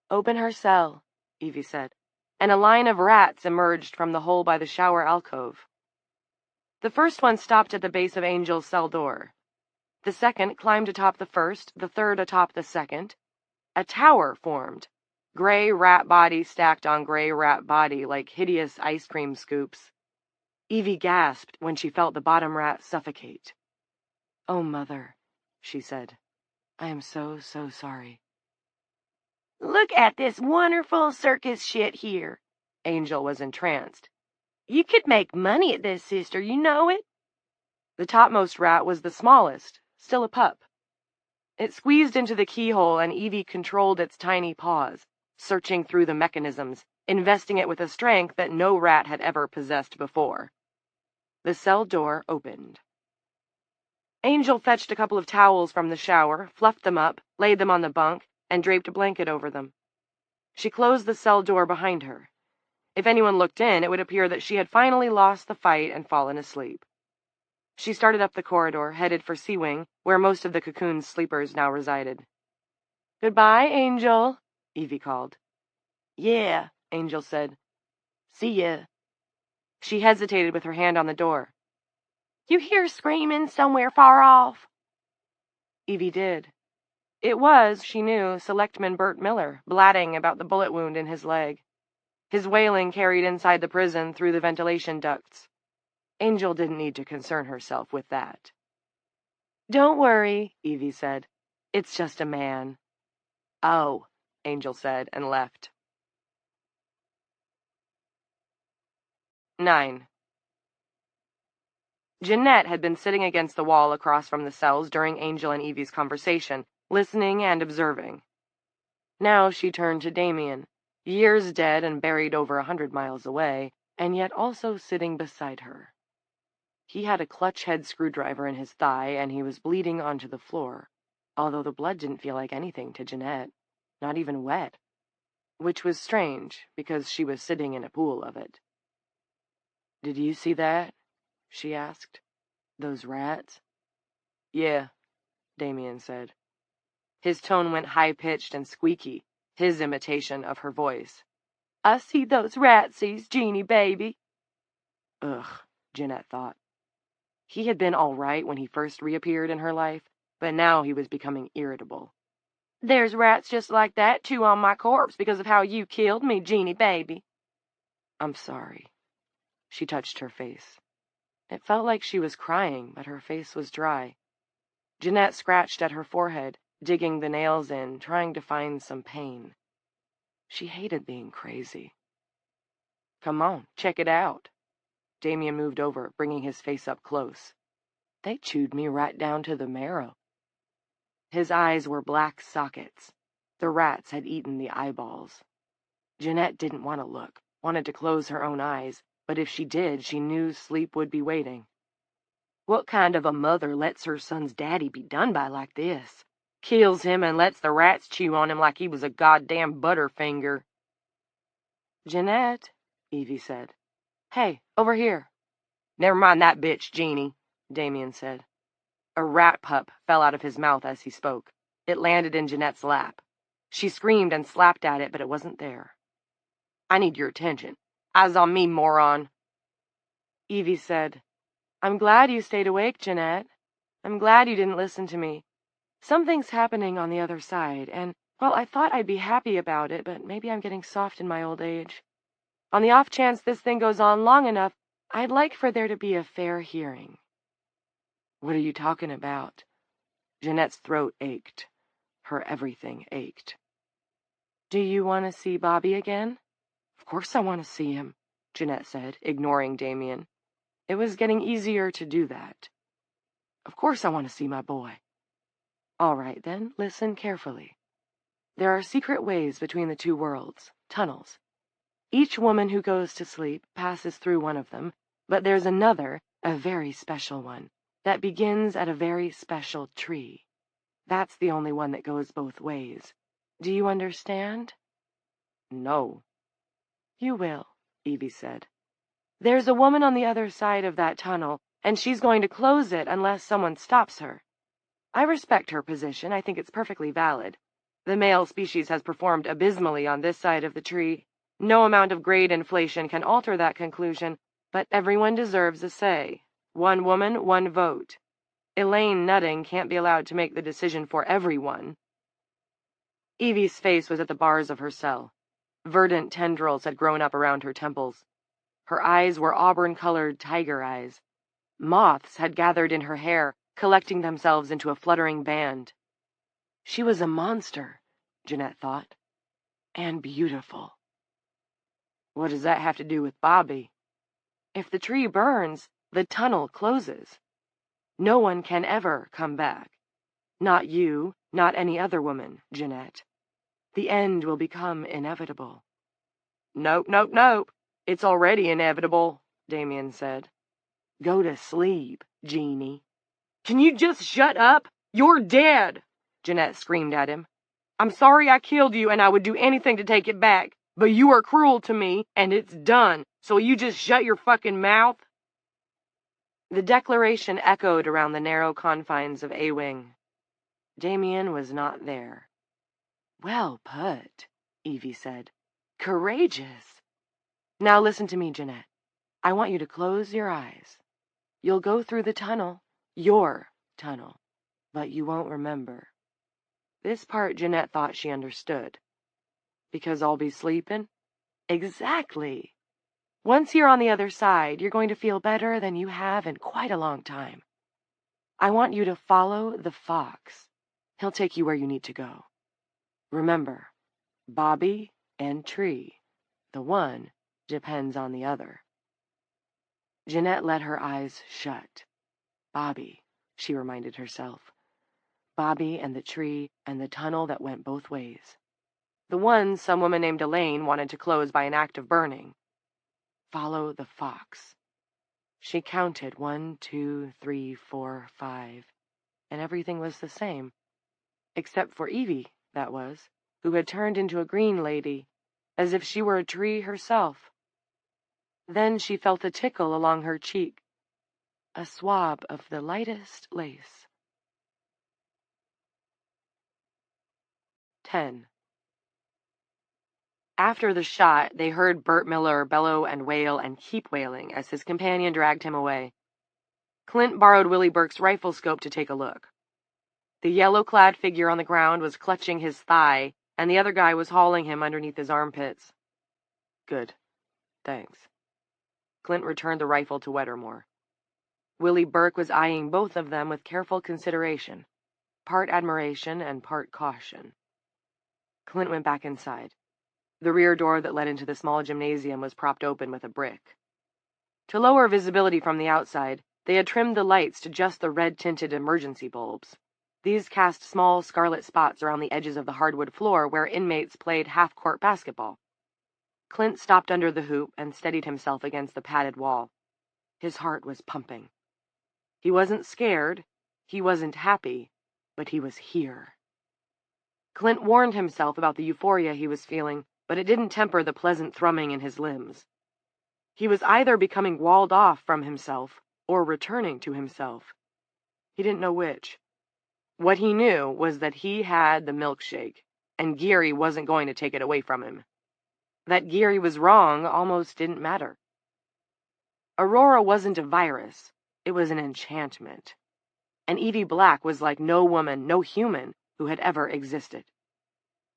Open her cell, Evie said, and a line of rats emerged from the hole by the shower alcove. The first one stopped at the base of Angel's cell door. The second climbed atop the first, the third atop the second. A tower formed, gray rat body stacked on gray rat body like hideous ice cream scoops. Evie gasped when she felt the bottom rat suffocate. "Oh, Mother," she said. "I am so, so sorry." Look at this wonderful circus shit here. Angel was entranced. You could make money at this, sister, you know it? The topmost rat was the smallest, still a pup. It squeezed into the keyhole and Evie controlled its tiny paws, searching through the mechanisms, investing it with a strength that no rat had ever possessed before. The cell door opened. Angel fetched a couple of towels from the shower, fluffed them up, laid them on the bunk, and draped a blanket over them. She closed the cell door behind her. If anyone looked in, it would appear that she had finally lost the fight and fallen asleep. She started up the corridor, headed for C Wing, where most of the cocoon's sleepers now resided. "Goodbye, Angel," Evie called. Yeah, Angel said. see ya. She hesitated with her hand on the door. You hear screaming somewhere far off? Evie did. It was, she knew, Selectman Bert Miller, blatting about the bullet wound in his leg. His wailing carried inside the prison through the ventilation ducts. Angel didn't need to concern herself with that. "Don't worry," Evie said. "It's just a man." "Oh," Angel said, and left. 9. Jeanette had been sitting against the wall across from the cells during Angel and Evie's conversation, listening and observing. Now she turned to Damien, years dead and buried over 100 miles away, and yet also sitting beside her. He had a clutch-head screwdriver in his thigh, and he was bleeding onto the floor, although the blood didn't feel like anything to Jeanette, not even wet, which was strange, because she was sitting in a pool of it. "Did you see that?" she asked. "Those rats?" "Yeah," Damien said. His tone went high-pitched and squeaky, his imitation of her voice. "I see those ratsies, Jeannie baby." Ugh, Jeanette thought. He had been all right when he first reappeared in her life, but now he was becoming irritable. "There's rats just like that, too, on my corpse because of how you killed me, Jeannie baby." "I'm sorry." She touched her face. It felt like she was crying, but her face was dry. Jeanette scratched at her forehead, digging the nails in, trying to find some pain. She hated being crazy. "Come on, check it out." Damien moved over, bringing his face up close. "They chewed me right down to the marrow." His eyes were black sockets. The rats had eaten the eyeballs. Jeanette didn't want to look, wanted to close her own eyes, but if she did, she knew sleep would be waiting. What kind of a mother lets her son's daddy be done by like this? Kills him and lets the rats chew on him like he was a goddamn butterfinger. "Jeanette," Evie said. "Hey, over here." "Never mind that bitch, Jeannie," Damien said. A rat pup fell out of his mouth as he spoke. It landed in Jeanette's lap. She screamed and slapped at it, but it wasn't there. "I need your attention. Eyes on me, moron." Evie said, "I'm glad you stayed awake, Jeanette. I'm glad you didn't listen to me. Something's happening on the other side, and, well, I thought I'd be happy about it, but maybe I'm getting soft in my old age. On the off chance this thing goes on long enough, I'd like for there to be a fair hearing." "What are you talking about?" Jeanette's throat ached. Her everything ached. "Do you want to see Bobby again?" "Of course I want to see him," Jeanette said, ignoring Damien. It was getting easier to do that. "Of course I want to see my boy." "All right, then, listen carefully. There are secret ways between the two worlds, tunnels. Each woman who goes to sleep passes through one of them, but there's another, a very special one, that begins at a very special tree. That's the only one that goes both ways. Do you understand?" "No." "You will," Evie said. "There's a woman on the other side of that tunnel, and she's going to close it unless someone stops her. I respect her position. I think it's perfectly valid. The male species has performed abysmally on this side of the tree. No amount of grade inflation can alter that conclusion, but everyone deserves a say. One woman, one vote. Elaine Nutting can't be allowed to make the decision for everyone." Evie's face was at the bars of her cell. Verdant tendrils had grown up around her temples. Her eyes were auburn-colored tiger eyes. Moths had gathered in her hair, collecting themselves into a fluttering band. She was a monster, Jeanette thought, and beautiful. "What does that have to do with Bobby?" "If the tree burns, the tunnel closes. No one can ever come back. Not you, not any other woman, Jeanette. The end will become inevitable." "Nope, nope, nope. It's already inevitable," Damien said. "Go to sleep, Jeannie." "Can you just shut up? You're dead!" Jeanette screamed at him. "I'm sorry I killed you, and I would do anything to take it back, but you are cruel to me, and it's done, so you just shut your fucking mouth." The declaration echoed around the narrow confines of A-Wing. Damien was not there. "Well put," Evie said. "Courageous. Now listen to me, Jeanette. I want you to close your eyes. You'll go through the tunnel, your tunnel, but you won't remember." This part Jeanette thought she understood. "Because I'll be sleeping?" "Exactly. Once you're on the other side, you're going to feel better than you have in quite a long time. I want you to follow the fox. He'll take you where you need to go. Remember, Bobby and Tree. The one depends on the other." Jeanette let her eyes shut. Bobby, she reminded herself. Bobby and the tree and the tunnel that went both ways. The one some woman named Elaine wanted to close by an act of burning. Follow the fox. She counted 1, 2, 3, 4, 5, and everything was the same. Except for Evie, that was, who had turned into a green lady, as if she were a tree herself. Then she felt a tickle along her cheek, a swab of the lightest lace. 10. After the shot, they heard Burt Miller bellow and wail and keep wailing as his companion dragged him away. Clint borrowed Willie Burke's rifle scope to take a look. The yellow-clad figure on the ground was clutching his thigh, and the other guy was hauling him underneath his armpits. "Good. Thanks." Clint returned the rifle to Weddermore. Willie Burke was eyeing both of them with careful consideration, part admiration and part caution. Clint went back inside. The rear door that led into the small gymnasium was propped open with a brick. To lower visibility from the outside, they had trimmed the lights to just the red-tinted emergency bulbs. These cast small scarlet spots around the edges of the hardwood floor where inmates played half-court basketball. Clint stopped under the hoop and steadied himself against the padded wall. His heart was pumping. He wasn't scared, he wasn't happy, but he was here. Clint warned himself about the euphoria he was feeling, but it didn't temper the pleasant thrumming in his limbs. He was either becoming walled off from himself or returning to himself. He didn't know which. What he knew was that he had the milkshake, and Geary wasn't going to take it away from him. That Geary was wrong almost didn't matter. Aurora wasn't a virus, it was an enchantment. And Evie Black was like no woman, no human, who had ever existed.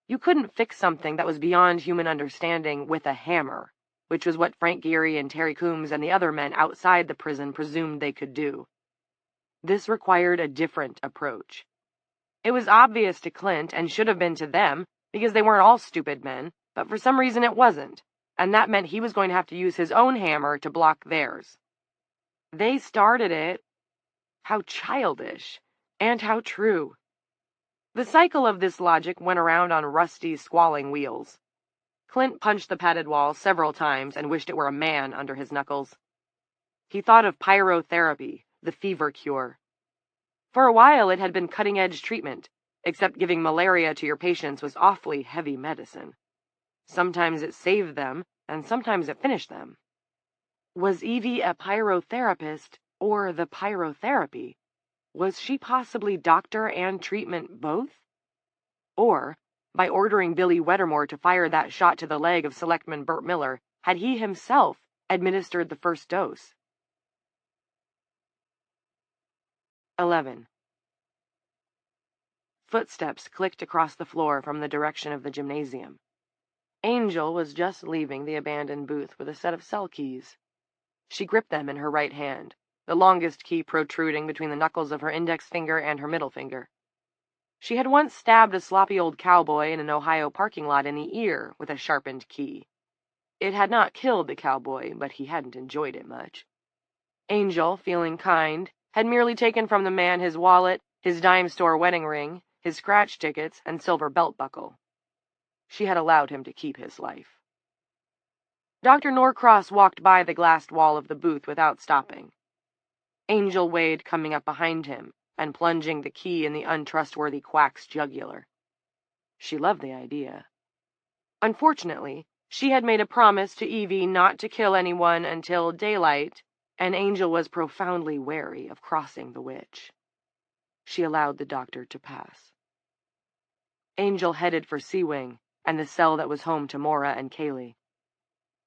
You couldn't fix something that was beyond human understanding with a hammer, which was what Frank Geary and Terry Coombs and the other men outside the prison presumed they could do. This required a different approach. It was obvious to Clint, and should have been to them, because they weren't all stupid men, but for some reason it wasn't, and that meant he was going to have to use his own hammer to block theirs. They started it. How childish, and how true. The cycle of this logic went around on rusty, squalling wheels. Clint punched the padded wall several times and wished it were a man under his knuckles. He thought of pyrotherapy, the fever cure. For a while it had been cutting-edge treatment, except giving malaria to your patients was awfully heavy medicine. Sometimes it saved them, and sometimes it finished them. Was Evie a pyrotherapist, or the pyrotherapy? Was she possibly doctor and treatment both? Or, by ordering Billy Weddermore to fire that shot to the leg of Selectman Burt Miller, had he himself administered the first dose? 11. Footsteps clicked across the floor from the direction of the gymnasium. Angel was just leaving the abandoned booth with a set of cell keys. She gripped them in her right hand, the longest key protruding between the knuckles of her index finger and her middle finger. She had once stabbed a sloppy old cowboy in an Ohio parking lot in the ear with a sharpened key. It had not killed the cowboy, but he hadn't enjoyed it much. Angel, feeling kind, had merely taken from the man his wallet, his dime store wedding ring, his scratch tickets, and silver belt buckle. She had allowed him to keep his life. Dr. Norcross walked by the glassed wall of the booth without stopping. Angel Wade coming up behind him and plunging the key in the untrustworthy quack's jugular. She loved the idea. Unfortunately, she had made a promise to Evie not to kill anyone until daylight, and Angel was profoundly wary of crossing the witch. She allowed the doctor to pass. Angel headed for C Wing and the cell that was home to Mora and Kaylee.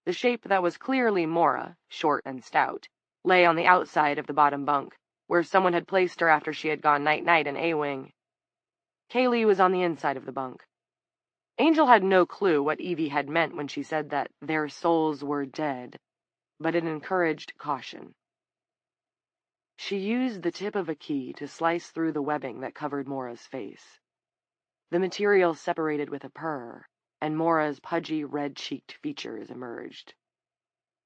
The shape that was clearly Mora, short and stout, lay on the outside of the bottom bunk, where someone had placed her after she had gone night-night in A-Wing. Kaylee was on the inside of the bunk. Angel had no clue what Evie had meant when she said that their souls were dead, but it encouraged caution. She used the tip of a key to slice through the webbing that covered Mora's face. The material separated with a purr, and Mora's pudgy, red-cheeked features emerged.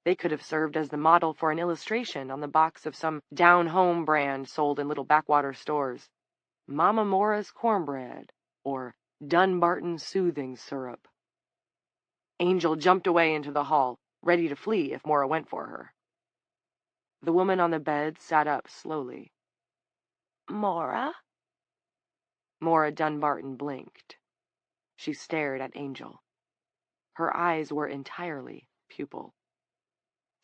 They could have served as the model for an illustration on the box of some down-home brand sold in little backwater stores. Mama Mora's cornbread, or Dunbarton soothing syrup. Angel jumped away into the hall, ready to flee if Mora went for her. The woman on the bed sat up slowly. "Mora?" Mora Dunbarton blinked. She stared at Angel. Her eyes were entirely pupil.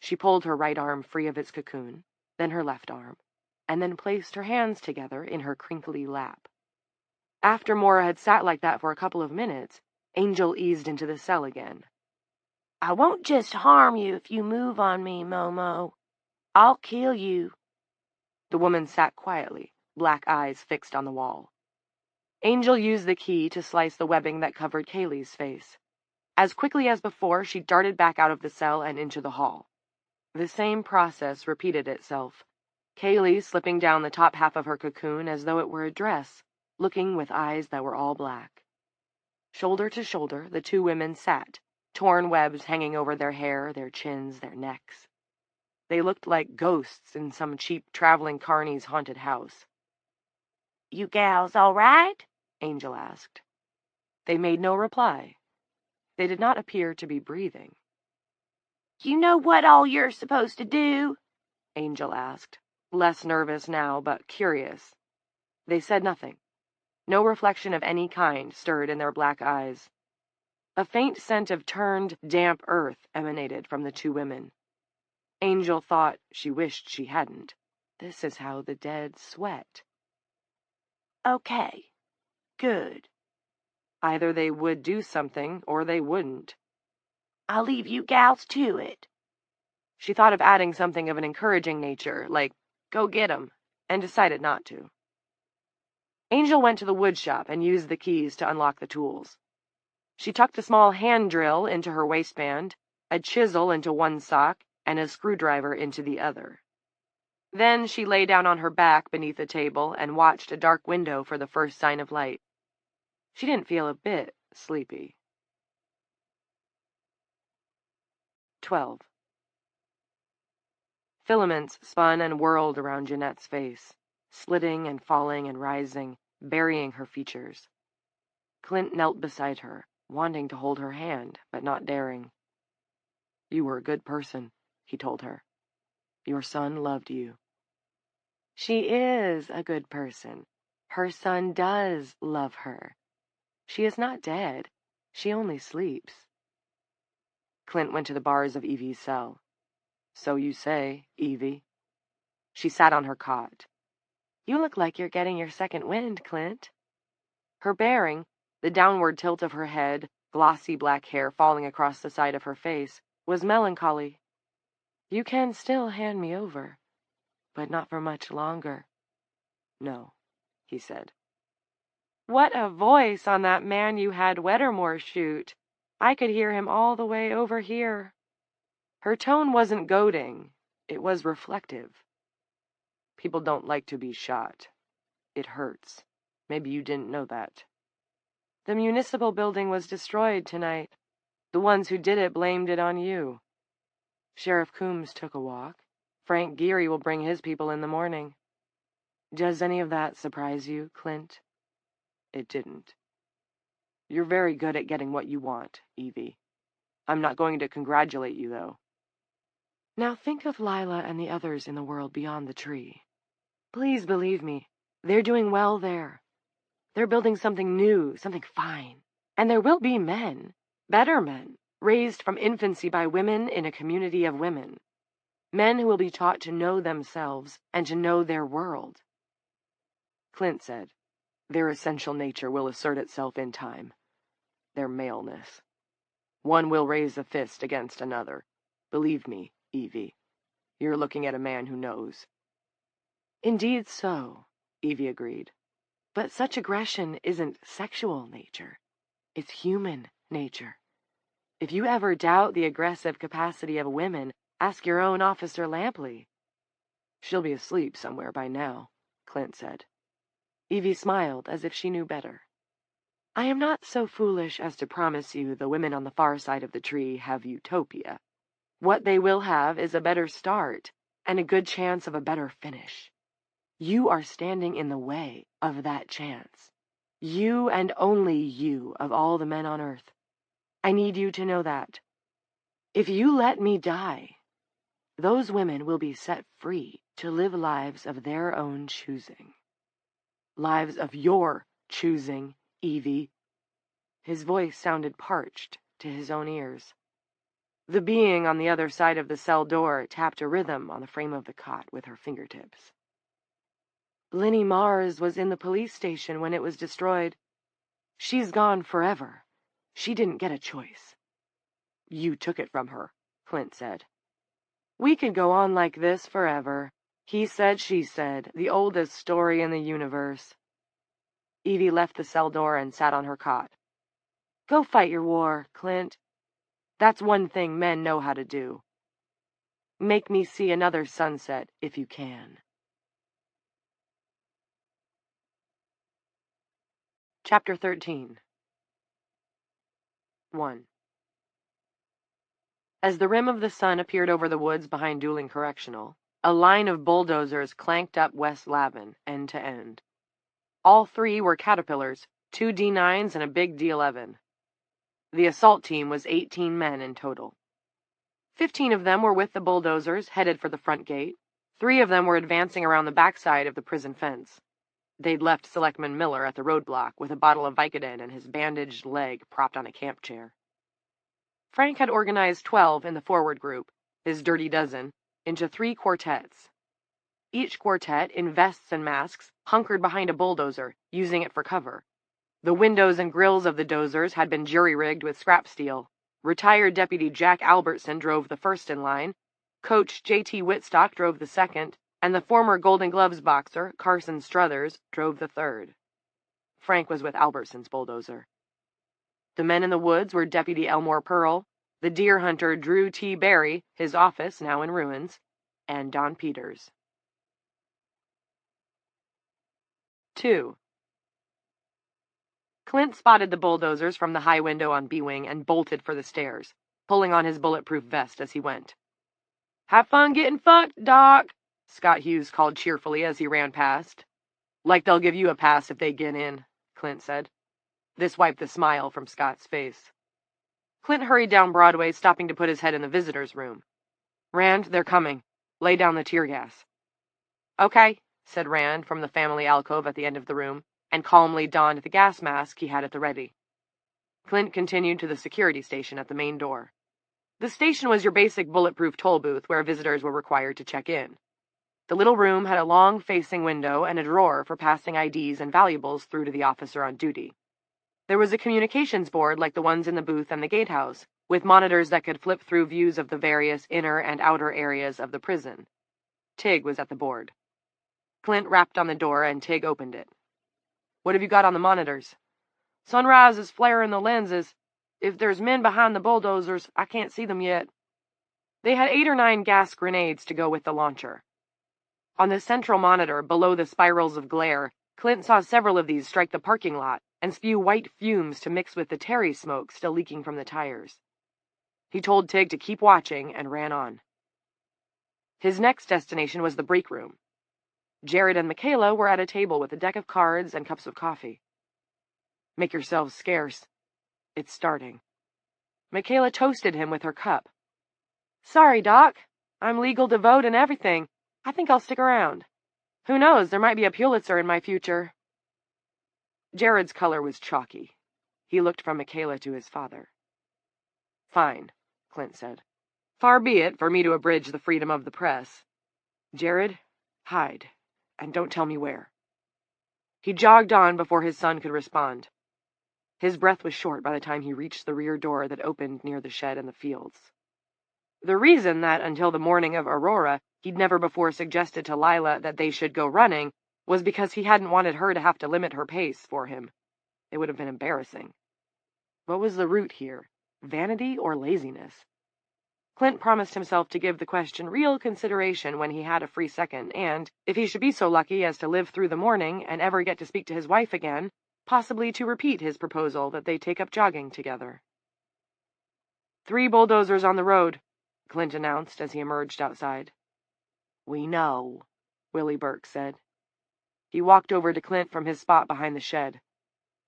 She pulled her right arm free of its cocoon, then her left arm, and then placed her hands together in her crinkly lap. After Mora had sat like that for a couple of minutes, Angel eased into the cell again. "I won't just harm you if you move on me, Momo. I'll kill you." The woman sat quietly, black eyes fixed on the wall. Angel used the key to slice the webbing that covered Kaylee's face. As quickly as before, she darted back out of the cell and into the hall. The same process repeated itself, Kaylee slipping down the top half of her cocoon as though it were a dress, looking with eyes that were all black. Shoulder to shoulder, the two women sat, torn webs hanging over their hair, their chins, their necks. They looked like ghosts in some cheap traveling carney's haunted house. "You gals all right?" Angel asked. They made no reply. They did not appear to be breathing. "You know what all you're supposed to do?" Angel asked, less nervous now, but curious. They said nothing. No reflection of any kind stirred in their black eyes. A faint scent of turned, damp earth emanated from the two women. Angel thought she wished she hadn't. This is how the dead sweat. "Okay. Good." Either they would do something, or they wouldn't. "I'll leave you gals to it." She thought of adding something of an encouraging nature, like, "Go get 'em," and decided not to. Angel went to the wood shop and used the keys to unlock the tools. She tucked a small hand drill into her waistband, a chisel into one sock, and a screwdriver into the other. Then she lay down on her back beneath a table and watched a dark window for the first sign of light. She didn't feel a bit sleepy. 12. Filaments spun and whirled around Jeanette's face, slitting and falling and rising, burying her features. Clint knelt beside her, wanting to hold her hand, but not daring. "You were a good person," he told her. "Your son loved you." "She is a good person. Her son does love her. She is not dead. She only sleeps." Clint went to the bars of Evie's cell. "So you say, Evie." She sat on her cot. "You look like you're getting your second wind, Clint." Her bearing, the downward tilt of her head, glossy black hair falling across the side of her face, was melancholy. "You can still hand me over, but not for much longer." "No," he said. "What a voice on that man you had Weddermore shoot. I could hear him all the way over here." Her tone wasn't goading. It was reflective. "People don't like to be shot. It hurts. Maybe you didn't know that." "The municipal building was destroyed tonight. The ones who did it blamed it on you. Sheriff Coombs took a walk. Frank Geary will bring his people in the morning." "Does any of that surprise you, Clint?" It didn't. "You're very good at getting what you want, Evie. I'm not going to congratulate you, though." "Now think of Lila and the others in the world beyond the tree. Please believe me, they're doing well there. They're building something new, something fine. And there will be men, better men, raised from infancy by women in a community of women. Men who will be taught to know themselves and to know their world." Clint said, "Their essential nature will assert itself in time. Their maleness. One will raise a fist against another. Believe me, Evie, you're looking at a man who knows." "Indeed so," Evie agreed. "But such aggression isn't sexual nature. It's human nature. If you ever doubt the aggressive capacity of women, ask your own Officer Lampley." "She'll be asleep somewhere by now," Clint said. Evie smiled as if she knew better. "I am not so foolish as to promise you the women on the far side of the tree have utopia. What they will have is a better start and a good chance of a better finish. You are standing in the way of that chance. You and only you of all the men on Earth. I need you to know that. If you let me die, those women will be set free to live lives of their own choosing. Lives of your choosing, Evie." His voice sounded parched to his own ears. The being on the other side of the cell door tapped a rhythm on the frame of the cot with her fingertips. "Linnie Mars was in the police station when it was destroyed. She's gone forever. She didn't get a choice." "You took it from her," Clint said. "We could go on like this forever. He said, she said, the oldest story in the universe." Evie left the cell door and sat on her cot. "Go fight your war, Clint. That's one thing men know how to do. Make me see another sunset if you can." Chapter 13. 1. As the rim of the sun appeared over the woods behind Dooling Correctional, a line of bulldozers clanked up West Lavin, end to end. All three were Caterpillars, 2 D9s and a big D11. The assault team was 18 men in total. 15 of them were with the bulldozers, headed for the front gate. 3 of them were advancing around the backside of the prison fence. They'd left Selectman Miller at the roadblock with a bottle of Vicodin and his bandaged leg propped on a camp chair. Frank had organized 12 in the forward group, his dirty dozen, into 3 quartets. Each quartet, in vests and masks, hunkered behind a bulldozer, using it for cover. The windows and grills of the dozers had been jury-rigged with scrap steel. Retired Deputy Jack Albertson drove the first in line, Coach J.T. Whitstock drove the second, and the former Golden Gloves boxer, Carson Struthers, drove the third. Frank was with Albertson's bulldozer. The men in the woods were Deputy Elmore Pearl, the deer hunter Drew T. Barry, his office now in ruins, and Don Peters. 2. Clint spotted the bulldozers from the high window on B-Wing and bolted for the stairs, pulling on his bulletproof vest as he went. "Have fun getting fucked, Doc," Scott Hughes called cheerfully as he ran past. "Like they'll give you a pass if they get in," Clint said. This wiped the smile from Scott's face. Clint hurried down Broadway, stopping to put his head in the visitor's room. "Rand, they're coming. Lay down the tear gas." "Okay," said Rand from the family alcove at the end of the room, and calmly donned the gas mask he had at the ready. Clint continued to the security station at the main door. The station was your basic bulletproof toll booth where visitors were required to check in. The little room had a long-facing window and a drawer for passing IDs and valuables through to the officer on duty. There was a communications board like the ones in the booth and the gatehouse, with monitors that could flip through views of the various inner and outer areas of the prison. Tig was at the board. Clint rapped on the door and Tig opened it. "What have you got on the monitors?" "Sunrise is flaring the lenses. If there's men behind the bulldozers, I can't see them yet." They had 8 or 9 gas grenades to go with the launcher. On the central monitor, below the spirals of glare, Clint saw several of these strike the parking lot and spew white fumes to mix with the terry smoke still leaking from the tires. He told Tig to keep watching and ran on. His next destination was the break room. Jared and Michaela were at a table with a deck of cards and cups of coffee. "Make yourselves scarce. It's starting." Michaela toasted him with her cup. "Sorry, Doc. I'm legal to vote and everything. I think I'll stick around. Who knows, there might be a Pulitzer in my future." Jared's color was chalky. He looked from Michaela to his father. "Fine," Clint said. "Far be it for me to abridge the freedom of the press. Jared, hide, and don't tell me where." He jogged on before his son could respond. His breath was short by the time he reached the rear door that opened near the shed and the fields. The reason that, until the morning of Aurora, he'd never before suggested to Lila that they should go running was because he hadn't wanted her to have to limit her pace for him. It would have been embarrassing. What was the root here? Vanity or laziness? Clint promised himself to give the question real consideration when he had a free second, and, if he should be so lucky as to live through the morning and ever get to speak to his wife again, possibly to repeat his proposal that they take up jogging together. "3 bulldozers on the road," Clint announced as he emerged outside. "We know," Willie Burke said. He walked over to Clint from his spot behind the shed.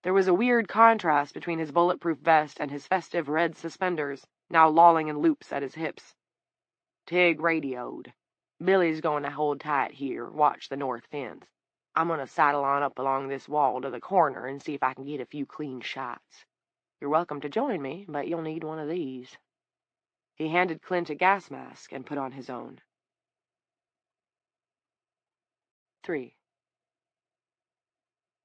There was a weird contrast between his bulletproof vest and his festive red suspenders, now lolling in loops at his hips. "Tig radioed. Billy's going to hold tight here, watch the north fence. I'm going to sidle on up along this wall to the corner and see if I can get a few clean shots. You're welcome to join me, but you'll need one of these." He handed Clint a gas mask and put on his own. 3.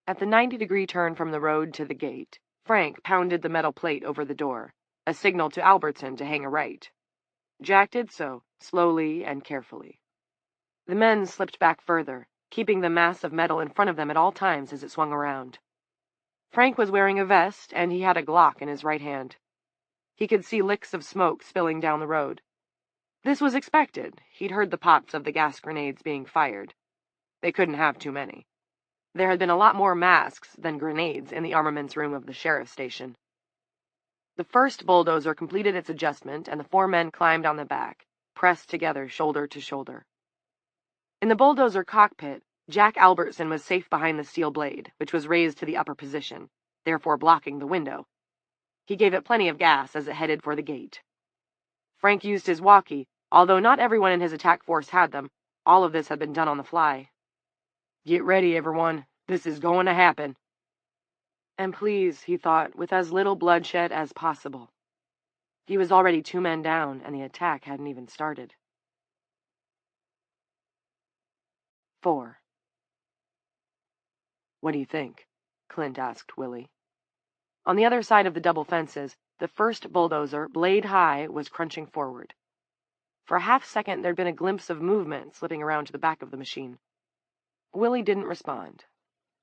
At the 90-degree turn from the road to the gate, Frank pounded the metal plate over the door, a signal to Albertson to hang a right. Jack did so, slowly and carefully. The men slipped back further, keeping the mass of metal in front of them at all times as it swung around. Frank was wearing a vest, and he had a Glock in his right hand. He could see licks of smoke spilling down the road. This was expected. He'd heard the pops of the gas grenades being fired. They couldn't have too many. There had been a lot more masks than grenades in the armaments room of the sheriff's station. The first bulldozer completed its adjustment, and the 4 men climbed on the back, pressed together shoulder to shoulder. In the bulldozer cockpit, Jack Albertson was safe behind the steel blade, which was raised to the upper position, therefore blocking the window. He gave it plenty of gas as it headed for the gate. Frank used his walkie, although not everyone in his attack force had them. All of this had been done on the fly. "Get ready, everyone. This is going to happen." And please, he thought, with as little bloodshed as possible. He was already 2 men down, and the attack hadn't even started. 4. "What do you think?" Clint asked Willie. On the other side of the double fences, the first bulldozer, blade high, was crunching forward. For a half-second, there'd been a glimpse of movement slipping around to the back of the machine. Willie didn't respond.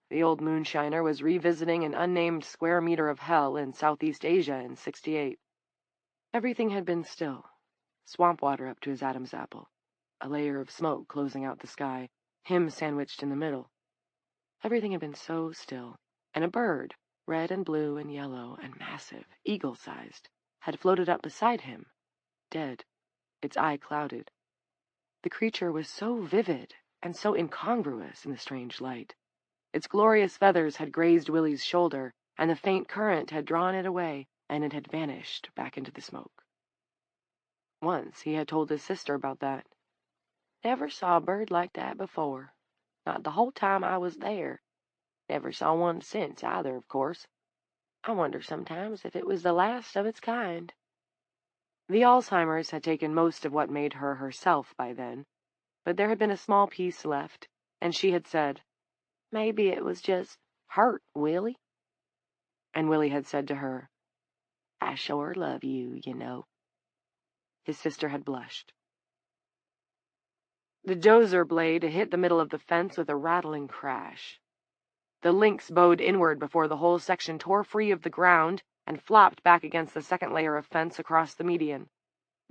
The old moonshiner was revisiting an unnamed square meter of hell in Southeast Asia in '68. Everything had been still. Swamp water up to his Adam's apple. A layer of smoke closing out the sky, him sandwiched in the middle. Everything had been so still, and a bird, red and blue and yellow and massive, eagle-sized, had floated up beside him, dead, its eye clouded. The creature was so vivid and so incongruous in the strange light. Its glorious feathers had grazed Willie's shoulder, and the faint current had drawn it away, and it had vanished back into the smoke. Once he had told his sister about that. "Never saw a bird like that before. Not the whole time I was there. Never saw one since, either, of course. I wonder sometimes if it was the last of its kind." The Alzheimer's had taken most of what made her herself by then, but there had been a small piece left, and she had said, "Maybe it was just hurt, Willie." And Willie had said to her, "I sure love you, you know." His sister had blushed. The dozer blade hit the middle of the fence with a rattling crash. The links bowed inward before the whole section tore free of the ground and flopped back against the second layer of fence across the median.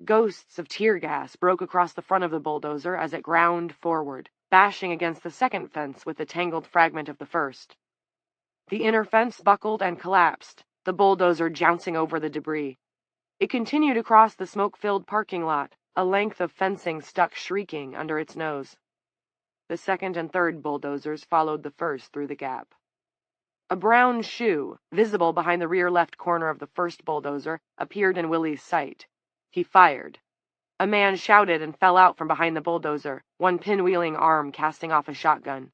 Ghosts of tear gas broke across the front of the bulldozer as it ground forward, bashing against the second fence with the tangled fragment of the first. The inner fence buckled and collapsed, the bulldozer jouncing over the debris. It continued across the smoke-filled parking lot, a length of fencing stuck shrieking under its nose. The second and third bulldozers followed the first through the gap. A brown shoe, visible behind the rear left corner of the first bulldozer, appeared in Willie's sight. He fired. A man shouted and fell out from behind the bulldozer, one pinwheeling arm casting off a shotgun.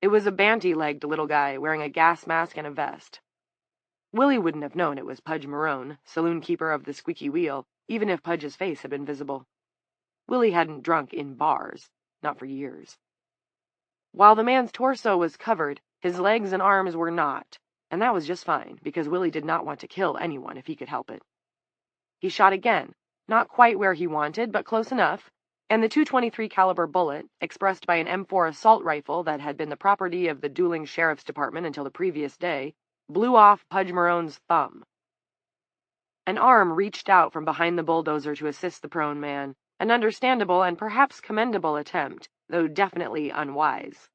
It was a banty-legged little guy wearing a gas mask and a vest. Willie wouldn't have known it was Pudge Marone, saloon-keeper of the Squeaky Wheel, even if Pudge's face had been visible. Willie hadn't drunk in bars, not for years. While the man's torso was covered, his legs and arms were not, and that was just fine, because Willie did not want to kill anyone if he could help it. He shot again, not quite where he wanted, but close enough, and the .223 caliber bullet, expressed by an M4 assault rifle that had been the property of the dueling sheriff's department until the previous day, blew off Pudge Marone's thumb. An arm reached out from behind the bulldozer to assist the prone man, an understandable and perhaps commendable attempt, though definitely unwise.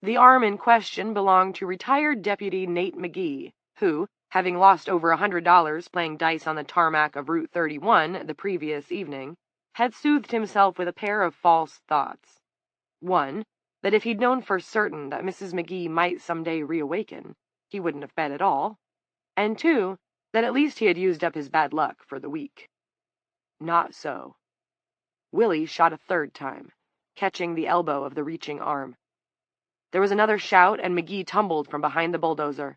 The arm in question belonged to retired Deputy Nate McGee, who, having lost over $100 playing dice on the tarmac of Route 31 the previous evening, had soothed himself with a pair of false thoughts. One, that if he'd known for certain that Mrs. McGee might someday reawaken, he wouldn't have bet at all, and two, that at least he had used up his bad luck for the week. Not so. Willie shot a third time, catching the elbow of the reaching arm. There was another shout, and McGee tumbled from behind the bulldozer.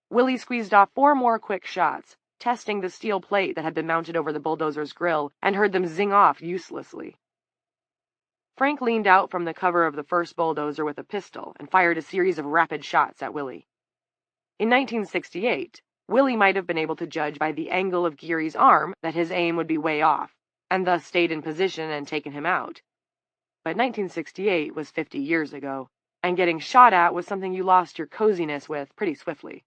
Willie squeezed off 4 more quick shots, testing the steel plate that had been mounted over the bulldozer's grill, and heard them zing off uselessly. Frank leaned out from the cover of the first bulldozer with a pistol and fired a series of rapid shots at Willie. In 1968, Willie might have been able to judge by the angle of Geary's arm that his aim would be way off, and thus stayed in position and taken him out. But 1968 was 50 years ago, and getting shot at was something you lost your coziness with pretty swiftly.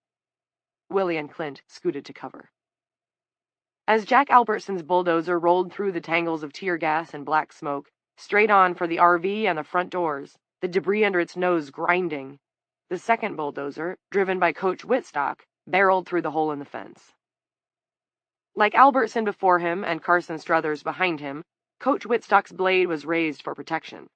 Willie and Clint scooted to cover. As Jack Albertson's bulldozer rolled through the tangles of tear gas and black smoke, straight on for the RV and the front doors, the debris under its nose grinding, the second bulldozer, driven by Coach Whitstock, barreled through the hole in the fence. Like Albertson before him and Carson Struthers behind him, Coach Whitstock's blade was raised for protection.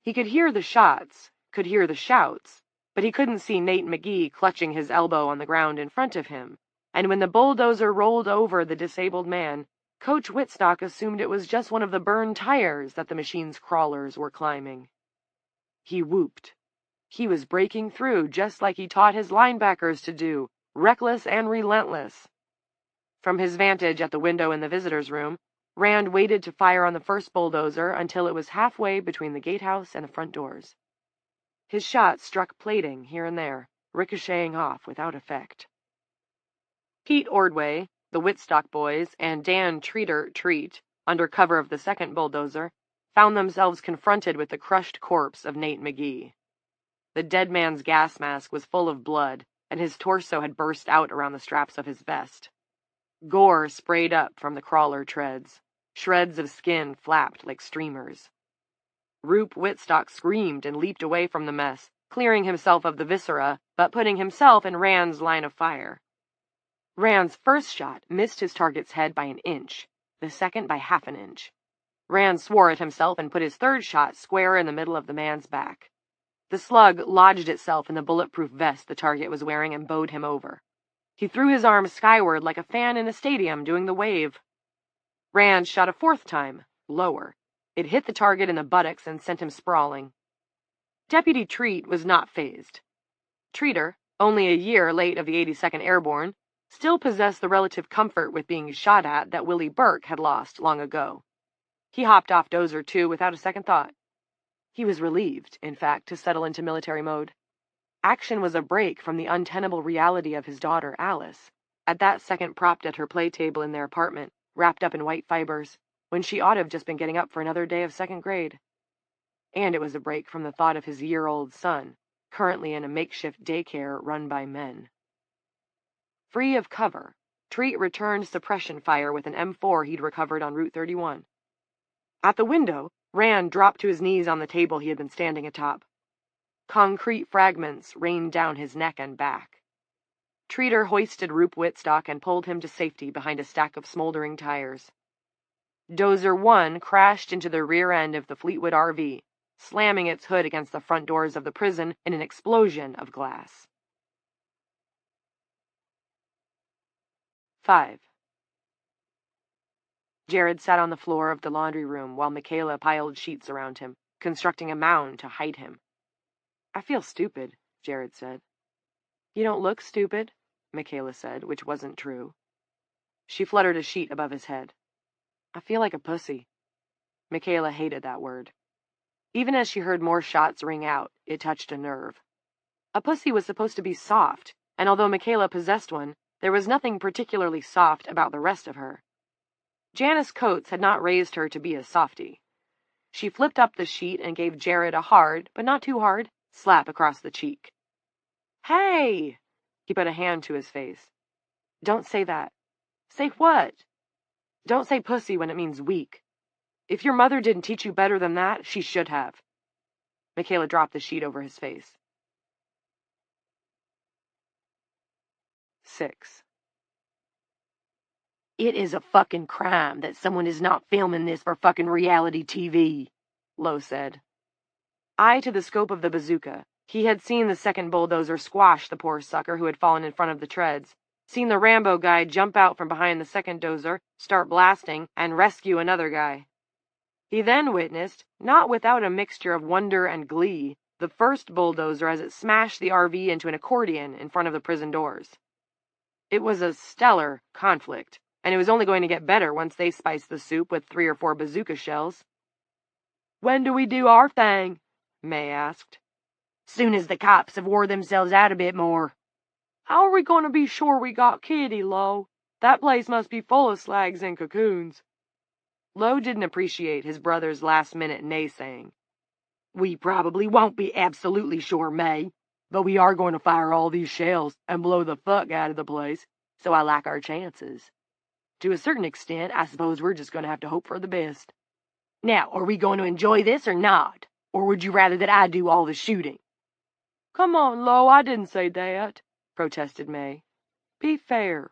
He could hear the shots, could hear the shouts, but he couldn't see Nate McGee clutching his elbow on the ground in front of him, and when the bulldozer rolled over the disabled man, Coach Whitstock assumed it was just one of the burned tires that the machine's crawlers were climbing. He whooped. He was breaking through just like he taught his linebackers to do, reckless and relentless. From his vantage at the window in the visitor's room, Rand waited to fire on the first bulldozer until it was halfway between the gatehouse and the front doors. His shot struck plating here and there, ricocheting off without effect. Pete Ordway, the Whitstock boys, and Dan Treat, under cover of the second bulldozer, found themselves confronted with the crushed corpse of Nate McGee. The dead man's gas mask was full of blood, and his torso had burst out around the straps of his vest. Gore sprayed up from the crawler treads. Shreds of skin flapped like streamers. Rube Whitstock screamed and leaped away from the mess, clearing himself of the viscera, but putting himself in Rand's line of fire. Rand's first shot missed his target's head by an inch, the second by half an inch. Rand swore at himself and put his third shot square in the middle of the man's back. The slug lodged itself in the bulletproof vest the target was wearing and bowed him over. He threw his arms skyward like a fan in a stadium doing the wave. Rand shot a fourth time, lower. It hit the target in the buttocks and sent him sprawling. Deputy Treat was not fazed. Treater, only a year late of the 82nd Airborne, still possessed the relative comfort with being shot at that Willie Burke had lost long ago. He hopped off Dozer 2 without a second thought. He was relieved, in fact, to settle into military mode. Action was a break from the untenable reality of his daughter, Alice, at that second propped at her play table in their apartment, wrapped up in white fibers, when she ought to have just been getting up for another day of second grade. And it was a break from the thought of his year-old son, currently in a makeshift daycare run by men. Free of cover, Treat returned suppression fire with an M4 he'd recovered on Route 31. At the window, Rand dropped to his knees on the table he had been standing atop. Concrete fragments rained down his neck and back. Treater hoisted Roop Whitstock and pulled him to safety behind a stack of smoldering tires. Dozer 1 crashed into the rear end of the Fleetwood RV, slamming its hood against the front doors of the prison in an explosion of glass. 5. Jared sat on the floor of the laundry room while Michaela piled sheets around him, constructing a mound to hide him. I feel stupid, Jared said. You don't look stupid, Michaela said, which wasn't true. She fluttered a sheet above his head. I feel like a pussy. Michaela hated that word. Even as she heard more shots ring out, it touched a nerve. A pussy was supposed to be soft, and although Michaela possessed one, there was nothing particularly soft about the rest of her. Janice Coates had not raised her to be a softie. She flipped up the sheet and gave Jared a hard, but not too hard, slap across the cheek. Hey! He put a hand to his face. Don't say that. Say what? Don't say pussy when it means weak. If your mother didn't teach you better than that, she should have. Michaela dropped the sheet over his face. 6. It is a fucking crime that someone is not filming this for fucking reality TV, Lowe said. Eye to the scope of the bazooka, he had seen the second bulldozer squash the poor sucker who had fallen in front of the treads, seen the Rambo guy jump out from behind the second dozer, start blasting, and rescue another guy. He then witnessed, not without a mixture of wonder and glee, the first bulldozer as it smashed the RV into an accordion in front of the prison doors. It was a stellar conflict, and it was only going to get better once they spiced the soup with 3 or 4 bazooka shells. When do we do our thing? May asked. Soon as the cops have wore themselves out a bit more. How are we going to be sure we got Kitty, Lo? That place must be full of slags and cocoons. Lo didn't appreciate his brother's last-minute naysaying. We probably won't be absolutely sure, May, but we are going to fire all these shells and blow the fuck out of the place, so I like our chances. To a certain extent, I suppose we're just going to have to hope for the best. Now, are we going to enjoy this or not? Or would you rather that I do all the shooting? Come on, Lo, I didn't say that, protested May. Be fair.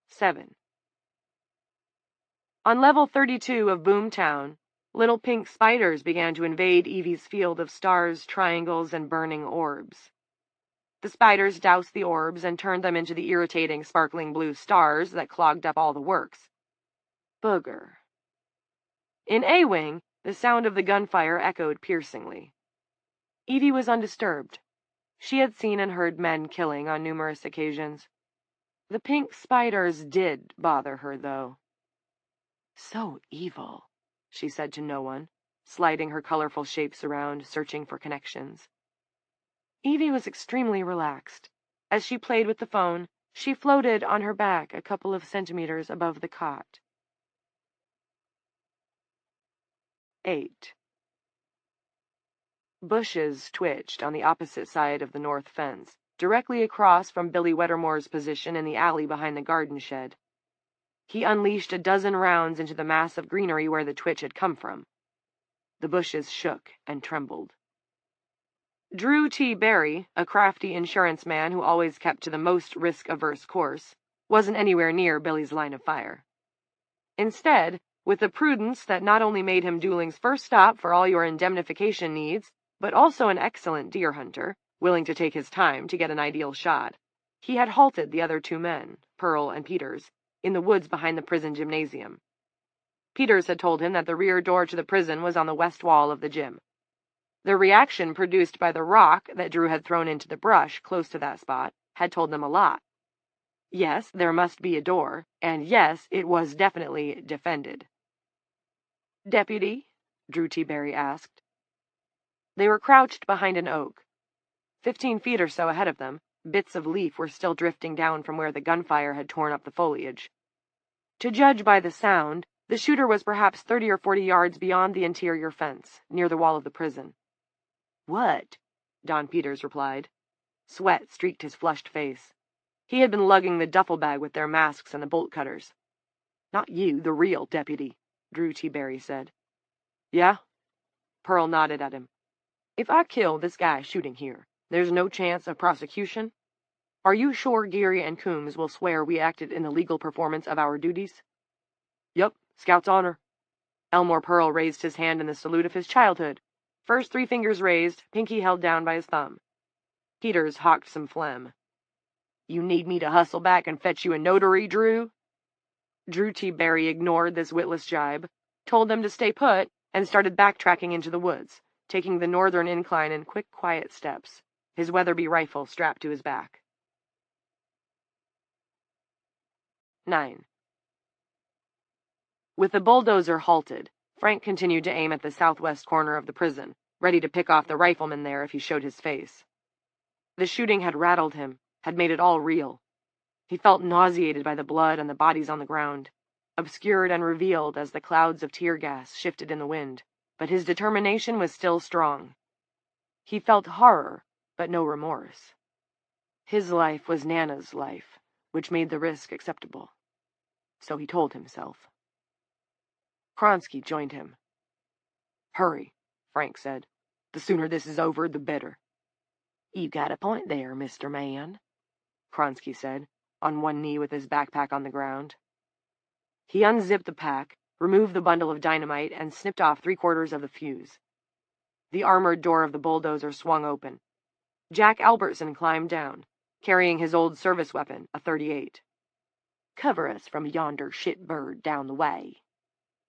7. On level 32 of Boomtown, little pink spiders began to invade Evie's field of stars, triangles, and burning orbs. The spiders doused the orbs and turned them into the irritating, sparkling blue stars that clogged up all the works. Booger. In A-Wing, the sound of the gunfire echoed piercingly. Evie was undisturbed. She had seen and heard men killing on numerous occasions. The pink spiders did bother her, though. So evil, she said to no one, sliding her colorful shapes around, searching for connections. Evie was extremely relaxed. As she played with the phone, she floated on her back a couple of centimeters above the cot. 8. Bushes twitched on the opposite side of the north fence, directly across from Billy Wettermore's position in the alley behind the garden shed. He unleashed a dozen rounds into the mass of greenery where the twitch had come from. The bushes shook and trembled. Drew T. Barry, a crafty insurance man who always kept to the most risk-averse course, wasn't anywhere near Billy's line of fire. Instead, with a prudence that not only made him Dooling's first stop for all your indemnification needs, but also an excellent deer hunter, willing to take his time to get an ideal shot, he had halted the other two men, Pearl and Peters, in the woods behind the prison gymnasium. Peters had told him that the rear door to the prison was on the west wall of the gym. The reaction produced by the rock that Drew had thrown into the brush close to that spot had told them a lot. Yes, there must be a door, and yes, it was definitely defended. "Deputy?" Drew T. Barry asked. They were crouched behind an oak. 15 feet or so ahead of them, bits of leaf were still drifting down from where the gunfire had torn up the foliage. To judge by the sound, the shooter was perhaps 30 or 40 yards beyond the interior fence, near the wall of the prison. "What?" Don Peters replied. Sweat streaked his flushed face. He had been lugging the duffel bag with their masks and the bolt cutters. "Not you, the real deputy," Drew T. Barry said. "Yeah?" Pearl nodded at him. "If I kill this guy shooting here, there's no chance of prosecution? Are you sure Geary and Coombs will swear we acted in the legal performance of our duties?" "Yup, Scout's honor." Elmore Pearl raised his hand in the salute of his childhood, first 3 fingers raised, pinky held down by his thumb. Peters hawked some phlegm. "You need me to hustle back and fetch you a notary, Drew?" Drew T. Barry ignored this witless jibe, told them to stay put, and started backtracking into the woods, taking the northern incline in quick, quiet steps, his Weatherby rifle strapped to his back. 9. With the bulldozer halted, Frank continued to aim at the southwest corner of the prison, ready to pick off the rifleman there if he showed his face. The shooting had rattled him, had made it all real. He felt nauseated by the blood and the bodies on the ground, obscured and revealed as the clouds of tear gas shifted in the wind, but his determination was still strong. He felt horror, but no remorse. His life was Nana's life, which made the risk acceptable. So he told himself. Kronsky joined him. "Hurry," Frank said. "The sooner this is over, the better." "You got a point there, Mr. Man," Kronsky said, on one knee with his backpack on the ground. He unzipped the pack, removed the bundle of dynamite, and snipped off 3/4 of the fuse. The armored door of the bulldozer swung open. Jack Albertson climbed down, carrying his old service weapon, a .38. "Cover us from yonder shitbird down the way,"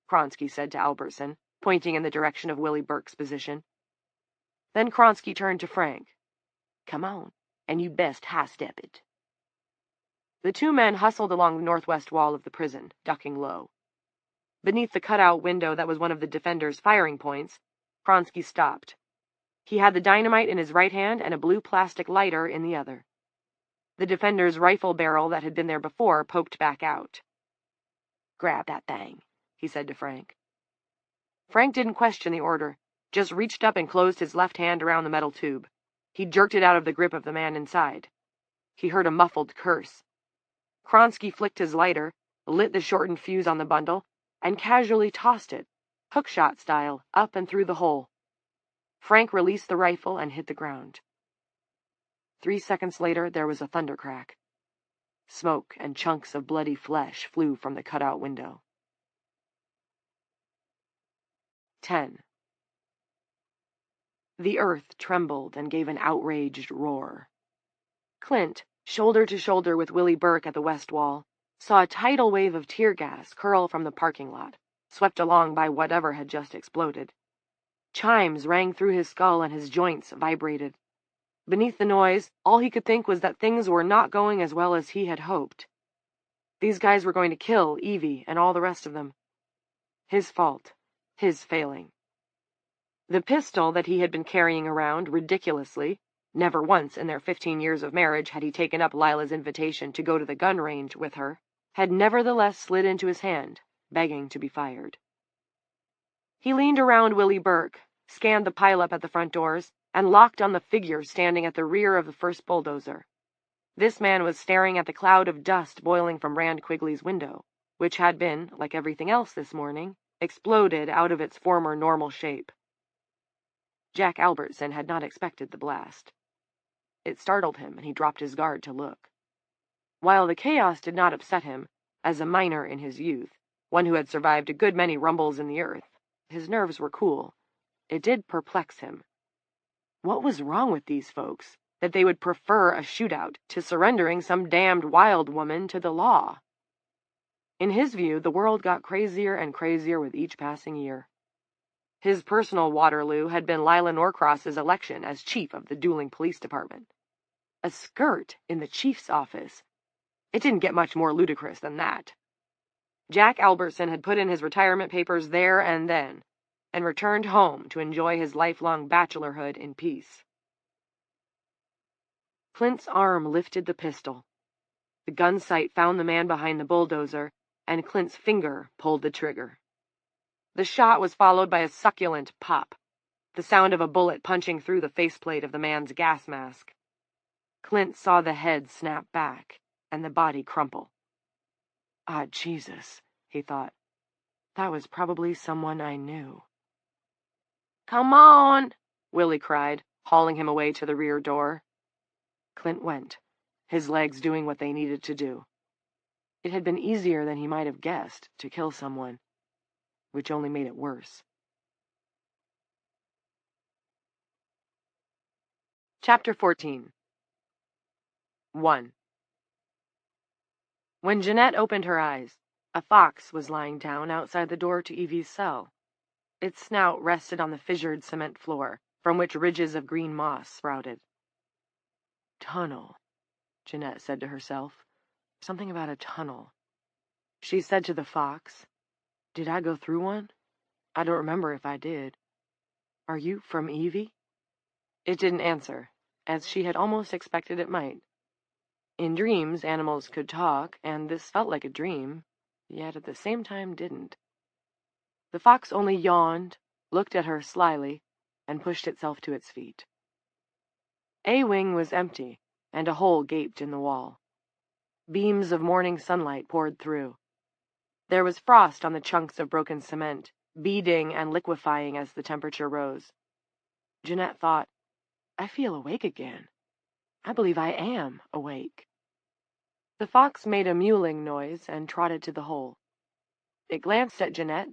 Kronsky said to Albertson, pointing in the direction of Willie Burke's position. Then Kronsky turned to Frank. "Come on, and you best high-step it." The two men hustled along the northwest wall of the prison, ducking low. Beneath the cutout window that was one of the defenders' firing points, Kronsky stopped. He had the dynamite in his right hand and a blue plastic lighter in the other. The defender's rifle barrel that had been there before poked back out. "Grab that thing," he said to Frank. Frank didn't question the order, just reached up and closed his left hand around the metal tube. He jerked it out of the grip of the man inside. He heard a muffled curse. Kronsky flicked his lighter, lit the shortened fuse on the bundle, and casually tossed it, hookshot style, up and through the hole. Frank released the rifle and hit the ground. 3 seconds later, there was a thundercrack. Smoke and chunks of bloody flesh flew from the cutout window. 10. The earth trembled and gave an outraged roar. Clint, shoulder to shoulder with Willie Burke at the west wall, saw a tidal wave of tear gas curl from the parking lot, swept along by whatever had just exploded. Chimes rang through his skull and his joints vibrated. Beneath the noise, all he could think was that things were not going as well as he had hoped. These guys were going to kill Evie and all the rest of them. His fault. His failing. The pistol that he had been carrying around ridiculously, never once in their 15 years of marriage had he taken up Lila's invitation to go to the gun range with her, had nevertheless slid into his hand, begging to be fired. He leaned around Willie Burke, scanned the pileup at the front doors, and locked on the figure standing at the rear of the first bulldozer. This man was staring at the cloud of dust boiling from Rand Quigley's window, which had been, like everything else this morning, exploded out of its former normal shape. Jack Albertson had not expected the blast. It startled him, and he dropped his guard to look. While the chaos did not upset him, as a miner in his youth, one who had survived a good many rumbles in the earth, his nerves were cool. It did perplex him. What was wrong with these folks, that they would prefer a shootout to surrendering some damned wild woman to the law? In his view, the world got crazier and crazier with each passing year. His personal Waterloo had been Lila Norcross's election as chief of the dueling police department. A skirt in the chief's office. It didn't get much more ludicrous than that. Jack Albertson had put in his retirement papers there and then, and returned home to enjoy his lifelong bachelorhood in peace. Clint's arm lifted the pistol. The gun sight found the man behind the bulldozer, and Clint's finger pulled the trigger. The shot was followed by a succulent pop, the sound of a bullet punching through the faceplate of the man's gas mask. Clint saw the head snap back, and the body crumple. Ah, Jesus, he thought. That was probably someone I knew. Come on, Willie cried, hauling him away to the rear door. Clint went, his legs doing what they needed to do. It had been easier than he might have guessed to kill someone, which only made it worse. Chapter 14. 1. When Jeanette opened her eyes, a fox was lying down outside the door to Evie's cell. Its snout rested on the fissured cement floor, from which ridges of green moss sprouted. Tunnel, Jeanette said to herself. Something about a tunnel. She said to the fox, Did I go through one? I don't remember if I did. Are you from Evie? It didn't answer, as she had almost expected it might. In dreams, animals could talk, and this felt like a dream, yet at the same time didn't. The fox only yawned, looked at her slyly, and pushed itself to its feet. A wing was empty, and a hole gaped in the wall. Beams of morning sunlight poured through. There was frost on the chunks of broken cement, beading and liquefying as the temperature rose. Jeanette thought, I feel awake again. I believe I am awake. The fox made a mewling noise and trotted to the hole. It glanced at Jeanette,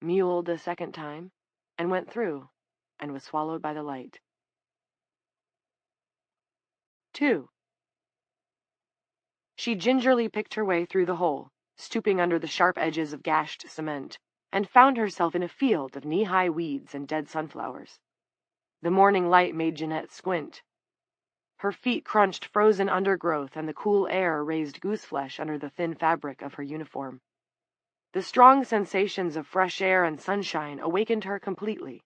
mewled a second time, and went through, and was swallowed by the light. 2. She gingerly picked her way through the hole, stooping under the sharp edges of gashed cement, and found herself in a field of knee-high weeds and dead sunflowers. The morning light made Jeanette squint. Her feet crunched frozen undergrowth, and the cool air raised gooseflesh under the thin fabric of her uniform. The strong sensations of fresh air and sunshine awakened her completely.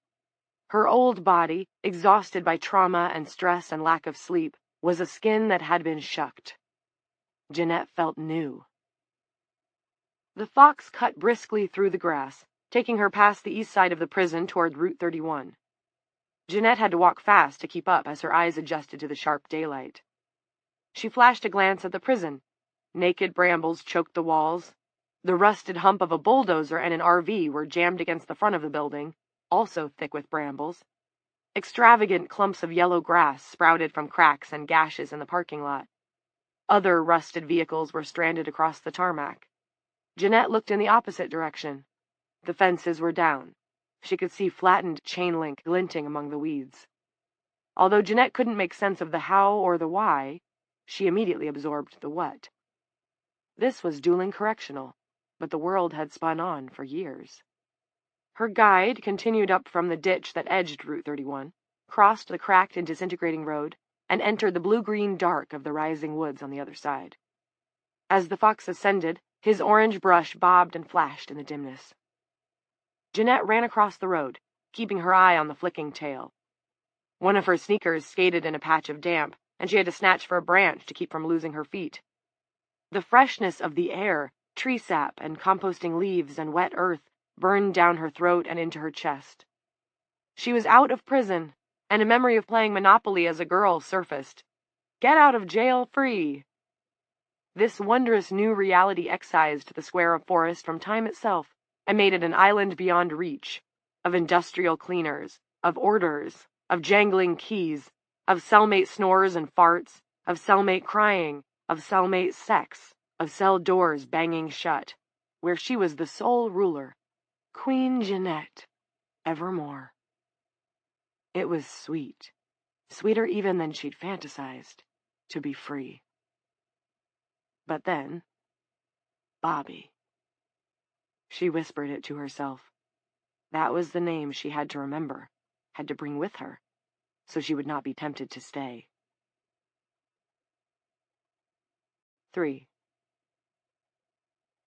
Her old body, exhausted by trauma and stress and lack of sleep, was a skin that had been shucked. Jeanette felt new. The fox cut briskly through the grass, taking her past the east side of the prison toward Route 31. Jeanette had to walk fast to keep up as her eyes adjusted to the sharp daylight. She flashed a glance at the prison. Naked brambles choked the walls. The rusted hump of a bulldozer and an RV were jammed against the front of the building, also thick with brambles. Extravagant clumps of yellow grass sprouted from cracks and gashes in the parking lot. Other rusted vehicles were stranded across the tarmac. Jeanette looked in the opposite direction. The fences were down. She could see flattened chain link glinting among the weeds. Although Jeanette couldn't make sense of the how or the why, she immediately absorbed the what. This was Dueling Correctional, but the world had spun on for years. Her guide continued up from the ditch that edged Route 31, crossed the cracked and disintegrating road, and entered the blue-green dark of the rising woods on the other side. As the fox ascended, his orange brush bobbed and flashed in the dimness. Jeanette ran across the road, keeping her eye on the flicking tail. One of her sneakers skated in a patch of damp, and she had to snatch for a branch to keep from losing her feet. The freshness of the air, tree sap and composting leaves and wet earth, burned down her throat and into her chest. She was out of prison, and a memory of playing Monopoly as a girl surfaced. Get out of jail free! This wondrous new reality excised the square of forest from time itself, and made it an island beyond reach, of industrial cleaners, of orders, of jangling keys, of cellmate snores and farts, of cellmate crying, of cellmate sex, of cell doors banging shut, where she was the sole ruler, Queen Jeanette, evermore. It was sweet, sweeter even than she'd fantasized, to be free. But then, Bobby. She whispered it to herself. That was the name she had to remember, had to bring with her, so she would not be tempted to stay. 3.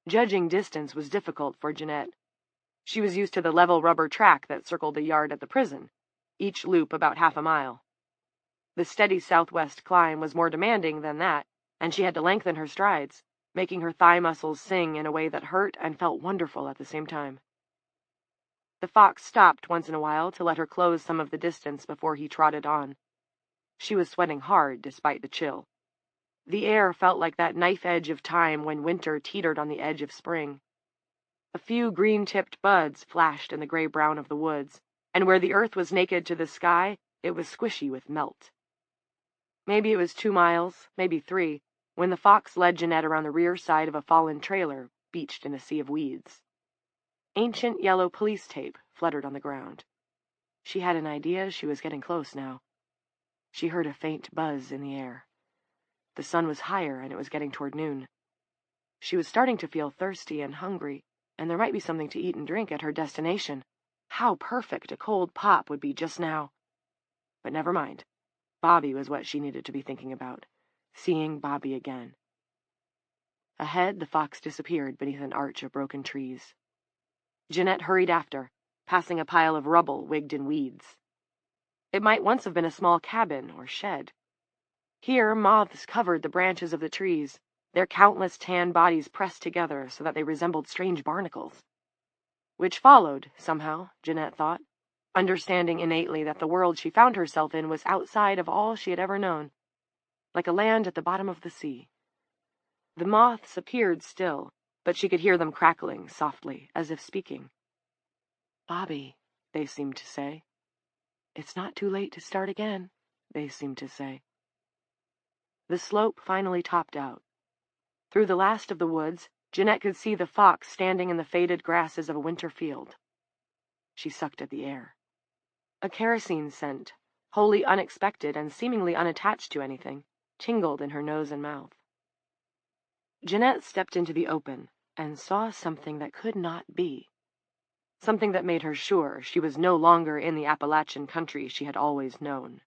Judging distance was difficult for Jeanette. She was used to the level rubber track that circled the yard at the prison, each loop about half a mile. The steady southwest climb was more demanding than that, and she had to lengthen her strides, making her thigh muscles sing in a way that hurt and felt wonderful at the same time. The fox stopped once in a while to let her close some of the distance before he trotted on. She was sweating hard despite the chill. The air felt like that knife edge of time when winter teetered on the edge of spring. A few green-tipped buds flashed in the gray-brown of the woods, and where the earth was naked to the sky, it was squishy with melt. Maybe it was 2 miles, maybe 3, when the fox led Jeanette around the rear side of a fallen trailer, beached in a sea of weeds. Ancient yellow police tape fluttered on the ground. She had an idea she was getting close now. She heard a faint buzz in the air. The sun was higher, and it was getting toward noon. She was starting to feel thirsty and hungry, and there might be something to eat and drink at her destination. How perfect a cold pop would be just now. But never mind. Bobby was what she needed to be thinking about. Seeing Bobby again. Ahead, the fox disappeared beneath an arch of broken trees. Jeanette hurried after, passing a pile of rubble wigged in weeds. It might once have been a small cabin or shed. Here, moths covered the branches of the trees, their countless tan bodies pressed together so that they resembled strange barnacles. Which followed, somehow, Jeanette thought, understanding innately that the world she found herself in was outside of all she had ever known, like a land at the bottom of the sea. The moths appeared still, but she could hear them crackling softly, as if speaking. "Bobby," they seemed to say. "It's not too late to start again," they seemed to say. The slope finally topped out. Through the last of the woods, Jeanette could see the fox standing in the faded grasses of a winter field. She sucked at the air. A kerosene scent, wholly unexpected and seemingly unattached to anything, tingled in her nose and mouth. Jeanette stepped into the open and saw something that could not be. Something that made her sure she was no longer in the Appalachian country she had always known.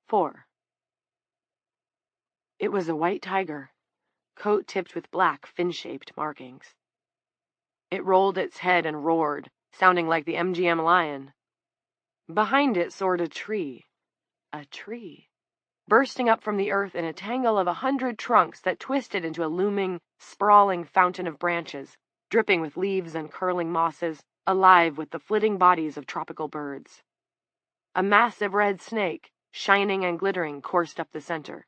4. It was a white tiger, coat tipped with black, fin-shaped markings. It rolled its head and roared, sounding like the MGM lion. Behind it soared a tree, bursting up from the earth in a tangle of 100 trunks that twisted into a looming, sprawling fountain of branches, dripping with leaves and curling mosses, alive with the flitting bodies of tropical birds. A massive red snake, shining and glittering, coursed up the center.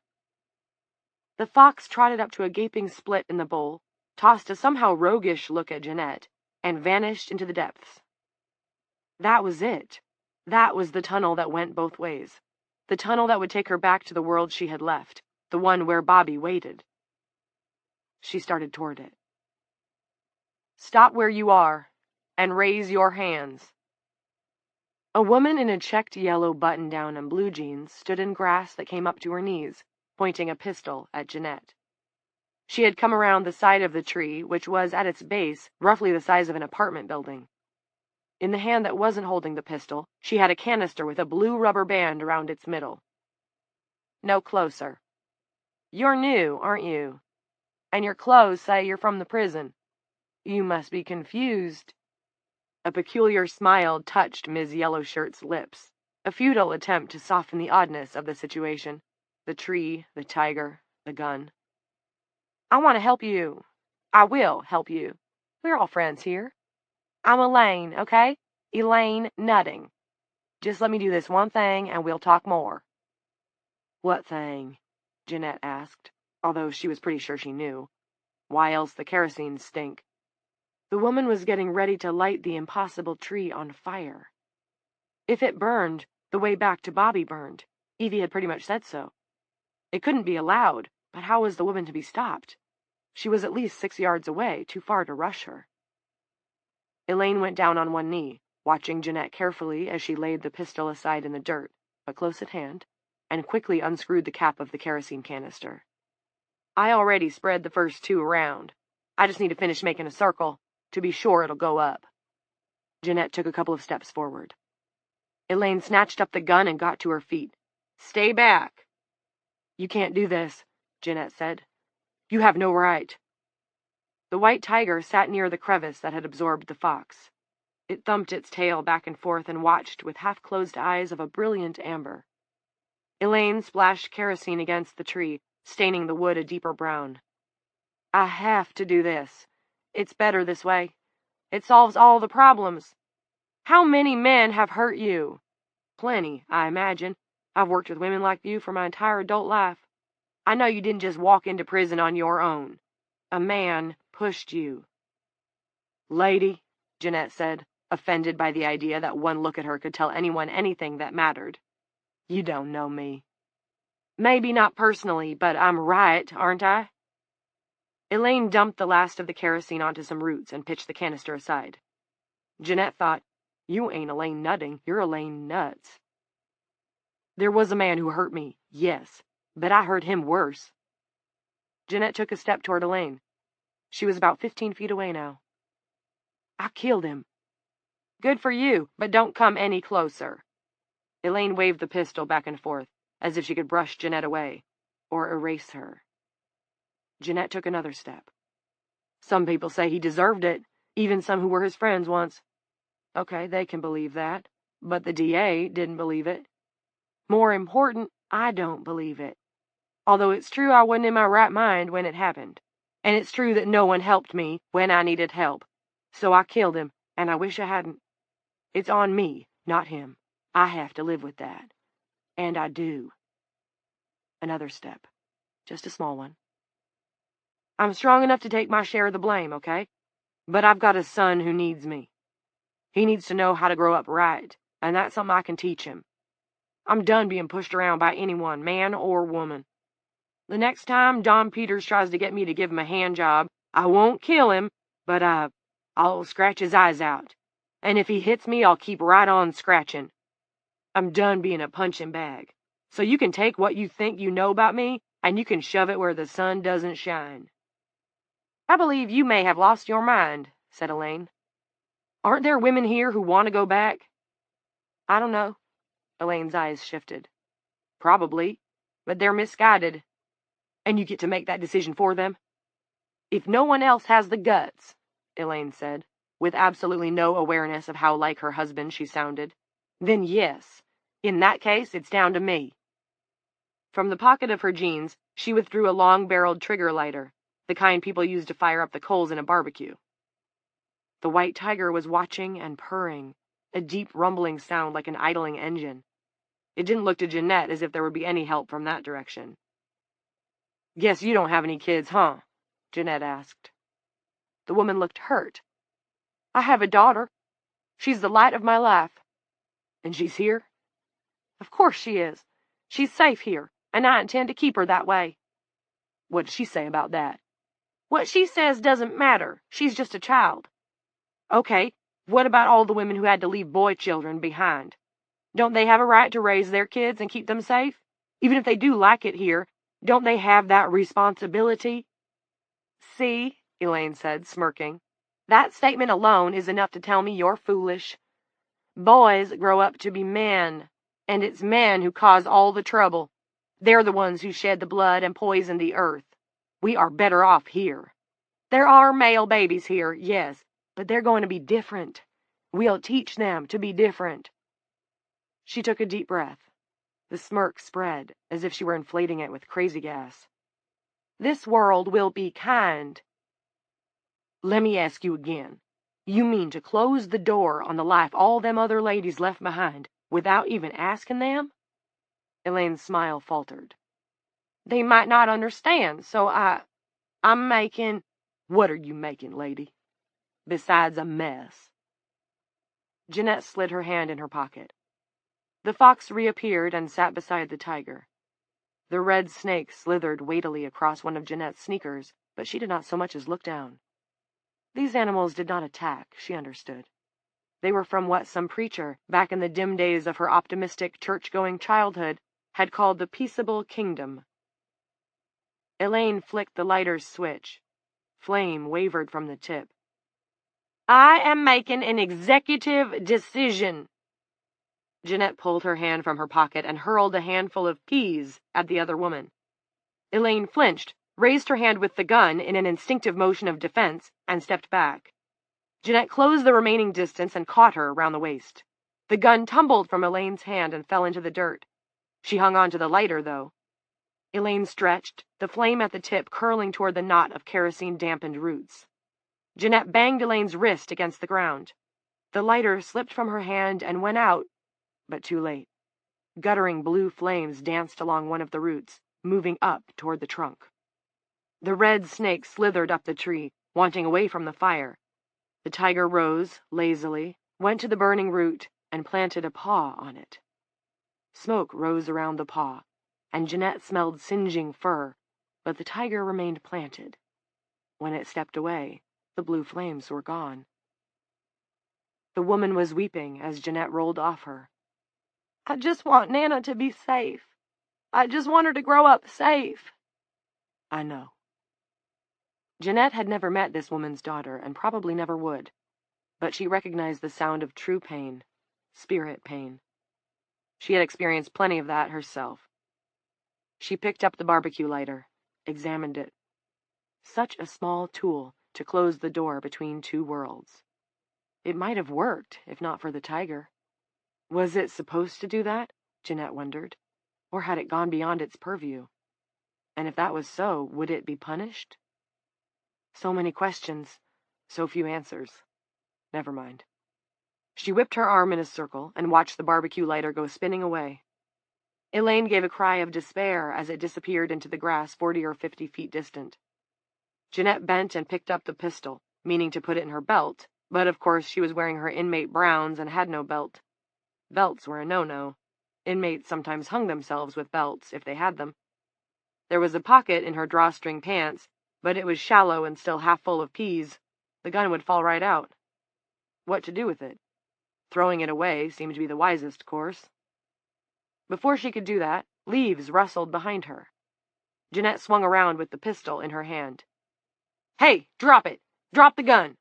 The fox trotted up to a gaping split in the bowl, tossed a somehow roguish look at Jeanette, and vanished into the depths. That was it. That was the tunnel that went both ways. The tunnel that would take her back to the world she had left, the one where Bobby waited. She started toward it. "Stop where you are, and raise your hands." A woman in a checked yellow button-down and blue jeans stood in grass that came up to her knees, pointing a pistol at Jeanette. She had come around the side of the tree, which was, at its base, roughly the size of an apartment building. In the hand that wasn't holding the pistol, she had a canister with a blue rubber band around its middle. "No closer. You're new, aren't you? And your clothes say you're from the prison. You must be confused." A peculiar smile touched Ms. Yellowshirt's lips, a futile attempt to soften the oddness of the situation. The tree, the tiger, the gun. "I want to help you. I will help you. We're all friends here. I'm Elaine, okay? Elaine Nutting. Just let me do this one thing and we'll talk more." "What thing?" Jeanette asked, although she was pretty sure she knew. Why else the kerosene stink? The woman was getting ready to light the impossible tree on fire. If it burned, the way back to Bobby burned. Evie had pretty much said so. It couldn't be allowed, but how was the woman to be stopped? She was at least 6 yards away, too far to rush her. Elaine went down on one knee, watching Jeanette carefully as she laid the pistol aside in the dirt, but close at hand, and quickly unscrewed the cap of the kerosene canister. I already spread the first 2 around. I just need to finish making a circle, to be sure it'll go up. Jeanette took a couple of steps forward. Elaine snatched up the gun and got to her feet. Stay back. You can't do this, Jeanette said. You have no right. The white tiger sat near the crevice that had absorbed the fox. It thumped its tail back and forth and watched with half-closed eyes of a brilliant amber. Elaine splashed kerosene against the tree, staining the wood a deeper brown. I have to do this. It's better this way. It solves all the problems. How many men have hurt you? Plenty, I imagine. I've worked with women like you for my entire adult life. I know you didn't just walk into prison on your own. A man pushed you. Lady, Jeanette said, offended by the idea that one look at her could tell anyone anything that mattered. You don't know me. Maybe not personally, but I'm right, aren't I? Elaine dumped the last of the kerosene onto some roots and pitched the canister aside. Jeanette thought, you ain't Elaine nutting, you're Elaine nuts. There was a man who hurt me, yes, but I hurt him worse. Jeanette took a step toward Elaine. She was about 15 feet away now. I killed him. Good for you, but don't come any closer. Elaine waved the pistol back and forth, as if she could brush Jeanette away, or erase her. Jeanette took another step. Some people say he deserved it, even some who were his friends once. Okay, they can believe that, but the DA didn't believe it. More important, I don't believe it. Although it's true I wasn't in my right mind when it happened, and it's true that no one helped me when I needed help. So I killed him, and I wish I hadn't. It's on me, not him. I have to live with that. And I do. Another step. Just a small one. I'm strong enough to take my share of the blame, okay? But I've got a son who needs me. He needs to know how to grow up right, and that's something I can teach him. I'm done being pushed around by anyone, man or woman. The next time Don Peters tries to get me to give him a hand job, I won't kill him, but I'll scratch his eyes out. And if he hits me, I'll keep right on scratching. I'm done being a punching bag. So you can take what you think you know about me, and you can shove it where the sun doesn't shine. I believe you may have lost your mind, said Elaine. Aren't there women here who want to go back? I don't know. Elaine's eyes shifted. Probably, but they're misguided. And you get to make that decision for them? If no one else has the guts, Elaine said, with absolutely no awareness of how like her husband she sounded, then yes. In that case, it's down to me. From the pocket of her jeans, she withdrew a long-barreled trigger lighter, the kind people use to fire up the coals in a barbecue. The white tiger was watching and purring, a deep rumbling sound like an idling engine. It didn't look to Jeanette as if there would be any help from that direction. Guess you don't have any kids, huh? Jeanette asked. The woman looked hurt. I have a daughter. She's the light of my life. And she's here? Of course she is. She's safe here, and I intend to keep her that way. What does she say about that? What she says doesn't matter. She's just a child. Okay, what about all the women who had to leave boy children behind? Don't they have a right to raise their kids and keep them safe? Even if they do like it here, don't they have that responsibility? See, Elaine said, smirking. That statement alone is enough to tell me you're foolish. Boys grow up to be men, and it's men who cause all the trouble. They're the ones who shed the blood and poison the earth. We are better off here. There are male babies here, yes, but they're going to be different. We'll teach them to be different. She took a deep breath. The smirk spread, as if she were inflating it with crazy gas. This world will be kind. Let me ask you again. You mean to close the door on the life all them other ladies left behind without even asking them? Elaine's smile faltered. They might not understand, so I'm making... What are you making, lady? Besides a mess. Jeanette slid her hand in her pocket. The fox reappeared and sat beside the tiger. The red snake slithered weightily across one of Jeanette's sneakers, but she did not so much as look down. These animals did not attack, she understood. They were from what some preacher, back in the dim days of her optimistic, church-going childhood, had called the peaceable kingdom. Elaine flicked the lighter's switch. Flame wavered from the tip. I am making an executive decision. Jeanette pulled her hand from her pocket and hurled a handful of peas at the other woman. Elaine flinched, raised her hand with the gun in an instinctive motion of defense, and stepped back. Jeanette closed the remaining distance and caught her around the waist. The gun tumbled from Elaine's hand and fell into the dirt. She hung on to the lighter, though. Elaine stretched, the flame at the tip curling toward the knot of kerosene-dampened roots. Jeanette banged Elaine's wrist against the ground. The lighter slipped from her hand and went out, but too late. Guttering blue flames danced along one of the roots, moving up toward the trunk. The red snake slithered up the tree, wanting away from the fire. The tiger rose, lazily, went to the burning root, and planted a paw on it. Smoke rose around the paw, and Jeanette smelled singeing fur, but the tiger remained planted. When it stepped away, the blue flames were gone. The woman was weeping as Jeanette rolled off her. I just want Nana to be safe. I just want her to grow up safe. I know. Jeanette had never met this woman's daughter, and probably never would, but she recognized the sound of true pain, spirit pain. She had experienced plenty of that herself. She picked up the barbecue lighter, examined it. Such a small tool to close the door between two worlds. It might have worked, if not for the tiger. Was it supposed to do that? Jeanette wondered. Or had it gone beyond its purview? And if that was so, would it be punished? So many questions, so few answers. Never mind. She whipped her arm in a circle and watched the barbecue lighter go spinning away. Elaine gave a cry of despair as it disappeared into the grass 40 or 50 feet distant. Jeanette bent and picked up the pistol, meaning to put it in her belt, but of course she was wearing her inmate browns and had no belt. Belts were a no-no. Inmates sometimes hung themselves with belts, if they had them. There was a pocket in her drawstring pants, but it was shallow and still half full of peas. The gun would fall right out. What to do with it? Throwing it away seemed to be the wisest course. Before she could do that, leaves rustled behind her. Jeanette swung around with the pistol in her hand. "Hey, drop it! Drop the gun!"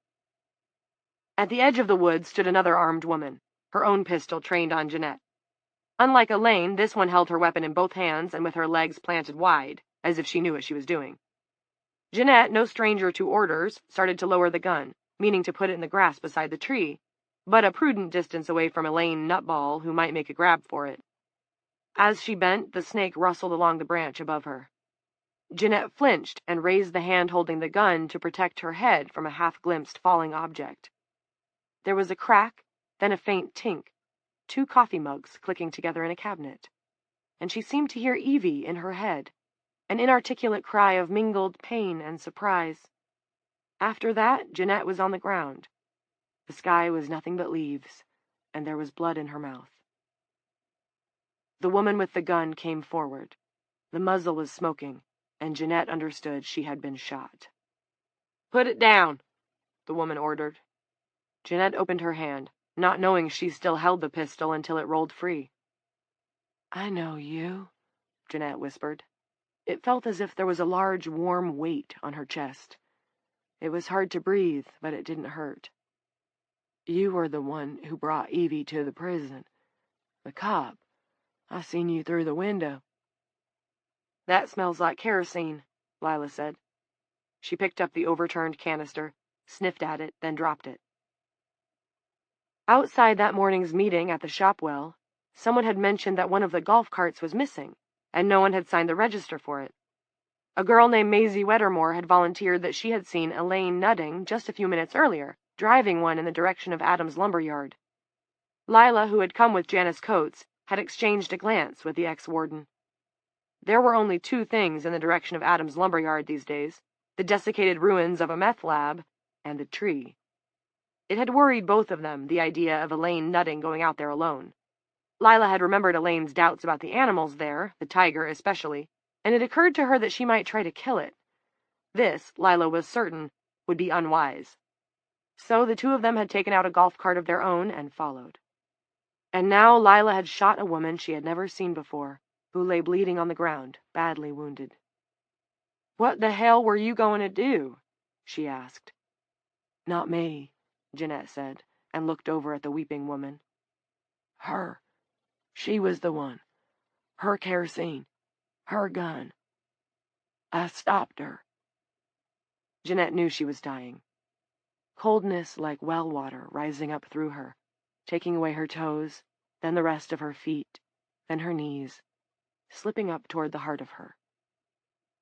At the edge of the woods stood another armed woman, her own pistol trained on Jeanette. Unlike Elaine, this one held her weapon in both hands and with her legs planted wide, as if she knew what she was doing. Jeanette, no stranger to orders, started to lower the gun, meaning to put it in the grass beside the tree, but a prudent distance away from Elaine Nutball, who might make a grab for it. As she bent, the snake rustled along the branch above her. Jeanette flinched and raised the hand holding the gun to protect her head from a half-glimpsed falling object. There was a crack, then a faint tink, 2 coffee mugs clicking together in a cabinet, and she seemed to hear Evie in her head, an inarticulate cry of mingled pain and surprise. After that, Jeanette was on the ground. The sky was nothing but leaves, and there was blood in her mouth. The woman with the gun came forward. The muzzle was smoking, and Jeanette understood she had been shot. "Put it down," the woman ordered. Jeanette opened her hand, not knowing she still held the pistol until it rolled free. "I know you," Jeanette whispered. It felt as if there was a large, warm weight on her chest. It was hard to breathe, but it didn't hurt. "You were the one who brought Evie to the prison. The cop. I seen you through the window." "That smells like kerosene," Lila said. She picked up the overturned canister, sniffed at it, then dropped it. Outside that morning's meeting at the shopwell, someone had mentioned that one of the golf carts was missing, and no one had signed the register for it. A girl named Maisie Weddermore had volunteered that she had seen Elaine Nutting just a few minutes earlier, driving one in the direction of Adam's lumberyard. Lila, who had come with Janice Coates, had exchanged a glance with the ex-warden. There were only 2 things in the direction of Adam's lumberyard these days: the desiccated ruins of a meth lab and the tree. It had worried both of them, the idea of Elaine Nutting going out there alone. Lila had remembered Elaine's doubts about the animals there, the tiger especially, and it occurred to her that she might try to kill it. This, Lila was certain, would be unwise. So the two of them had taken out a golf cart of their own and followed. And now Lila had shot a woman she had never seen before, who lay bleeding on the ground, badly wounded. "What the hell were you going to do?" she asked. "Not me," Jeanette said, and looked over at the weeping woman. "Her. She was the one. Her kerosene. Her gun. I stopped her." Jeanette knew she was dying. Coldness like well water rising up through her, taking away her toes, then the rest of her feet, then her knees, slipping up toward the heart of her.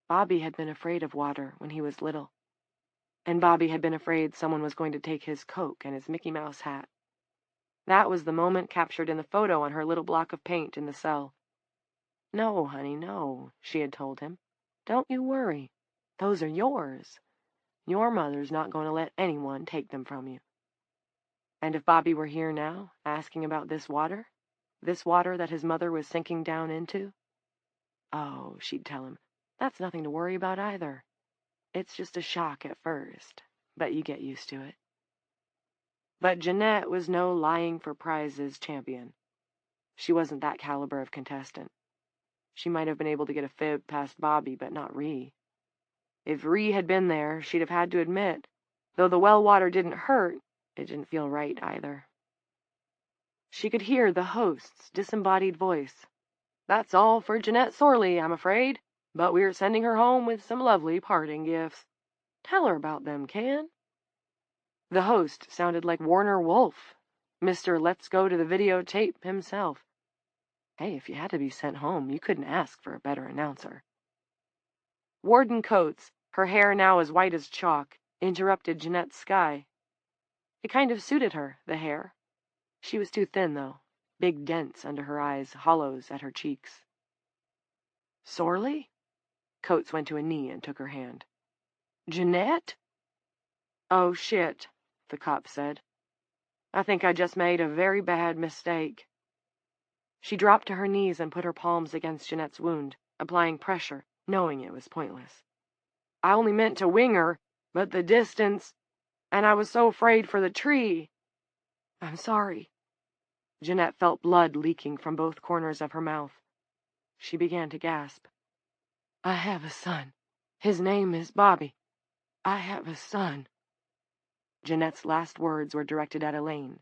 Bobby had been afraid of water when he was little, and Bobby had been afraid someone was going to take his Coke and his Mickey Mouse hat. That was the moment captured in the photo on her little block of paint in the cell. "No, honey, no," she had told him. "Don't you worry. Those are yours. Your mother's not going to let anyone take them from you." And if Bobby were here now, asking about this water that his mother was sinking down into, oh, she'd tell him, that's nothing to worry about either. It's just a shock at first, but you get used to it. But Jeanette was no lying for prizes champion. She wasn't that caliber of contestant. She might have been able to get a fib past Bobby, but not Ree. If Ree had been there, she'd have had to admit, though the well water didn't hurt, it didn't feel right either. She could hear the host's disembodied voice. "That's all for Jeanette Sorley, I'm afraid, but we're sending her home with some lovely parting gifts. Tell her about them, Can." The host sounded like Warner Wolfe, Mr. Let's Go to the Videotape himself. Hey, if you had to be sent home, you couldn't ask for a better announcer. Warden Coates, her hair now as white as chalk, interrupted Jeanette's sky. It kind of suited her, the hair. She was too thin, though. Big dents under her eyes, hollows at her cheeks. "Sorley?" Coates went to a knee and took her hand. "Jeanette?" "Oh, shit," the cop said. "I think I just made a very bad mistake." She dropped to her knees and put her palms against Jeanette's wound, applying pressure, knowing it was pointless. "I only meant to wing her, but the distance, and I was so afraid for the tree. I'm sorry." Jeanette felt blood leaking from both corners of her mouth. She began to gasp. "I have a son. His name is Bobby. I have a son." Jeanette's last words were directed at Elaine,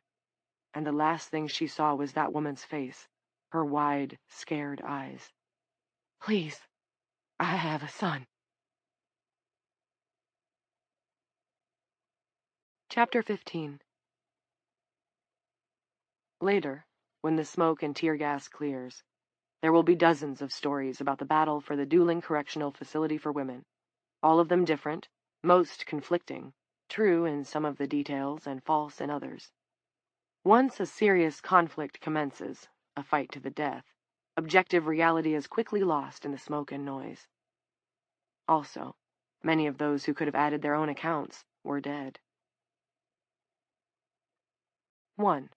and the last thing she saw was that woman's face, her wide, scared eyes. "Please, I have a son." Chapter 15. Later, when the smoke and tear gas clears, there will be dozens of stories about the battle for the Dueling Correctional Facility for Women, all of them different, most conflicting, true in some of the details and false in others. Once a serious conflict commences, a fight to the death, objective reality is quickly lost in the smoke and noise. Also, many of those who could have added their own accounts were dead. 1.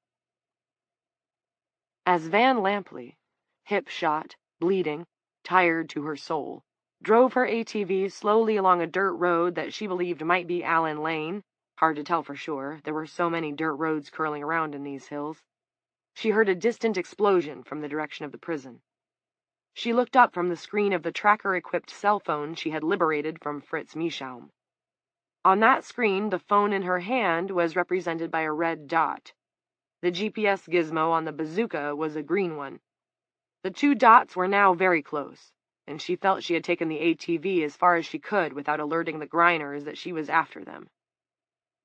As Van Lampley, hip shot, bleeding, tired to her soul, drove her ATV slowly along a dirt road that she believed might be Allen Lane, hard to tell for sure, there were so many dirt roads curling around in these hills, she heard a distant explosion from the direction of the prison. She looked up from the screen of the tracker-equipped cell phone she had liberated from Fritz Mieschaum. On that screen, the phone in her hand was represented by a red dot. The GPS gizmo on the bazooka was a green one. The two dots were now very close, and she felt she had taken the ATV as far as she could without alerting the Griners that she was after them.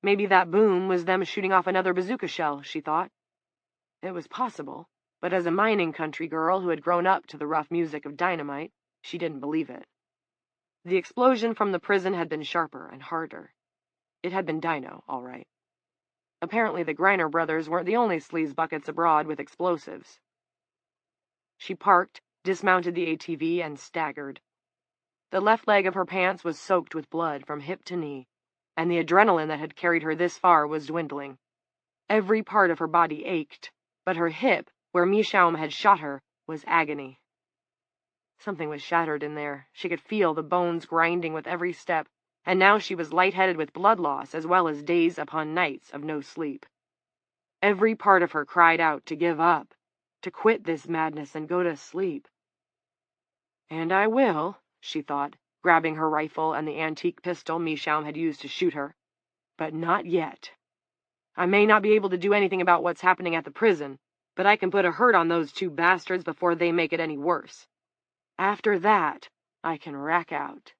Maybe that boom was them shooting off another bazooka shell, she thought. It was possible, but as a mining country girl who had grown up to the rough music of dynamite, she didn't believe it. The explosion from the prison had been sharper and harder. It had been dino, all right. Apparently the Griner brothers weren't the only sleaze buckets abroad with explosives. She parked, dismounted the ATV, and staggered. The left leg of her pants was soaked with blood from hip to knee, and the adrenaline that had carried her this far was dwindling. Every part of her body ached, but her hip, Where Mishaum had shot her was agony. Something was shattered in there. She could feel the bones grinding with every step, and now she was lightheaded with blood loss as well as days upon nights of no sleep. Every part of her cried out to give up, to quit this madness and go to sleep. And I will, she thought, grabbing her rifle and the antique pistol Mishaum had used to shoot her. But not yet. I may not be able to do anything about what's happening at the prison, but I can put a hurt on those two bastards before they make it any worse. After that, I can rack out.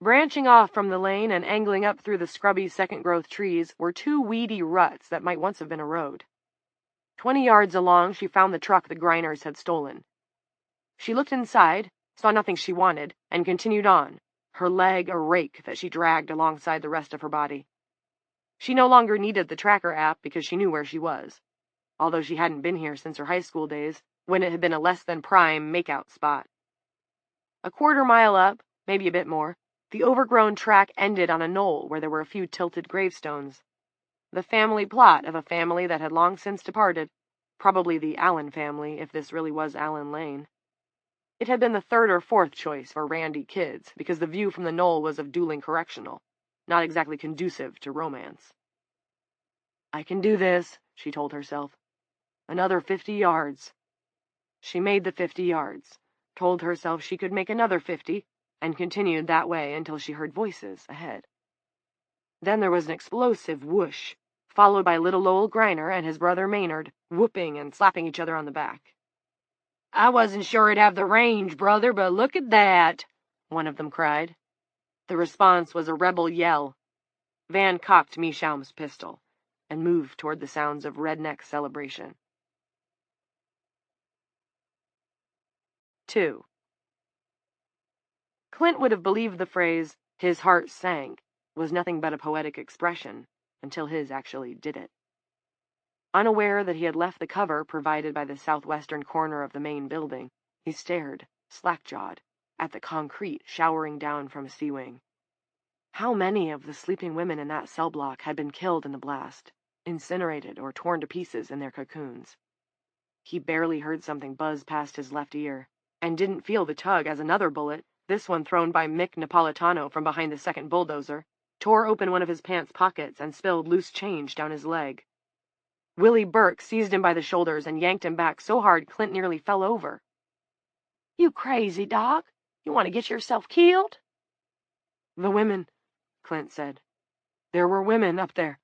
Branching off from the lane and angling up through the scrubby second-growth trees were two weedy ruts that might once have been a road. 20 yards along, she found the truck the Greiners had stolen. She looked inside, saw nothing she wanted, and continued on, her leg a rake that she dragged alongside the rest of her body. She no longer needed the tracker app because she knew where she was, although she hadn't been here since her high school days, when it had been a less-than-prime make-out spot. A quarter-mile up, maybe a bit more, the overgrown track ended on a knoll where there were a few tilted gravestones. The family plot of a family that had long since departed, probably the Allen family, if this really was Allen Lane. It had been the third or fourth choice for randy kids, because the view from the knoll was of Dooling Correctional, not exactly conducive to romance. I can do this, she told herself. Another 50 yards. She made the 50 yards, told herself she could make another 50, and continued that way until she heard voices ahead. Then there was an explosive whoosh, followed by little old Greiner and his brother Maynard, whooping and slapping each other on the back. I wasn't sure it'd have the range, brother, but look at that, one of them cried. The response was a rebel yell. Van cocked Mishaum's pistol and moved toward the sounds of redneck celebration. 2. Clint would have believed the phrase, his heart sank, was nothing but a poetic expression, until his actually did it. Unaware that he had left the cover provided by the southwestern corner of the main building, he stared, slack-jawed, at the concrete showering down from a sea-wing. How many of the sleeping women in that cell block had been killed in the blast, incinerated or torn to pieces in their cocoons? He barely heard something buzz past his left ear, and didn't feel the tug as another bullet, this one thrown by Mick Napolitano from behind the second bulldozer, tore open one of his pants pockets and spilled loose change down his leg. Willie Burke seized him by the shoulders and yanked him back so hard Clint nearly fell over. You crazy, Doc? You want to get yourself killed? The women, Clint said. There were women up there.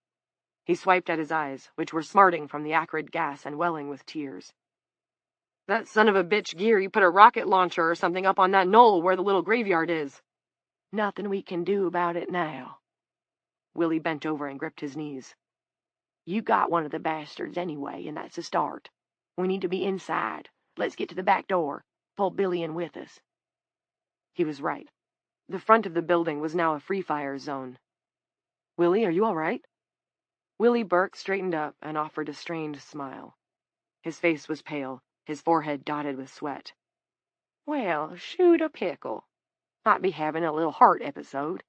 He swiped at his eyes, which were smarting from the acrid gas and welling with tears. That son of a bitch Geary put a rocket launcher or something up on that knoll where the little graveyard is. Nothing we can do about it now. Willie bent over and gripped his knees. You got one of the bastards anyway, and that's a start. We need to be inside. Let's get to the back door. Pull Billy in with us. He was right. The front of the building was now a free-fire zone. Willie, are you all right? Willie Burke straightened up and offered a strained smile. His face was pale, his forehead dotted with sweat. Well, shoot a pickle. Might be having a little heart episode.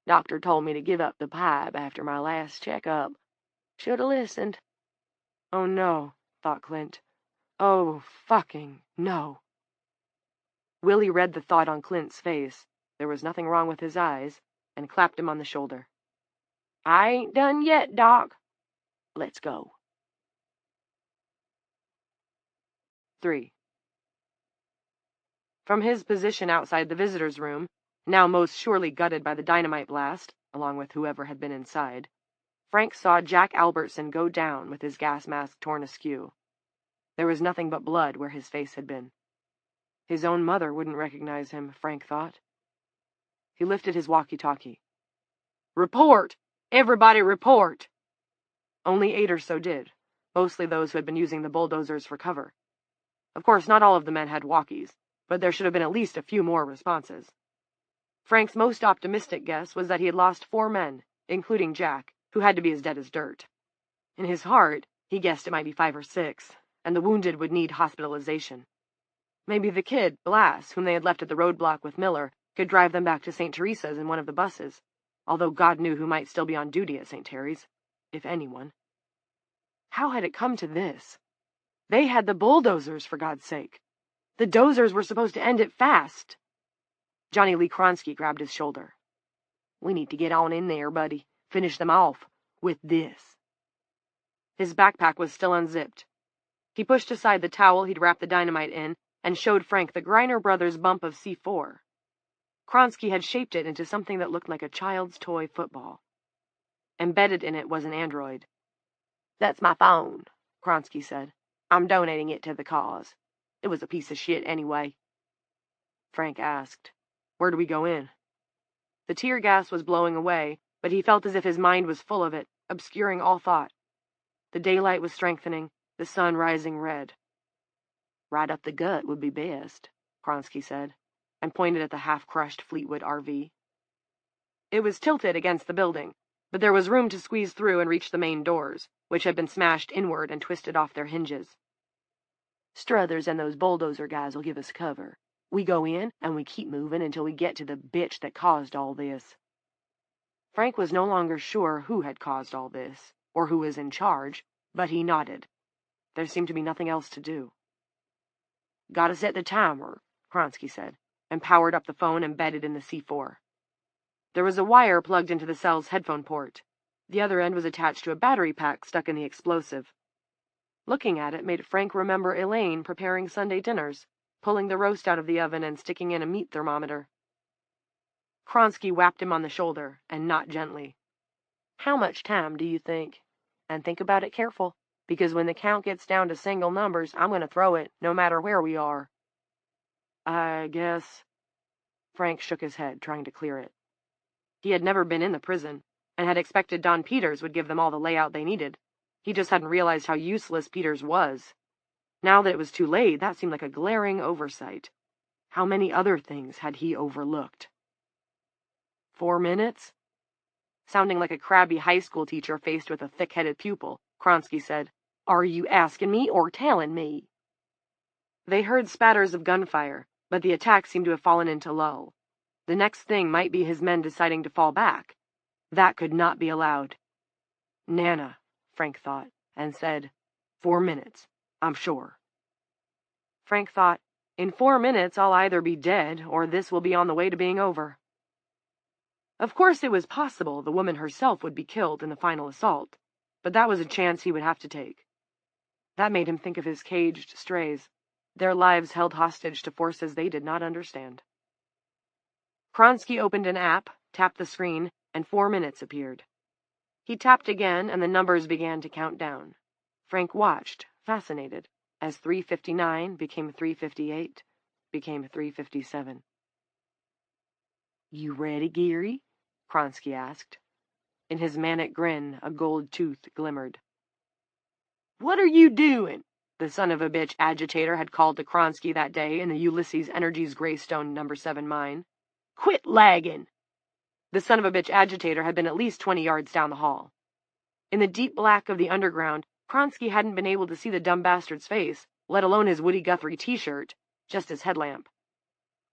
Doctor told me to give up the pipe after my last checkup. Should have listened. Oh, no, thought Clint. Oh, fucking no. Willie read the thought on Clint's face. There was nothing wrong with his eyes, and clapped him on the shoulder. I ain't done yet, Doc. Let's go. 3. From his position outside the visitor's room, now most surely gutted by the dynamite blast, along with whoever had been inside, Frank saw Jack Albertson go down with his gas mask torn askew. There was nothing but blood where his face had been. His own mother wouldn't recognize him, Frank thought. He lifted his walkie-talkie. Report! Everybody report! Only 8 or so did, mostly those who had been using the bulldozers for cover. Of course, not all of the men had walkies, but there should have been at least a few more responses. Frank's most optimistic guess was that he had lost 4 men, including Jack, who had to be as dead as dirt. In his heart, he guessed it might be 5 or 6, and the wounded would need hospitalization. Maybe the kid, Blass, whom they had left at the roadblock with Miller, could drive them back to St. Teresa's in one of the buses, although God knew who might still be on duty at St. Terry's, if anyone. How had it come to this? They had the bulldozers, for God's sake. The dozers were supposed to end it fast. Johnny Lee Kronsky grabbed his shoulder. We need to get on in there, buddy. Finish them off with this. His backpack was still unzipped. He pushed aside the towel he'd wrapped the dynamite in and showed Frank the Greiner brothers' bump of C4. Kronsky had shaped it into something that looked like a child's toy football. Embedded in it was an android. That's my phone, Kronsky said. I'm donating it to the cause. It was a piece of shit anyway. Frank asked, Where do we go in? The tear gas was blowing away, but he felt as if his mind was full of it, obscuring all thought. The daylight was strengthening, the sun rising red. Right up the gut would be best, Kronsky said, and pointed at the half-crushed Fleetwood RV. It was tilted against the building, but there was room to squeeze through and reach the main doors, which had been smashed inward and twisted off their hinges. Struthers and those bulldozer guys will give us cover. We go in, and we keep moving until we get to the bitch that caused all this. Frank was no longer sure who had caused all this, or who was in charge, but he nodded. There seemed to be nothing else to do. Gotta set the timer, Kronsky said, and powered up the phone embedded in the C4. There was a wire plugged into the cell's headphone port. The other end was attached to a battery pack stuck in the explosive. Looking at it made Frank remember Elaine preparing Sunday dinners, pulling the roast out of the oven and sticking in a meat thermometer. Kronsky whapped him on the shoulder, and not gently. How much time do you think? And think about it careful, because when the count gets down to single numbers, I'm going to throw it, no matter where we are. I guess... Frank shook his head, trying to clear it. He had never been in the prison, and had expected Don Peters would give them all the layout they needed. He just hadn't realized how useless Peters was. Now that it was too late, that seemed like a glaring oversight. How many other things had he overlooked? 4 minutes? Sounding like a crabby high school teacher faced with a thick-headed pupil, Kronsky said, Are you asking me or telling me? They heard spatters of gunfire, but the attack seemed to have fallen into lull. The next thing might be his men deciding to fall back. That could not be allowed. Nana, Frank thought, and said, 4 minutes, I'm sure. Frank thought, in 4 minutes I'll either be dead or this will be on the way to being over. Of course it was possible the woman herself would be killed in the final assault, but that was a chance he would have to take. That made him think of his caged strays, their lives held hostage to forces they did not understand. Kronsky opened an app, tapped the screen, and 4 minutes appeared. He tapped again, and the numbers began to count down. Frank watched, fascinated, as 3:59 became 3:58, became 3:57. You ready, Geary? Kronsky asked. In his manic grin, a gold tooth glimmered. What are you doing? The son of a bitch agitator had called to Kronsky that day in the Ulysses Energy's Greystone No. 7 mine. Quit lagging! The son of a bitch agitator had been at least 20 yards down the hall. In the deep black of the underground, Kronsky hadn't been able to see the dumb bastard's face, let alone his Woody Guthrie t-shirt, just his headlamp.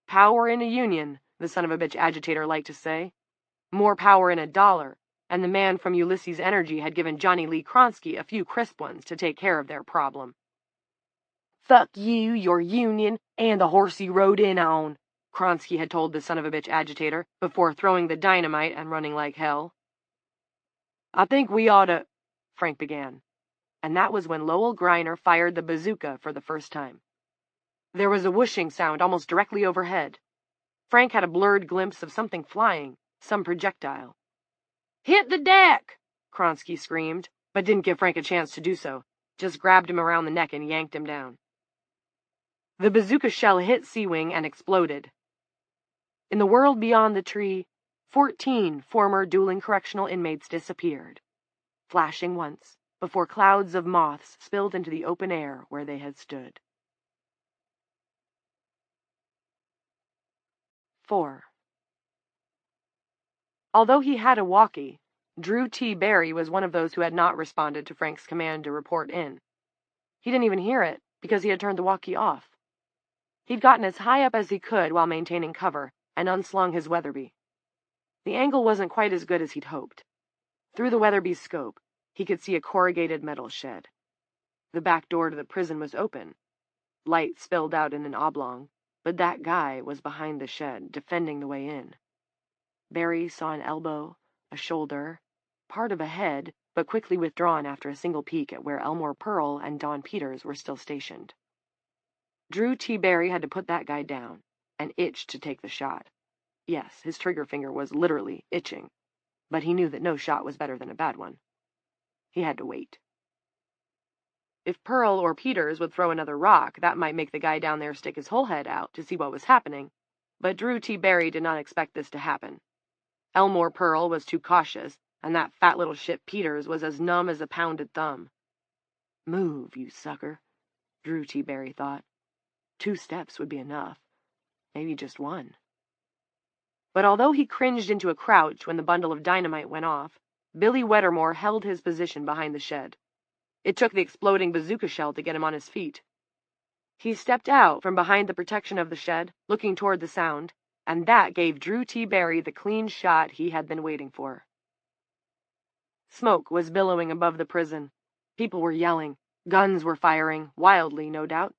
Power in a union, the son of a bitch agitator liked to say. More power in a dollar, and the man from Ulysses Energy had given Johnny Lee Kronsky a few crisp ones to take care of their problem. Fuck you, your union, and the horse you rode in on, Kronsky had told the son of a bitch agitator before throwing the dynamite and running like hell. I think we ought to... Frank began, and that was when Lowell Greiner fired the bazooka for the first time. There was a whooshing sound almost directly overhead. Frank had a blurred glimpse of something flying, some projectile. Hit the deck! Kronsky screamed, but didn't give Frank a chance to do so, just grabbed him around the neck and yanked him down. The bazooka shell hit Sea-Wing and exploded. In the world beyond the tree, 14 former dueling correctional inmates disappeared, flashing once, before clouds of moths spilled into the open air where they had stood. 4. Although he had a walkie, Drew T. Barry was one of those who had not responded to Frank's command to report in. He didn't even hear it, because he had turned the walkie off. He'd gotten as high up as he could while maintaining cover, and unslung his Weatherby. The angle wasn't quite as good as he'd hoped. Through the Weatherby's scope, he could see a corrugated metal shed. The back door to the prison was open. Light spilled out in an oblong, but that guy was behind the shed, defending the way in. Barry saw an elbow, a shoulder, part of a head, but quickly withdrawn after a single peek at where Elmore Pearl and Don Peters were still stationed. Drew T. Barry had to put that guy down, and itched to take the shot. Yes, his trigger finger was literally itching, but he knew that no shot was better than a bad one. He had to wait. If Pearl or Peters would throw another rock, that might make the guy down there stick his whole head out to see what was happening, but Drew T. Barry did not expect this to happen. Elmore Pearl was too cautious, and that fat little shit Peters was as numb as a pounded thumb. Move, you sucker, Drew T. Barry thought. 2 steps would be enough. Maybe just 1. But although he cringed into a crouch when the bundle of dynamite went off, Billy Wettermore held his position behind the shed. It took the exploding bazooka shell to get him on his feet. He stepped out from behind the protection of the shed, looking toward the sound, and that gave Drew T. Barry the clean shot he had been waiting for. Smoke was billowing above the prison. People were yelling. Guns were firing, wildly, no doubt.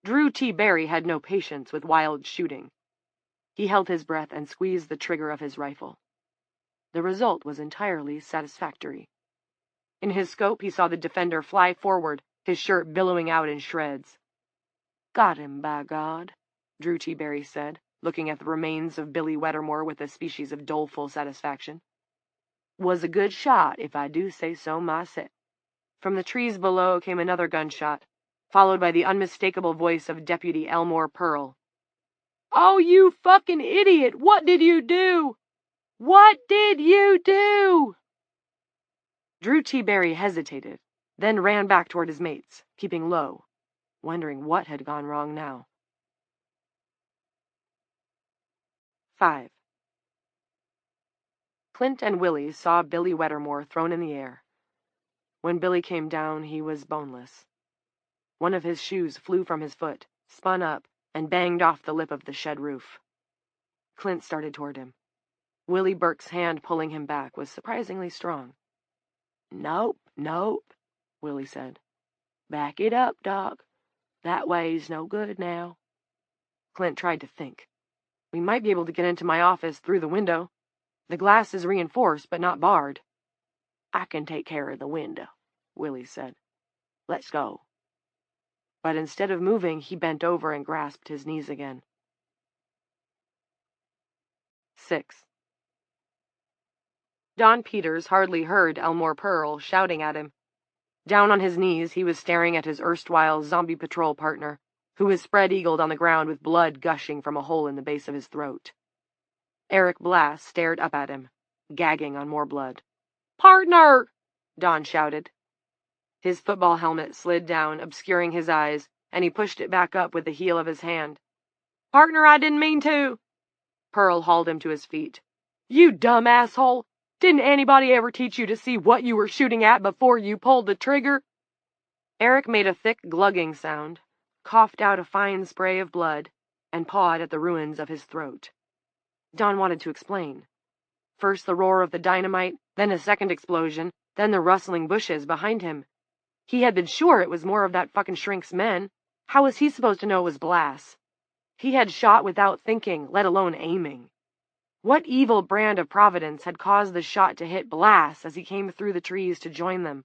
Drew T. Barry had no patience with wild shooting. He held his breath and squeezed the trigger of his rifle. The result was entirely satisfactory. In his scope, he saw the defender fly forward, his shirt billowing out in shreds. Got him, by God, Drew T. Barry said, looking at the remains of Billy Wettermore with a species of doleful satisfaction. Was a good shot, if I do say so myself. From the trees below came another gunshot, followed by the unmistakable voice of Deputy Elmore Pearl. Oh, you fucking idiot! What did you do? What did you do? Drew T. Barry hesitated, then ran back toward his mates, keeping low, wondering what had gone wrong now. 5. Clint and Willie saw Billy Wettermore thrown in the air. When Billy came down, he was boneless. One of his shoes flew from his foot, spun up, and banged off the lip of the shed roof. Clint started toward him. Willie Burke's hand pulling him back was surprisingly strong. Nope, Willie said. Back it up, Doc. That way's no good now. Clint tried to think. We might be able to get into my office through the window. The glass is reinforced, but not barred. I can take care of the window, Willie said. Let's go. But instead of moving, he bent over and grasped his knees again. 6. Don Peters hardly heard Elmore Pearl shouting at him. Down on his knees, he was staring at his erstwhile zombie patrol partner, who was spread-eagled on the ground with blood gushing from a hole in the base of his throat. Eric Blass stared up at him, gagging on more blood. Partner! Don shouted. His football helmet slid down, obscuring his eyes, and he pushed it back up with the heel of his hand. Partner, I didn't mean to! Pearl hauled him to his feet. You dumb asshole! Didn't anybody ever teach you to see what you were shooting at before you pulled the trigger? Eric made a thick glugging sound, coughed out a fine spray of blood, and pawed at the ruins of his throat. Don wanted to explain. First the roar of the dynamite, then a second explosion, then the rustling bushes behind him. He had been sure it was more of that fucking shrink's men. How was he supposed to know it was Blass? He had shot without thinking, let alone aiming. What evil brand of providence had caused the shot to hit Blass as he came through the trees to join them?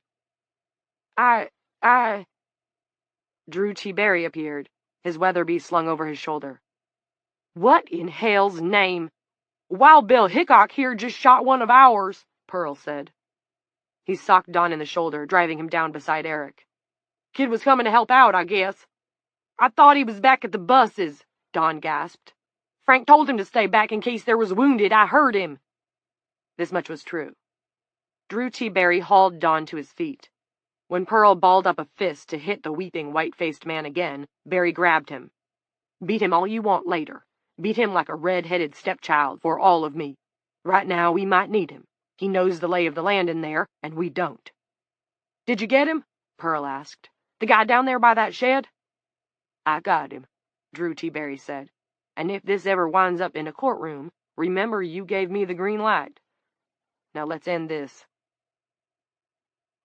Drew T. Barry appeared, his Weatherby slung over his shoulder. What in hell's name? Wild Bill Hickok here just shot one of ours, Pearl said. He socked Don in the shoulder, driving him down beside Eric. Kid was coming to help out, I guess. I thought he was back at the buses, Don gasped. Frank told him to stay back in case there was wounded. I heard him. This much was true. Drew T. Barry hauled Don to his feet. When Pearl balled up a fist to hit the weeping, white-faced man again, Barry grabbed him. Beat him all you want later. Beat him like a red-headed stepchild for all of me. Right now, we might need him. He knows the lay of the land in there, and we don't. Did you get him? Pearl asked. The guy down there by that shed? I got him, Drew T. Barry said. And if this ever winds up in a courtroom, remember you gave me the green light. Now let's end this.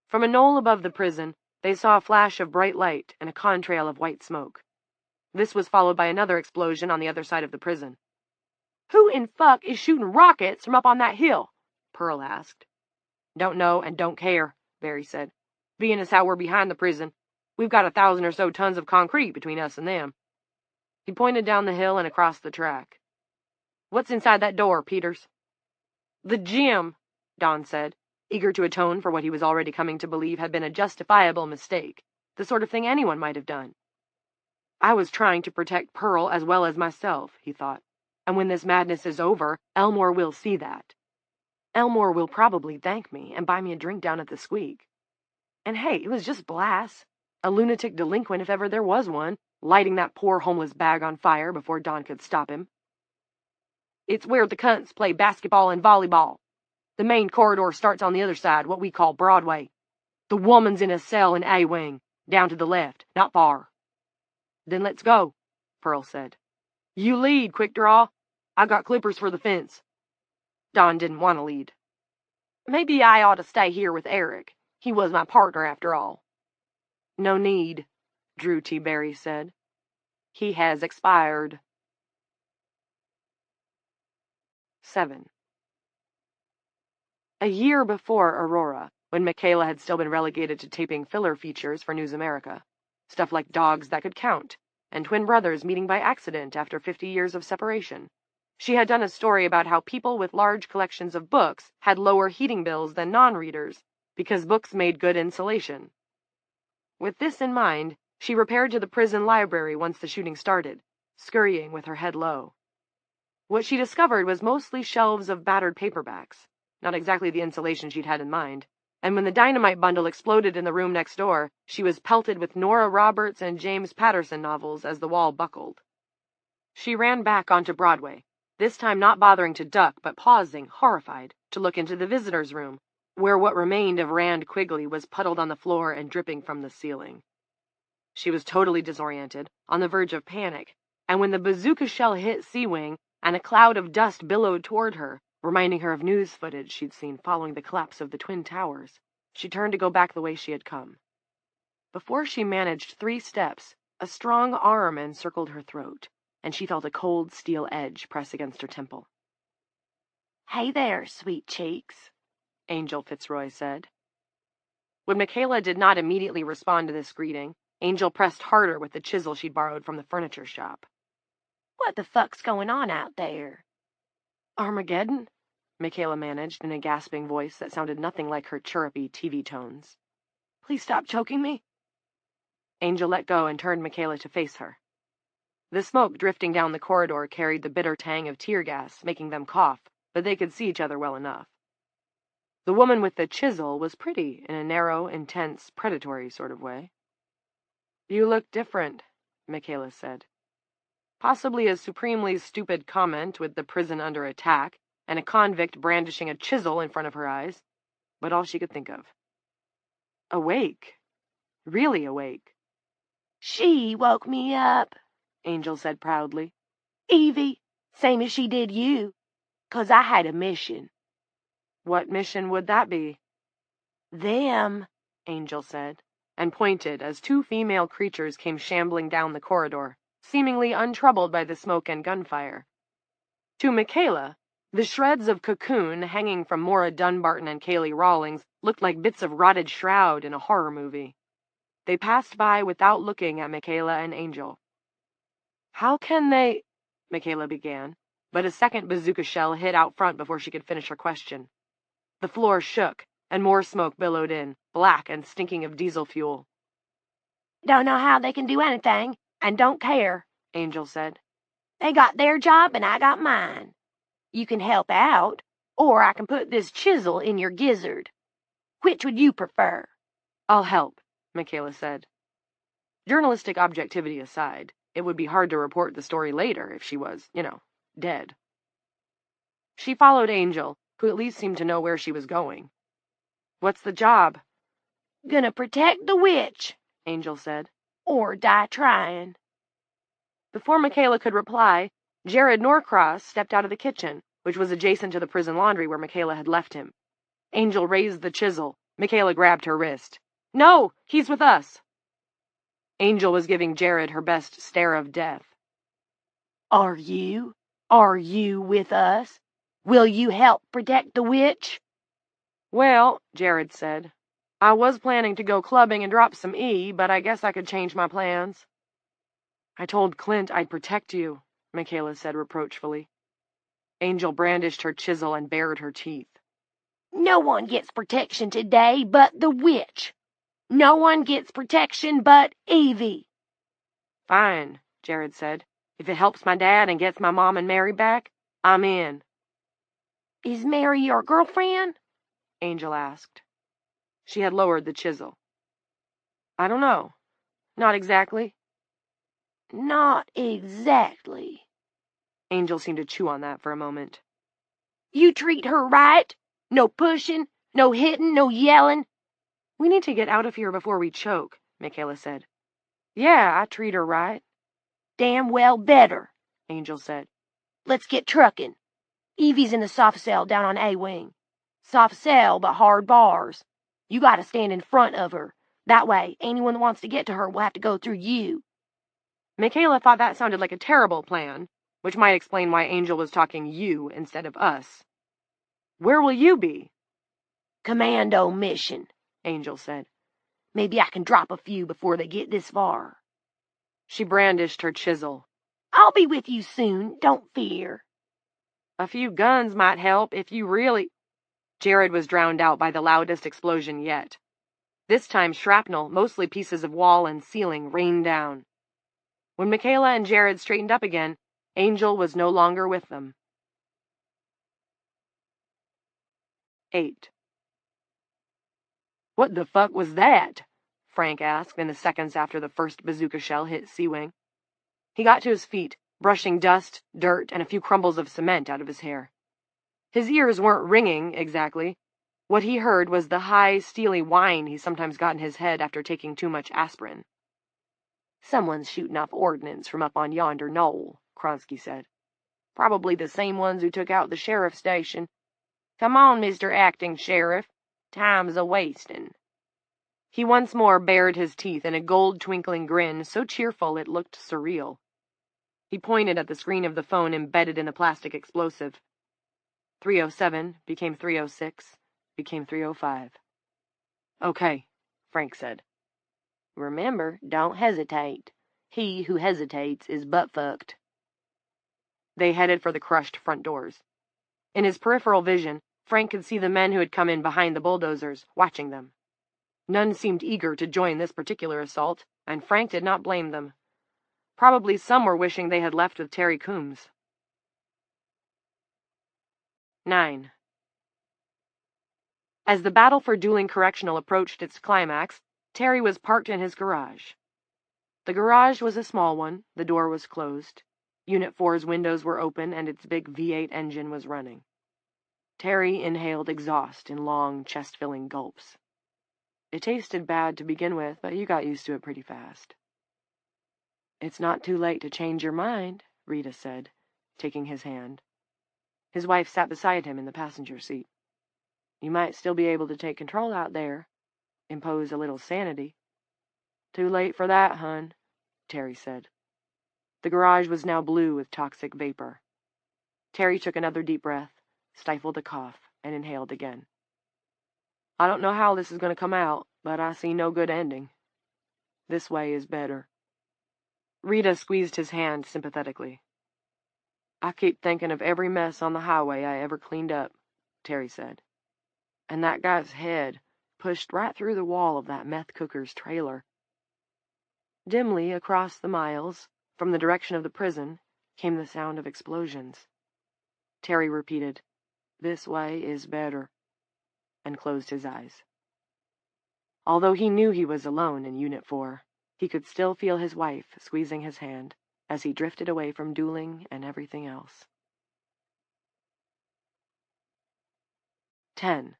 From a knoll above the prison, They saw a flash of bright light and a contrail of white smoke. This was followed by another explosion on the other side of the prison. "Who in fuck is shooting rockets from up on that hill?" Pearl asked. "Don't know and don't care," Barry said. "Being as how we're behind the prison, we've got 1,000 or so tons of concrete between us and them." He pointed down the hill and across the track. "What's inside that door, Peters?" "The gym," Don said, eager to atone for what he was already coming to believe had been a justifiable mistake, the sort of thing anyone might have done. I was trying to protect Pearl as well as myself, he thought, and when this madness is over, Elmore will see that. Elmore will probably thank me and buy me a drink down at the Squeak. And hey, it was just Blass, a lunatic delinquent if ever there was one, lighting that poor homeless bag on fire before Don could stop him. "It's where the cunts play basketball and volleyball. The main corridor starts on the other side, what we call Broadway. The woman's in a cell in A wing, down to the left, not far." "Then let's go," Pearl said. "You lead, Quick Draw. I got clippers for the fence." Don didn't want to lead. "Maybe I ought to stay here with Eric. He was my partner after all." "No need," Drew T. Barry said. "He has expired." 7. A year before Aurora, when Michaela had still been relegated to taping filler features for News America, stuff like Dogs That Could Count, and twin brothers meeting by accident after 50 years of separation, she had done a story about how people with large collections of books had lower heating bills than non-readers, because books made good insulation. With this in mind, she repaired to the prison library once the shooting started, scurrying with her head low. What she discovered was mostly shelves of battered paperbacks, not exactly the insulation she'd had in mind, and when the dynamite bundle exploded in the room next door, she was pelted with Nora Roberts and James Patterson novels as the wall buckled. She ran back onto Broadway, this time not bothering to duck, but pausing, horrified, to look into the visitors' room, where what remained of Rand Quigley was puddled on the floor and dripping from the ceiling. She was totally disoriented, on the verge of panic, and when the bazooka shell hit C-Wing and a cloud of dust billowed toward her, reminding her of news footage she'd seen following the collapse of the Twin Towers, she turned to go back the way she had come. Before she managed 3 steps, a strong arm encircled her throat, and she felt a cold steel edge press against her temple. "Hey there, sweet cheeks," Angel Fitzroy said. When Michaela did not immediately respond to this greeting, Angel pressed harder with the chisel she'd borrowed from the furniture shop. "What the fuck's going on out there?" "Armageddon?" Michaela managed in a gasping voice that sounded nothing like her chirrupy TV tones. "Please stop choking me." Angel let go and turned Michaela to face her. The smoke drifting down the corridor carried the bitter tang of tear gas, making them cough, but they could see each other well enough. The woman with the chisel was pretty in a narrow, intense, predatory sort of way. "You look different," Michaela said. Possibly a supremely stupid comment with the prison under attack and a convict brandishing a chisel in front of her eyes, but all she could think of. Awake. Really awake. "She woke me up," Angel said proudly. "Evie, same as she did you, 'cause I had a mission." "What mission would that be?" "Them," Angel said, and pointed as 2 female creatures came shambling down the corridor, seemingly untroubled by the smoke and gunfire. To Michaela, the shreds of cocoon hanging from Maura Dunbarton and Kaylee Rawlings looked like bits of rotted shroud in a horror movie. They passed by without looking at Michaela and Angel. "How can they—" Michaela began, but a second bazooka shell hit out front before she could finish her question. The floor shook, and more smoke billowed in, black and stinking of diesel fuel. "Don't know how they can do anything, and don't care," Angel said. "They got their job, and I got mine. You can help out, or I can put this chisel in your gizzard. Which would you prefer?" "I'll help," Michaela said. Journalistic objectivity aside, it would be hard to report the story later if she was, dead. She followed Angel, who at least seemed to know where she was going. "What's the job?" "Gonna protect the witch," Angel said. "or die trying." Before Michaela could reply, Jared Norcross stepped out of the kitchen, which was adjacent to the prison laundry where Michaela had left him. Angel raised the chisel. Michaela grabbed her wrist. "Don't No, he's with us. Angel was giving Jared her best stare of death. Are you? Are you with us? Will you help protect the witch? Well, Jared said, I was planning to go clubbing and drop some E, but I guess I could change my plans. I told Clint I'd protect you, Michaela said reproachfully. Angel brandished her chisel and bared her teeth. No one gets protection today but the witch. No one gets protection but Evie. Fine, Jared said. If it helps my dad and gets my mom and Mary back, I'm in. Is Mary your girlfriend? Angel asked. She had lowered the chisel. I don't know. Not exactly. Not exactly. Angel seemed to chew on that for a moment. You treat her right? No pushing, no hitting, no yelling? We need to get out of here before we choke, Michaela said. Yeah, I treat her right. Damn well better, Angel said. Let's get trucking. Evie's in the soft cell down on A Wing. Soft cell, but hard bars. You gotta stand in front of her. That way, anyone that wants to get to her will have to go through you. Michaela thought that sounded like a terrible plan, which might explain why Angel was talking you instead of us. Where will you be? Commando mission, Angel said. Maybe I can drop a few before they get this far. She brandished her chisel. I'll be with you soon, don't fear. A few guns might help if you really... Jared was drowned out by the loudest explosion yet. This time shrapnel, mostly pieces of wall and ceiling, rained down. When Michaela and Jared straightened up again, Angel was no longer with them. 8. What the fuck was that? Frank asked in the seconds after the first bazooka shell hit C-Wing. He got to his feet, brushing dust, dirt, and a few crumbles of cement out of his hair. His ears weren't ringing, exactly. What he heard was the high, steely whine he sometimes got in his head after taking too much aspirin. Someone's shooting off ordnance from up on yonder knoll, Kronsky said. Probably the same ones who took out the sheriff's station. Come on, Mr. Acting Sheriff. Time's a-wastin'. He once more bared his teeth in a gold-twinkling grin so cheerful it looked surreal. He pointed at the screen of the phone embedded in the plastic explosive. 307 became 306, became 305. Okay, Frank said. Remember, don't hesitate. He who hesitates is butt-fucked. They headed for the crushed front doors. In his peripheral vision, Frank could see the men who had come in behind the bulldozers, watching them. None seemed eager to join this particular assault, and Frank did not blame them. Probably some were wishing they had left with Terry Coombs. 9. As the battle for Dueling Correctional approached its climax, Terry was parked in his garage. The garage was a small one, the door was closed. Unit 4's windows were open and its big V8 engine was running. Terry inhaled exhaust in long, chest-filling gulps. It tasted bad to begin with, but you got used to it pretty fast. It's not too late to change your mind, Rita said, taking his hand. His wife sat beside him in the passenger seat. You might still be able to take control out there, impose a little sanity. Too late for that, hun, Terry said. The garage was now blue with toxic vapor. Terry took another deep breath, stifled a cough, and inhaled again. I don't know how this is going to come out, but I see no good ending. This way is better. Rita squeezed his hand sympathetically. I keep thinking of every mess on the highway I ever cleaned up, Terry said. And that guy's head pushed right through the wall of that meth cooker's trailer. Dimly across the miles, from the direction of the prison, came the sound of explosions. Terry repeated, This way is better, and closed his eyes. Although he knew he was alone in Unit 4, he could still feel his wife squeezing his hand as he drifted away from dueling and everything else. 10.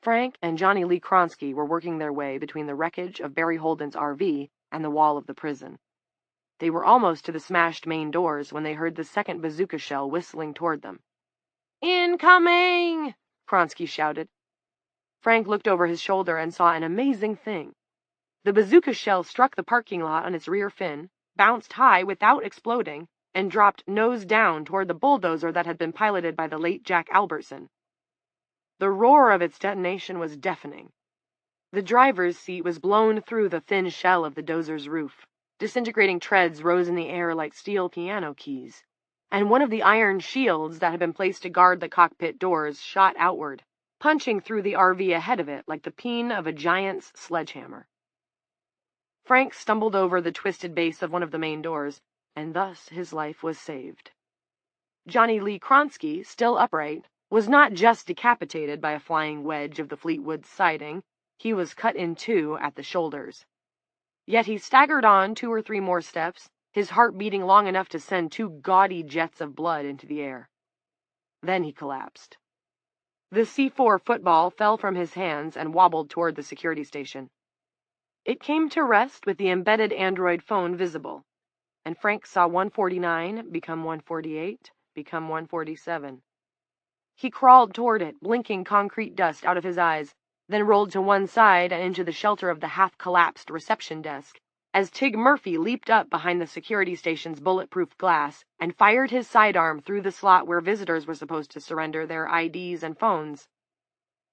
Frank and Johnny Lee Kronsky were working their way between the wreckage of Barry Holden's RV and the wall of the prison. They were almost to the smashed main doors when they heard the second bazooka shell whistling toward them. Incoming! Kronsky shouted. Frank looked over his shoulder and saw an amazing thing. The bazooka shell struck the parking lot on its rear fin, bounced high without exploding, and dropped nose down toward the bulldozer that had been piloted by the late Jack Albertson. The roar of its detonation was deafening. The driver's seat was blown through the thin shell of the dozer's roof. Disintegrating treads rose in the air like steel piano keys, and one of the iron shields that had been placed to guard the cockpit doors shot outward, punching through the RV ahead of it like the peen of a giant's sledgehammer. Frank stumbled over the twisted base of one of the main doors, and thus his life was saved. Johnny Lee Kronsky, still upright, was not just decapitated by a flying wedge of the Fleetwood siding, he was cut in two at the shoulders. Yet he staggered on 2 or 3 more steps, his heart beating long enough to send 2 gaudy jets of blood into the air. Then he collapsed. The C4 football fell from his hands and wobbled toward the security station. It came to rest with the embedded Android phone visible, and Frank saw 149 become 148, become 147. He crawled toward it, blinking concrete dust out of his eyes, then rolled to one side and into the shelter of the half-collapsed reception desk, as Tig Murphy leaped up behind the security station's bulletproof glass and fired his sidearm through the slot where visitors were supposed to surrender their IDs and phones.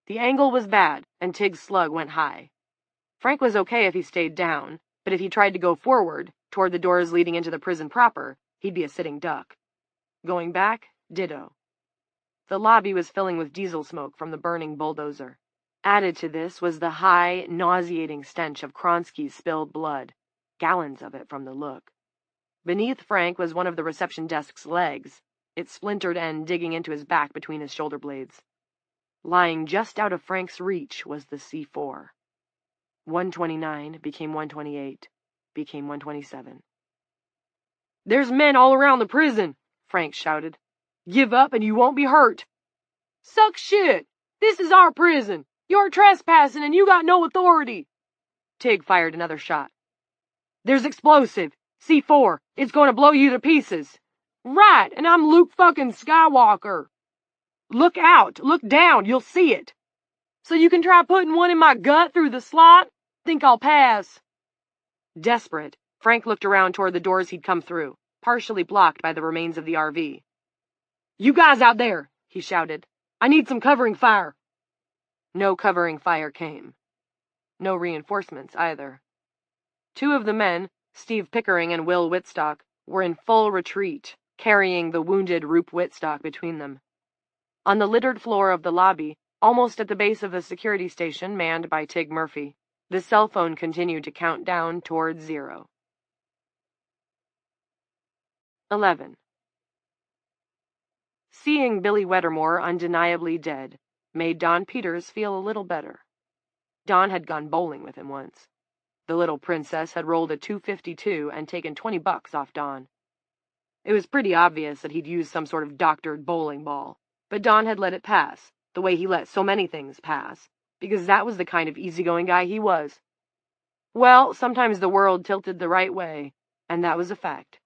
The angle was bad, and Tig's slug went high. Frank was okay if he stayed down, but if he tried to go forward, toward the doors leading into the prison proper, he'd be a sitting duck. Going back, ditto. The lobby was filling with diesel smoke from the burning bulldozer. Added to this was the high, nauseating stench of Kronsky's spilled blood, gallons of it from the look. Beneath Frank was one of the reception desk's legs, its splintered end digging into his back between his shoulder blades. Lying just out of Frank's reach was the C4. 129 became 128, became 127. "There's men all around the prison," Frank shouted. "Give up and you won't be hurt." "Suck shit! This is our prison! You're trespassing and you got no authority!" Tig fired another shot. "There's explosive! C4! It's going to blow you to pieces!" "Right, and I'm Luke fucking Skywalker!" "Look out! Look down! You'll see it!" "So you can try putting one in my gut through the slot? Think I'll pass." Desperate, Frank looked around toward the doors he'd come through, partially blocked by the remains of the RV. "You guys out there," he shouted. "I need some covering fire." No covering fire came. No reinforcements either. 2 of the men, Steve Pickering and Will Whitstock, were in full retreat, carrying the wounded Roop Whitstock between them. On the littered floor of the lobby, almost at the base of the security station manned by Tig Murphy, the cell phone continued to count down toward 0. 11. Seeing Billy Weddermore undeniably dead made Don Peters feel a little better. Don had gone bowling with him once. The little princess had rolled a 252 and taken $20 off Don. It was pretty obvious that he'd used some sort of doctored bowling ball, but Don had let it pass, the way he let so many things pass, because that was the kind of easygoing guy he was. Well, sometimes the world tilted the right way, and that was a fact.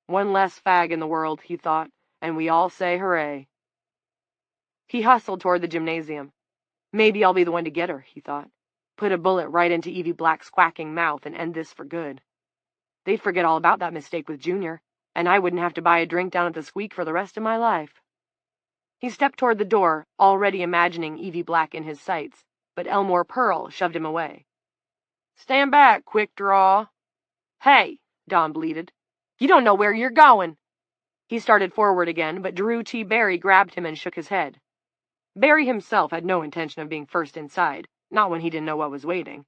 One less fag in the world, he thought, and we all say hooray. He hustled toward the gymnasium. Maybe I'll be the one to get her, he thought. Put a bullet right into Evie Black's quacking mouth and end this for good. They'd forget all about that mistake with Junior, and I wouldn't have to buy a drink down at the Squeak for the rest of my life. He stepped toward the door, already imagining Evie Black in his sights, but Elmore Pearl shoved him away. "Stand back, quick draw." "Hey," Don bleated. "You don't know where you're going." He started forward again, but Drew T. Barry grabbed him and shook his head. Barry himself had no intention of being first inside, not when he didn't know what was waiting.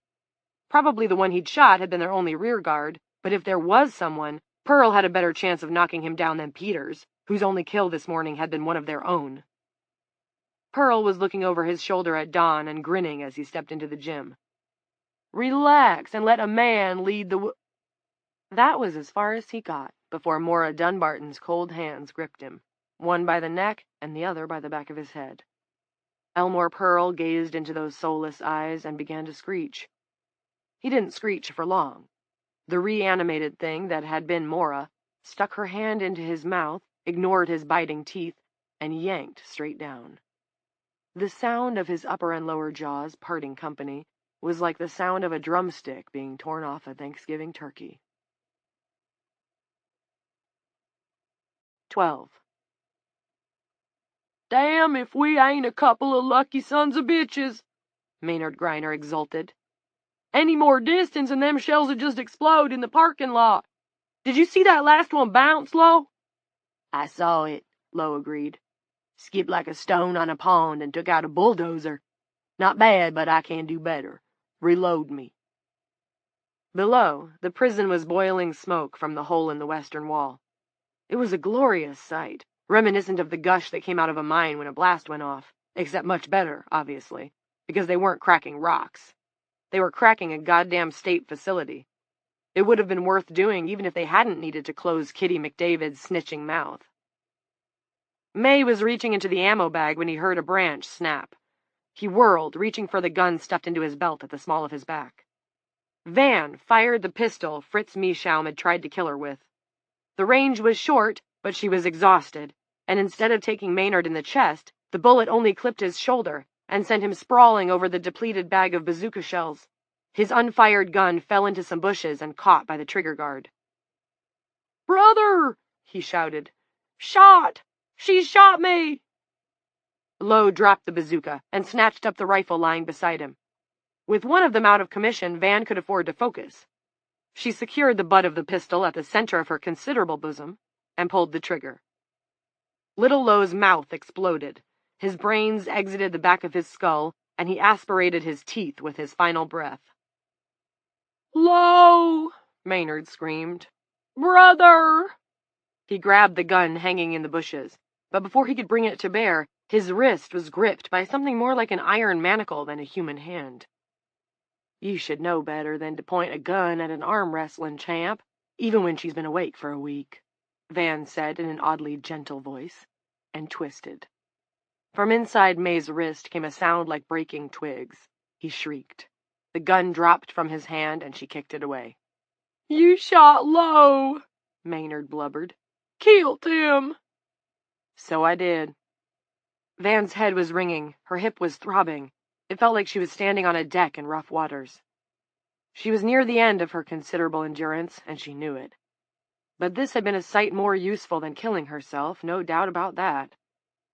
Probably the one he'd shot had been their only rear guard, but if there was someone, Pearl had a better chance of knocking him down than Peters, whose only kill this morning had been one of their own. Pearl was looking over his shoulder at Don and grinning as he stepped into the gym. "Relax and let a man lead the That was as far as he got before Maura Dunbarton's cold hands gripped him, one by the neck and the other by the back of his head. Elmore Pearl gazed into those soulless eyes and began to screech. He didn't screech for long. The reanimated thing that had been Maura stuck her hand into his mouth, ignored his biting teeth, and yanked straight down. The sound of his upper and lower jaws parting company was like the sound of a drumstick being torn off a Thanksgiving turkey. 12. Damn if we ain't a couple of lucky sons of bitches, Maynard Griner exulted. Any more distance and them shells would just explode in the parking lot. Did you see that last one bounce, Lo? I saw it, Lo agreed. Skipped like a stone on a pond and took out a bulldozer. Not bad, but I can do better. Reload me. Below, the prison was boiling smoke from the hole in the western wall. It was a glorious sight, reminiscent of the gush that came out of a mine when a blast went off, except much better, obviously, because they weren't cracking rocks. They were cracking a goddamn state facility. It would have been worth doing even if they hadn't needed to close Kitty McDavid's snitching mouth. May was reaching into the ammo bag when he heard a branch snap. He whirled, reaching for the gun stuffed into his belt at the small of his back. Van fired the pistol Fritz Mieschaum had tried to kill her with. The range was short, but she was exhausted, and instead of taking Maynard in the chest, the bullet only clipped his shoulder and sent him sprawling over the depleted bag of bazooka shells. His unfired gun fell into some bushes and caught by the trigger guard. "Brother!" he shouted. "Shot! She shot me!" Lowe dropped the bazooka and snatched up the rifle lying beside him. With one of them out of commission, Van could afford to focus. She secured the butt of the pistol at the center of her considerable bosom and pulled the trigger. Little Lowe's mouth exploded. His brains exited the back of his skull, and he aspirated his teeth with his final breath. "Lowe!" Maynard screamed. "Brother!" He grabbed the gun hanging in the bushes, but before he could bring it to bear, his wrist was gripped by something more like an iron manacle than a human hand. "You should know better than to point a gun at an arm-wrestling champ, even when she's been awake for a week," Van said in an oddly gentle voice, and twisted. From inside May's wrist came a sound like breaking twigs. He shrieked. The gun dropped from his hand, and she kicked it away. "You shot Lowe," Maynard blubbered. "Killed him." "So I did." Van's head was ringing, her hip was throbbing. It felt like she was standing on a deck in rough waters. She was near the end of her considerable endurance, and she knew it. But this had been a sight more useful than killing herself, no doubt about that.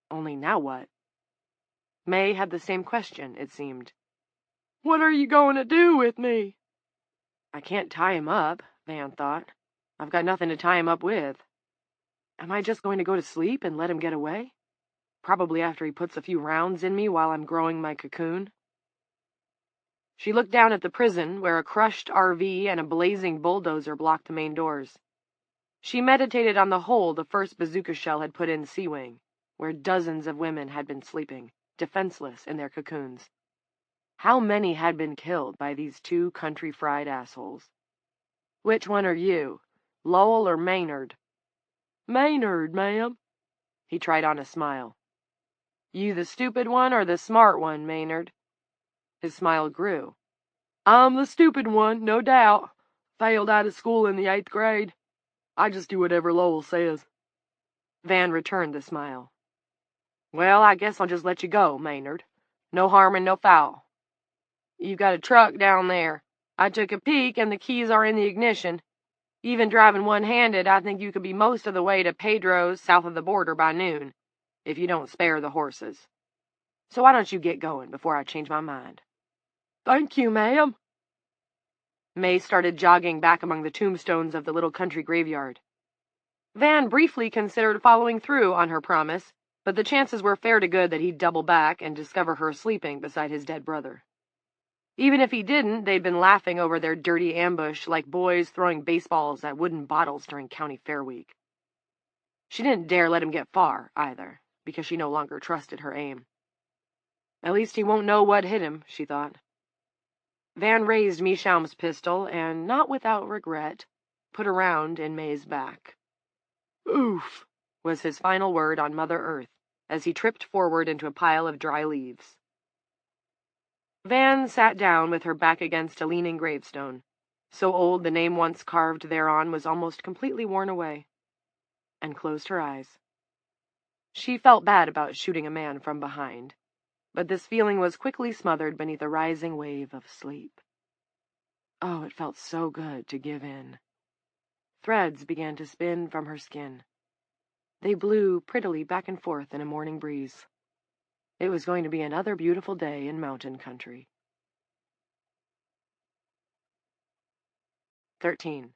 Only now what? May had the same question, it seemed. "What are you going to do with me?" I can't tie him up, Van thought. I've got nothing to tie him up with. Am I just going to go to sleep and let him get away? Probably after he puts a few rounds in me while I'm growing my cocoon. She looked down at the prison, where a crushed RV and a blazing bulldozer blocked the main doors. She meditated on the hole the first bazooka shell had put in Sea Wing, where dozens of women had been sleeping, defenseless in their cocoons. How many had been killed by these two country-fried assholes? "Which one are you, Lowell or Maynard?" "Maynard, ma'am." He tried on a smile. "You the stupid one or the smart one, Maynard?" His smile grew. "I'm the stupid one, no doubt. Failed out of school in the 8th grade. I just do whatever Lowell says." Van returned the smile. "Well, I guess I'll just let you go, Maynard. No harm and no foul. You've got a truck down there. I took a peek, and the keys are in the ignition. Even driving one-handed, I think you could be most of the way to Pedro's south of the border by noon, if you don't spare the horses. So why don't you get going before I change my mind?" "Thank you, ma'am." May started jogging back among the tombstones of the little country graveyard. Van briefly considered following through on her promise, but the chances were fair to good that he'd double back and discover her sleeping beside his dead brother. Even if he didn't, they'd been laughing over their dirty ambush like boys throwing baseballs at wooden bottles during county fair week. She didn't dare let him get far, either, because she no longer trusted her aim. At least he won't know what hit him, she thought. Van raised Mieschaum's pistol and, not without regret, put a round in May's back. "Oof," was his final word on Mother Earth as he tripped forward into a pile of dry leaves. Van sat down with her back against a leaning gravestone, so old the name once carved thereon was almost completely worn away, and closed her eyes. She felt bad about shooting a man from behind. but this feeling was quickly smothered beneath a rising wave of sleep. Oh, it felt so good to give in. Threads began to spin from her skin. They blew prettily back and forth in a morning breeze. It was going to be another beautiful day in mountain country. 13.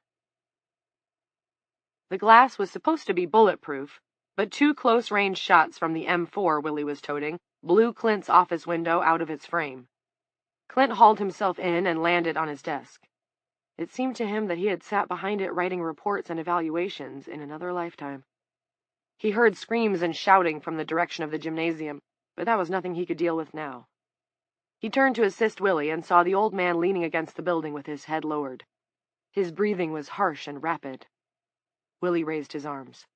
The glass was supposed to be bulletproof, but 2 close-range shots from the M4 Willie was toting blew Clint's office window out of its frame. Clint hauled himself in and landed on his desk. It seemed to him that he had sat behind it writing reports and evaluations in another lifetime. He heard screams and shouting from the direction of the gymnasium, but that was nothing he could deal with now. He turned to assist Willie and saw the old man leaning against the building with his head lowered. His breathing was harsh and rapid. Willie raised his arms.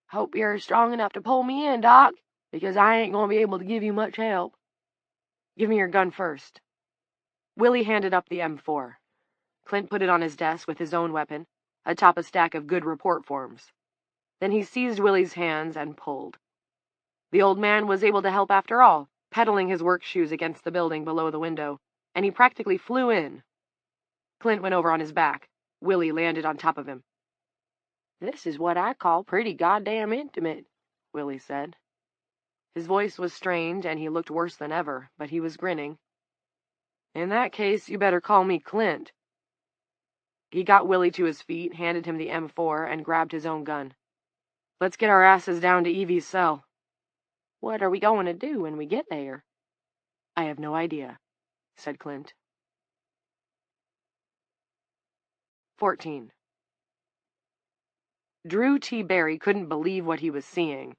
"Hope you're strong enough to pull me in, Doc, because I ain't going to be able to give you much help." "Give me your gun first." Willie handed up the M4. Clint put it on his desk with his own weapon, atop a stack of good report forms. Then he seized Willie's hands and pulled. The old man was able to help after all, pedaling his work shoes against the building below the window, and he practically flew in. Clint went over on his back. Willie landed on top of him. "This is what I call pretty goddamn intimate," Willie said. His voice was strained, and he looked worse than ever, but he was grinning. "In that case, you better call me Clint." He got Willie to his feet, handed him the M4, and grabbed his own gun. "Let's get our asses down to Evie's cell." "What are we going to do when we get there?" "I have no idea," said Clint. 14. Drew T. Barry couldn't believe what he was seeing.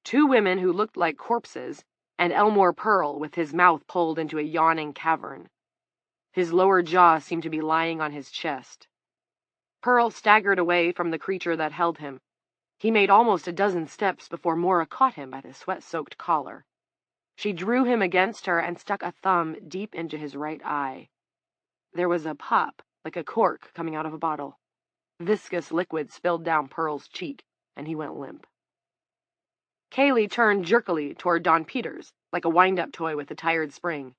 2 women who looked like corpses, and Elmore Pearl with his mouth pulled into a yawning cavern. His lower jaw seemed to be lying on his chest. Pearl staggered away from the creature that held him. He made almost a dozen steps before Mora caught him by the sweat-soaked collar. She drew him against her and stuck a thumb deep into his right eye. There was a pop, like a cork coming out of a bottle. Viscous liquid spilled down Pearl's cheek, and he went limp. Kaylee turned jerkily toward Don Peters, like a wind-up toy with a tired spring.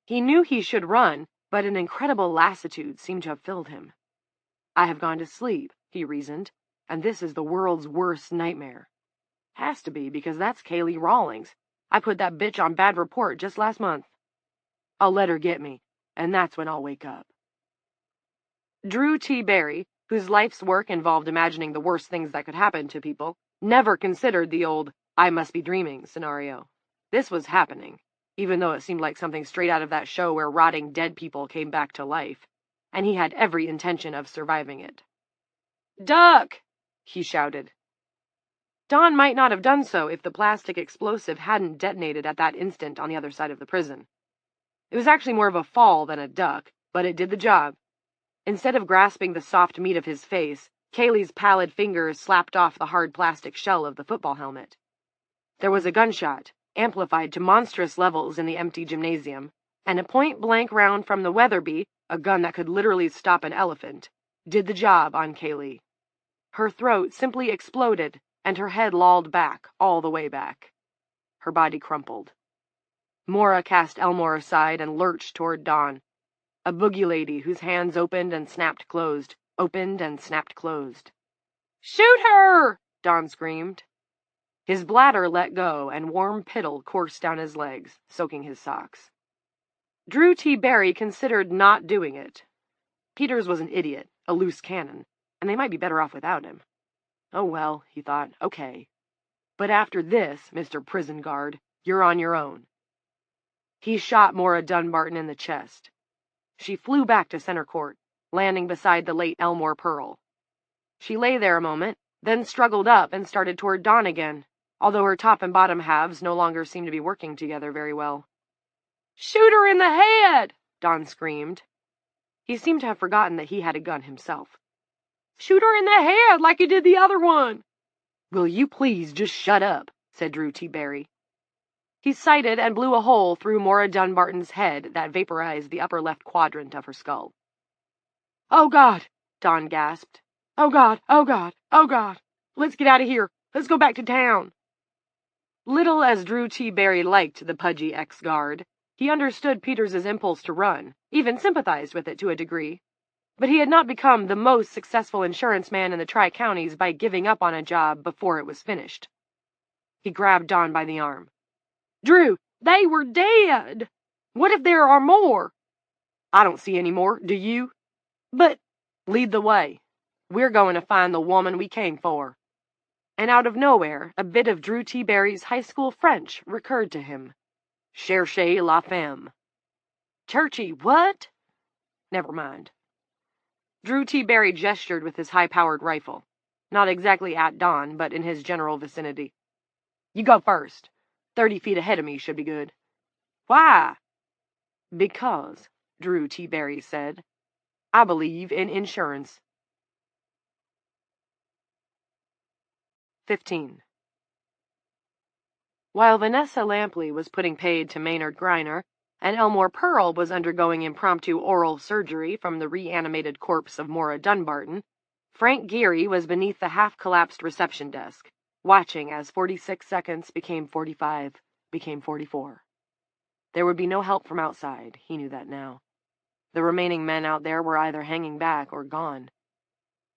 He knew he should run, but an incredible lassitude seemed to have filled him. "I have gone to sleep," he reasoned, "and this is the world's worst nightmare. Has to be, because that's Kaylee Rawlings. I put that bitch on bad report just last month. I'll let her get me, and that's when I'll wake up." Drew T. Barry, whose life's work involved imagining the worst things that could happen to people, never considered the old "I must be dreaming" scenario. This was happening, even though it seemed like something straight out of that show where rotting dead people came back to life, and he had every intention of surviving it. "Duck!" he shouted. Don might not have done so if the plastic explosive hadn't detonated at that instant on the other side of the prison. It was actually more of a fall than a duck, but it did the job. Instead of grasping the soft meat of his face, Kaylee's pallid fingers slapped off the hard plastic shell of the football helmet. There was a gunshot, amplified to monstrous levels in the empty gymnasium, and a point-blank round from the Weatherby, a gun that could literally stop an elephant, did the job on Kaylee. Her throat simply exploded, and her head lolled back, all the way back. Her body crumpled. Mora cast Elmore aside and lurched toward Don, a boogie lady whose hands opened and snapped closed, opened and snapped closed. "Shoot her!" Don screamed. His bladder let go, and warm piddle coursed down his legs, soaking his socks. Drew T. Barry considered not doing it. Peters was an idiot, a loose cannon, and they might be better off without him. Oh well, he thought, okay. But after this, Mr. Prison Guard, you're on your own. He shot Mora Dunbarton in the chest. She flew back to center court, landing beside the late Elmore Pearl. She lay there a moment, then struggled up and started toward Don again, although her top and bottom halves no longer seemed to be working together very well. "Shoot her in the head!" Don screamed. He seemed to have forgotten that he had a gun himself. "Shoot her in the head like you did the other one!" "Will you please just shut up?" said Drew T. Barry. He sighted and blew a hole through Mora Dunbarton's head that vaporized the upper left quadrant of her skull. "Oh, God!" Don gasped. "Oh, God! Oh, God! Oh, God! Let's get out of here! Let's go back to town!" Little as Drew T. Barry liked the pudgy ex-guard, he understood Peters's impulse to run, even sympathized with it to a degree. But he had not become the most successful insurance man in the Tri-Counties by giving up on a job before it was finished. He grabbed Don by the arm. "Drew, they were dead! What if there are more?" "I don't see any more, do you?" "But—" "Lead the way. We're going to find the woman we came for." And out of nowhere, a bit of Drew T. Barry's high school French recurred to him. "Cherchez la femme." "Churchy, what?" "Never mind." Drew T. Barry gestured with his high-powered rifle. Not exactly at Don, but in his general vicinity. "You go first. 30 feet ahead of me should be good." "Why?" "Because," Drew T. Barry said, "I believe in insurance." 15. While Vanessa Lampley was putting paid to Maynard Griner, and Elmore Pearl was undergoing impromptu oral surgery from the reanimated corpse of Maura Dunbarton, Frank Geary was beneath the half-collapsed reception desk, watching as 46 seconds became 45, became 44. There would be no help from outside, he knew that now. The remaining men out there were either hanging back or gone.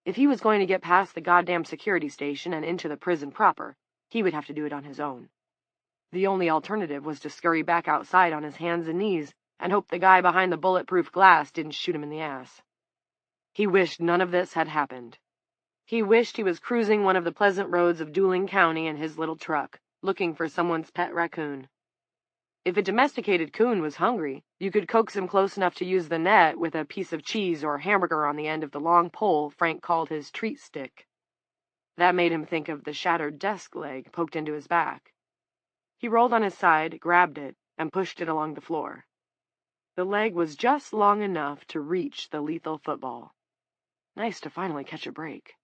If he was going to get past the goddamn security station and into the prison proper, he would have to do it on his own. The only alternative was to scurry back outside on his hands and knees and hope the guy behind the bulletproof glass didn't shoot him in the ass. He wished none of this had happened. He wished he was cruising one of the pleasant roads of Dooling County in his little truck, looking for someone's pet raccoon. If a domesticated coon was hungry, you could coax him close enough to use the net with a piece of cheese or hamburger on the end of the long pole Frank called his treat stick. That made him think of the shattered desk leg poked into his back. He rolled on his side, grabbed it, and pushed it along the floor. The leg was just long enough to reach the lethal football. Nice to finally catch a break.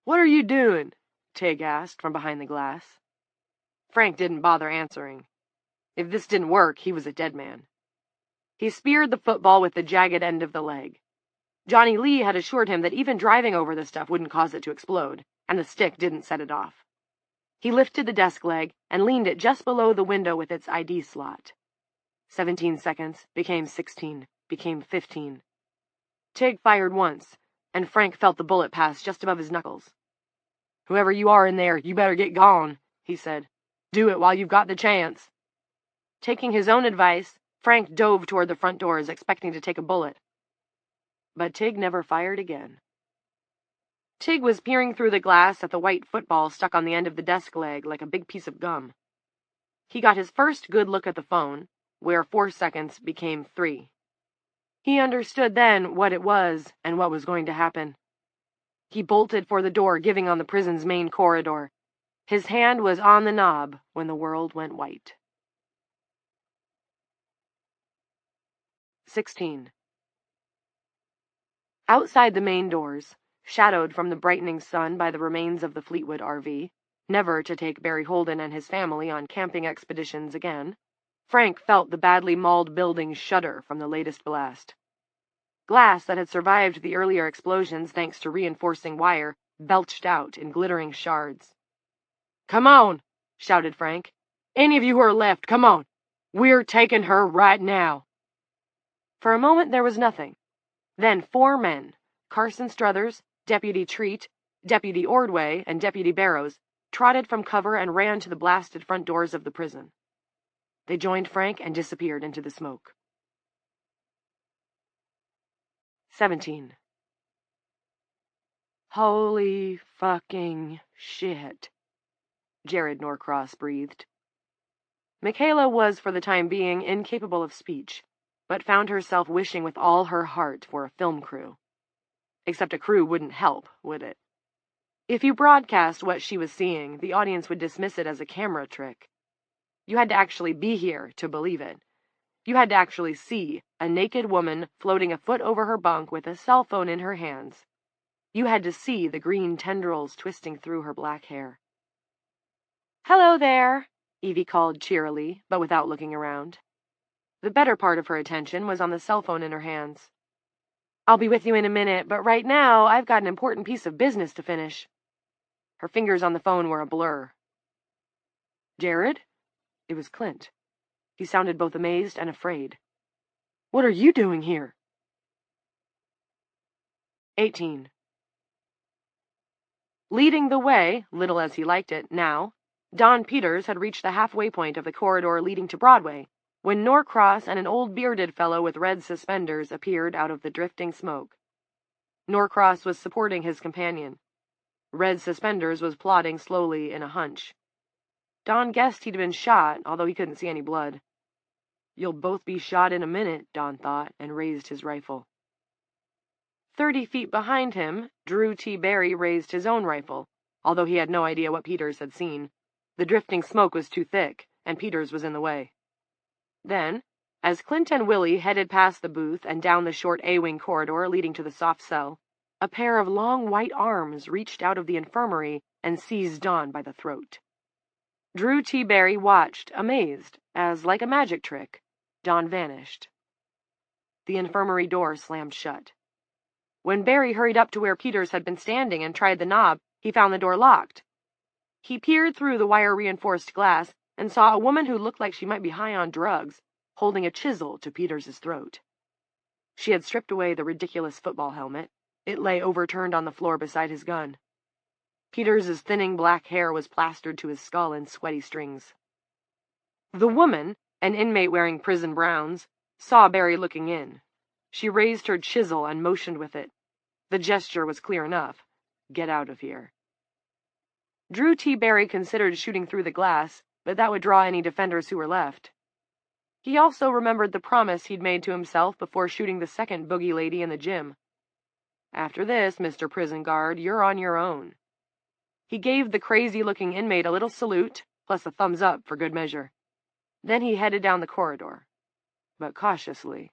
"What are you doing?" Tig asked from behind the glass. Frank didn't bother answering. If this didn't work, he was a dead man. He speared the football with the jagged end of the leg. Johnny Lee had assured him that even driving over the stuff wouldn't cause it to explode, and the stick didn't set it off. He lifted the desk leg and leaned it just below the window with its ID slot. 17 seconds became 16, became 15. Tig fired once, and Frank felt the bullet pass just above his knuckles. "Whoever you are in there, you better get gone," he said. "Do it while you've got the chance." Taking his own advice, Frank dove toward the front doors, expecting to take a bullet. But Tig never fired again. Tig was peering through the glass at the white football stuck on the end of the desk leg like a big piece of gum. He got his first good look at the phone, where 4 seconds became 3. He understood then what it was and what was going to happen. He bolted for the door giving on the prison's main corridor. His hand was on the knob when the world went white. 16. Outside the main doors, shadowed from the brightening sun by the remains of the Fleetwood RV, never to take Barry Holden and his family on camping expeditions again, Frank felt the badly mauled building shudder from the latest blast. Glass that had survived the earlier explosions thanks to reinforcing wire belched out in glittering shards. "Come on," shouted Frank. "Any of you who are left, come on. We're taking her right now." For a moment there was nothing. Then 4 men, Carson Struthers, Deputy Treat, Deputy Ordway, and Deputy Barrows, trotted from cover and ran to the blasted front doors of the prison. They joined Frank and disappeared into the smoke. 17. "Holy fucking shit," Jared Norcross breathed. Michaela was, for the time being, incapable of speech, but found herself wishing with all her heart for a film crew. Except a crew wouldn't help, would it? If you broadcast what she was seeing, the audience would dismiss it as a camera trick. You had to actually be here to believe it. You had to actually see a naked woman floating a foot over her bunk with a cell phone in her hands. You had to see the green tendrils twisting through her black hair. "Hello there," Evie called cheerily, but without looking around. The better part of her attention was on the cell phone in her hands. "I'll be with you in a minute, but right now I've got an important piece of business to finish." Her fingers on the phone were a blur. Jared? It was Clint. He sounded both amazed and afraid. What are you doing here? 18. Leading the way, little as he liked it, now, Don Peters had reached the halfway point of the corridor leading to Broadway, when Norcross and an old bearded fellow with red suspenders appeared out of the drifting smoke. Norcross was supporting his companion. Red Suspenders was plodding slowly in a hunch. Don guessed he'd been shot, although he couldn't see any blood. You'll both be shot in a minute, Don thought, and raised his rifle. 30 feet behind him, Drew T. Barry raised his own rifle, although he had no idea what Peters had seen. The drifting smoke was too thick, and Peters was in the way. Then, as Clint and Willie headed past the booth and down the short A-wing corridor leading to the soft cell, a pair of long white arms reached out of the infirmary and seized Don by the throat. Drew T. Barry watched, amazed, as, like a magic trick, Don vanished. The infirmary door slammed shut. When Barry hurried up to where Peters had been standing and tried the knob, he found the door locked. He peered through the wire-reinforced glass and saw a woman who looked like she might be high on drugs, holding a chisel to Peters's throat. She had stripped away the ridiculous football helmet. It lay overturned on the floor beside his gun. Peters's thinning black hair was plastered to his skull in sweaty strings. The woman, an inmate wearing prison browns, saw Barry looking in. She raised her chisel and motioned with it. The gesture was clear enough. Get out of here. Drew T. Barry considered shooting through the glass, but that would draw any defenders who were left. He also remembered the promise he'd made to himself before shooting the second boogie lady in the gym. After this, Mr. Prison Guard, you're on your own. He gave the crazy-looking inmate a little salute, plus a thumbs up for good measure. Then he headed down the corridor, but cautiously.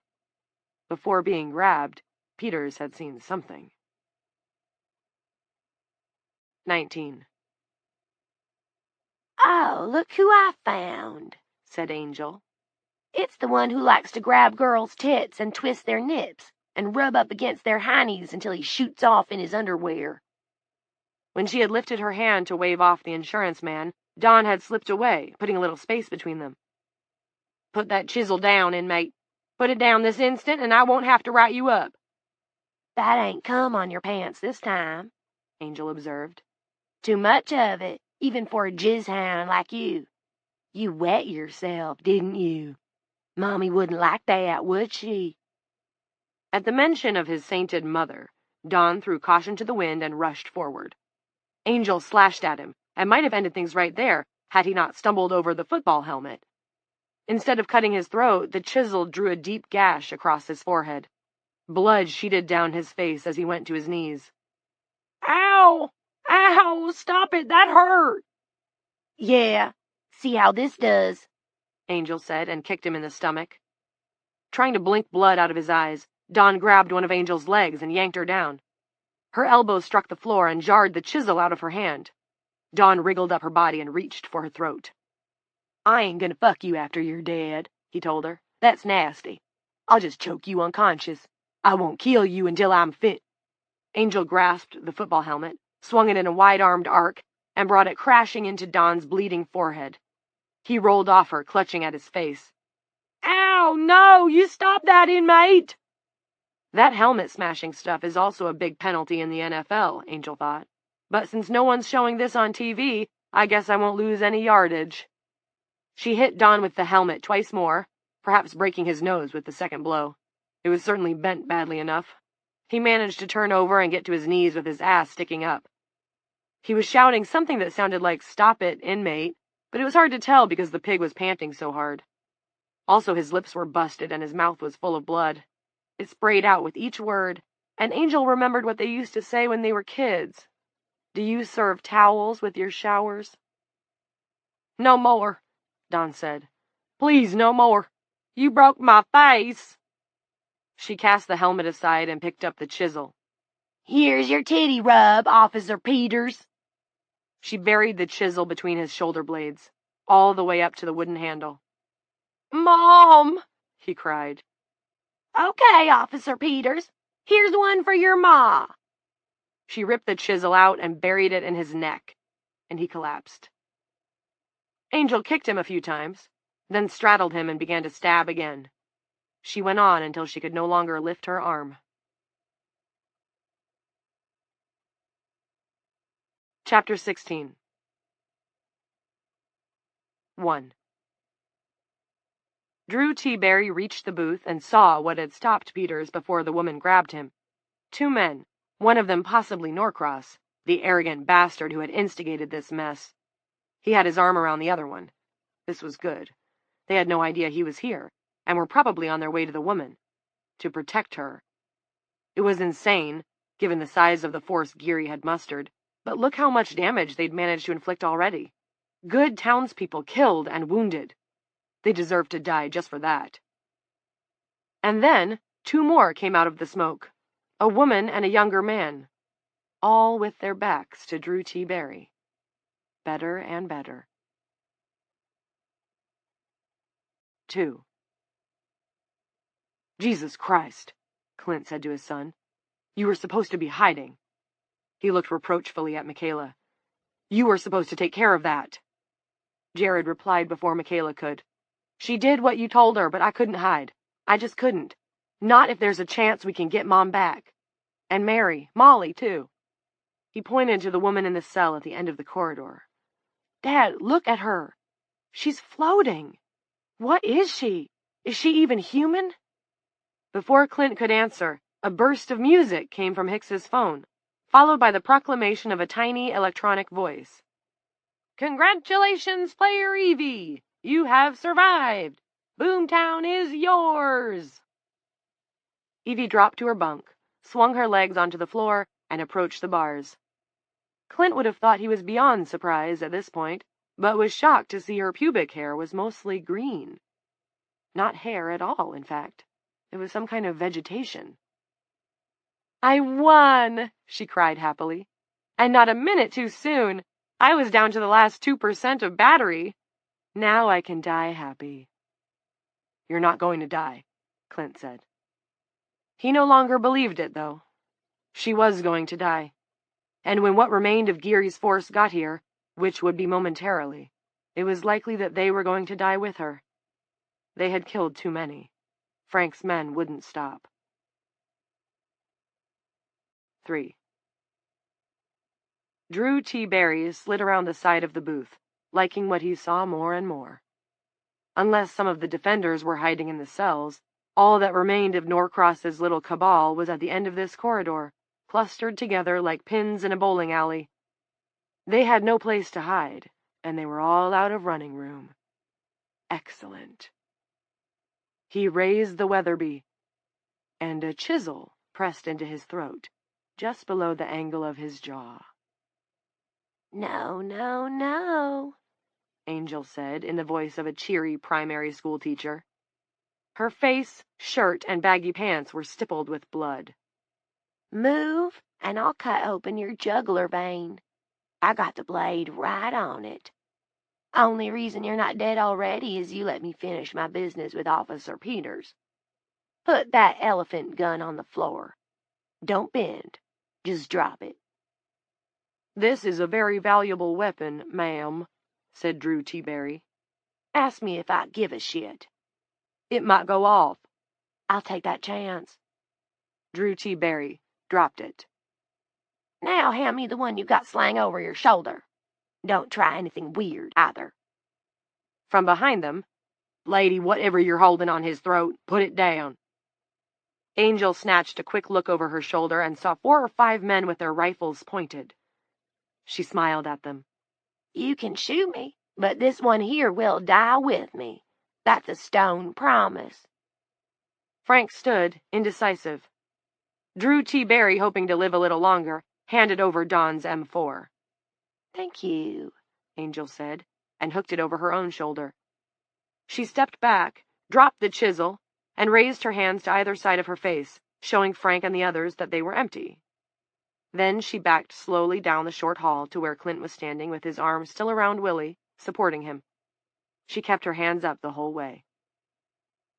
Before being grabbed, Peters had seen something. 19. Oh, look who I found, said Angel. It's the one who likes to grab girls' tits and twist their nips and rub up against their heinies until he shoots off in his underwear. When she had lifted her hand to wave off the insurance man, Don had slipped away, putting a little space between them. Put that chisel down, inmate. Put it down this instant, and I won't have to write you up. That ain't cum on your pants this time, Angel observed. Too much of it, even for a jizzhound like you. You wet yourself, didn't you? Mommy wouldn't like that, would she? At the mention of his sainted mother, Don threw caution to the wind and rushed forward. Angel slashed at him, and might have ended things right there, had he not stumbled over the football helmet. Instead of cutting his throat, the chisel drew a deep gash across his forehead. Blood sheeted down his face as he went to his knees. Ow! Ow! Stop it! That hurt! Yeah, see how this does, Angel said, and kicked him in the stomach. Trying to blink blood out of his eyes, Don grabbed one of Angel's legs and yanked her down. Her elbow struck the floor and jarred the chisel out of her hand. Don wriggled up her body and reached for her throat. I ain't gonna fuck you after you're dead, he told her. That's nasty. I'll just choke you unconscious. I won't kill you until I'm fit. Angel grasped the football helmet, swung it in a wide-armed arc, and brought it crashing into Don's bleeding forehead. He rolled off her, clutching at his face. Ow, no, you stop that, inmate! That helmet-smashing stuff is also a big penalty in the NFL, Angel thought. But since no one's showing this on TV, I guess I won't lose any yardage. She hit Don with the helmet twice more, perhaps breaking his nose with the second blow. It was certainly bent badly enough. He managed to turn over and get to his knees with his ass sticking up. He was shouting something that sounded like, "Stop it, inmate," but it was hard to tell because the pig was panting so hard. Also, his lips were busted and his mouth was full of blood. It sprayed out with each word, and Angel remembered what they used to say when they were kids. Do you serve towels with your showers? No more, Don said. Please, no more. You broke my face. She cast the helmet aside and picked up the chisel. Here's your titty rub, Officer Peters. She buried the chisel between his shoulder blades, all the way up to the wooden handle. Mom, he cried. Okay, Officer Peters. Here's one for your ma. She ripped the chisel out and buried it in his neck, and he collapsed. Angel kicked him a few times, then straddled him and began to stab again. She went on until she could no longer lift her arm. Chapter 16. 1. Drew T. Barry reached the booth and saw what had stopped Peters before the woman grabbed him. 2 men, one of them possibly Norcross, the arrogant bastard who had instigated this mess. He had his arm around the other one. This was good. They had no idea he was here, and were probably on their way to the woman. To protect her. It was insane, given the size of the force Geary had mustered, but look how much damage they'd managed to inflict already. Good townspeople killed and wounded. They deserved to die just for that. And then 2 more came out of the smoke, a woman and a younger man, all with their backs to Drew T. Barry. Better and better. 2. Jesus Christ, Clint said to his son. You were supposed to be hiding. He looked reproachfully at Michaela. You were supposed to take care of that. Jared replied before Michaela could. She did what you told her, but I couldn't hide. I just couldn't. Not if there's a chance we can get Mom back. And Mary, Molly, too. He pointed to the woman in the cell at the end of the corridor. Dad, look at her. She's floating. What is she? Is she even human? Before Clint could answer, a burst of music came from Hicks's phone, followed by the proclamation of a tiny electronic voice. Congratulations, Player Evie! You have survived! Boomtown is yours! Evie dropped to her bunk, swung her legs onto the floor, and approached the bars. Clint would have thought he was beyond surprise at this point, but was shocked to see her pubic hair was mostly green. Not hair at all, in fact. It was some kind of vegetation. I won! She cried happily. And not a minute too soon. I was down to the last 2% of battery. Now I can die happy. You're not going to die, Clint said. He no longer believed it, though. She was going to die. And when what remained of Geary's force got here, which would be momentarily, it was likely that they were going to die with her. They had killed too many. Frank's men wouldn't stop. 3. Drew T. Barry slid around the side of the booth, liking what he saw more and more. Unless some of the defenders were hiding in the cells, all that remained of Norcross's little cabal was at the end of this corridor, clustered together like pins in a bowling alley. They had no place to hide, and they were all out of running room. Excellent. He raised the Weatherby, and a chisel pressed into his throat, just below the angle of his jaw. No, no, no, Angel said in the voice of a cheery primary school teacher. Her face, shirt, and baggy pants were stippled with blood. Move, and I'll cut open your jugular vein. I got the blade right on it. Only reason you're not dead already is you let me finish my business with Officer Peters. Put that elephant gun on the floor. Don't bend. Just drop it. This is a very valuable weapon, ma'am, said Drew T. Barry. Ask me if I give a shit. It might go off. I'll take that chance. Drew T. Barry dropped it. Now hand me the one you got slung over your shoulder. Don't try anything weird, either. From behind them, Lady, whatever you're holding on his throat, put it down. Angel snatched a quick look over her shoulder and saw 4 or 5 men with their rifles pointed. She smiled at them. You can shoot me, but this one here will die with me. That's a stone promise. Frank stood, indecisive. Drew T. Barry, hoping to live a little longer, handed over Dawn's M4. Thank you, Angel said, and hooked it over her own shoulder. She stepped back, dropped the chisel, and raised her hands to either side of her face, showing Frank and the others that they were empty. Then she backed slowly down the short hall to where Clint was standing with his arm still around Willie, supporting him. She kept her hands up the whole way.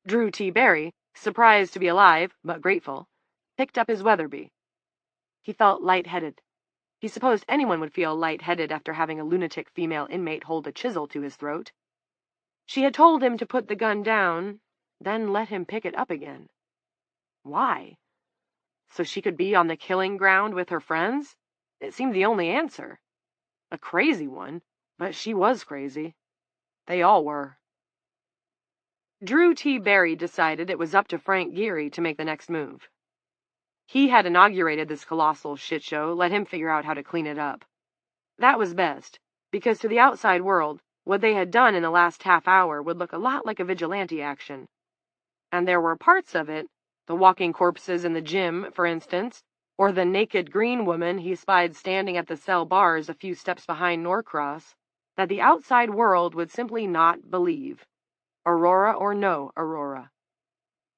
Drew T. Barry, surprised to be alive, but grateful, picked up his Weatherby. He felt lightheaded. He supposed anyone would feel lightheaded after having a lunatic female inmate hold a chisel to his throat. She had told him to put the gun down, then let him pick it up again. Why? So she could be on the killing ground with her friends? It seemed the only answer. A crazy one, but she was crazy. They all were. Drew T. Barry decided it was up to Frank Geary to make the next move. He had inaugurated this colossal shit show, let him figure out how to clean it up. That was best, because to the outside world, what they had done in the last half hour would look a lot like a vigilante action. And there were parts of it, the walking corpses in the gym, for instance, or the naked green woman he spied standing at the cell bars a few steps behind Norcross, that the outside world would simply not believe. Aurora or no Aurora.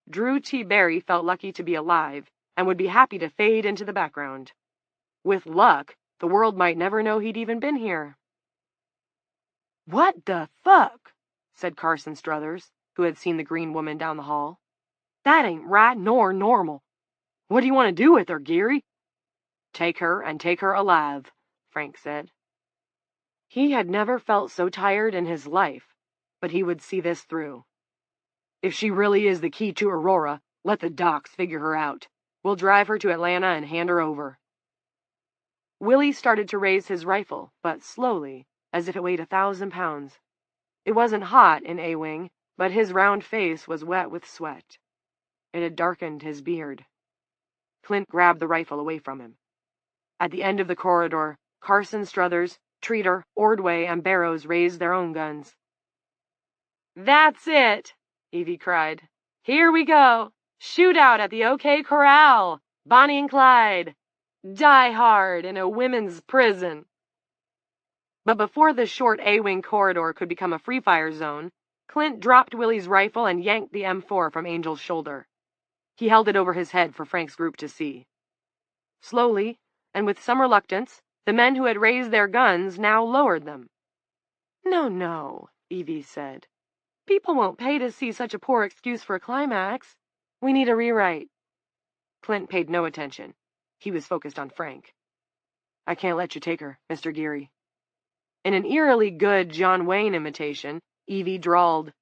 Drew T. Barry felt lucky to be alive, and would be happy to fade into the background. With luck, the world might never know he'd even been here. "What the fuck?" said Carson Struthers, who had seen the green woman down the hall. "That ain't right nor normal. What do you want to do with her, Geary?" "Take her, and take her alive," Frank said. He had never felt so tired in his life, but he would see this through. "If she really is the key to Aurora, let the docs figure her out. We'll drive her to Atlanta and hand her over." Willie started to raise his rifle, but slowly, as if it weighed 1,000 pounds. It wasn't hot in A-Wing, but his round face was wet with sweat. It had darkened his beard. Clint grabbed the rifle away from him. At the end of the corridor, Carson Struthers, Treater, Ordway, and Barrows raised their own guns. "That's it!" Evie cried. "Here we go! Shootout at the OK Corral! Bonnie and Clyde! Die hard in a women's prison!" But before the short A-Wing corridor could become a free-fire zone, Clint dropped Willie's rifle and yanked the M4 from Angel's shoulder. He held it over his head for Frank's group to see. Slowly, and with some reluctance, the men who had raised their guns now lowered them. No, Evie said. "People won't pay to see such a poor excuse for a climax. We need a rewrite." Clint paid no attention. He was focused on Frank. "I can't let you take her, Mr. Geary." In an eerily good John Wayne imitation, Evie drawled,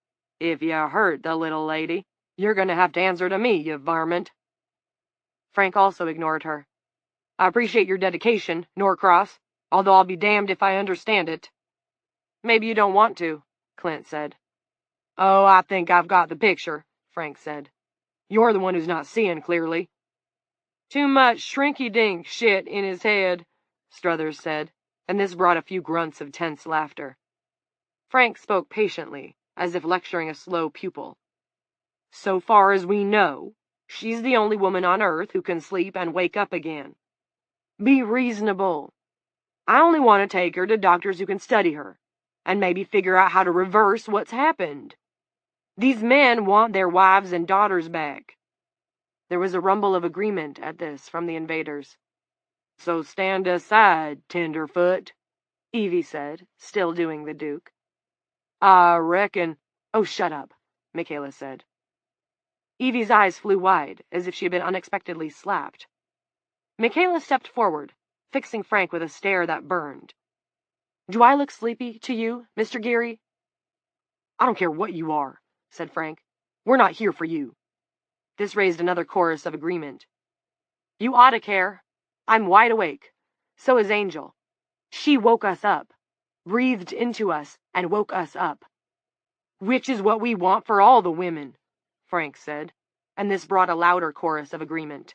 "If you hurt the little lady, you're going to have to answer to me, you varmint." Frank also ignored her. "I appreciate your dedication, Norcross, although I'll be damned if I understand it." "Maybe you don't want to," Clint said. "Oh, I think I've got the picture," Frank said. "You're the one who's not seeing clearly." "Too much shrinky-dink shit in his head," Struthers said, and this brought a few grunts of tense laughter. Frank spoke patiently, as if lecturing a slow pupil. "So far as we know, she's the only woman on Earth who can sleep and wake up again. Be reasonable. I only want to take her to doctors who can study her, and maybe figure out how to reverse what's happened. These men want their wives and daughters back." There was a rumble of agreement at this from the invaders. "So stand aside, tenderfoot," Evie said, still doing the Duke. "I reckon—" "Oh, shut up," Michaela said. Evie's eyes flew wide, as if she had been unexpectedly slapped. Michaela stepped forward, fixing Frank with a stare that burned. "Do I look sleepy to you, Mr. Geary?" "I don't care what you are," said Frank. "We're not here for you." This raised another chorus of agreement. "You ought to care. I'm wide awake. So is Angel. She woke us up, breathed into us, and woke us up." "Which is what we want for all the women," Frank said, and this brought a louder chorus of agreement.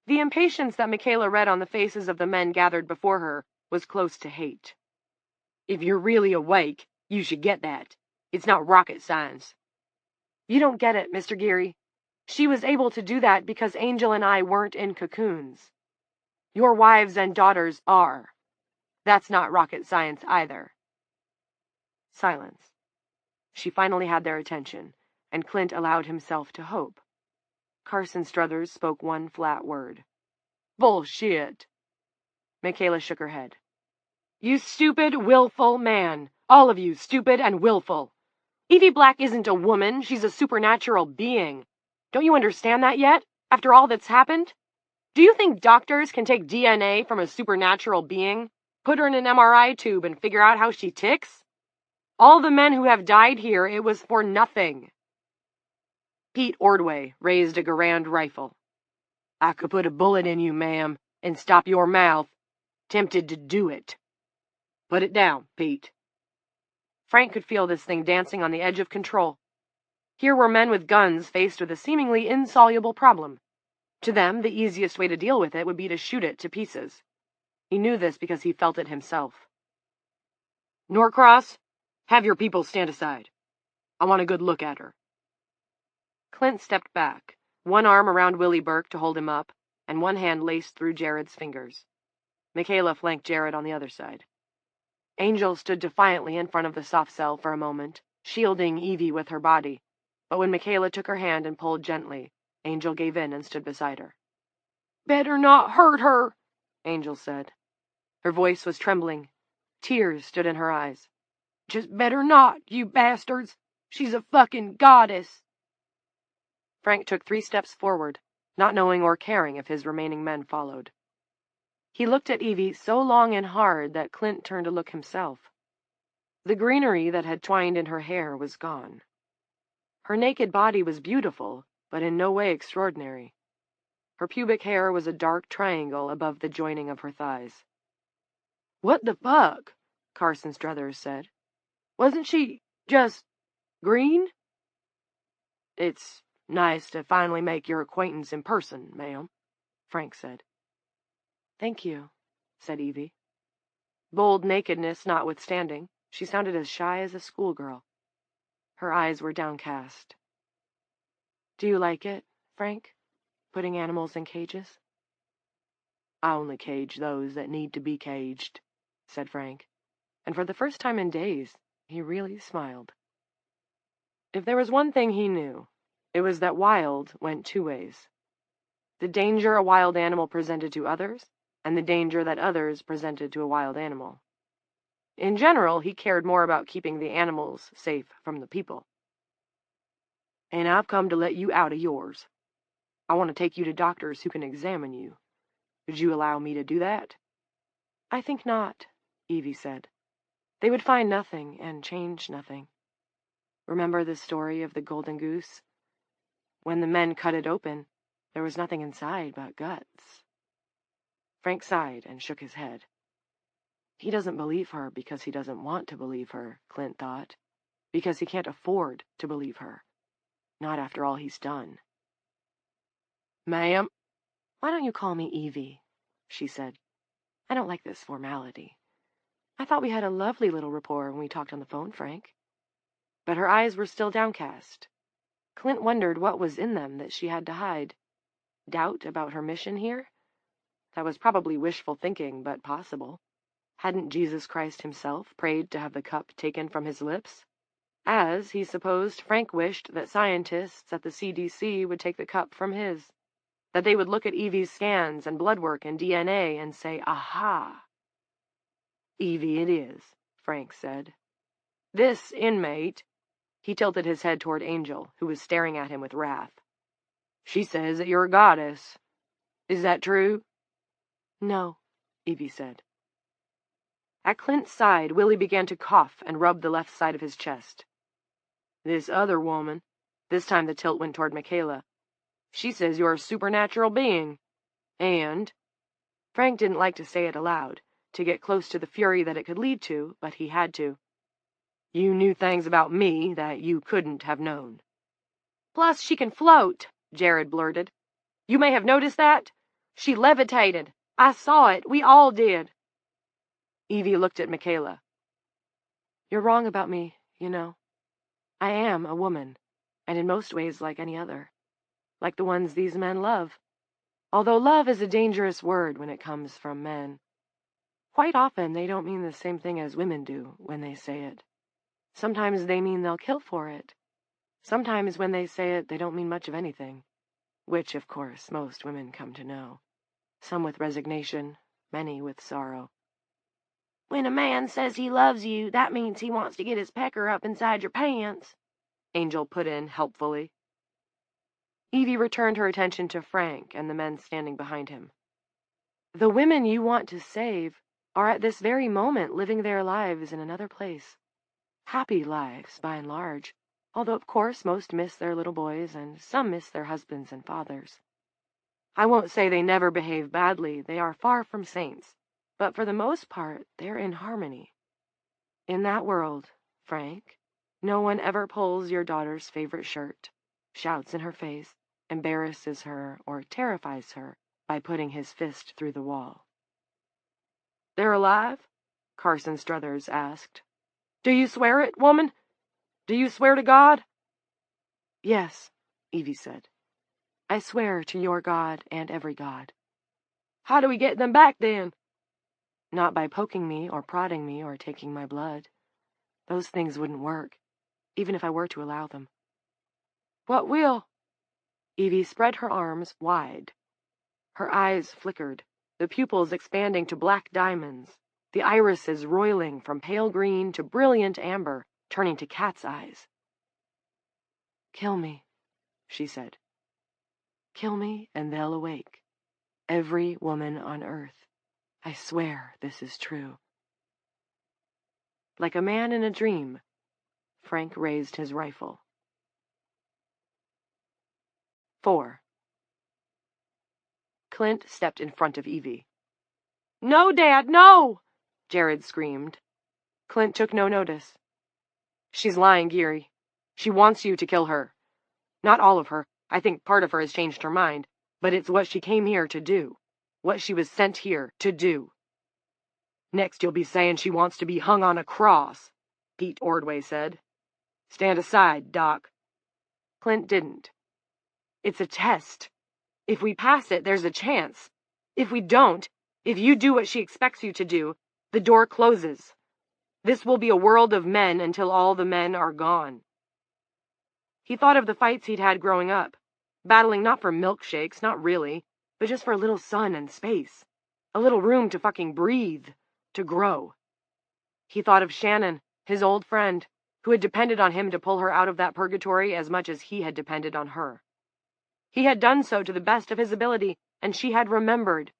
The impatience that Michaela read on the faces of the men gathered before her was close to hate. "If you're really awake, you should get that. It's not rocket science." "You don't get it, Mr. Geary. She was able to do that because Angel and I weren't in cocoons. Your wives and daughters are. That's not rocket science either." Silence. She finally had their attention, and Clint allowed himself to hope. Carson Struthers spoke one flat word. "Bullshit." Michaela shook her head. "You stupid, willful man. All of you stupid and willful. Evie Black isn't a woman, she's a supernatural being. Don't you understand that yet, after all that's happened? Do you think doctors can take DNA from a supernatural being, put her in an MRI tube, and figure out how she ticks? All the men who have died here, it was for nothing. Pete Ordway raised a Garand rifle. I could put a bullet in you, ma'am, and stop your mouth. Tempted to do it. Put it down, Pete. Frank could feel this thing dancing on the edge of control. Here were men with guns faced with a seemingly insoluble problem. To them, the easiest way to deal with it would be to shoot it to pieces. He knew this because he felt it himself. Norcross, have your people stand aside. I want a good look at her. Clint stepped back, one arm around Willie Burke to hold him up, and one hand laced through Jared's fingers. Michaela flanked Jared on the other side. Angel stood defiantly in front of the soft cell for a moment, shielding Evie with her body, but when Michaela took her hand and pulled gently, Angel gave in and stood beside her. Better not hurt her, Angel said. Her voice was trembling. Tears stood in her eyes. Just better not, you bastards. She's a fucking goddess. Frank took 3 steps forward, not knowing or caring if his remaining men followed. He looked at Evie so long and hard that Clint turned to look himself. The greenery that had twined in her hair was gone. Her naked body was beautiful, but in no way extraordinary. Her pubic hair was a dark triangle above the joining of her thighs. What the fuck? Carson Struthers said. Wasn't she just green? It's nice to finally make your acquaintance in person, ma'am, Frank said. Thank you, said Evie. Bold nakedness notwithstanding, she sounded as shy as a schoolgirl. Her eyes were downcast. Do you like it, Frank, putting animals in cages? I only cage those that need to be caged, said Frank, and for the first time in days, he really smiled. If there was one thing he knew, it was that wild went 2 ways. The danger a wild animal presented to others, and the danger that others presented to a wild animal. In general, he cared more about keeping the animals safe from the people. And I've come to let you out of yours. I want to take you to doctors who can examine you. Would you allow me to do that? I think not, Evie said. They would find nothing and change nothing. Remember the story of the golden goose? When the men cut it open, there was nothing inside but guts. Frank sighed and shook his head. He doesn't believe her because he doesn't want to believe her, Clint thought, because he can't afford to believe her. Not after all he's done. Ma'am? Why don't you call me Evie? She said. I don't like this formality. I thought we had a lovely little rapport when we talked on the phone, Frank. But her eyes were still downcast. Clint wondered what was in them that she had to hide. Doubt about her mission here? That was probably wishful thinking, but possible. Hadn't Jesus Christ himself prayed to have the cup taken from his lips? As, he supposed, Frank wished that scientists at the CDC would take the cup from his. That they would look at Evie's scans and blood work and DNA and say, aha. Evie it is, Frank said. This inmate, he tilted his head toward Angel, who was staring at him with wrath. She says that you're a goddess. Is that true? No, Evie said. At Clint's side, Willie began to cough and rub the left side of his chest. This other woman, this time the tilt went toward Michaela, she says you're a supernatural being. And Frank didn't like to say it aloud, to get close to the fury that it could lead to, but he had to. You knew things about me that you couldn't have known. Plus, she can float, Jared blurted. You may have noticed that. She levitated. I saw it. We all did. Evie looked at Michaela. You're wrong about me, you know. I am a woman, and in most ways like any other. Like the ones these men love. Although love is a dangerous word when it comes from men. Quite often they don't mean the same thing as women do when they say it. Sometimes they mean they'll kill for it. Sometimes when they say it, they don't mean much of anything. Which, of course, most women come to know. Some with resignation, many with sorrow. When a man says he loves you, that means he wants to get his pecker up inside your pants, Angel put in helpfully. Evie returned her attention to Frank and the men standing behind him. The women you want to save are at this very moment living their lives in another place. Happy lives, by and large, although of course most miss their little boys and some miss their husbands and fathers. I won't say they never behave badly, they are far from saints, but for the most part they're in harmony. In that world, Frank, no one ever pulls your daughter's favorite shirt, shouts in her face, embarrasses her, or terrifies her by putting his fist through the wall. They're alive? Carson Struthers asked. Do you swear it, woman? Do you swear to God? Yes, Evie said. I swear to your God and every God. How do we get them back, then? Not by poking me or prodding me or taking my blood. Those things wouldn't work, even if I were to allow them. What will? Evie spread her arms wide. Her eyes flickered, the pupils expanding to black diamonds, the irises roiling from pale green to brilliant amber, turning to cat's eyes. Kill me, she said. Kill me and they'll awake. Every woman on earth. I swear this is true. Like a man in a dream, Frank raised his rifle. 4. Clint stepped in front of Evie. No, Dad, no! Jared screamed. Clint took no notice. She's lying, Geary. She wants you to kill her. Not all of her. I think part of her has changed her mind, but it's what she came here to do. What she was sent here to do. Next you'll be saying she wants to be hung on a cross, Pete Ordway said. Stand aside, Doc. Clint didn't. It's a test. If we pass it, there's a chance. If we don't, if you do what she expects you to do, the door closes. This will be a world of men until all the men are gone. He thought of the fights he'd had growing up, battling not for milkshakes, not really, but just for a little sun and space, a little room to fucking breathe, to grow. He thought of Shannon, his old friend, who had depended on him to pull her out of that purgatory as much as he had depended on her. He had done so to the best of his ability, and she had remembered.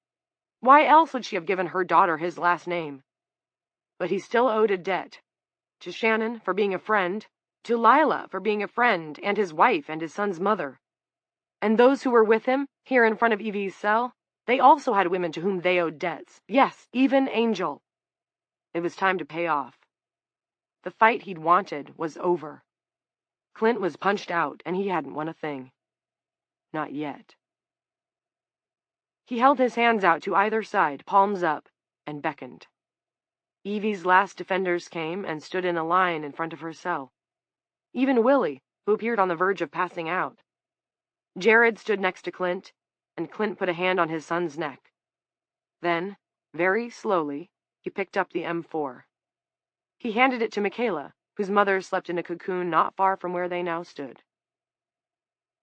Why else would she have given her daughter his last name? But he still owed a debt. To Shannon for being a friend, to Lila for being a friend and his wife and his son's mother. And those who were with him, here in front of Evie's cell, they also had women to whom they owed debts. Yes, even Angel. It was time to pay off. The fight he'd wanted was over. Clint was punched out, and he hadn't won a thing. Not yet. He held his hands out to either side, palms up, and beckoned. Evie's last defenders came and stood in a line in front of her cell. Even Willie, who appeared on the verge of passing out. Jared stood next to Clint, and Clint put a hand on his son's neck. Then, very slowly, he picked up the M4. He handed it to Michaela, whose mother slept in a cocoon not far from where they now stood.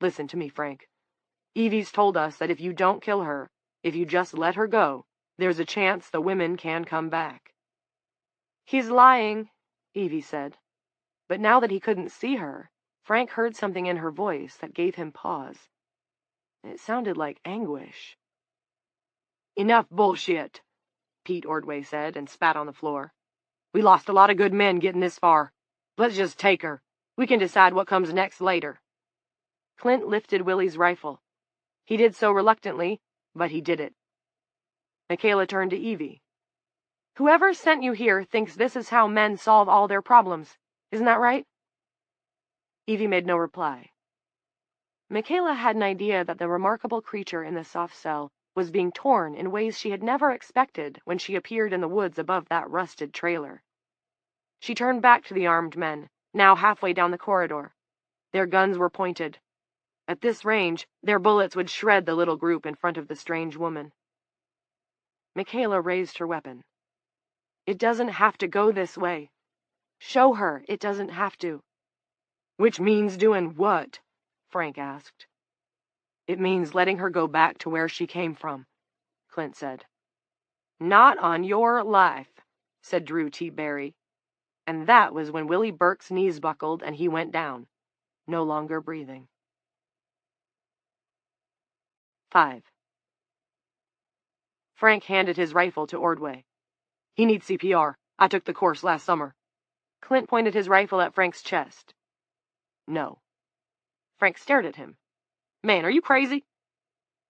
Listen to me, Frank. Evie's told us that if you don't kill her, if you just let her go, there's a chance the women can come back. He's lying, Evie said. But now that he couldn't see her, Frank heard something in her voice that gave him pause. It sounded like anguish. Enough bullshit, Pete Ordway said and spat on the floor. We lost a lot of good men getting this far. Let's just take her. We can decide what comes next later. Clint lifted Willie's rifle. He did so reluctantly, but he did it. Michaela turned to Evie. Whoever sent you here thinks this is how men solve all their problems. Isn't that right? Evie made no reply. Michaela had an idea that the remarkable creature in the soft cell was being torn in ways she had never expected when she appeared in the woods above that rusted trailer. She turned back to the armed men, now halfway down the corridor. Their guns were pointed. At this range, their bullets would shred the little group in front of the strange woman. Michaela raised her weapon. It doesn't have to go this way. Show her it doesn't have to. Which means doing what? Frank asked. It means letting her go back to where she came from, Clint said. Not on your life, said Drew T. Barry. And that was when Willie Burke's knees buckled and he went down, no longer breathing. 5. Frank handed his rifle to Ordway. He needs CPR. I took the course last summer. Clint pointed his rifle at Frank's chest. No. Frank stared at him. Man, are you crazy?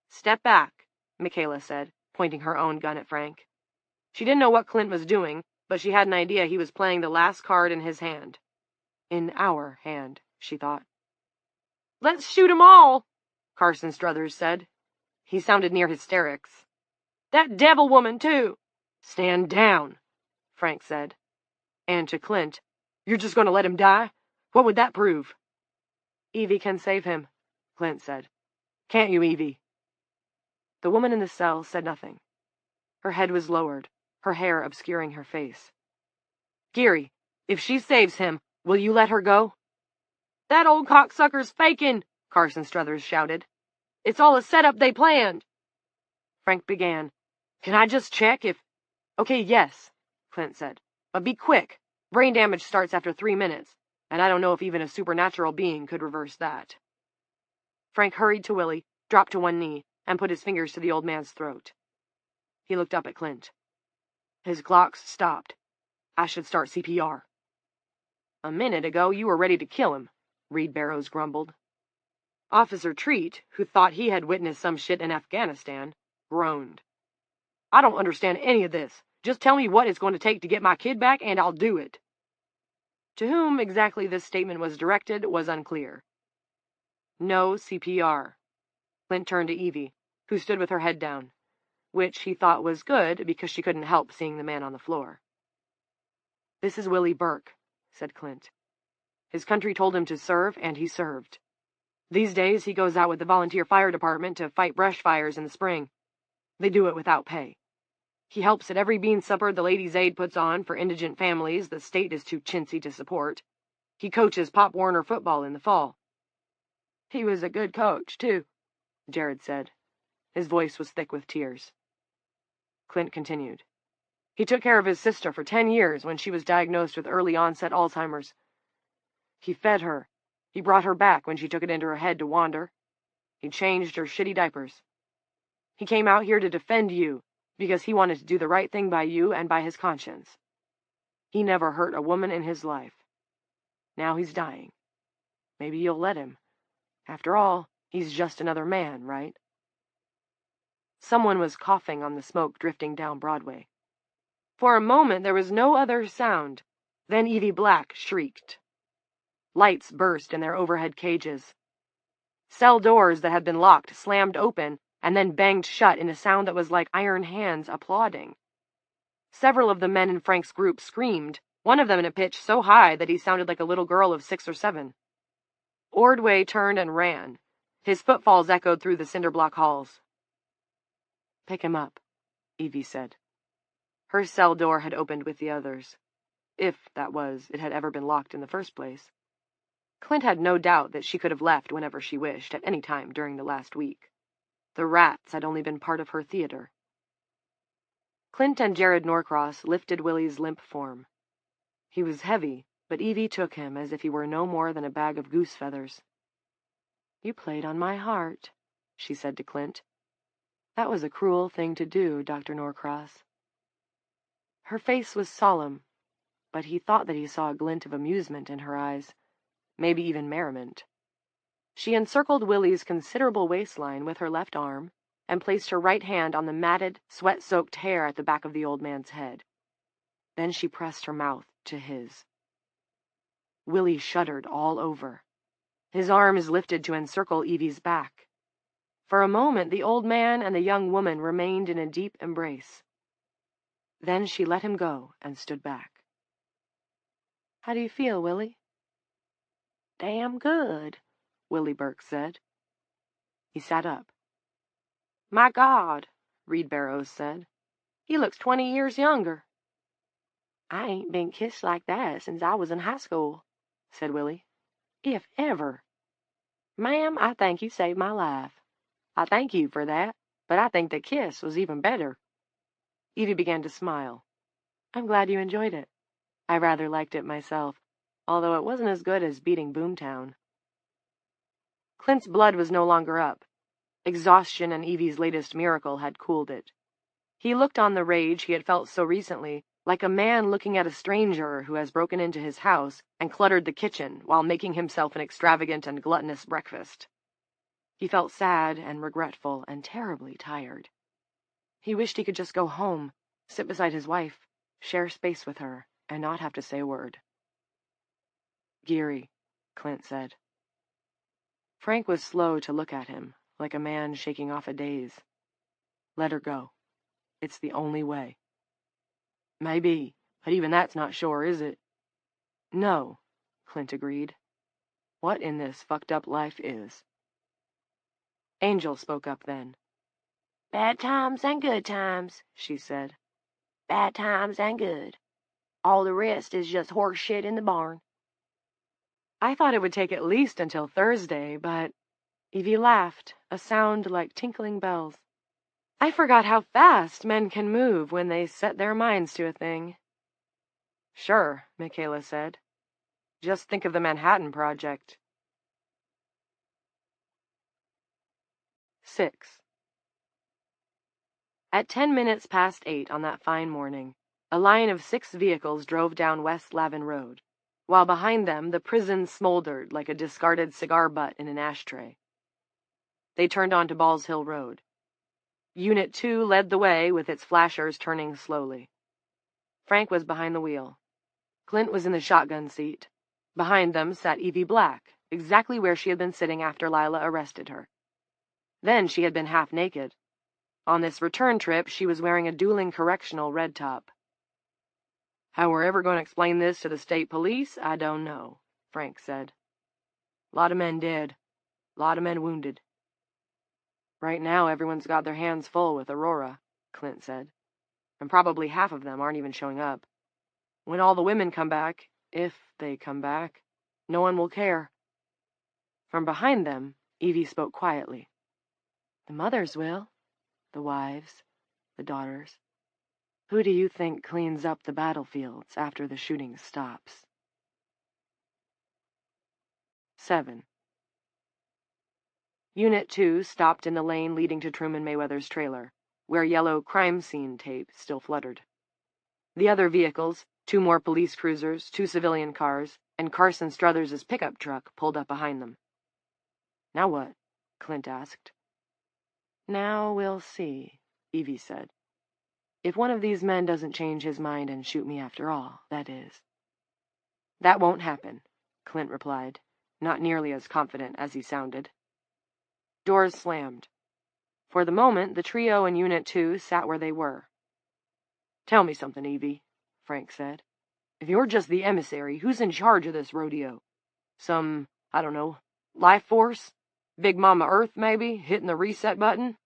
Step back, Michaela said, pointing her own gun at Frank. She didn't know what Clint was doing, but she had an idea he was playing the last card in his hand. In our hand, she thought. Let's shoot 'em all, Carson Struthers said. He sounded near hysterics. That devil woman, too. Stand down, Frank said. And to Clint, you're just going to let him die? What would that prove? Evie can save him, Clint said. Can't you, Evie? The woman in the cell said nothing. Her head was lowered, her hair obscuring her face. Geary, if she saves him, will you let her go? That old cocksucker's faking, Carson Struthers shouted. It's all a setup they planned. Frank began. Can I just check if... Okay, yes, Clint said. But be quick. Brain damage starts after 3 minutes, and I don't know if even a supernatural being could reverse that. Frank hurried to Willie, dropped to one knee, and put his fingers to the old man's throat. He looked up at Clint. His clocks stopped. I should start CPR. A minute ago, you were ready to kill him, Reed Barrows grumbled. Officer Treat, who thought he had witnessed some shit in Afghanistan, groaned. I don't understand any of this. Just tell me what it's going to take to get my kid back, and I'll do it. To whom exactly this statement was directed was unclear. No CPR. Clint turned to Evie, who stood with her head down, which he thought was good because she couldn't help seeing the man on the floor. This is Willie Burke, said Clint. His country told him to serve, and he served. These days, he goes out with the volunteer fire department to fight brush fires in the spring. They do it without pay. He helps at every bean supper the Ladies' Aid puts on for indigent families the state is too chintzy to support. He coaches Pop Warner football in the fall. He was a good coach, too, Jared said. His voice was thick with tears. Clint continued. He took care of his sister for 10 years when she was diagnosed with early-onset Alzheimer's. He fed her. He brought her back when she took it into her head to wander. He changed her shitty diapers. He came out here to defend you because he wanted to do the right thing by you and by his conscience. He never hurt a woman in his life. Now he's dying. Maybe you'll let him. After all, he's just another man, right? Someone was coughing on the smoke drifting down Broadway. For a moment there was no other sound. Then Evie Black shrieked. Lights burst in their overhead cages. Cell doors that had been locked slammed open and then banged shut in a sound that was like iron hands applauding. Several of the men in Frank's group screamed, one of them in a pitch so high that he sounded like a little girl of 6 or 7. Ordway turned and ran. His footfalls echoed through the cinder-block halls. Pick him up, Evie said. Her cell door had opened with the others, if, that was, it had ever been locked in the first place. Clint had no doubt that she could have left whenever she wished, at any time during the last week. The rats had only been part of her theater. Clint and Jared Norcross lifted Willie's limp form. He was heavy, but Evie took him as if he were no more than a bag of goose feathers. You played on my heart, she said to Clint. That was a cruel thing to do, Dr. Norcross. Her face was solemn, but he thought that he saw a glint of amusement in her eyes, maybe even merriment. She encircled Willie's considerable waistline with her left arm and placed her right hand on the matted, sweat-soaked hair at the back of the old man's head. Then she pressed her mouth to his. Willie shuddered all over. His arms lifted to encircle Evie's back. For a moment, the old man and the young woman remained in a deep embrace. Then she let him go and stood back. How do you feel, Willie? Damn good, Willie Burke said. He sat up. My God, Reed Barrows said. He looks 20 years younger. I ain't been kissed like that since I was in high school, said Willie. If ever. Ma'am, I think you saved my life. I thank you for that, but I think the kiss was even better. Evie began to smile. I'm glad you enjoyed it. I rather liked it myself, although it wasn't as good as beating Boomtown. Clint's blood was no longer up. Exhaustion and Evie's latest miracle had cooled it. He looked on the rage he had felt so recently like a man looking at a stranger who has broken into his house and cluttered the kitchen while making himself an extravagant and gluttonous breakfast. He felt sad and regretful and terribly tired. He wished he could just go home, sit beside his wife, share space with her, and not have to say a word. "Geary," Clint said. Frank was slow to look at him, like a man shaking off a daze. "Let her go. It's the only way." "Maybe, but even that's not sure, is it?" "No," Clint agreed. "What in this fucked-up life is?" Angel spoke up then. "Bad times and good times," she said. "Bad times and good. All the rest is just horse shit in the barn." I thought it would take at least until Thursday, but Evie laughed, a sound like tinkling bells. "I forgot how fast men can move when they set their minds to a thing." "Sure," Michaela said. "Just think of the Manhattan Project." 6. At 10 minutes past 8 on that fine morning, a line of 6 vehicles drove down West Lavin Road, while behind them the prison smoldered like a discarded cigar butt in an ashtray. They turned onto Balls Hill Road. Unit 2 led the way with its flashers turning slowly. Frank was behind the wheel. Clint was in the shotgun seat. Behind them sat Evie Black, exactly where she had been sitting after Lila arrested her. Then she had been half naked. On this return trip, she was wearing a dueling correctional red top. "How we're ever going to explain this to the state police, I don't know," Frank said. "Lot of men dead. Lot of men wounded." "Right now, everyone's got their hands full with Aurora," Clint said. "And probably half of them aren't even showing up. When all the women come back, if they come back, no one will care." From behind them, Evie spoke quietly. "The mothers will. The wives. The daughters. Who do you think cleans up the battlefields after the shooting stops?" 7. Unit 2 stopped in the lane leading to Truman Mayweather's trailer, where yellow crime scene tape still fluttered. The other vehicles, 2 more police cruisers, 2 civilian cars, and Carson Struthers's pickup truck pulled up behind them. "Now what?" Clint asked. "Now we'll see," Evie said. "If one of these men doesn't change his mind and shoot me after all, that is." "That won't happen," Clint replied, not nearly as confident as he sounded. Doors slammed. For the moment, the trio in Unit 2 sat where they were. "Tell me something, Evie," Frank said. "If you're just the emissary, who's in charge of this rodeo? Some, I don't know, life force? Big Mama Earth, maybe, hitting the reset button?"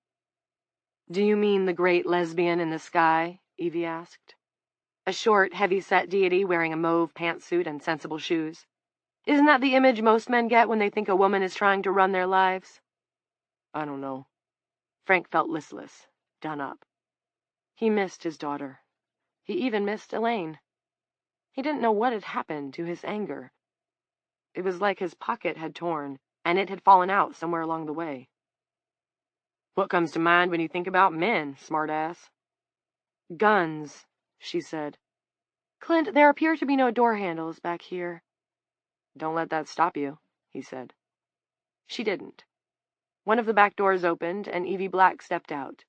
"Do you mean the great lesbian in the sky?" Evie asked. "A short, heavy-set deity wearing a mauve pantsuit and sensible shoes. Isn't that the image most men get when they think a woman is trying to run their lives?" "I don't know." Frank felt listless, done up. He missed his daughter. He even missed Elaine. He didn't know what had happened to his anger. It was like his pocket had torn, and it had fallen out somewhere along the way. "What comes to mind when you think about men, smartass?" "Guns," she said. "Clint, there appear to be no door handles back here." "Don't let that stop you," he said. She didn't. One of the back doors opened, and Evie Black stepped out.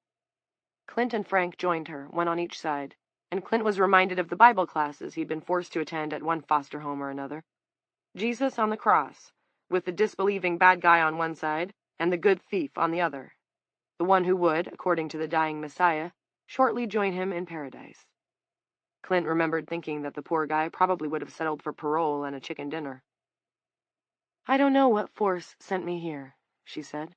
Clint and Frank joined her, one on each side, and Clint was reminded of the Bible classes he'd been forced to attend at one foster home or another. Jesus on the cross, with the disbelieving bad guy on one side and the good thief on the other, the one who would, according to the dying Messiah, shortly join him in paradise. Clint remembered thinking that the poor guy probably would have settled for parole and a chicken dinner. "I don't know what force sent me here," she said.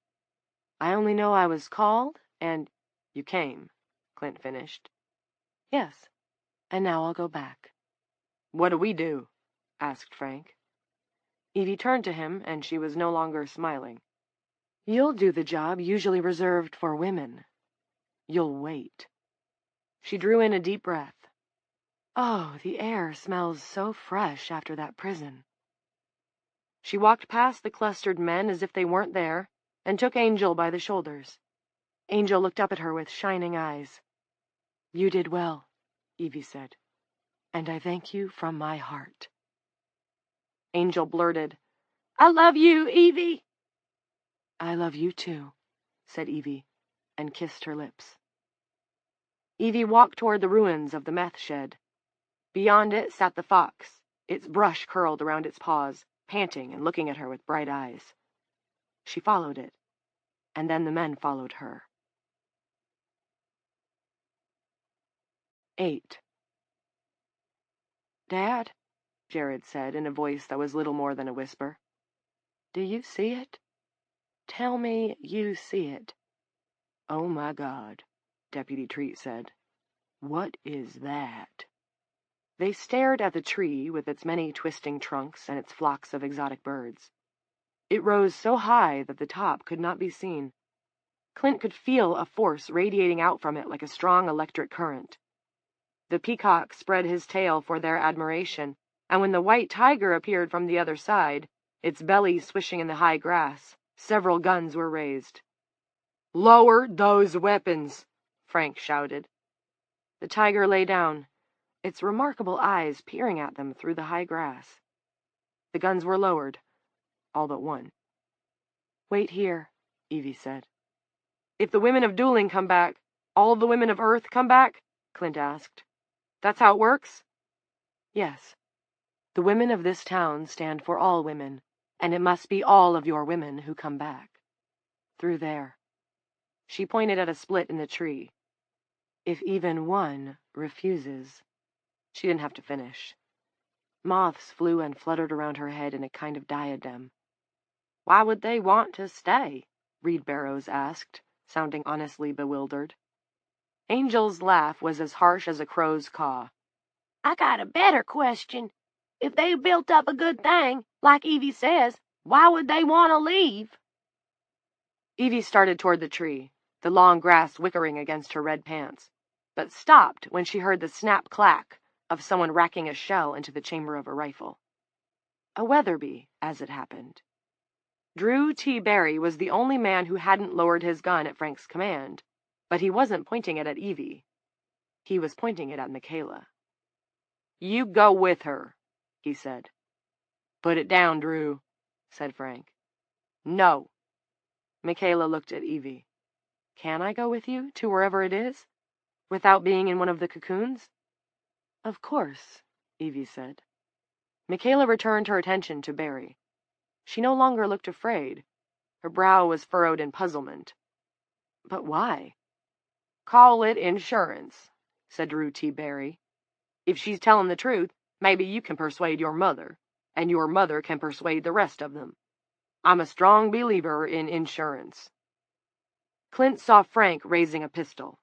"I only know I was called, and—" "You came," Clint finished. "Yes, and now I'll go back." "What do we do?" asked Frank. Evie turned to him, and she was no longer smiling. "You'll do the job usually reserved for women. You'll wait." She drew in a deep breath. "Oh, the air smells so fresh after that prison." She walked past the clustered men as if they weren't there, and took Angel by the shoulders. Angel looked up at her with shining eyes. "You did well," Evie said, "and I thank you from my heart." Angel blurted, "I love you, Evie." "I love you too," said Evie, and kissed her lips. Evie walked toward the ruins of the meth shed. Beyond it sat the fox, its brush curled around its paws, panting and looking at her with bright eyes. She followed it, and then the men followed her. 8. "Dad," Jared said in a voice that was little more than a whisper, "do you see it? Tell me you see it." "Oh my God," Deputy Treat said. "What is that?" They stared at the tree with its many twisting trunks and its flocks of exotic birds. It rose so high that the top could not be seen. Clint could feel a force radiating out from it like a strong electric current. The peacock spread his tail for their admiration, and when the white tiger appeared from the other side, its belly swishing in the high grass, several guns were raised. "Lower those weapons!" Frank shouted. The tiger lay down, its remarkable eyes peering at them through the high grass. The guns were lowered, all but one. "Wait here," Evie said. "If the women of Dueling come back, all the women of Earth come back?" Clint asked. "That's how it works?" "Yes. The women of this town stand for all women, and it must be all of your women who come back. Through there." She pointed at a split in the tree. "If even one refuses—" She didn't have to finish. Moths flew and fluttered around her head in a kind of diadem. "Why would they want to stay?" Reed Barrows asked, sounding honestly bewildered. Angel's laugh was as harsh as a crow's caw. "I got a better question. If they built up a good thing, like Evie says, why would they want to leave?" Evie started toward the tree, the long grass wickering against her red pants, but stopped when she heard the snap-clack of someone racking a shell into the chamber of a rifle. A Weatherby, as it happened. Drew T. Barry was the only man who hadn't lowered his gun at Frank's command, but he wasn't pointing it at Evie. He was pointing it at Michaela. "You go with her," he said. "Put it down, Drew," said Frank. "No." Michaela looked at Evie. "Can I go with you to wherever it is, without being in one of the cocoons?" "Of course," Evie said. Michaela returned her attention to Barry. She no longer looked afraid. Her brow was furrowed in puzzlement. "But why?" "Call it insurance," said Drew T. Barry. "If she's telling the truth, maybe you can persuade your mother, and your mother can persuade the rest of them. I'm a strong believer in insurance." Clint saw Frank raising a pistol.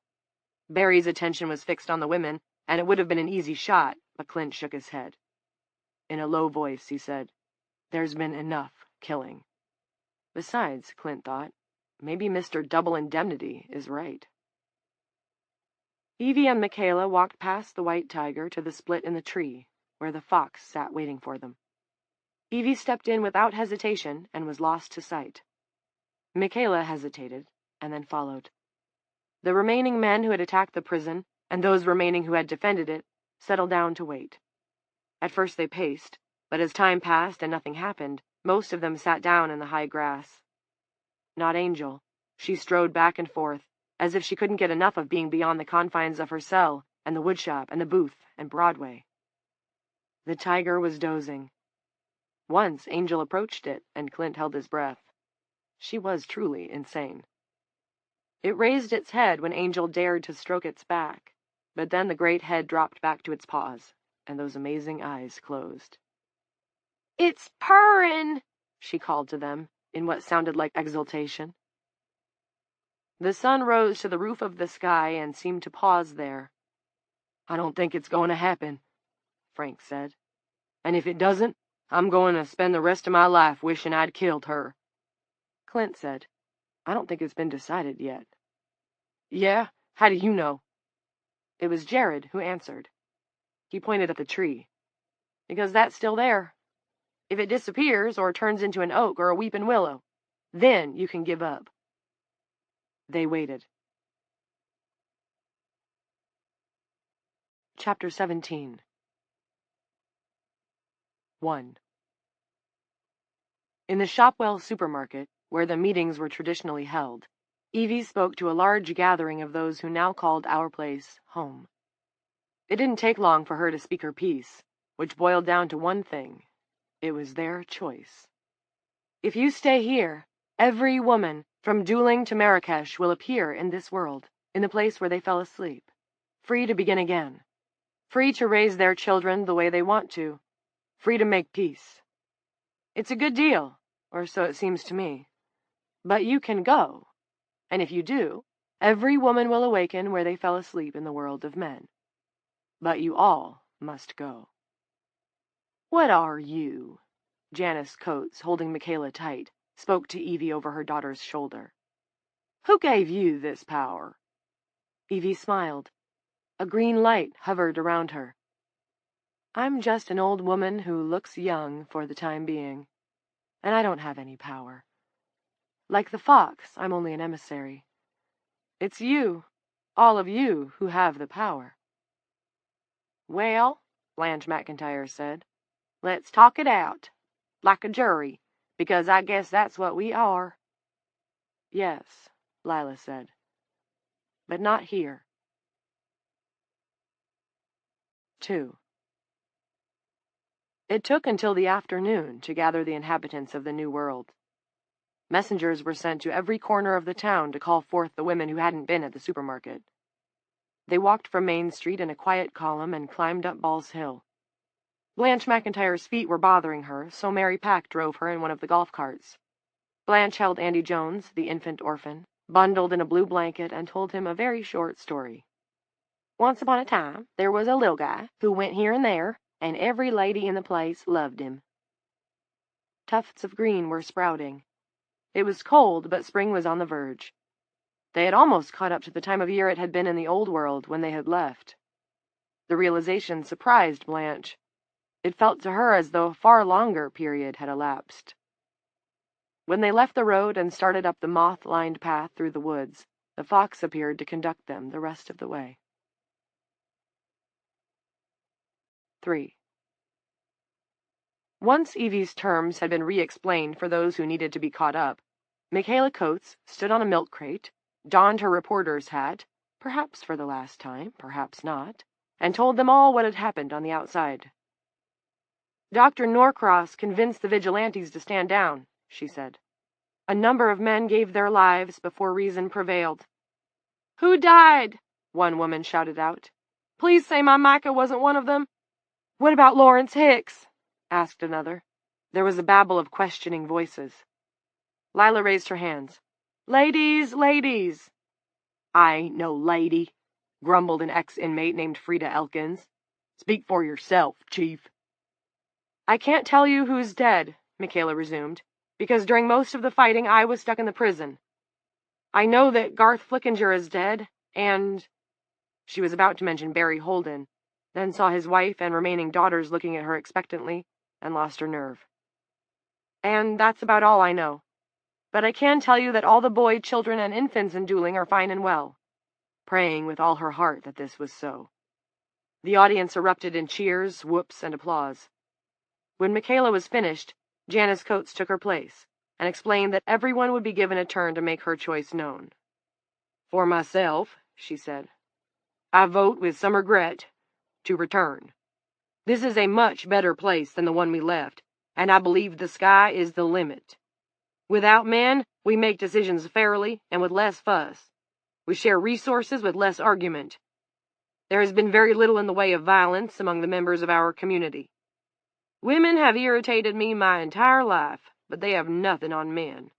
Barry's attention was fixed on the women, and it would have been an easy shot, but Clint shook his head. In a low voice, he said, "There's been enough killing." Besides, Clint thought, maybe Mr. Double Indemnity is right. Evie and Michaela walked past the white tiger to the split in the tree, where the fox sat waiting for them. Evie stepped in without hesitation and was lost to sight. Michaela hesitated, and then followed. The remaining men who had attacked the prison, and those remaining who had defended it, settled down to wait. At first they paced, but as time passed and nothing happened, most of them sat down in the high grass. Not Angel. She strode back and forth, as if she couldn't get enough of being beyond the confines of her cell, and the woodshop, and the booth, and Broadway. The tiger was dozing. Once Angel approached it, and Clint held his breath. She was truly insane. It raised its head when Angel dared to stroke its back, but then the great head dropped back to its paws, and those amazing eyes closed. "It's purring," she called to them, in what sounded like exultation. The sun rose to the roof of the sky and seemed to pause there. "I don't think it's going to happen," Frank said. "And if it doesn't, I'm going to spend the rest of my life wishing I'd killed her." Clint said, "I don't think it's been decided yet." "Yeah? How do you know?" It was Jared who answered. He pointed at the tree. "Because that's still there. If it disappears or turns into an oak or a weeping willow, Then you can give up." They waited. Chapter 17. 1. In the Shopwell supermarket, where the meetings were traditionally held, Evie spoke to a large gathering of those who now called our place home. It didn't take long for her to speak her piece, which boiled down to one thing. It was their choice. If you stay here, every woman, from Dueling to Marrakesh, will appear in this world, in the place where they fell asleep, free to begin again, free to raise their children the way they want to, free to make peace. It's a good deal, or so it seems to me. But you can go, and if you do, every woman will awaken where they fell asleep in the world of men. But you all must go. "What are you?" Janice Coates, holding Michaela tight, spoke to Evie over her daughter's shoulder. "Who gave you this power?" Evie smiled. A green light hovered around her. "I'm just an old woman who looks young for the time being, and I don't have any power. Like the fox, I'm only an emissary. It's you, all of you, who have the power." "Well," Blanche McIntyre said, "let's talk it out, like a jury, because I guess that's what we are." "Yes," Lila said, "but not here." 2. It took until the afternoon to gather the inhabitants of the New World. Messengers were sent to every corner of the town to call forth the women who hadn't been at the supermarket. They walked from Main Street in a quiet column and climbed up Ball's Hill. Blanche McIntyre's feet were bothering her, so Mary Pack drove her in one of the golf carts. Blanche held Andy Jones, the infant orphan, bundled in a blue blanket, and told him a very short story. "Once upon a time, there was a little guy who went here and there, and every lady in the place loved him." Tufts of green were sprouting. It was cold, but spring was on the verge. They had almost caught up to the time of year it had been in the old world when they had left. The realization surprised Blanche. It felt to her as though a far longer period had elapsed. When they left the road and started up the moth-lined path through the woods, the fox appeared to conduct them the rest of the way. 3. Once Evie's terms had been re-explained for those who needed to be caught up, Michaela Coates stood on a milk crate, donned her reporter's hat, perhaps for the last time, perhaps not, and told them all what had happened on the outside. "Dr. Norcross convinced the vigilantes to stand down," she said. "A number of men gave their lives before reason prevailed." "Who died?" one woman shouted out. "Please say my Micah wasn't one of them." "What about Lawrence Hicks?" asked another. There was a babble of questioning voices. Lila raised her hands. "Ladies, ladies!" "I ain't no lady," grumbled an ex-inmate named Frida Elkins. "Speak for yourself, Chief." "I can't tell you who's dead," Michaela resumed, "because during most of the fighting I was stuck in the prison. I know that Garth Flickinger is dead, and—" She was about to mention Barry Holden, then saw his wife and remaining daughters looking at her expectantly, and lost her nerve. "And that's about all I know. But I can tell you that all the boy, children, and infants in Dueling are fine and well," praying with all her heart that this was so. The audience erupted in cheers, whoops, and applause. When Michaela was finished, Janice Coates took her place, and explained that everyone would be given a turn to make her choice known. "For myself," she said, "I vote with some regret to return. This is a much better place than the one we left, and I believe the sky is the limit. Without men, we make decisions fairly and with less fuss. We share resources with less argument. There has been very little in the way of violence among the members of our community. Women have irritated me my entire life, but they have nothing on men."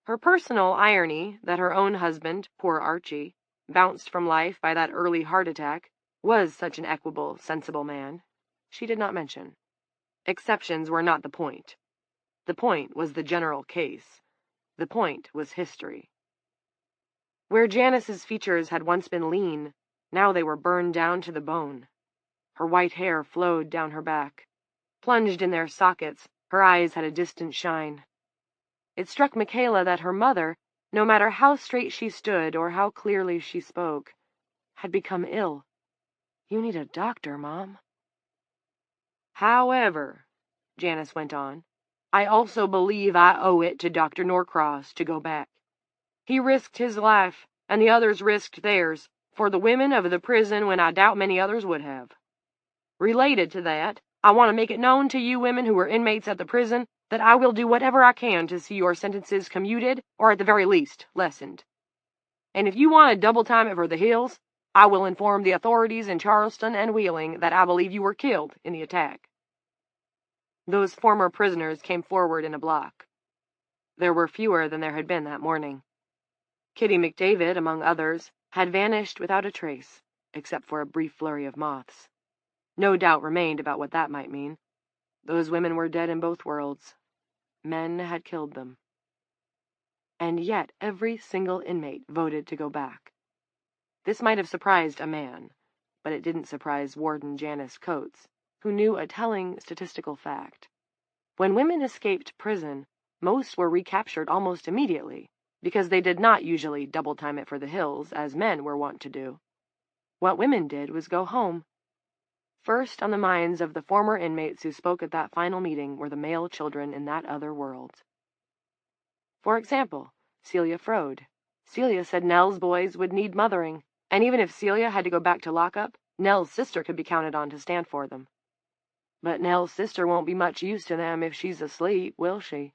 Her personal irony that her own husband, poor Archie, bounced from life by that early heart attack, was such an equable, sensible man, she did not mention. Exceptions were not the point. The point was the general case. The point was history. Where Janice's features had once been lean, now they were burned down to the bone. Her white hair flowed down her back. Plunged in their sockets, her eyes had a distant shine. It struck Michaela that her mother, no matter how straight she stood or how clearly she spoke, had become ill. "You need a doctor, Mom." "However," Janice went on, "I also believe I owe it to Dr. Norcross to go back. He risked his life, and the others risked theirs, for the women of the prison when I doubt many others would have. Related to that, I want to make it known to you women who are inmates at the prison that I will do whatever I can to see your sentences commuted, or at the very least, lessened. And if you want to double time it for the Hills, I will inform the authorities in Charleston and Wheeling that I believe you were killed in the attack." Those former prisoners came forward in a block. There were fewer than there had been that morning. Kitty McDavid, among others, had vanished without a trace, except for a brief flurry of moths. No doubt remained about what that might mean. Those women were dead in both worlds. Men had killed them. And yet every single inmate voted to go back. This might have surprised a man, but it didn't surprise Warden Janice Coates, who knew a telling statistical fact. When women escaped prison, most were recaptured almost immediately, because they did not usually double time it for the Hills, as men were wont to do. What women did was go home. First on the minds of the former inmates who spoke at that final meeting were the male children in that other world. For example, Celia Frode. Celia said Nell's boys would need mothering, and even if Celia had to go back to lockup, Nell's sister could be counted on to stand for them. But Nell's sister won't be much use to them if she's asleep, will she?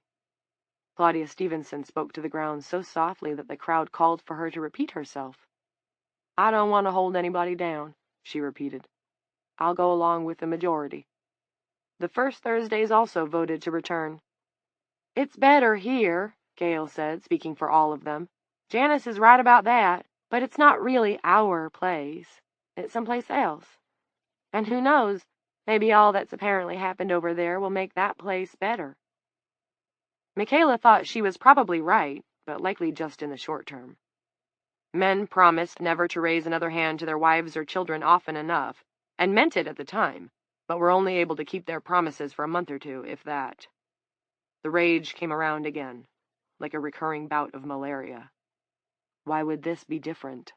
Claudia Stevenson spoke to the ground so softly that the crowd called for her to repeat herself. "I don't want to hold anybody down," she repeated. "I'll go along with the majority." The First Thursdays also voted to return. "It's better here," Gail said, speaking for all of them. "Janice is right about that, but it's not really our place. It's someplace else. And who knows, maybe all that's apparently happened over there will make that place better." Michaela thought she was probably right, but likely just in the short term. Men promised never to raise another hand to their wives or children often enough, and meant it at the time, but were only able to keep their promises for a month or two, if that. The rage came around again, like a recurring bout of malaria. Why would this be different?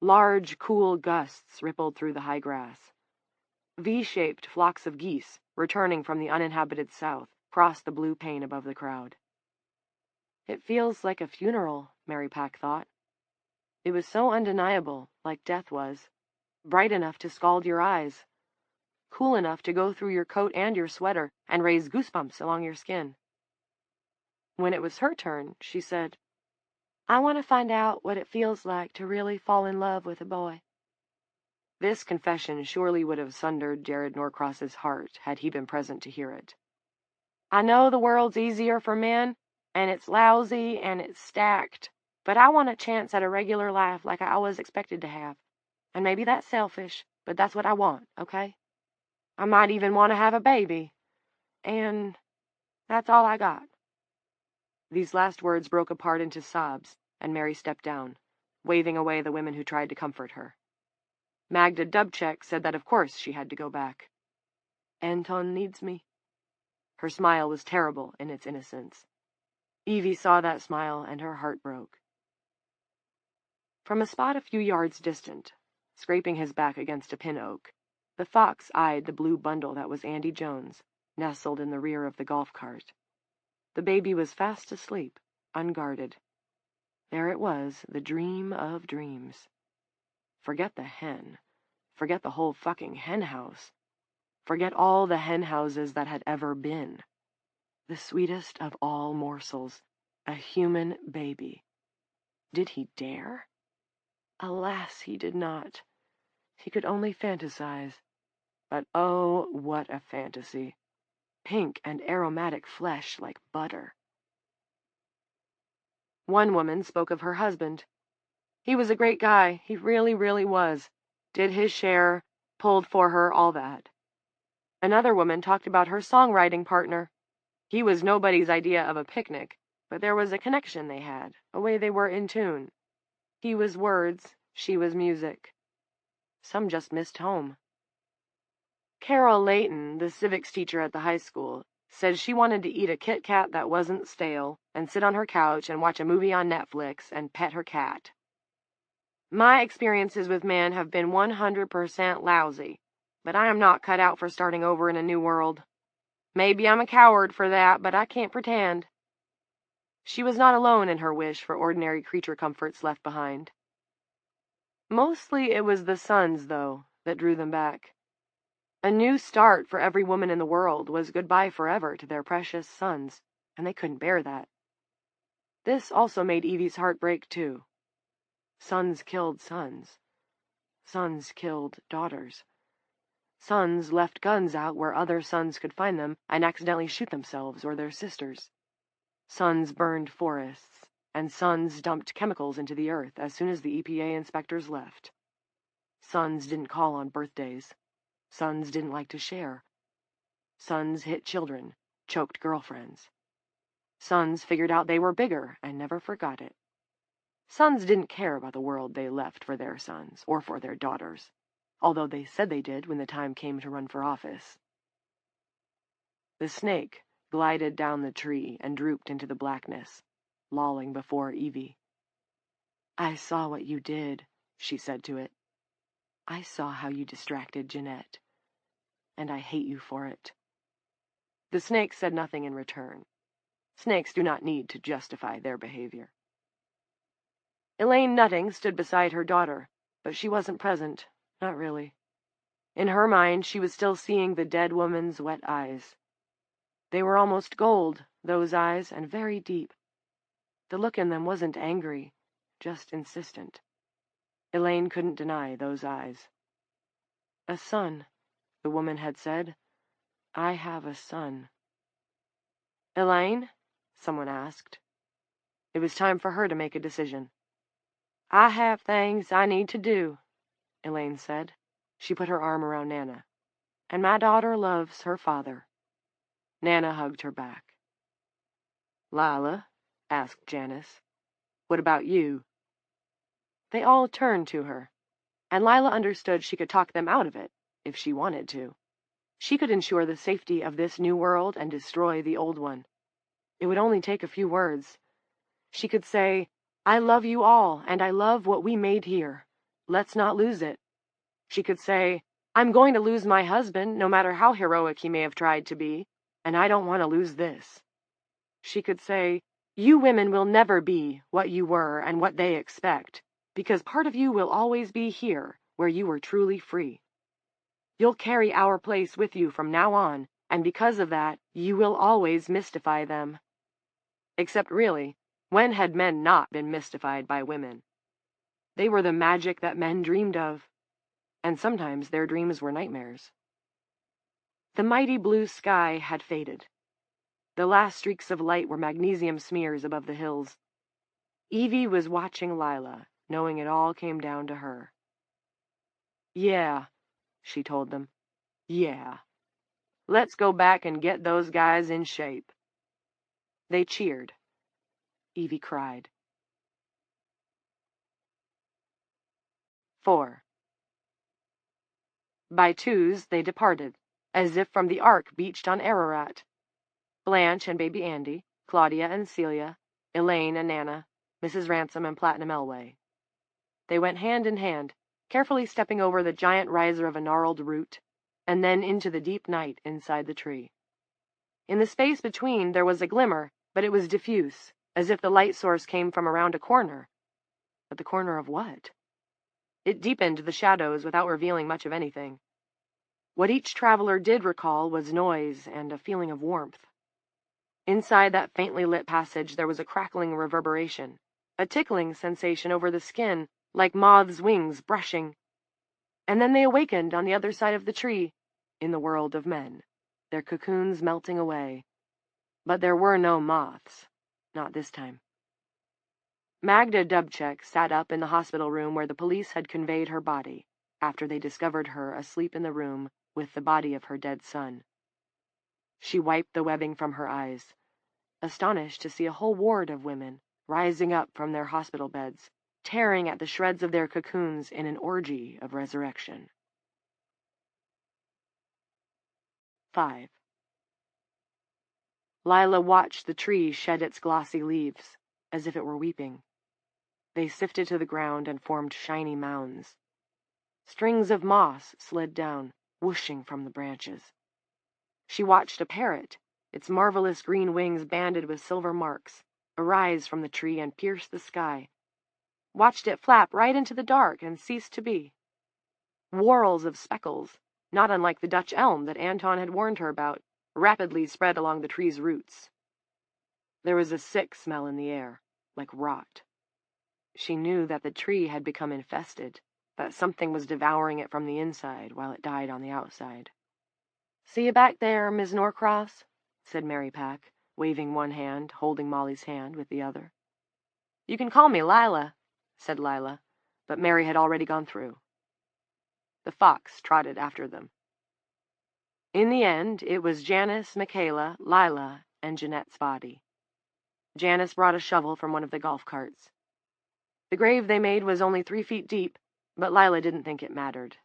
Large, cool gusts rippled through the high grass. V-shaped flocks of geese, returning from the uninhabited south, crossed the blue pane above the crowd. It feels like a funeral, Mary Pack thought. It was so undeniable, like death was, bright enough to scald your eyes, cool enough to go through your coat and your sweater and raise goosebumps along your skin. When it was her turn, she said, "I want to find out what it feels like to really fall in love with a boy." This confession surely would have sundered Jared Norcross's heart had he been present to hear it. "I know the world's easier for men, and it's lousy and it's stacked, but I want a chance at a regular life like I always expected to have. And maybe that's selfish, but that's what I want, okay? I might even want to have a baby. And that's all I got." These last words broke apart into sobs, and Mary stepped down, waving away the women who tried to comfort her. Magda Dubček said that of course she had to go back. "Anton needs me." Her smile was terrible in its innocence. Evie saw that smile, and her heart broke. From a spot a few yards distant, scraping his back against a pin oak, the fox eyed the blue bundle that was Andy Jones, nestled in the rear of the golf cart. The baby was fast asleep, unguarded. There it was, the dream of dreams. Forget the hen. Forget the whole fucking hen house. Forget all the hen houses that had ever been. The sweetest of all morsels, a human baby. Did he dare? Alas, he did not. He could only fantasize. But oh, what a fantasy. Pink and aromatic flesh like butter. One woman spoke of her husband. He was a great guy. He really, really was. Did his share, pulled for her, all that. Another woman talked about her songwriting partner. He was nobody's idea of a picnic, but there was a connection they had, a way they were in tune. He was words, she was music. Some just missed home. Carol Layton, the civics teacher at the high school, Said she wanted to eat a Kit Kat that wasn't stale, and sit on her couch and watch a movie on Netflix and pet her cat. My experiences with men have been 100% lousy, but I am not cut out for starting over in a new world. Maybe I'm a coward for that, but I can't pretend. She was not alone in her wish for ordinary creature comforts left behind. Mostly it was the sons, though, that drew them back. A new start for every woman in the world was goodbye forever to their precious sons, and they couldn't bear that. This also made Evie's heart break, too. Sons killed sons. Sons killed daughters. Sons left guns out where other sons could find them and accidentally shoot themselves or their sisters. Sons burned forests, and sons dumped chemicals into the earth as soon as the EPA inspectors left. Sons didn't call on birthdays. Sons didn't like to share. Sons hit children, choked girlfriends. Sons figured out they were bigger and never forgot it. Sons didn't care about the world they left for their sons or for their daughters, although they said they did when the time came to run for office. The snake glided down the tree and drooped into the blackness, lolling before Evie. "I saw what you did," she said to it. "I saw how you distracted Jeanette, and I hate you for it." The snake said nothing in return. Snakes do not need to justify their behavior. Elaine Nutting stood beside her daughter, but she wasn't present, not really. In her mind, she was still seeing the dead woman's wet eyes. They were almost gold, those eyes, and very deep. The look in them wasn't angry, just insistent. Elaine couldn't deny those eyes. "A son," the woman had said. "I have a son." "Elaine?" someone asked. It was time for her to make a decision. "I have things I need to do," Elaine said. She put her arm around Nana. "And my daughter loves her father." Nana hugged her back. "Lila," asked Janice, "what about you?" They all turned to her, and Lila understood she could talk them out of it, if she wanted to. She could ensure the safety of this new world and destroy the old one. It would only take a few words. She could say, "I love you all, and I love what we made here. Let's not lose it." She could say, "I'm going to lose my husband, no matter how heroic he may have tried to be, and I don't want to lose this." She could say, "You women will never be what you were and what they expect, because part of you will always be here, where you were truly free. You'll carry our place with you from now on, and because of that, you will always mystify them." Except really, when had men not been mystified by women? They were the magic that men dreamed of, and sometimes their dreams were nightmares. The mighty blue sky had faded. The last streaks of light were magnesium smears above the hills. Evie was watching Lila, knowing it all came down to her. "Yeah," she told them. "Yeah. Let's go back and get those guys in shape." They cheered. Evie cried. 4. By twos they departed, as if from the Ark beached on Ararat. Blanche and baby Andy, Claudia and Celia, Elaine and Nana, Mrs. Ransom and Platinum Elway. They went hand in hand, carefully stepping over the giant riser of a gnarled root, and then into the deep night inside the tree. In the space between there was a glimmer, but it was diffuse, as if the light source came from around a corner. But the corner of what? It deepened the shadows without revealing much of anything. What each traveler did recall was noise and a feeling of warmth. Inside that faintly lit passage there was a crackling reverberation, a tickling sensation over the skin, like moths' wings brushing. And then they awakened on the other side of the tree, in the world of men, their cocoons melting away. But there were no moths, not this time. Magda Dubček sat up in the hospital room where the police had conveyed her body, after they discovered her asleep in the room with the body of her dead son. She wiped the webbing from her eyes, astonished to see a whole ward of women rising up from their hospital beds, tearing at the shreds of their cocoons in an orgy of resurrection. 5. Lila watched the tree shed its glossy leaves, as if it were weeping. They sifted to the ground and formed shiny mounds. Strings of moss slid down, whooshing from the branches. She watched a parrot, its marvelous green wings banded with silver marks, arise from the tree and pierce the sky. Watched it flap right into the dark and cease to be. Whorls of speckles, not unlike the Dutch elm that Anton had warned her about, rapidly spread along the tree's roots. There was a sick smell in the air, like rot. She knew that the tree had become infested, that something was devouring it from the inside while it died on the outside. "See you back there, Miss Norcross," said Mary Pack, waving one hand, holding Molly's hand with the other. "You can call me Lila," said Lila, but Mary had already gone through. The fox trotted after them. In the end, it was Janice, Michaela, Lila, and Jeanette's body. Janice brought a shovel from one of the golf carts. The grave they made was only 3 feet deep, but Lila didn't think it mattered.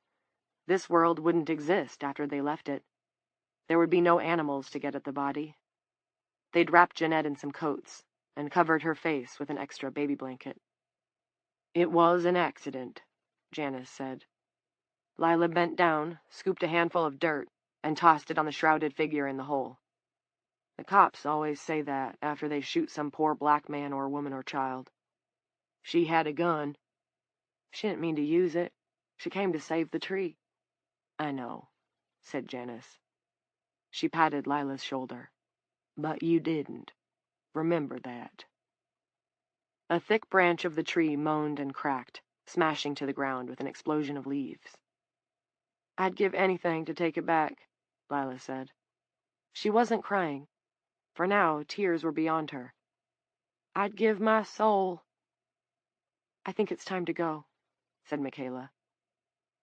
This world wouldn't exist after they left it. There would be no animals to get at the body. They'd wrapped Jeanette in some coats and covered her face with an extra baby blanket. "It was an accident," Janice said. Lila bent down, scooped a handful of dirt, and tossed it on the shrouded figure in the hole. "The cops always say that after they shoot some poor black man or woman or child. She had a gun. She didn't mean to use it. She came to save the tree." "I know," said Janice. She patted Lila's shoulder. "But you didn't. Remember that." A thick branch of the tree moaned and cracked, smashing to the ground with an explosion of leaves. "I'd give anything to take it back," Lila said. She wasn't crying. For now, tears were beyond her. "I'd give my soul." "I think it's time to go," said Michaela.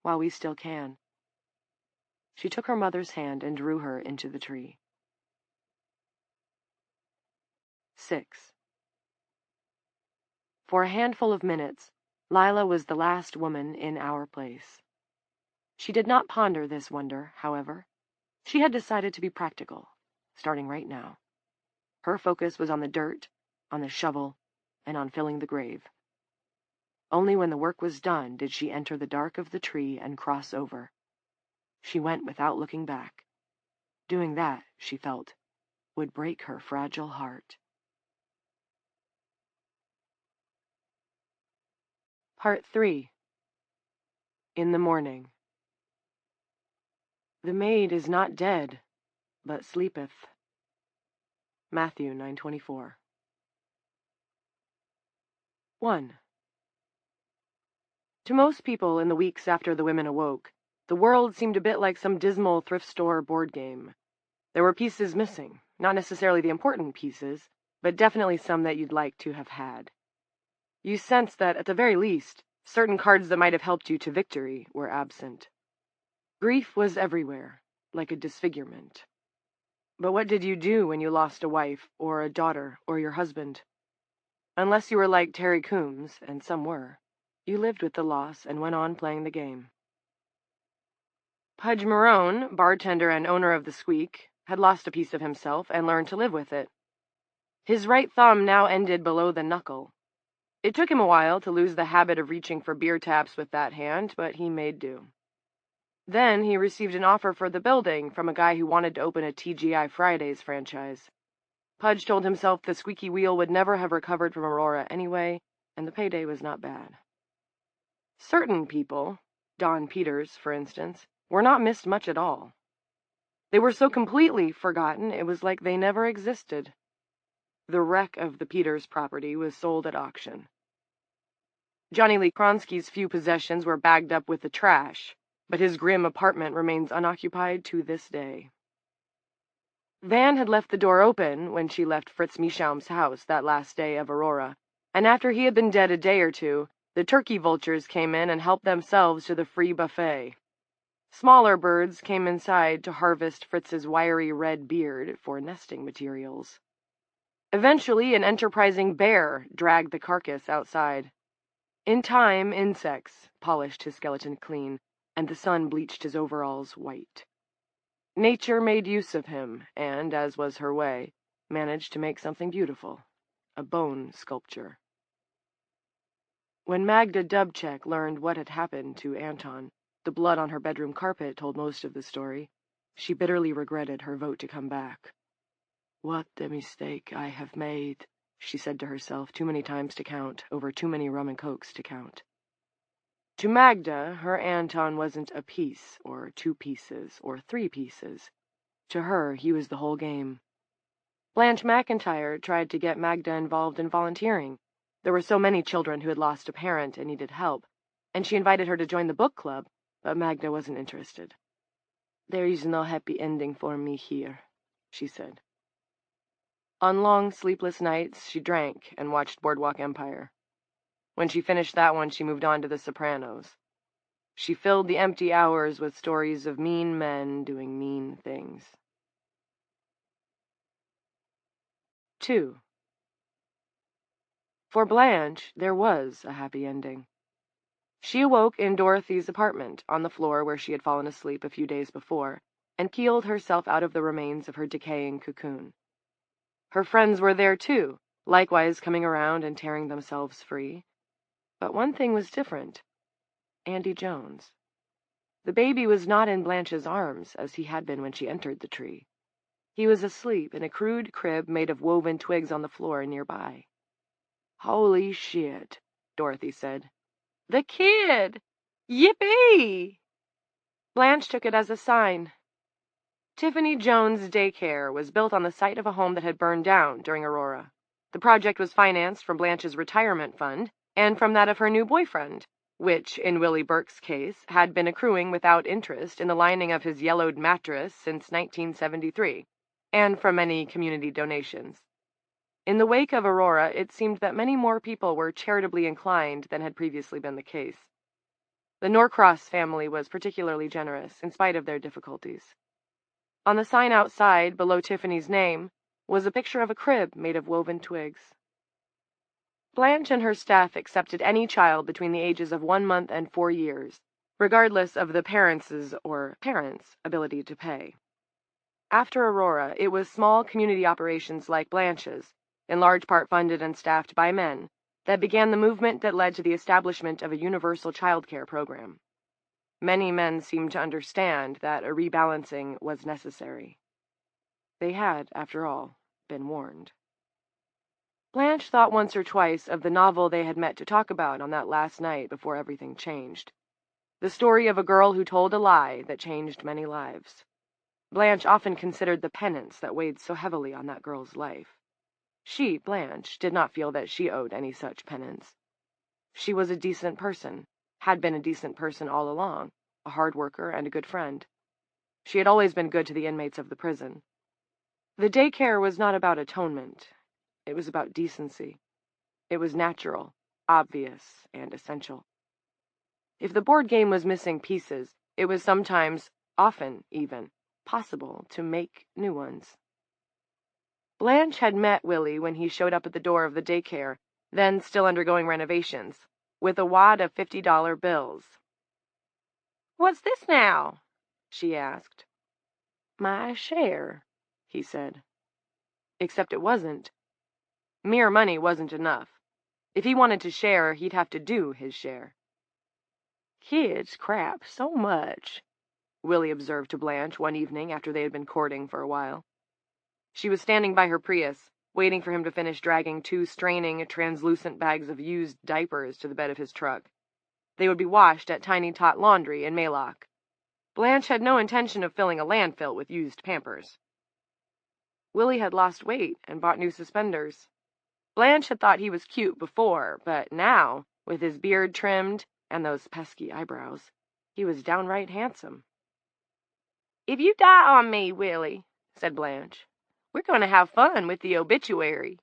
"While we still can." She took her mother's hand and drew her into the tree. 6. For a handful of minutes, Lila was the last woman in our place. She did not ponder this wonder, however. She had decided to be practical, starting right now. Her focus was on the dirt, on the shovel, and on filling the grave. Only when the work was done did she enter the dark of the tree and cross over. She went without looking back. Doing that, she felt, would break her fragile heart. Part 3. In the morning. The maid is not dead, but sleepeth. Matthew 9:24. 1. To most people in the weeks after the women awoke, the world seemed a bit like some dismal thrift store board game. There were pieces missing, not necessarily the important pieces, but definitely some that you'd like to have had. You sensed that, at the very least, certain cards that might have helped you to victory were absent. Grief was everywhere, like a disfigurement. But what did you do when you lost a wife, or a daughter, or your husband? Unless you were like Terry Coombs, and some were, you lived with the loss and went on playing the game. Pudge Marone, bartender and owner of the Squeak, had lost a piece of himself and learned to live with it. His right thumb now ended below the knuckle. It took him a while to lose the habit of reaching for beer taps with that hand, but he made do. Then he received an offer for the building from a guy who wanted to open a TGI Fridays franchise. Pudge told himself the squeaky wheel would never have recovered from Aurora anyway, and the payday was not bad. Certain people, Don Peters, for instance, were not missed much at all. They were so completely forgotten it was like they never existed. The wreck of the Peters property was sold at auction. Johnny Lee Kronsky's few possessions were bagged up with the trash, but his grim apartment remains unoccupied to this day. Van had left the door open when she left Fritz Michaum's house that last day of Aurora, and after he had been dead a day or two, the turkey vultures came in and helped themselves to the free buffet. Smaller birds came inside to harvest Fritz's wiry red beard for nesting materials. Eventually, an enterprising bear dragged the carcass outside. In time, insects polished his skeleton clean, and the sun bleached his overalls white. Nature made use of him, and, as was her way, managed to make something beautiful, a bone sculpture. When Magda Dubček learned what had happened to Anton, the blood on her bedroom carpet told most of the story. She bitterly regretted her vote to come back. "What a mistake I have made," she said to herself too many times to count, over too many rum and cokes to count. To Magda, her Anton wasn't a piece, or 2 pieces, or 3 pieces. To her, he was the whole game. Blanche McIntyre tried to get Magda involved in volunteering. There were so many children who had lost a parent and needed help, and she invited her to join the book club, but Magda wasn't interested. "There is no happy ending for me here," she said. On long, sleepless nights, she drank and watched Boardwalk Empire. When she finished that one, she moved on to The Sopranos. She filled the empty hours with stories of mean men doing mean things. 2. For Blanche, there was a happy ending. She awoke in Dorothy's apartment, on the floor where she had fallen asleep a few days before, and peeled herself out of the remains of her decaying cocoon. Her friends were there, too, likewise coming around and tearing themselves free. But one thing was different. Andy Jones. The baby was not in Blanche's arms, as he had been when she entered the tree. He was asleep in a crude crib made of woven twigs on the floor nearby. "Holy shit," Dorothy said. "The kid! Yippee!" Blanche took it as a sign. Tiffany Jones Daycare was built on the site of a home that had burned down during Aurora. The project was financed from Blanche's retirement fund and from that of her new boyfriend, which, in Willie Burke's case, had been accruing without interest in the lining of his yellowed mattress since 1973, and from many community donations. In the wake of Aurora, it seemed that many more people were charitably inclined than had previously been the case. The Norcross family was particularly generous, in spite of their difficulties. On the sign outside, below Tiffany's name, was a picture of a crib made of woven twigs. Blanche and her staff accepted any child between the ages of 1 month and 4 years, regardless of the parents' ability to pay. After Aurora, it was small community operations like Blanche's, in large part funded and staffed by men, that began the movement that led to the establishment of a universal child care program. Many men seemed to understand that a rebalancing was necessary. They had, after all, been warned. Blanche thought once or twice of the novel they had met to talk about on that last night before everything changed. The story of a girl who told a lie that changed many lives. Blanche often considered the penance that weighed so heavily on that girl's life. She, Blanche, did not feel that she owed any such penance. She was a decent person, had been a decent person all along, a hard worker and a good friend. She had always been good to the inmates of the prison. The daycare was not about atonement. It was about decency. It was natural, obvious, and essential. If the board game was missing pieces, it was sometimes, often even, possible to make new ones. Blanche had met Willie when he showed up at the door of the daycare, then still undergoing renovations, with a wad of $50 bills. "What's this now?" she asked. "My share," he said. Except it wasn't. Mere money wasn't enough. If he wanted to share, he'd have to do his share. "Kids crap so much," Willie observed to Blanche one evening after they had been courting for a while. She was standing by her Prius, waiting for him to finish dragging 2 straining, translucent bags of used diapers to the bed of his truck. They would be washed at Tiny Tot Laundry in Maylock. Blanche had no intention of filling a landfill with used Pampers. Willie had lost weight and bought new suspenders. Blanche had thought he was cute before, but now, with his beard trimmed and those pesky eyebrows, he was downright handsome. "If you die on me, Willie," said Blanche, "we're going to have fun with the obituary.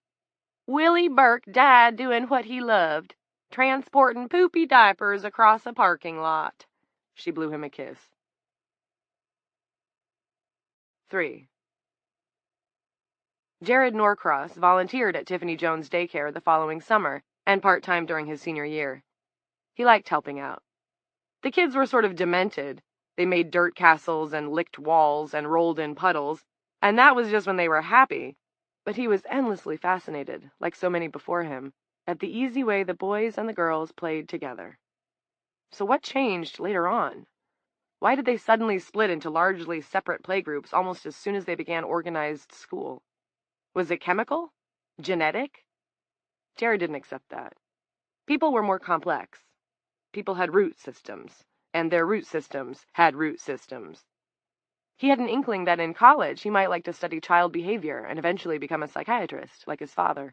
Willie Burke died doing what he loved, transporting poopy diapers across a parking lot." She blew him a kiss. 3. Jared Norcross volunteered at Tiffany Jones Daycare the following summer, and part-time during his senior year. He liked helping out. The kids were sort of demented. They made dirt castles and licked walls and rolled in puddles, and that was just when they were happy. But he was endlessly fascinated, like so many before him, at the easy way the boys and the girls played together. So what changed later on? Why did they suddenly split into largely separate playgroups almost as soon as they began organized school? Was it chemical? Genetic? Jared didn't accept that. People were more complex. People had root systems, and their root systems had root systems. He had an inkling that in college he might like to study child behavior and eventually become a psychiatrist, like his father.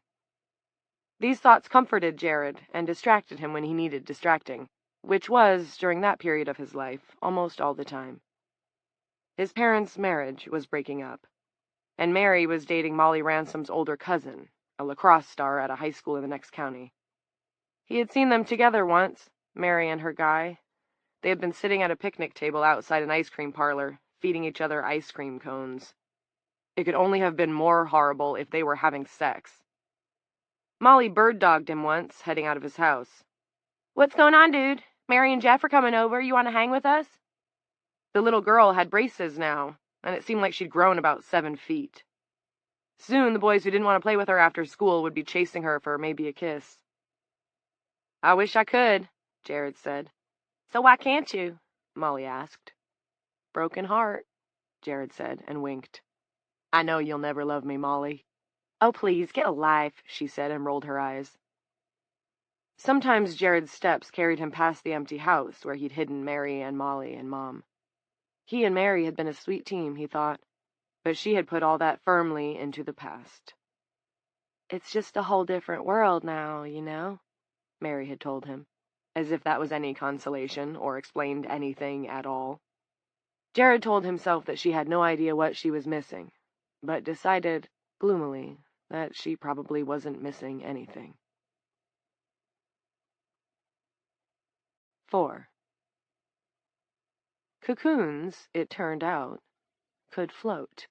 These thoughts comforted Jared and distracted him when he needed distracting, which was, during that period of his life, almost all the time. His parents' marriage was breaking up, and Mary was dating Molly Ransom's older cousin, a lacrosse star at a high school in the next county. He had seen them together once, Mary and her guy. They had been sitting at a picnic table outside an ice cream parlor, feeding each other ice cream cones. It could only have been more horrible if they were having sex. Molly bird-dogged him once, heading out of his house. "What's going on, dude? Mary and Jeff are coming over. You want to hang with us?" The little girl had braces now, and it seemed like she'd grown about 7 feet. Soon the boys who didn't want to play with her after school would be chasing her for maybe a kiss. "I wish I could," Jared said. "So why can't you?" Molly asked. "Broken heart," Jared said, and winked. "I know you'll never love me, Molly." "Oh, please, get a life," she said, and rolled her eyes. Sometimes Jared's steps carried him past the empty house where he'd hidden Mary and Molly and Mom. He and Mary had been a sweet team, he thought, but she had put all that firmly into the past. "It's just a whole different world now, you know," Mary had told him, as if that was any consolation or explained anything at all. Jared told himself that she had no idea what she was missing, but decided, gloomily, that she probably wasn't missing anything. 4. Cocoons, it turned out, could float.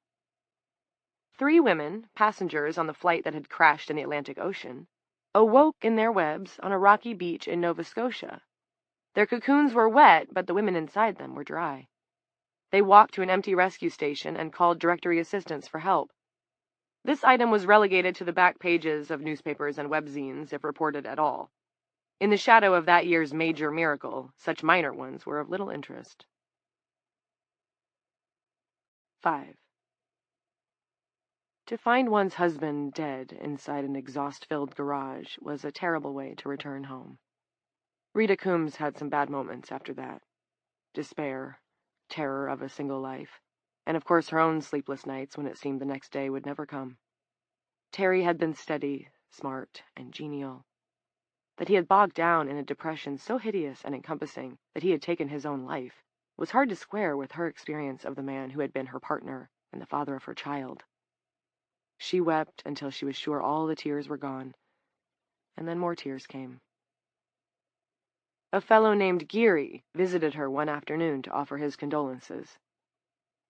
3 women, passengers on the flight that had crashed in the Atlantic Ocean, awoke in their webs on a rocky beach in Nova Scotia. Their cocoons were wet, but the women inside them were dry. They walked to an empty rescue station and called directory assistance for help. This item was relegated to the back pages of newspapers and webzines if reported at all. In the shadow of that year's major miracle, such minor ones were of little interest. 5. To find one's husband dead inside an exhaust-filled garage was a terrible way to return home. Rita Coombs had some bad moments after that. Despair, terror of a single life, and of course her own sleepless nights when it seemed the next day would never come. Terry had been steady, smart, and genial. That he had bogged down in a depression so hideous and encompassing that he had taken his own life was hard to square with her experience of the man who had been her partner and the father of her child. She wept until she was sure all the tears were gone, and then more tears came. A fellow named Geary visited her one afternoon to offer his condolences.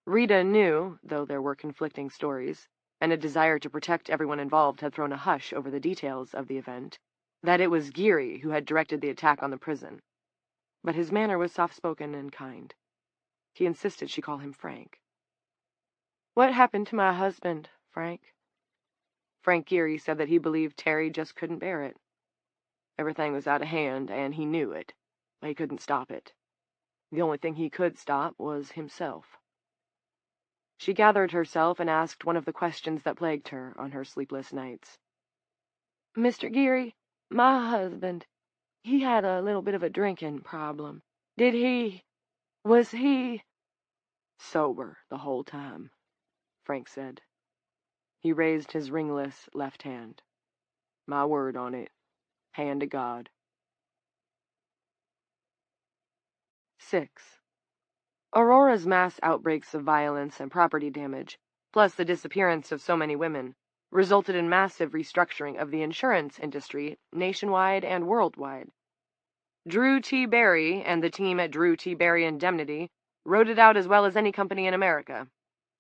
Rita knew, though there were conflicting stories, and a desire to protect everyone involved had thrown a hush over the details of the event, that it was Geary who had directed the attack on the prison. But his manner was soft-spoken and kind. He insisted she call him Frank. "What happened to my husband, Frank?" Frank Geary said that he believed Terry just couldn't bear it. Everything was out of hand, and he knew it, but he couldn't stop it. The only thing he could stop was himself. She gathered herself and asked one of the questions that plagued her on her sleepless nights. "Mr. Geary, my husband, he had a little bit of a drinking problem. Was he—" "Sober the whole time," Frank said. He raised his ringless left hand. "My word on it. Hand to God." 6. Aurora's mass outbreaks of violence and property damage, plus the disappearance of so many women, resulted in massive restructuring of the insurance industry nationwide and worldwide. Drew T. Barry and the team at Drew T. Barry Indemnity wrote it out as well as any company in America,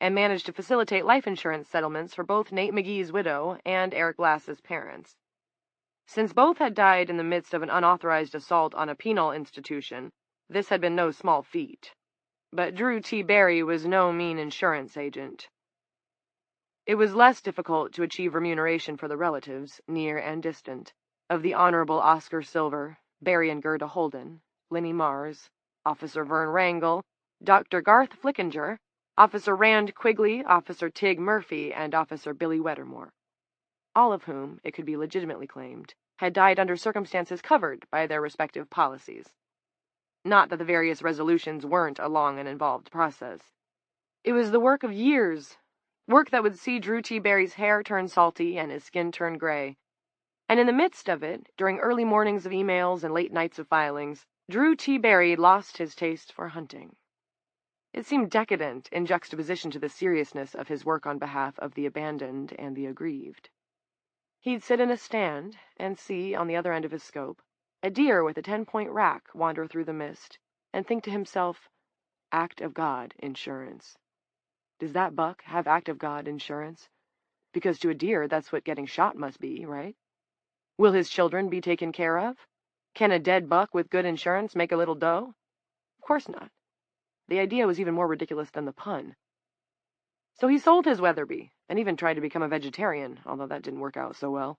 and managed to facilitate life insurance settlements for both Nate McGee's widow and Eric Glass's parents. Since both had died in the midst of an unauthorized assault on a penal institution, this had been no small feat. But Drew T. Barry was no mean insurance agent. It was less difficult to achieve remuneration for the relatives, near and distant, of the Honorable Oscar Silver, Barry and Gerda Holden, Linnie Mars, Officer Vern Wrangle, Dr. Garth Flickinger, Officer Rand Quigley, Officer Tig Murphy, and Officer Billy Wettermore, all of whom, it could be legitimately claimed, had died under circumstances covered by their respective policies. Not that the various resolutions weren't a long and involved process. It was the work of years, work that would see Drew T. Barry's hair turn salty and his skin turn gray. And in the midst of it, during early mornings of emails and late nights of filings, Drew T. Barry lost his taste for hunting. It seemed decadent in juxtaposition to the seriousness of his work on behalf of the abandoned and the aggrieved. He'd sit in a stand and see, on the other end of his scope, a deer with a 10-point rack wander through the mist, and think to himself, Act of God insurance. Does that buck have Act of God insurance? Because to a deer, that's what getting shot must be, right? Will his children be taken care of? Can a dead buck with good insurance make a little dough? Of course not. The idea was even more ridiculous than the pun. So he sold his Weatherby, and even tried to become a vegetarian, although that didn't work out so well.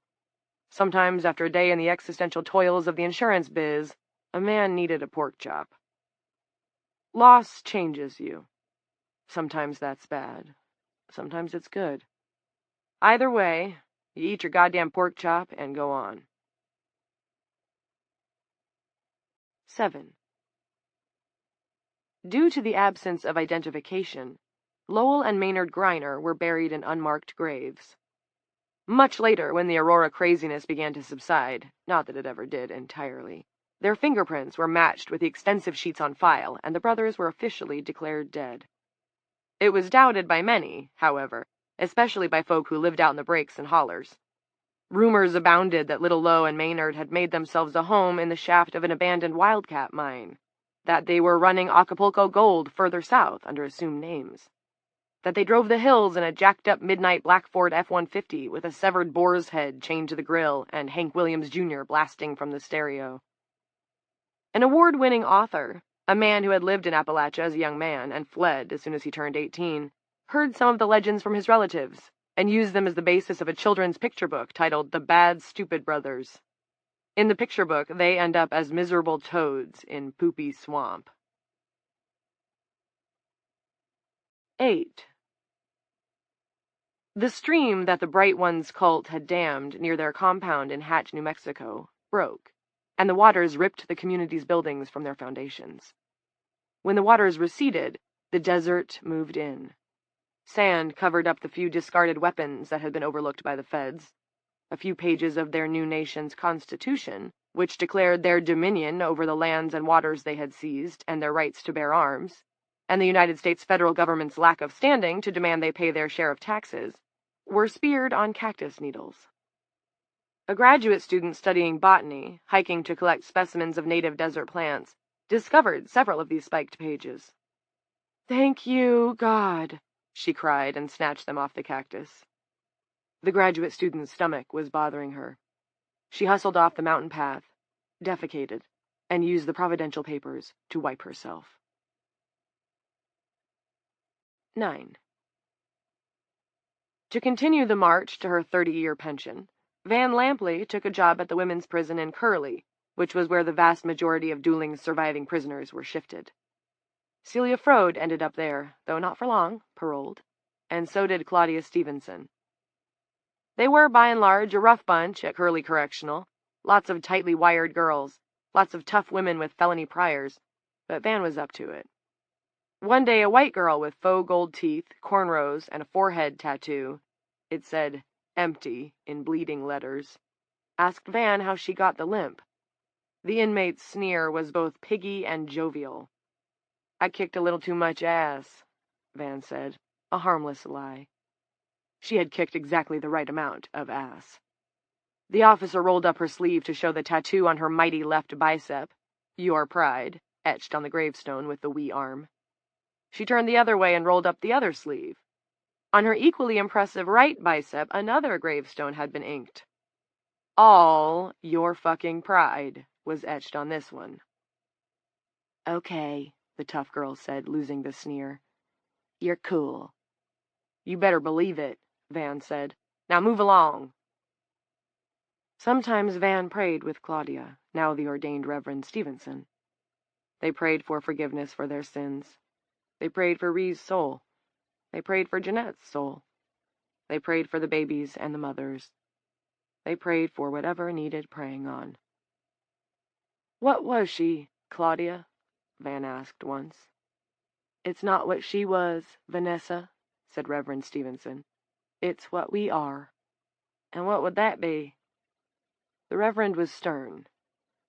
Sometimes, after a day in the existential toils of the insurance biz, a man needed a pork chop. Loss changes you. Sometimes that's bad. Sometimes it's good. Either way, you eat your goddamn pork chop and go on. 7. Due to the absence of identification, Lowell and Maynard Greiner were buried in unmarked graves. Much later, when the Aurora craziness began to subside, not that it ever did entirely, their fingerprints were matched with the extensive sheets on file, and the brothers were officially declared dead. It was doubted by many, however, especially by folk who lived out in the breaks and hollers. Rumors abounded that Little Low and Maynard had made themselves a home in the shaft of an abandoned wildcat mine, that they were running Acapulco Gold further south under assumed names, that they drove the hills in a jacked-up midnight black Ford F-150 with a severed boar's head chained to the grill and Hank Williams Jr. blasting from the stereo. An award-winning author, a man who had lived in Appalachia as a young man and fled as soon as he turned 18, heard some of the legends from his relatives and used them as the basis of a children's picture book titled The Bad Stupid Brothers. In the picture book, they end up as miserable toads in Poopy Swamp. 8. The stream that the Bright Ones cult had dammed near their compound in Hatch, New Mexico, broke, and the waters ripped the community's buildings from their foundations. When the waters receded, the desert moved in. Sand covered up the few discarded weapons that had been overlooked by the feds, a few pages of their new nation's constitution, which declared their dominion over the lands and waters they had seized and their rights to bear arms, and the United States federal government's lack of standing to demand they pay their share of taxes, were speared on cactus needles. A graduate student studying botany, hiking to collect specimens of native desert plants, discovered several of these spiked pages. "Thank you, God," she cried and snatched them off the cactus. The graduate student's stomach was bothering her. She hustled off the mountain path, defecated, and used the providential papers to wipe herself. 9. To continue the march to her 30-year pension, Van Lampley took a job at the women's prison in Curly, which was where the vast majority of Dooling's surviving prisoners were shifted. Celia Frode ended up there, though not for long, paroled, and so did Claudia Stevenson. They were, by and large, a rough bunch at Curly Correctional, lots of tightly wired girls, lots of tough women with felony priors, but Van was up to it. One day, a white girl with faux gold teeth, cornrows, and a forehead tattoo, it said, "empty," in bleeding letters, asked Van how she got the limp. The inmate's sneer was both piggy and jovial. "I kicked a little too much ass," Van said, a harmless lie. She had kicked exactly the right amount of ass. The officer rolled up her sleeve to show the tattoo on her mighty left bicep, "Your Pride," etched on the gravestone with the wee arm. She turned the other way and rolled up the other sleeve. On her equally impressive right bicep, another gravestone had been inked. "All your fucking pride" was etched on this one. "Okay," the tough girl said, losing the sneer. "You're cool." "You better believe it," Van said. "Now move along." Sometimes Van prayed with Claudia, now the ordained Reverend Stevenson. They prayed for forgiveness for their sins. They prayed for Ree's soul. They prayed for Jeanette's soul. They prayed for the babies and the mothers. They prayed for whatever needed praying on. "What was she, Claudia?" Van asked once. "It's not what she was, Vanessa," said Reverend Stevenson. "It's what we are." "And what would that be?" The Reverend was stern,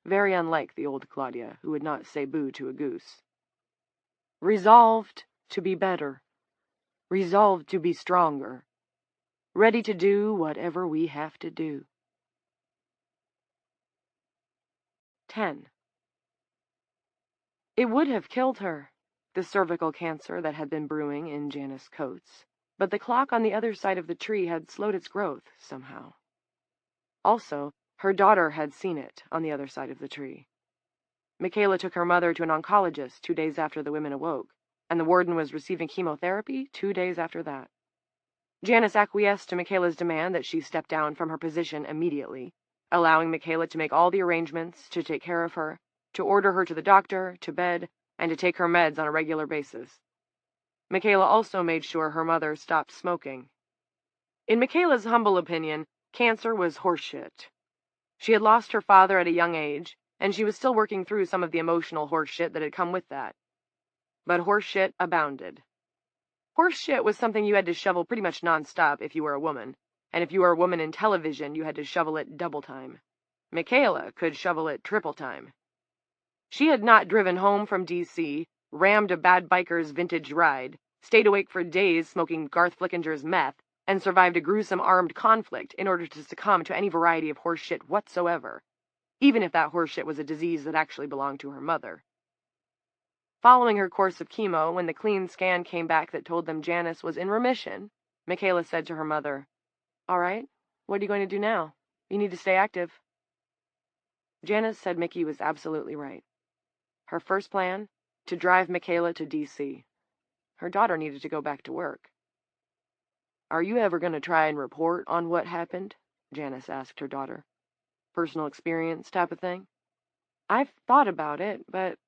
very unlike the old Claudia, who would not say boo to a goose. "Resolved to be better. Resolved to be stronger. Ready to do whatever we have to do." 10. It would have killed her, the cervical cancer that had been brewing in Janice Coates, but the clock on the other side of the tree had slowed its growth somehow. Also, her daughter had seen it on the other side of the tree. Michaela took her mother to an oncologist 2 days after the women awoke, and the warden was receiving chemotherapy 2 days after that. Janice acquiesced to Michaela's demand that she step down from her position immediately, allowing Michaela to make all the arrangements to take care of her, to order her to the doctor, to bed, and to take her meds on a regular basis. Michaela also made sure her mother stopped smoking. In Michaela's humble opinion, cancer was horseshit. She had lost her father at a young age, and she was still working through some of the emotional horseshit that had come with that. But horseshit abounded. Horseshit was something you had to shovel pretty much nonstop if you were a woman, and if you were a woman in television, you had to shovel it double time. Michaela could shovel it triple time. She had not driven home from D.C., rammed a bad biker's vintage ride, stayed awake for days smoking Garth Flickinger's meth, and survived a gruesome armed conflict in order to succumb to any variety of horseshit whatsoever, even if that horseshit was a disease that actually belonged to her mother. Following her course of chemo, when the clean scan came back that told them Janice was in remission, Michaela said to her mother, "All right, what are you going to do now? You need to stay active." Janice said Mickey was absolutely right. Her first plan, to drive Michaela to D.C. Her daughter needed to go back to work. "Are you ever going to try and report on what happened?" Janice asked her daughter. "Personal experience type of thing?" "I've thought about it, but..."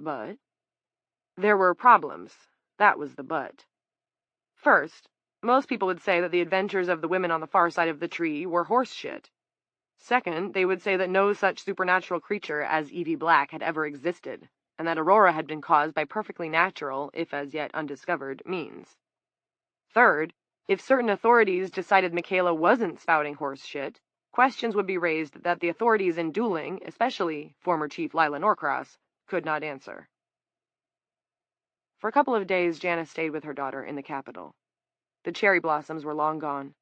"But?" "There were problems. That was the but. First, most people would say that the adventures of the women on the far side of the tree were horse shit. Second, they would say that no such supernatural creature as Evie Black had ever existed, and that Aurora had been caused by perfectly natural, if as yet undiscovered, means. Third, if certain authorities decided Michaela wasn't spouting horse shit, questions would be raised that the authorities in Dueling, especially former Chief Lila Norcross, could not answer. For a couple of days, Janice stayed with her daughter in the capital. The cherry blossoms were long gone.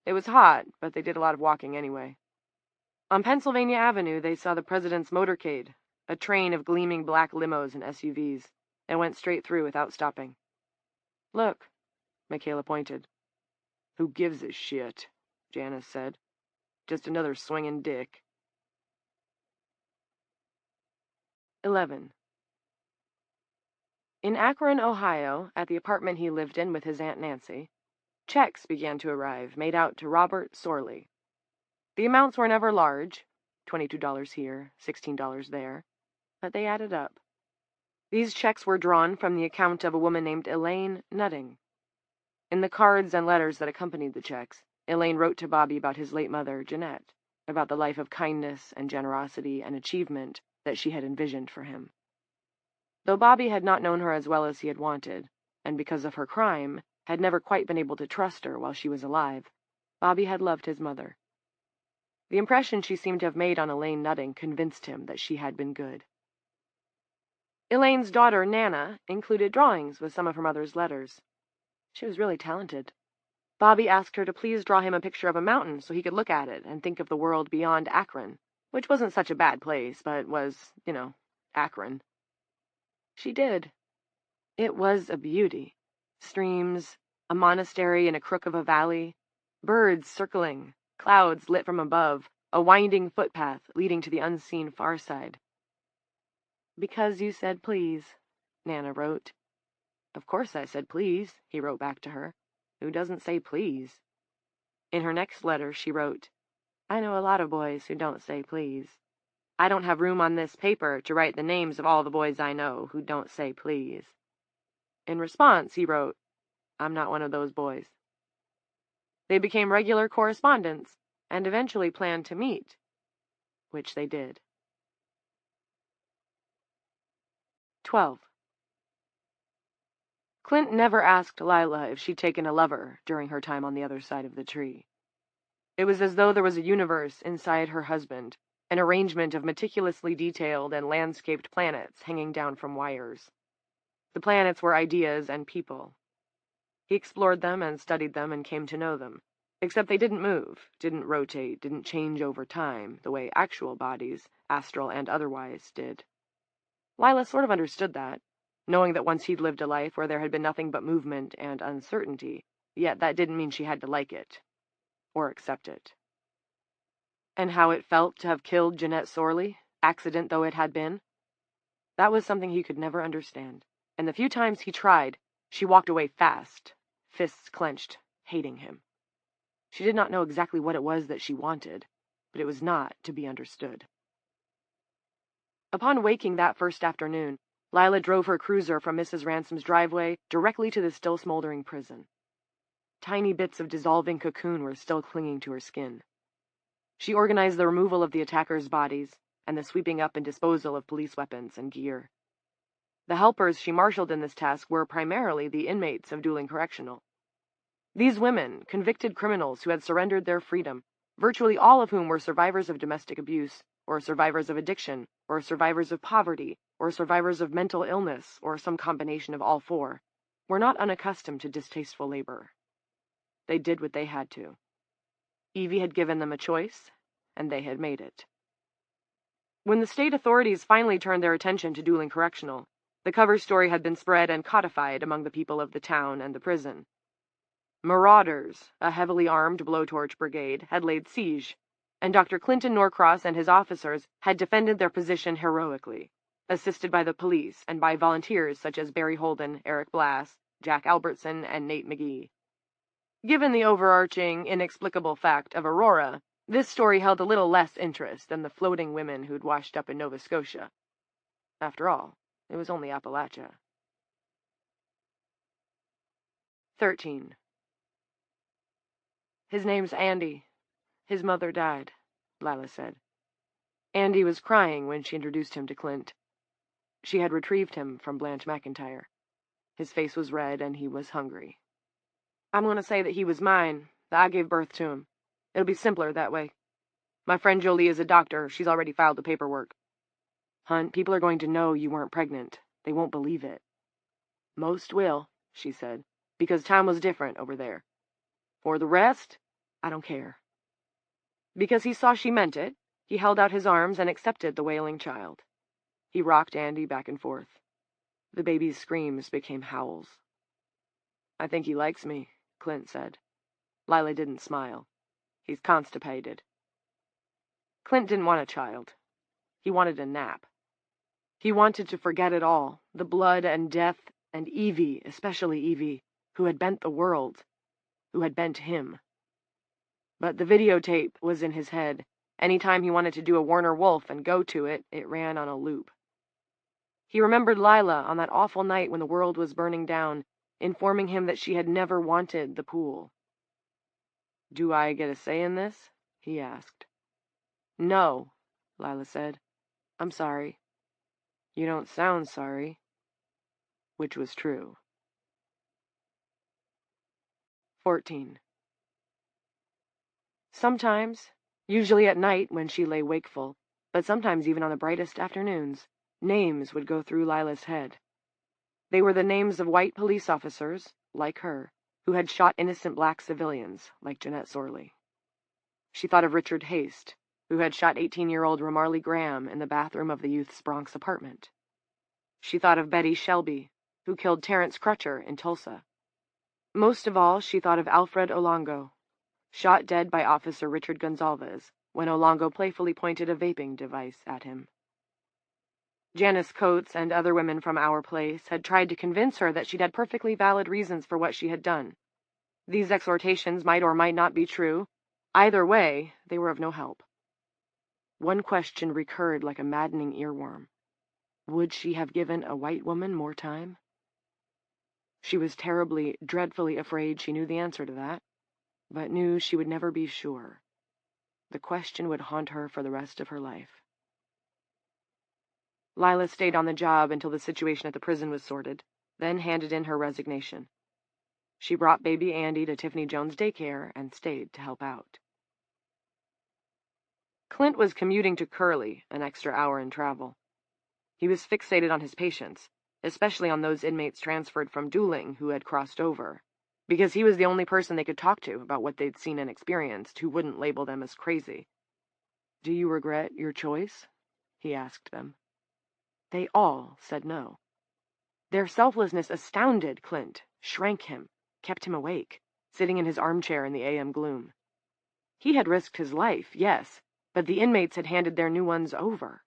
It was hot, but they did a lot of walking anyway. On Pennsylvania Avenue, they saw the president's motorcade, a train of gleaming black limos and SUVs, and went straight through without stopping. "Look," Michaela pointed. "Who gives a shit?" Janice said. "Just another swinging dick." 11. In Akron, Ohio, at the apartment he lived in with his Aunt Nancy, checks began to arrive, made out to Robert Sorley. The amounts were never large, $22 here, $16 there, but they added up. These checks were drawn from the account of a woman named Elaine Nutting. In the cards and letters that accompanied the checks, Elaine wrote to Bobby about his late mother, Jeanette, about the life of kindness and generosity and achievement that she had envisioned for him. Though Bobby had not known her as well as he had wanted, and because of her crime, had never quite been able to trust her while she was alive, Bobby had loved his mother. The impression she seemed to have made on Elaine Nutting convinced him that she had been good. Elaine's daughter, Nana, included drawings with some of her mother's letters. She was really talented. Bobby asked her to please draw him a picture of a mountain so he could look at it and think of the world beyond Akron, which wasn't such a bad place, but was, Akron. She did. It was a beauty. Streams, a monastery in a crook of a valley, birds circling, clouds lit from above, a winding footpath leading to the unseen far side. "Because you said please," Nana wrote. "Of course I said please," he wrote back to her. Who doesn't say please? In her next letter, she wrote, I know a lot of boys who don't say please. I don't have room on this paper to write the names of all the boys I know who don't say please. In response, he wrote, I'm not one of those boys. They became regular correspondents and eventually planned to meet, which they did. 12. Clint never asked Lila if she'd taken a lover during her time on the other side of the tree. It was as though there was a universe inside her husband, an arrangement of meticulously detailed and landscaped planets hanging down from wires. The planets were ideas and people. He explored them and studied them and came to know them, except they didn't move, didn't rotate, didn't change over time the way actual bodies, astral and otherwise, did. Lila sort of understood that, knowing that once he'd lived a life where there had been nothing but movement and uncertainty, yet that didn't mean she had to like it, or accept it. And how it felt to have killed Jeanette sorely, accident though it had been, that was something he could never understand, and the few times he tried, she walked away fast, fists clenched, hating him. She did not know exactly what it was that she wanted, but it was not to be understood. Upon waking that first afternoon, Lila drove her cruiser from Mrs. Ransom's driveway directly to the still smoldering prison. Tiny bits of dissolving cocoon were still clinging to her skin. She organized the removal of the attackers' bodies and the sweeping up and disposal of police weapons and gear. The helpers she marshaled in this task were primarily the inmates of Dooling Correctional. These women, convicted criminals who had surrendered their freedom, virtually all of whom were survivors of domestic abuse, or survivors of addiction, or survivors of poverty, or survivors of mental illness, or some combination of all four, were not unaccustomed to distasteful labor. They did what they had to. Evie had given them a choice, and they had made it. When the state authorities finally turned their attention to Dooling Correctional, the cover story had been spread and codified among the people of the town and the prison. Marauders, a heavily armed blowtorch brigade, had laid siege, and Dr. Clinton Norcross and his officers had defended their position heroically, assisted by the police and by volunteers such as Barry Holden, Eric Blass, Jack Albertson, and Nate McGee. Given the overarching, inexplicable fact of Aurora, this story held a little less interest than the floating women who'd washed up in Nova Scotia. After all, it was only Appalachia. 13. His name's Andy. His mother died, Lila said. Andy was crying when she introduced him to Clint. She had retrieved him from Blanche McIntyre. His face was red and he was hungry. I'm going to say that he was mine, that I gave birth to him. It'll be simpler that way. My friend Jolie is a doctor. She's already filed the paperwork. Hunt, people are going to know you weren't pregnant. They won't believe it. Most will, she said, because time was different over there. For the rest, I don't care. Because he saw she meant it, he held out his arms and accepted the wailing child. He rocked Andy back and forth. The baby's screams became howls. I think he likes me, Clint said. Lila didn't smile. He's constipated. Clint didn't want a child. He wanted a nap. He wanted to forget it all, the blood and death, and Evie, especially Evie, who had bent the world, who had bent him. But the videotape was in his head. Any time he wanted to do a Warner Wolf and go to it, it ran on a loop. He remembered Lila on that awful night when the world was burning down, informing him that she had never wanted the pool. Do I get a say in this? He asked. No, Lila said. I'm sorry. You don't sound sorry. Which was true. 14. Sometimes, usually at night when she lay wakeful, but sometimes even on the brightest afternoons, names would go through Lila's head. They were the names of white police officers, like her, who had shot innocent black civilians, like Jeanette Sorley. She thought of Richard Haste, who had shot 18-year-old Romarley Graham in the bathroom of the youth's Bronx apartment. She thought of Betty Shelby, who killed Terrence Crutcher in Tulsa. Most of all, she thought of Alfred Olongo, shot dead by Officer Richard Gonzalez when Olongo playfully pointed a vaping device at him. Janice Coates and other women from our place had tried to convince her that she'd had perfectly valid reasons for what she had done. These exhortations might or might not be true. Either way, they were of no help. One question recurred like a maddening earworm. Would she have given a white woman more time? She was terribly, dreadfully afraid she knew the answer to that, but knew she would never be sure. The question would haunt her for the rest of her life. Lila stayed on the job until the situation at the prison was sorted, then handed in her resignation. She brought baby Andy to Tiffany Jones daycare and stayed to help out. Clint was commuting to Curly, an extra hour in travel. He was fixated on his patients, especially on those inmates transferred from dueling who had crossed over, because he was the only person they could talk to about what they'd seen and experienced who wouldn't label them as crazy. "Do you regret your choice?" he asked them. They all said no. Their selflessness astounded Clint, shrank him, kept him awake, sitting in his armchair in the AM gloom. He had risked his life, yes, but the inmates had handed their new ones over,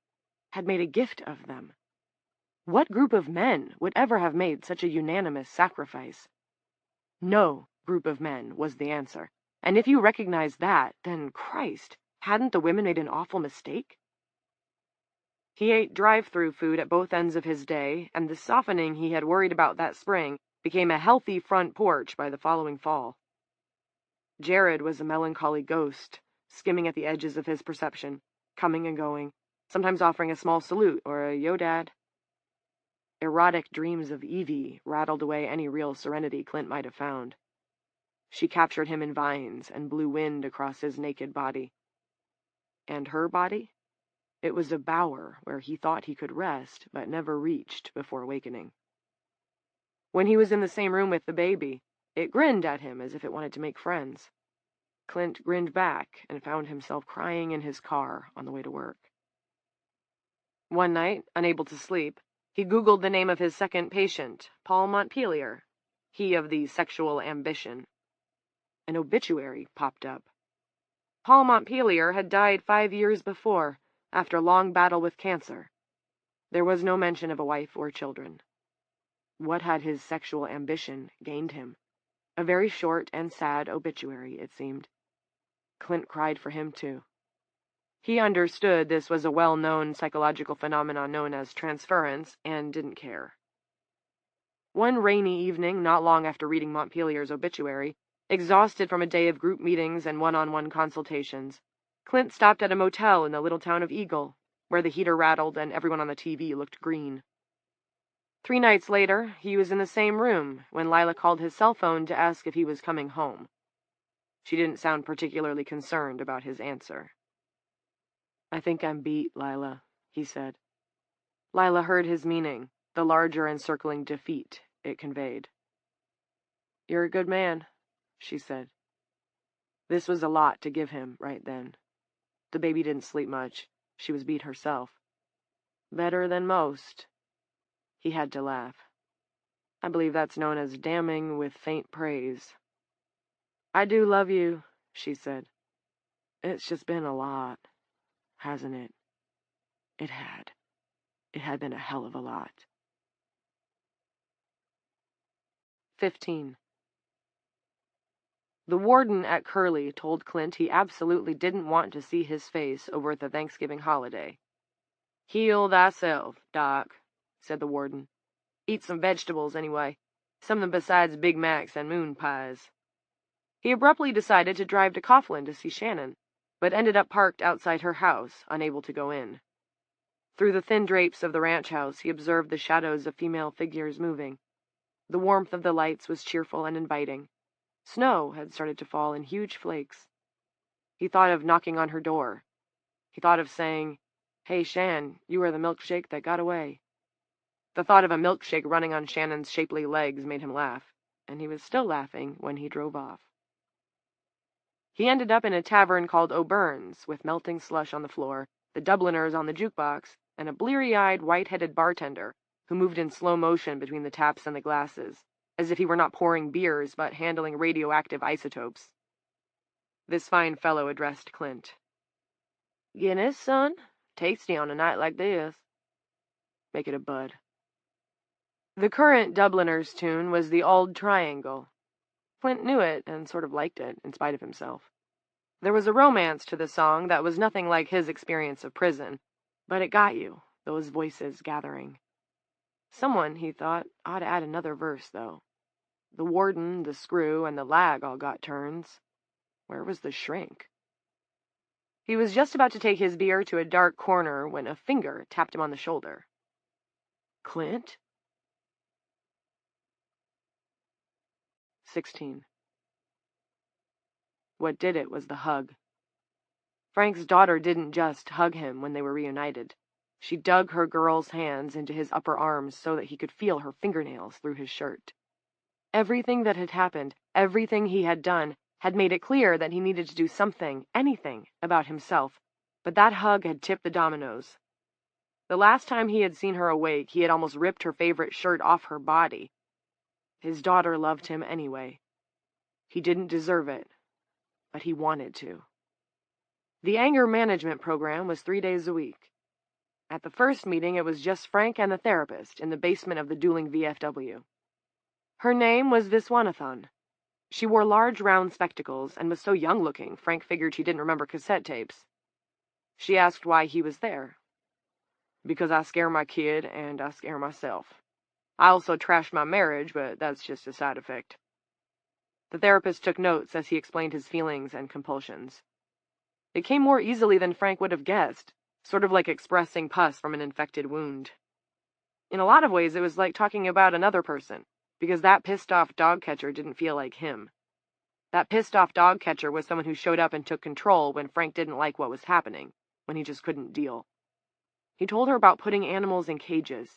had made a gift of them. What group of men would ever have made such a unanimous sacrifice? No group of men was the answer, and if you recognized that, then, Christ, hadn't the women made an awful mistake? He ate drive-through food at both ends of his day, and the softening he had worried about that spring became a healthy front porch by the following fall. Jared was a melancholy ghost, skimming at the edges of his perception, coming and going, sometimes offering a small salute or a "Yo, Dad." Erotic dreams of Evie rattled away any real serenity Clint might have found. She captured him in vines and blew wind across his naked body. And her body? It was a bower where he thought he could rest, but never reached before awakening. When he was in the same room with the baby, it grinned at him as if it wanted to make friends. Clint grinned back and found himself crying in his car on the way to work. One night, unable to sleep, he Googled the name of his second patient, Paul Montpelier, he of the sexual ambition. An obituary popped up. Paul Montpelier had died 5 years before, after a long battle with cancer. There was no mention of a wife or children. What had his sexual ambition gained him? A very short and sad obituary, it seemed. Clint cried for him, too. He understood this was a well-known psychological phenomenon known as transference, and didn't care. One rainy evening, not long after reading Montpelier's obituary, exhausted from a day of group meetings and one-on-one consultations, Clint stopped at a motel in the little town of Eagle, where the heater rattled and everyone on the TV looked green. 3 nights later, he was in the same room when Lila called his cell phone to ask if he was coming home. She didn't sound particularly concerned about his answer. "I think I'm beat, Lila," he said. Lila heard his meaning, the larger encircling defeat it conveyed. "You're a good man," she said. This was a lot to give him right then. The baby didn't sleep much. She was beat herself. "Better than most." He had to laugh. "I believe that's known as damning with faint praise." "I do love you," she said. "It's just been a lot, hasn't it?" It had. It had been a hell of a lot. 15. The warden at Curly told Clint he absolutely didn't want to see his face over the Thanksgiving holiday. "Heal thyself, Doc," said the warden. "Eat some vegetables, anyway. Something besides Big Macs and moon pies." He abruptly decided to drive to Coughlin to see Shannon, but ended up parked outside her house, unable to go in. Through the thin drapes of the ranch house, he observed the shadows of female figures moving. The warmth of the lights was cheerful and inviting. Snow had started to fall in huge flakes. He thought of knocking on her door. He thought of saying, "Hey, Shan, you are the milkshake that got away." The thought of a milkshake running on Shannon's shapely legs made him laugh, and he was still laughing when he drove off. He ended up in a tavern called O'Byrne's, with melting slush on the floor, the Dubliners on the jukebox, and a bleary-eyed, white-headed bartender who moved in slow motion between the taps and the glasses, as if he were not pouring beers, but handling radioactive isotopes. This fine fellow addressed Clint. "Guinness, son? Tasty on a night like this." "Make it a bud." The current Dubliners' tune was the Auld Triangle. Clint knew it and sort of liked it, in spite of himself. There was a romance to the song that was nothing like his experience of prison, but it got you, those voices gathering. Someone, he thought, ought to add another verse, though. The warden, the screw, and the lag all got turns. Where was the shrink? He was just about to take his beer to a dark corner when a finger tapped him on the shoulder. Clint? 16. What did it was the hug. Frank's daughter didn't just hug him when they were reunited. She dug her girl's hands into his upper arms so that he could feel her fingernails through his shirt. Everything that had happened, everything he had done, had made it clear that he needed to do something, anything, about himself, but that hug had tipped the dominoes. The last time he had seen her awake, he had almost ripped her favorite shirt off her body. His daughter loved him anyway. He didn't deserve it, but he wanted to. The anger management program was 3 days a week. At the first meeting, it was just Frank and the therapist in the basement of the dueling VFW. Her name was Viswanathan. She wore large round spectacles and was so young-looking, Frank figured she didn't remember cassette tapes. She asked why he was there. Because I scare my kid and I scare myself. I also trashed my marriage, but that's just a side effect. The therapist took notes as he explained his feelings and compulsions. It came more easily than Frank would have guessed, sort of like expressing pus from an infected wound. In a lot of ways, it was like talking about another person, because that pissed-off dog catcher didn't feel like him. That pissed-off dog catcher was someone who showed up and took control when Frank didn't like what was happening, when he just couldn't deal. He told her about putting animals in cages.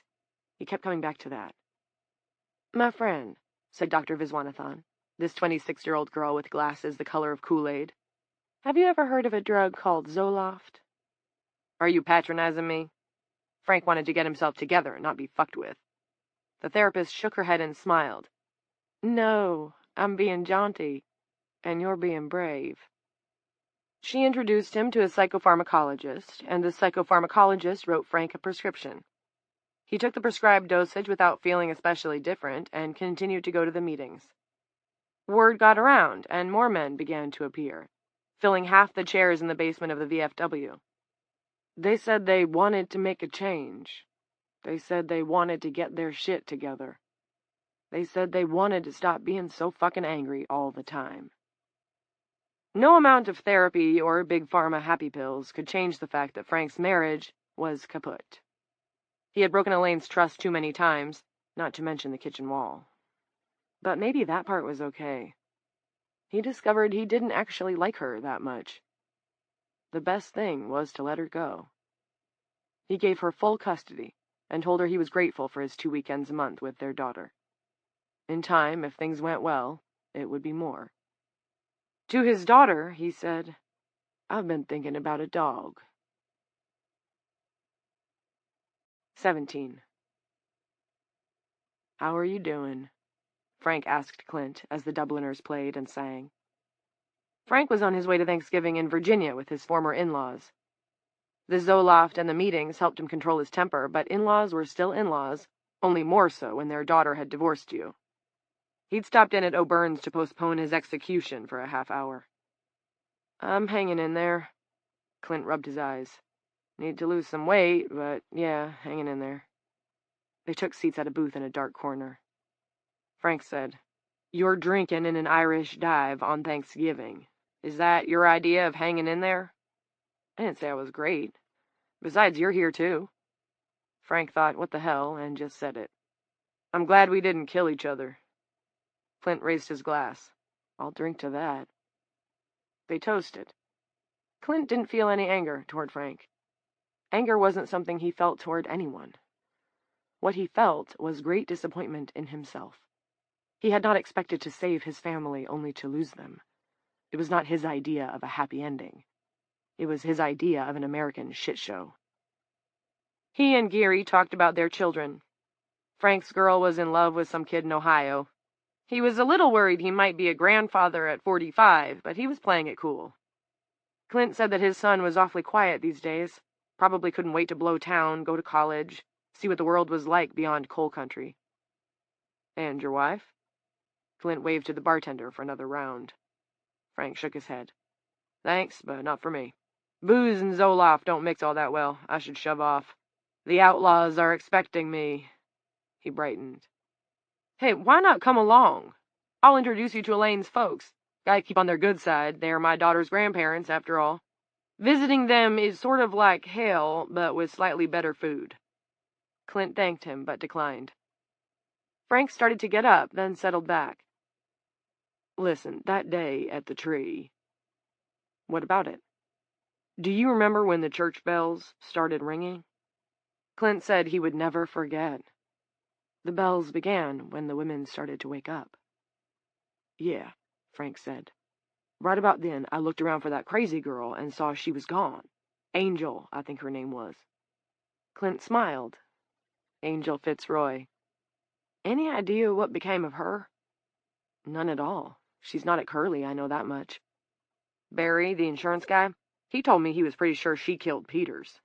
He kept coming back to that. My friend, said Dr. Viswanathan, this 26-year-old girl with glasses the color of Kool-Aid, have you ever heard of a drug called Zoloft? Are you patronizing me? Frank wanted to get himself together and not be fucked with. The therapist shook her head and smiled. No, I'm being jaunty, and you're being brave. She introduced him to a psychopharmacologist, and the psychopharmacologist wrote Frank a prescription. He took the prescribed dosage without feeling especially different, and continued to go to the meetings. Word got around, and more men began to appear, filling half the chairs in the basement of the VFW. They said they wanted to make a change. They said they wanted to get their shit together. They said they wanted to stop being so fucking angry all the time. No amount of therapy or big pharma happy pills could change the fact that Frank's marriage was kaput. He had broken Elaine's trust too many times, not to mention the kitchen wall. But maybe that part was okay. He discovered he didn't actually like her that much. The best thing was to let her go. He gave her full custody and told her he was grateful for his 2 weekends a month with their daughter. In time, if things went well, it would be more. To his daughter, he said, I've been thinking about a dog. 17. How are you doing? Frank asked Clint as the Dubliners played and sang. Frank was on his way to Thanksgiving in Virginia with his former in-laws. The Zoloft and the meetings helped him control his temper, but in-laws were still in-laws, only more so when their daughter had divorced you. He'd stopped in at O'Byrne's to postpone his execution for a half hour. I'm hanging in there. Clint rubbed his eyes. Need to lose some weight, but yeah, hanging in there. They took seats at a booth in a dark corner. Frank said, You're drinking in an Irish dive on Thanksgiving. Is that your idea of hanging in there? I didn't say I was great. Besides, you're here too. Frank thought, what the hell, and just said it. I'm glad we didn't kill each other. Clint raised his glass. I'll drink to that. They toasted. Clint didn't feel any anger toward Frank. Anger wasn't something he felt toward anyone. What he felt was great disappointment in himself. He had not expected to save his family only to lose them. It was not his idea of a happy ending. It was his idea of an American shit show. He and Geary talked about their children. Frank's girl was in love with some kid in Ohio. He was a little worried he might be a grandfather at 45, but he was playing it cool. Clint said that his son was awfully quiet these days, probably couldn't wait to blow town, go to college, see what the world was like beyond coal country. And your wife? Clint waved to the bartender for another round. Frank shook his head. Thanks, but not for me. Booze and Zoloft don't mix all that well. I should shove off. The outlaws are expecting me. He brightened. Hey, why not come along? I'll introduce you to Elaine's folks. Gotta keep on their good side. They are my daughter's grandparents, after all. Visiting them is sort of like hell, but with slightly better food. Clint thanked him, but declined. Frank started to get up, then settled back. Listen, that day at the tree. What about it? Do you remember when the church bells started ringing? Clint said he would never forget. The bells began when the women started to wake up. Yeah, Frank said. Right about then, I looked around for that crazy girl and saw she was gone. Angel, I think her name was. Clint smiled. Angel Fitzroy. Any idea what became of her? None at all. She's not at Curly, I know that much. Barry, the insurance guy, he told me he was pretty sure she killed Peters.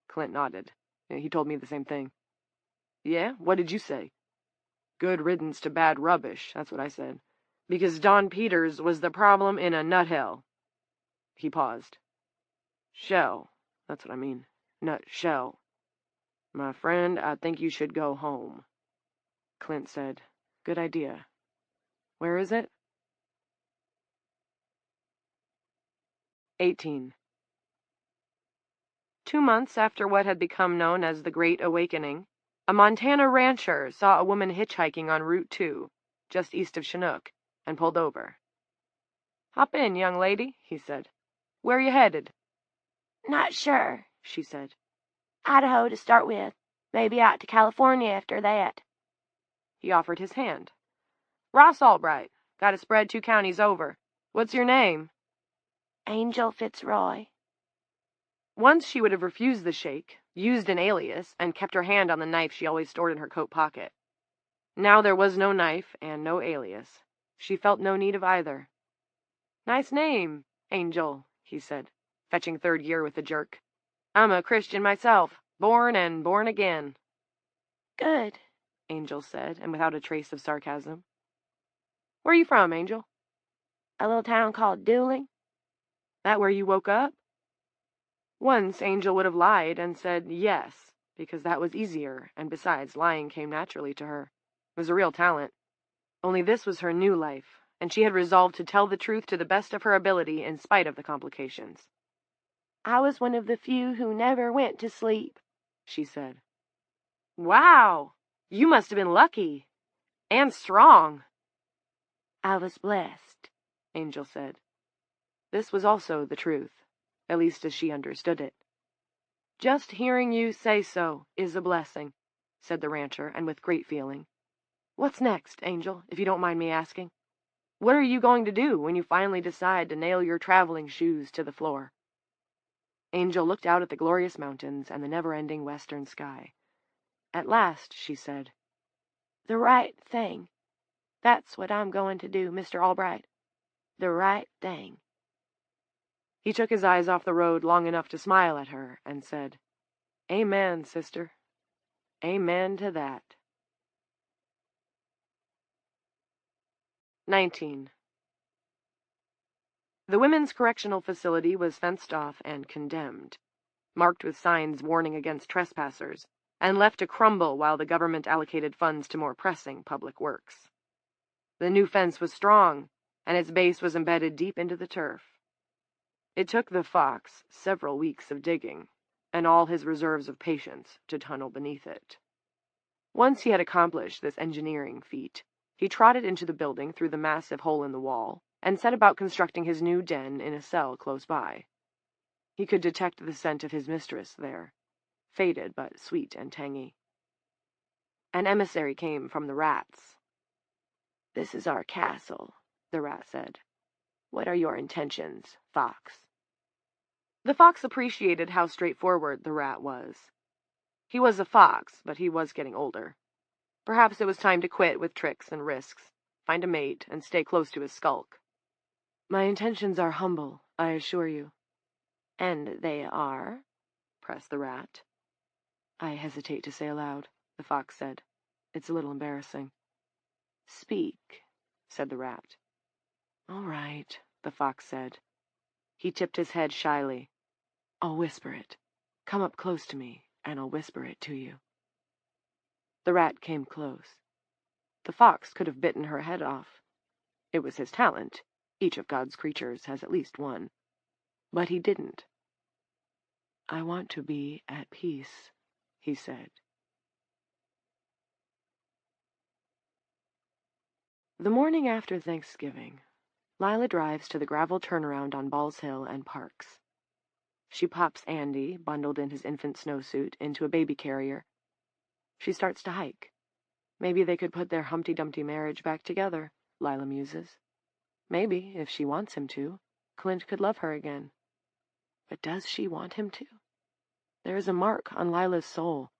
Clint nodded. He told me the same thing. Yeah? What did you say? Good riddance to bad rubbish, that's what I said. Because Don Peters was the problem in a nutshell. He paused. Shell. That's what I mean. Nutshell. My friend, I think you should go home. Clint said, Good idea. Where is it? 18. 2 months after what had become known as the Great Awakening, a Montana rancher saw a woman hitchhiking on Route 2, just east of Chinook, and pulled over. Hop in, young lady, he said. Where are you headed? Not sure, she said. Idaho to start with. Maybe out to California after that. He offered his hand. Ross Albright. Got to spread 2 counties over. What's your name? Angel Fitzroy. Once she would have refused the shake, used an alias, and kept her hand on the knife she always stored in her coat pocket. Now there was no knife and no alias. She felt no need of either. Nice name, Angel, he said, fetching 3rd gear with a jerk. I'm a Christian myself, born and born again. Good, Angel said, and without a trace of sarcasm. Where are you from, Angel? a little town called Dooling. That where you woke up? Once Angel would have lied and said yes, because that was easier, and besides, lying came naturally to her. It was a real talent. Only this was her new life, and she had resolved to tell the truth to the best of her ability in spite of the complications. I was one of the few who never went to sleep, she said. Wow! You must have been lucky. And strong. I was blessed, Angel said. This was also the truth, at least as she understood it. Just hearing you say so is a blessing, said the rancher, and with great feeling. What's next, Angel, if you don't mind me asking? What are you going to do when you finally decide to nail your traveling shoes to the floor? Angel looked out at the glorious mountains and the never-ending western sky. At last, she said, The right thing. That's what I'm going to do, Mr. Albright. The right thing. He took his eyes off the road long enough to smile at her and said, Amen, sister. Amen to that. 19. The women's correctional facility was fenced off and condemned, marked with signs warning against trespassers, and left to crumble while the government allocated funds to more pressing public works. The new fence was strong, and its base was embedded deep into the turf. It took the fox several weeks of digging, and all his reserves of patience to tunnel beneath it. Once he had accomplished this engineering feat, he trotted into the building through the massive hole in the wall, and set about constructing his new den in a cell close by. He could detect the scent of his mistress there, faded but sweet and tangy. An emissary came from the rats. This is our castle, the rat said. What are your intentions, fox? The fox appreciated how straightforward the rat was. He was a fox, but he was getting older. Perhaps it was time to quit with tricks and risks, find a mate, and stay close to his skulk. My intentions are humble, I assure you. And they are? Pressed the rat. I hesitate to say aloud, the fox said. It's a little embarrassing. Speak, said the rat. All right, the fox said. He tipped his head shyly. I'll whisper it. Come up close to me, and I'll whisper it to you. The rat came close. The fox could have bitten her head off. It was his talent. Each of God's creatures has at least one. But he didn't. I want to be at peace, he said. The morning after Thanksgiving, Lila drives to the gravel turnaround on Balls Hill and parks. She pops Andy, bundled in his infant snowsuit, into a baby carrier. She starts to hike. Maybe they could put their Humpty-Dumpty marriage back together, Lila muses. Maybe, if she wants him to, Clint could love her again. But does she want him to? There is a mark on Lila's soul.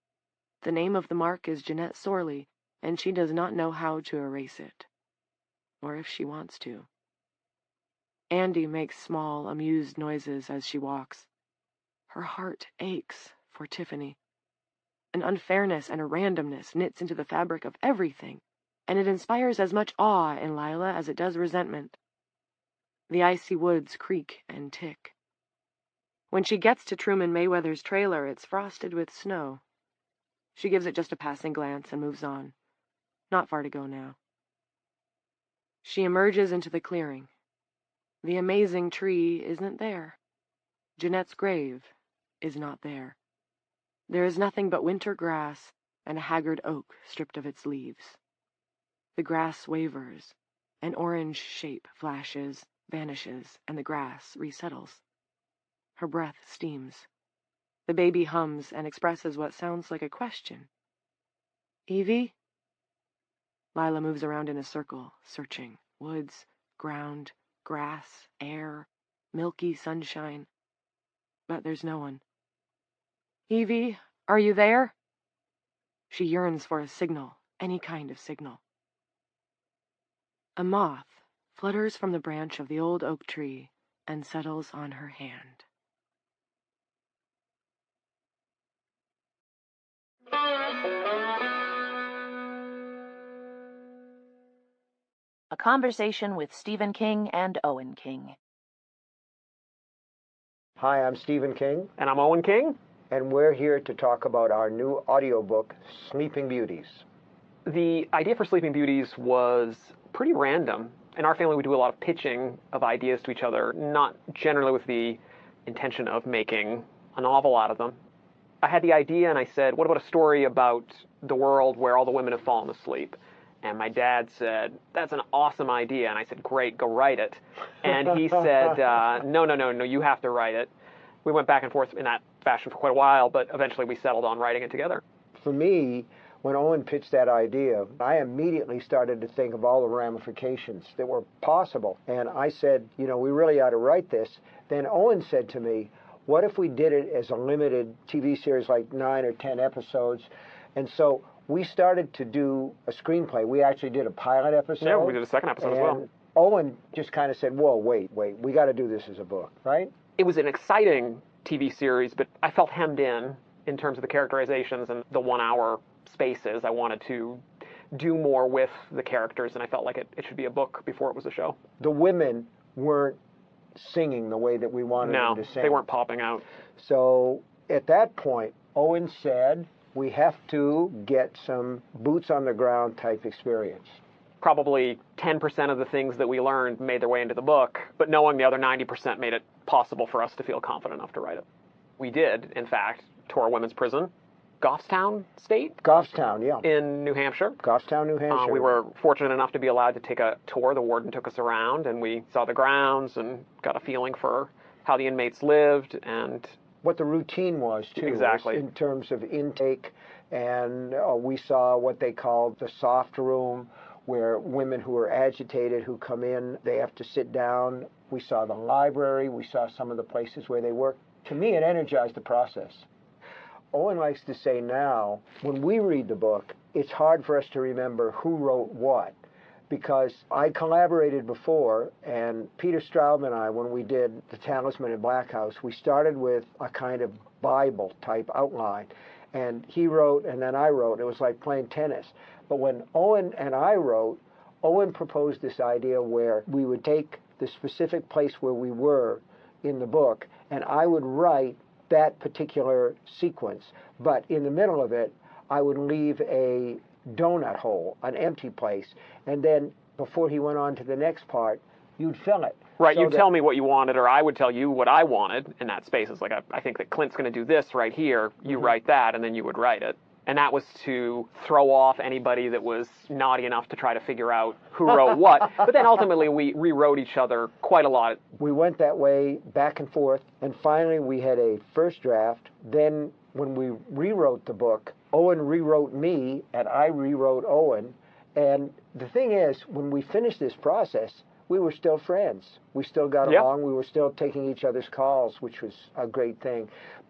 The name of the mark is Jeanette Sorley, and she does not know how to erase it. Or if she wants to. Andy makes small, amused noises as she walks. Her heart aches for Tiffany. An unfairness and a randomness knits into the fabric of everything, and it inspires as much awe in Lila as it does resentment. The icy woods creak and tick. When she gets to Truman Mayweather's trailer, it's frosted with snow. She gives it just a passing glance and moves on. Not far to go now. She emerges into the clearing. The amazing tree isn't there. Jeanette's grave is not there. There is nothing but winter grass and a haggard oak stripped of its leaves. The grass wavers. An orange shape flashes, vanishes, and the grass resettles. Her breath steams. The baby hums and expresses what sounds like a question. Evie? Lila moves around in a circle, searching. Woods, ground, grass, air, milky sunshine. But there's no one. Evie, are you there? She yearns for a signal, any kind of signal. A moth flutters from the branch of the old oak tree and settles on her hand. A conversation with Stephen King and Owen King. Hi, I'm Stephen King. And I'm Owen King. And we're here to talk about our new audiobook, Sleeping Beauties. The idea for Sleeping Beauties was pretty random. In our family, we do a lot of pitching of ideas to each other, not generally with the intention of making a novel out of them. I had the idea and I said, what about a story about the world where all the women have fallen asleep? And my dad said, that's an awesome idea. And I said, great, go write it. And he said, no, you have to write it. We went back and forth in that fashion for quite a while, but eventually we settled on writing it together. For me, when Owen pitched that idea, I immediately started to think of all the ramifications that were possible. And I said, we really ought to write this. Then Owen said to me, what if we did it as a limited TV series, like 9 or 10 episodes? And so we started to do a screenplay. We actually did a pilot episode. Yeah, we did a second episode as well. Owen just kind of said, whoa, wait, we got to do this as a book, right? It was an exciting TV series, but I felt hemmed in terms of the characterizations and the 1 hour spaces. I wanted to do more with the characters, and I felt like it should be a book before it was a show. The women weren't singing the way that we wanted them to sing. No, they weren't popping out. So at that point, Owen said, we have to get some boots on the ground type experience. Probably 10% of the things that we learned made their way into the book, but knowing the other 90% made it possible for us to feel confident enough to write it. We did, in fact, tour a women's prison, Goffstown State? Goffstown, yeah. In New Hampshire. Goffstown, New Hampshire. We were fortunate enough to be allowed to take a tour. The warden took us around, and we saw the grounds and got a feeling for how the inmates lived and what the routine was, too. Exactly. In terms of intake, and we saw what they called the soft room, where women who are agitated, who come in, they have to sit down. We saw the library. We saw some of the places where they work. To me, it energized the process. Owen likes to say now, when we read the book, it's hard for us to remember who wrote what, because I collaborated before, and Peter Straub and I, when we did The Talisman in Black House, we started with a kind of Bible-type outline. And he wrote, and then I wrote. It was like playing tennis. But when Owen and I wrote, Owen proposed this idea where we would take the specific place where we were in the book, and I would write that particular sequence. But in the middle of it, I would leave a donut hole, an empty place, and then before he went on to the next part, you'd fill it. Right, so you'd tell me what you wanted, or I would tell you what I wanted in that space. It's like, I think that Clint's going to do this right here, you write that, and then you would write it. And that was to throw off anybody that was naughty enough to try to figure out who wrote what. But then ultimately we rewrote each other quite a lot. We went that way back and forth, and finally we had a first draft. Then when we rewrote the book, Owen rewrote me, and I rewrote Owen. And the thing is, when we finished this process, we were still friends. We still got along. We were still taking each other's calls, which was a great thing.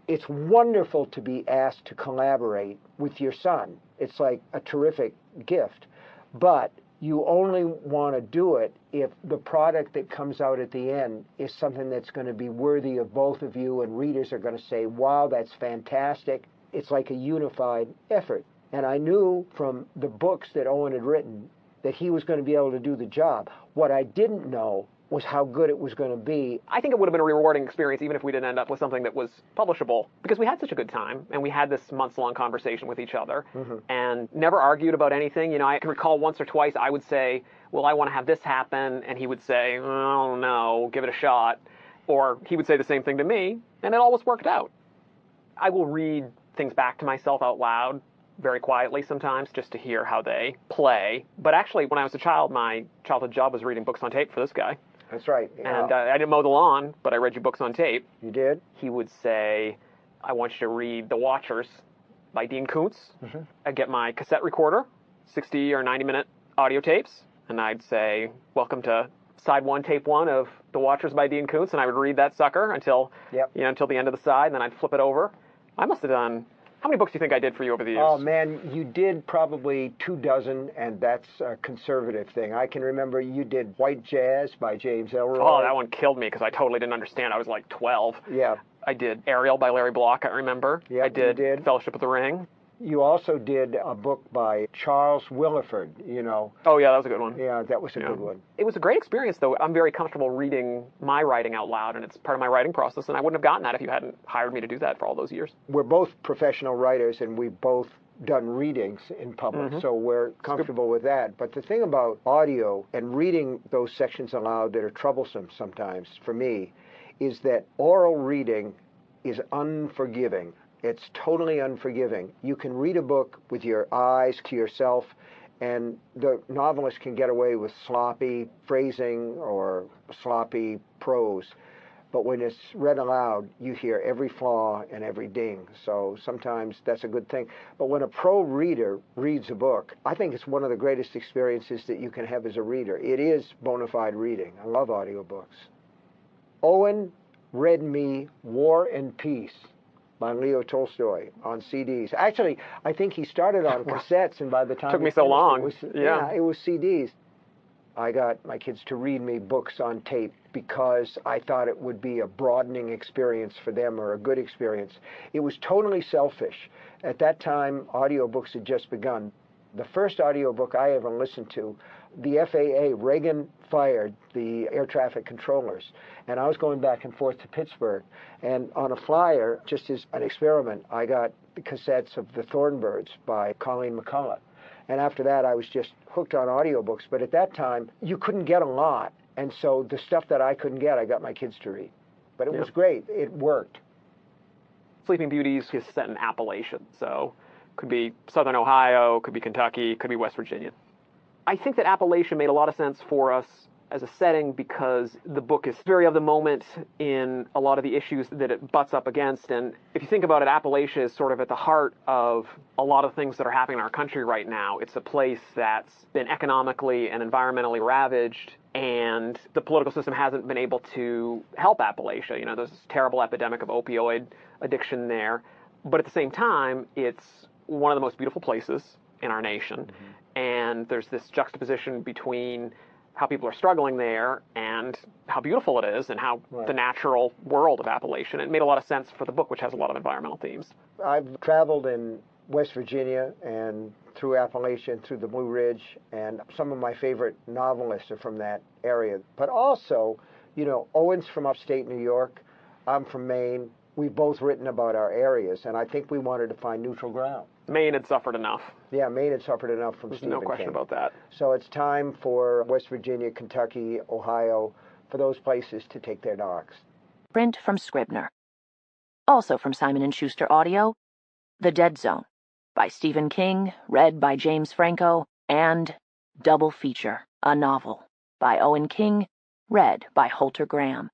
It's wonderful to be asked to collaborate with your son. It's like a terrific gift. But you only want to do it if the product that comes out at the end is something that's going to be worthy of both of you, and readers are going to say, wow, that's fantastic. It's like a unified effort. And I knew from the books that Owen had written that he was going to be able to do the job. What I didn't know was how good it was going to be. I think it would have been a rewarding experience even if we didn't end up with something that was publishable, because we had such a good time, and we had this months-long conversation with each other, and never argued about anything. You know, I can recall once or twice I would say, well, I want to have this happen, and he would say, oh, no, give it a shot. Or he would say the same thing to me, and it always worked out. I will read things back to myself out loud very quietly sometimes just to hear how they play. But actually, when I was a child, my childhood job was reading books on tape for this guy. That's right. And I didn't mow the lawn, but I read your books on tape. You did? He would say, I want you to read The Watchers by Dean Koontz. I'd get my cassette recorder, 60 or 90-minute audio tapes, and I'd say, welcome to side one, tape one of The Watchers by Dean Koontz, and I would read that sucker until, until the end of the side, and then I'd flip it over. I must have done... How many books do you think I did for you over the years? Oh, man, you did probably 24, and that's a conservative thing. I can remember you did White Jazz by James Ellroy. Oh, that one killed me because I totally didn't understand. I was like 12. Yeah. I did Ariel by Larry Block, I remember. Yeah, I did, you did Fellowship of the Ring. You also did a book by Charles Willeford, you know. Oh, yeah, that was a good one. Yeah, that was a good one. It was a great experience, though. I'm very comfortable reading my writing out loud, and it's part of my writing process, and I wouldn't have gotten that if you hadn't hired me to do that for all those years. We're both professional writers, and we've both done readings in public, so we're comfortable with that. But the thing about audio and reading those sections aloud that are troublesome sometimes, for me, is that oral reading is unforgiving. It's totally unforgiving. You can read a book with your eyes to yourself, and the novelist can get away with sloppy phrasing or sloppy prose. But when it's read aloud, you hear every flaw and every ding. So sometimes that's a good thing. But when a pro reader reads a book, I think it's one of the greatest experiences that you can have as a reader. It is bona fide reading. I love audiobooks. Owen read me War and Peace by Leo Tolstoy on CDs. Actually, I think he started on cassettes, and by the time Took me so long. It was CDs. I got my kids to read me books on tape because I thought it would be a broadening experience for them, or a good experience. It was totally selfish. At that time, audiobooks had just begun. The first audiobook I ever listened to, the FAA, Reagan fired the air traffic controllers, and I was going back and forth to Pittsburgh, and on a flyer, just as an experiment, I got the cassettes of The Thornbirds by Colleen McCullough. And after that, I was just hooked on audiobooks. But at that time, you couldn't get a lot, and so the stuff that I couldn't get, I got my kids to read. But it was great. It worked. Sleeping Beauties is set in Appalachia, so could be Southern Ohio, could be Kentucky, could be West Virginia. I think that Appalachia made a lot of sense for us as a setting because the book is very of the moment in a lot of the issues that it butts up against. And if you think about it, Appalachia is sort of at the heart of a lot of things that are happening in our country right now. It's a place that's been economically and environmentally ravaged, and the political system hasn't been able to help Appalachia. You know, there's this terrible epidemic of opioid addiction there. But at the same time, it's one of the most beautiful places in our nation. And there's this juxtaposition between how people are struggling there and how beautiful it is and how the natural world of Appalachia. It made a lot of sense for the book, which has a lot of environmental themes. I've traveled in West Virginia and through Appalachian, through the Blue Ridge, and some of my favorite novelists are from that area. But also, Owen's from upstate New York. I'm from Maine. We've both written about our areas, and I think we wanted to find neutral ground. Maine had suffered enough. Yeah, Maine had suffered enough from There's Stephen no question King. about that. So it's time for West Virginia, Kentucky, Ohio, for those places to take their dogs. Print from Scribner. Also from Simon & Schuster Audio, The Dead Zone, by Stephen King, read by James Franco, and Double Feature, a novel, by Owen King, read by Holter Graham.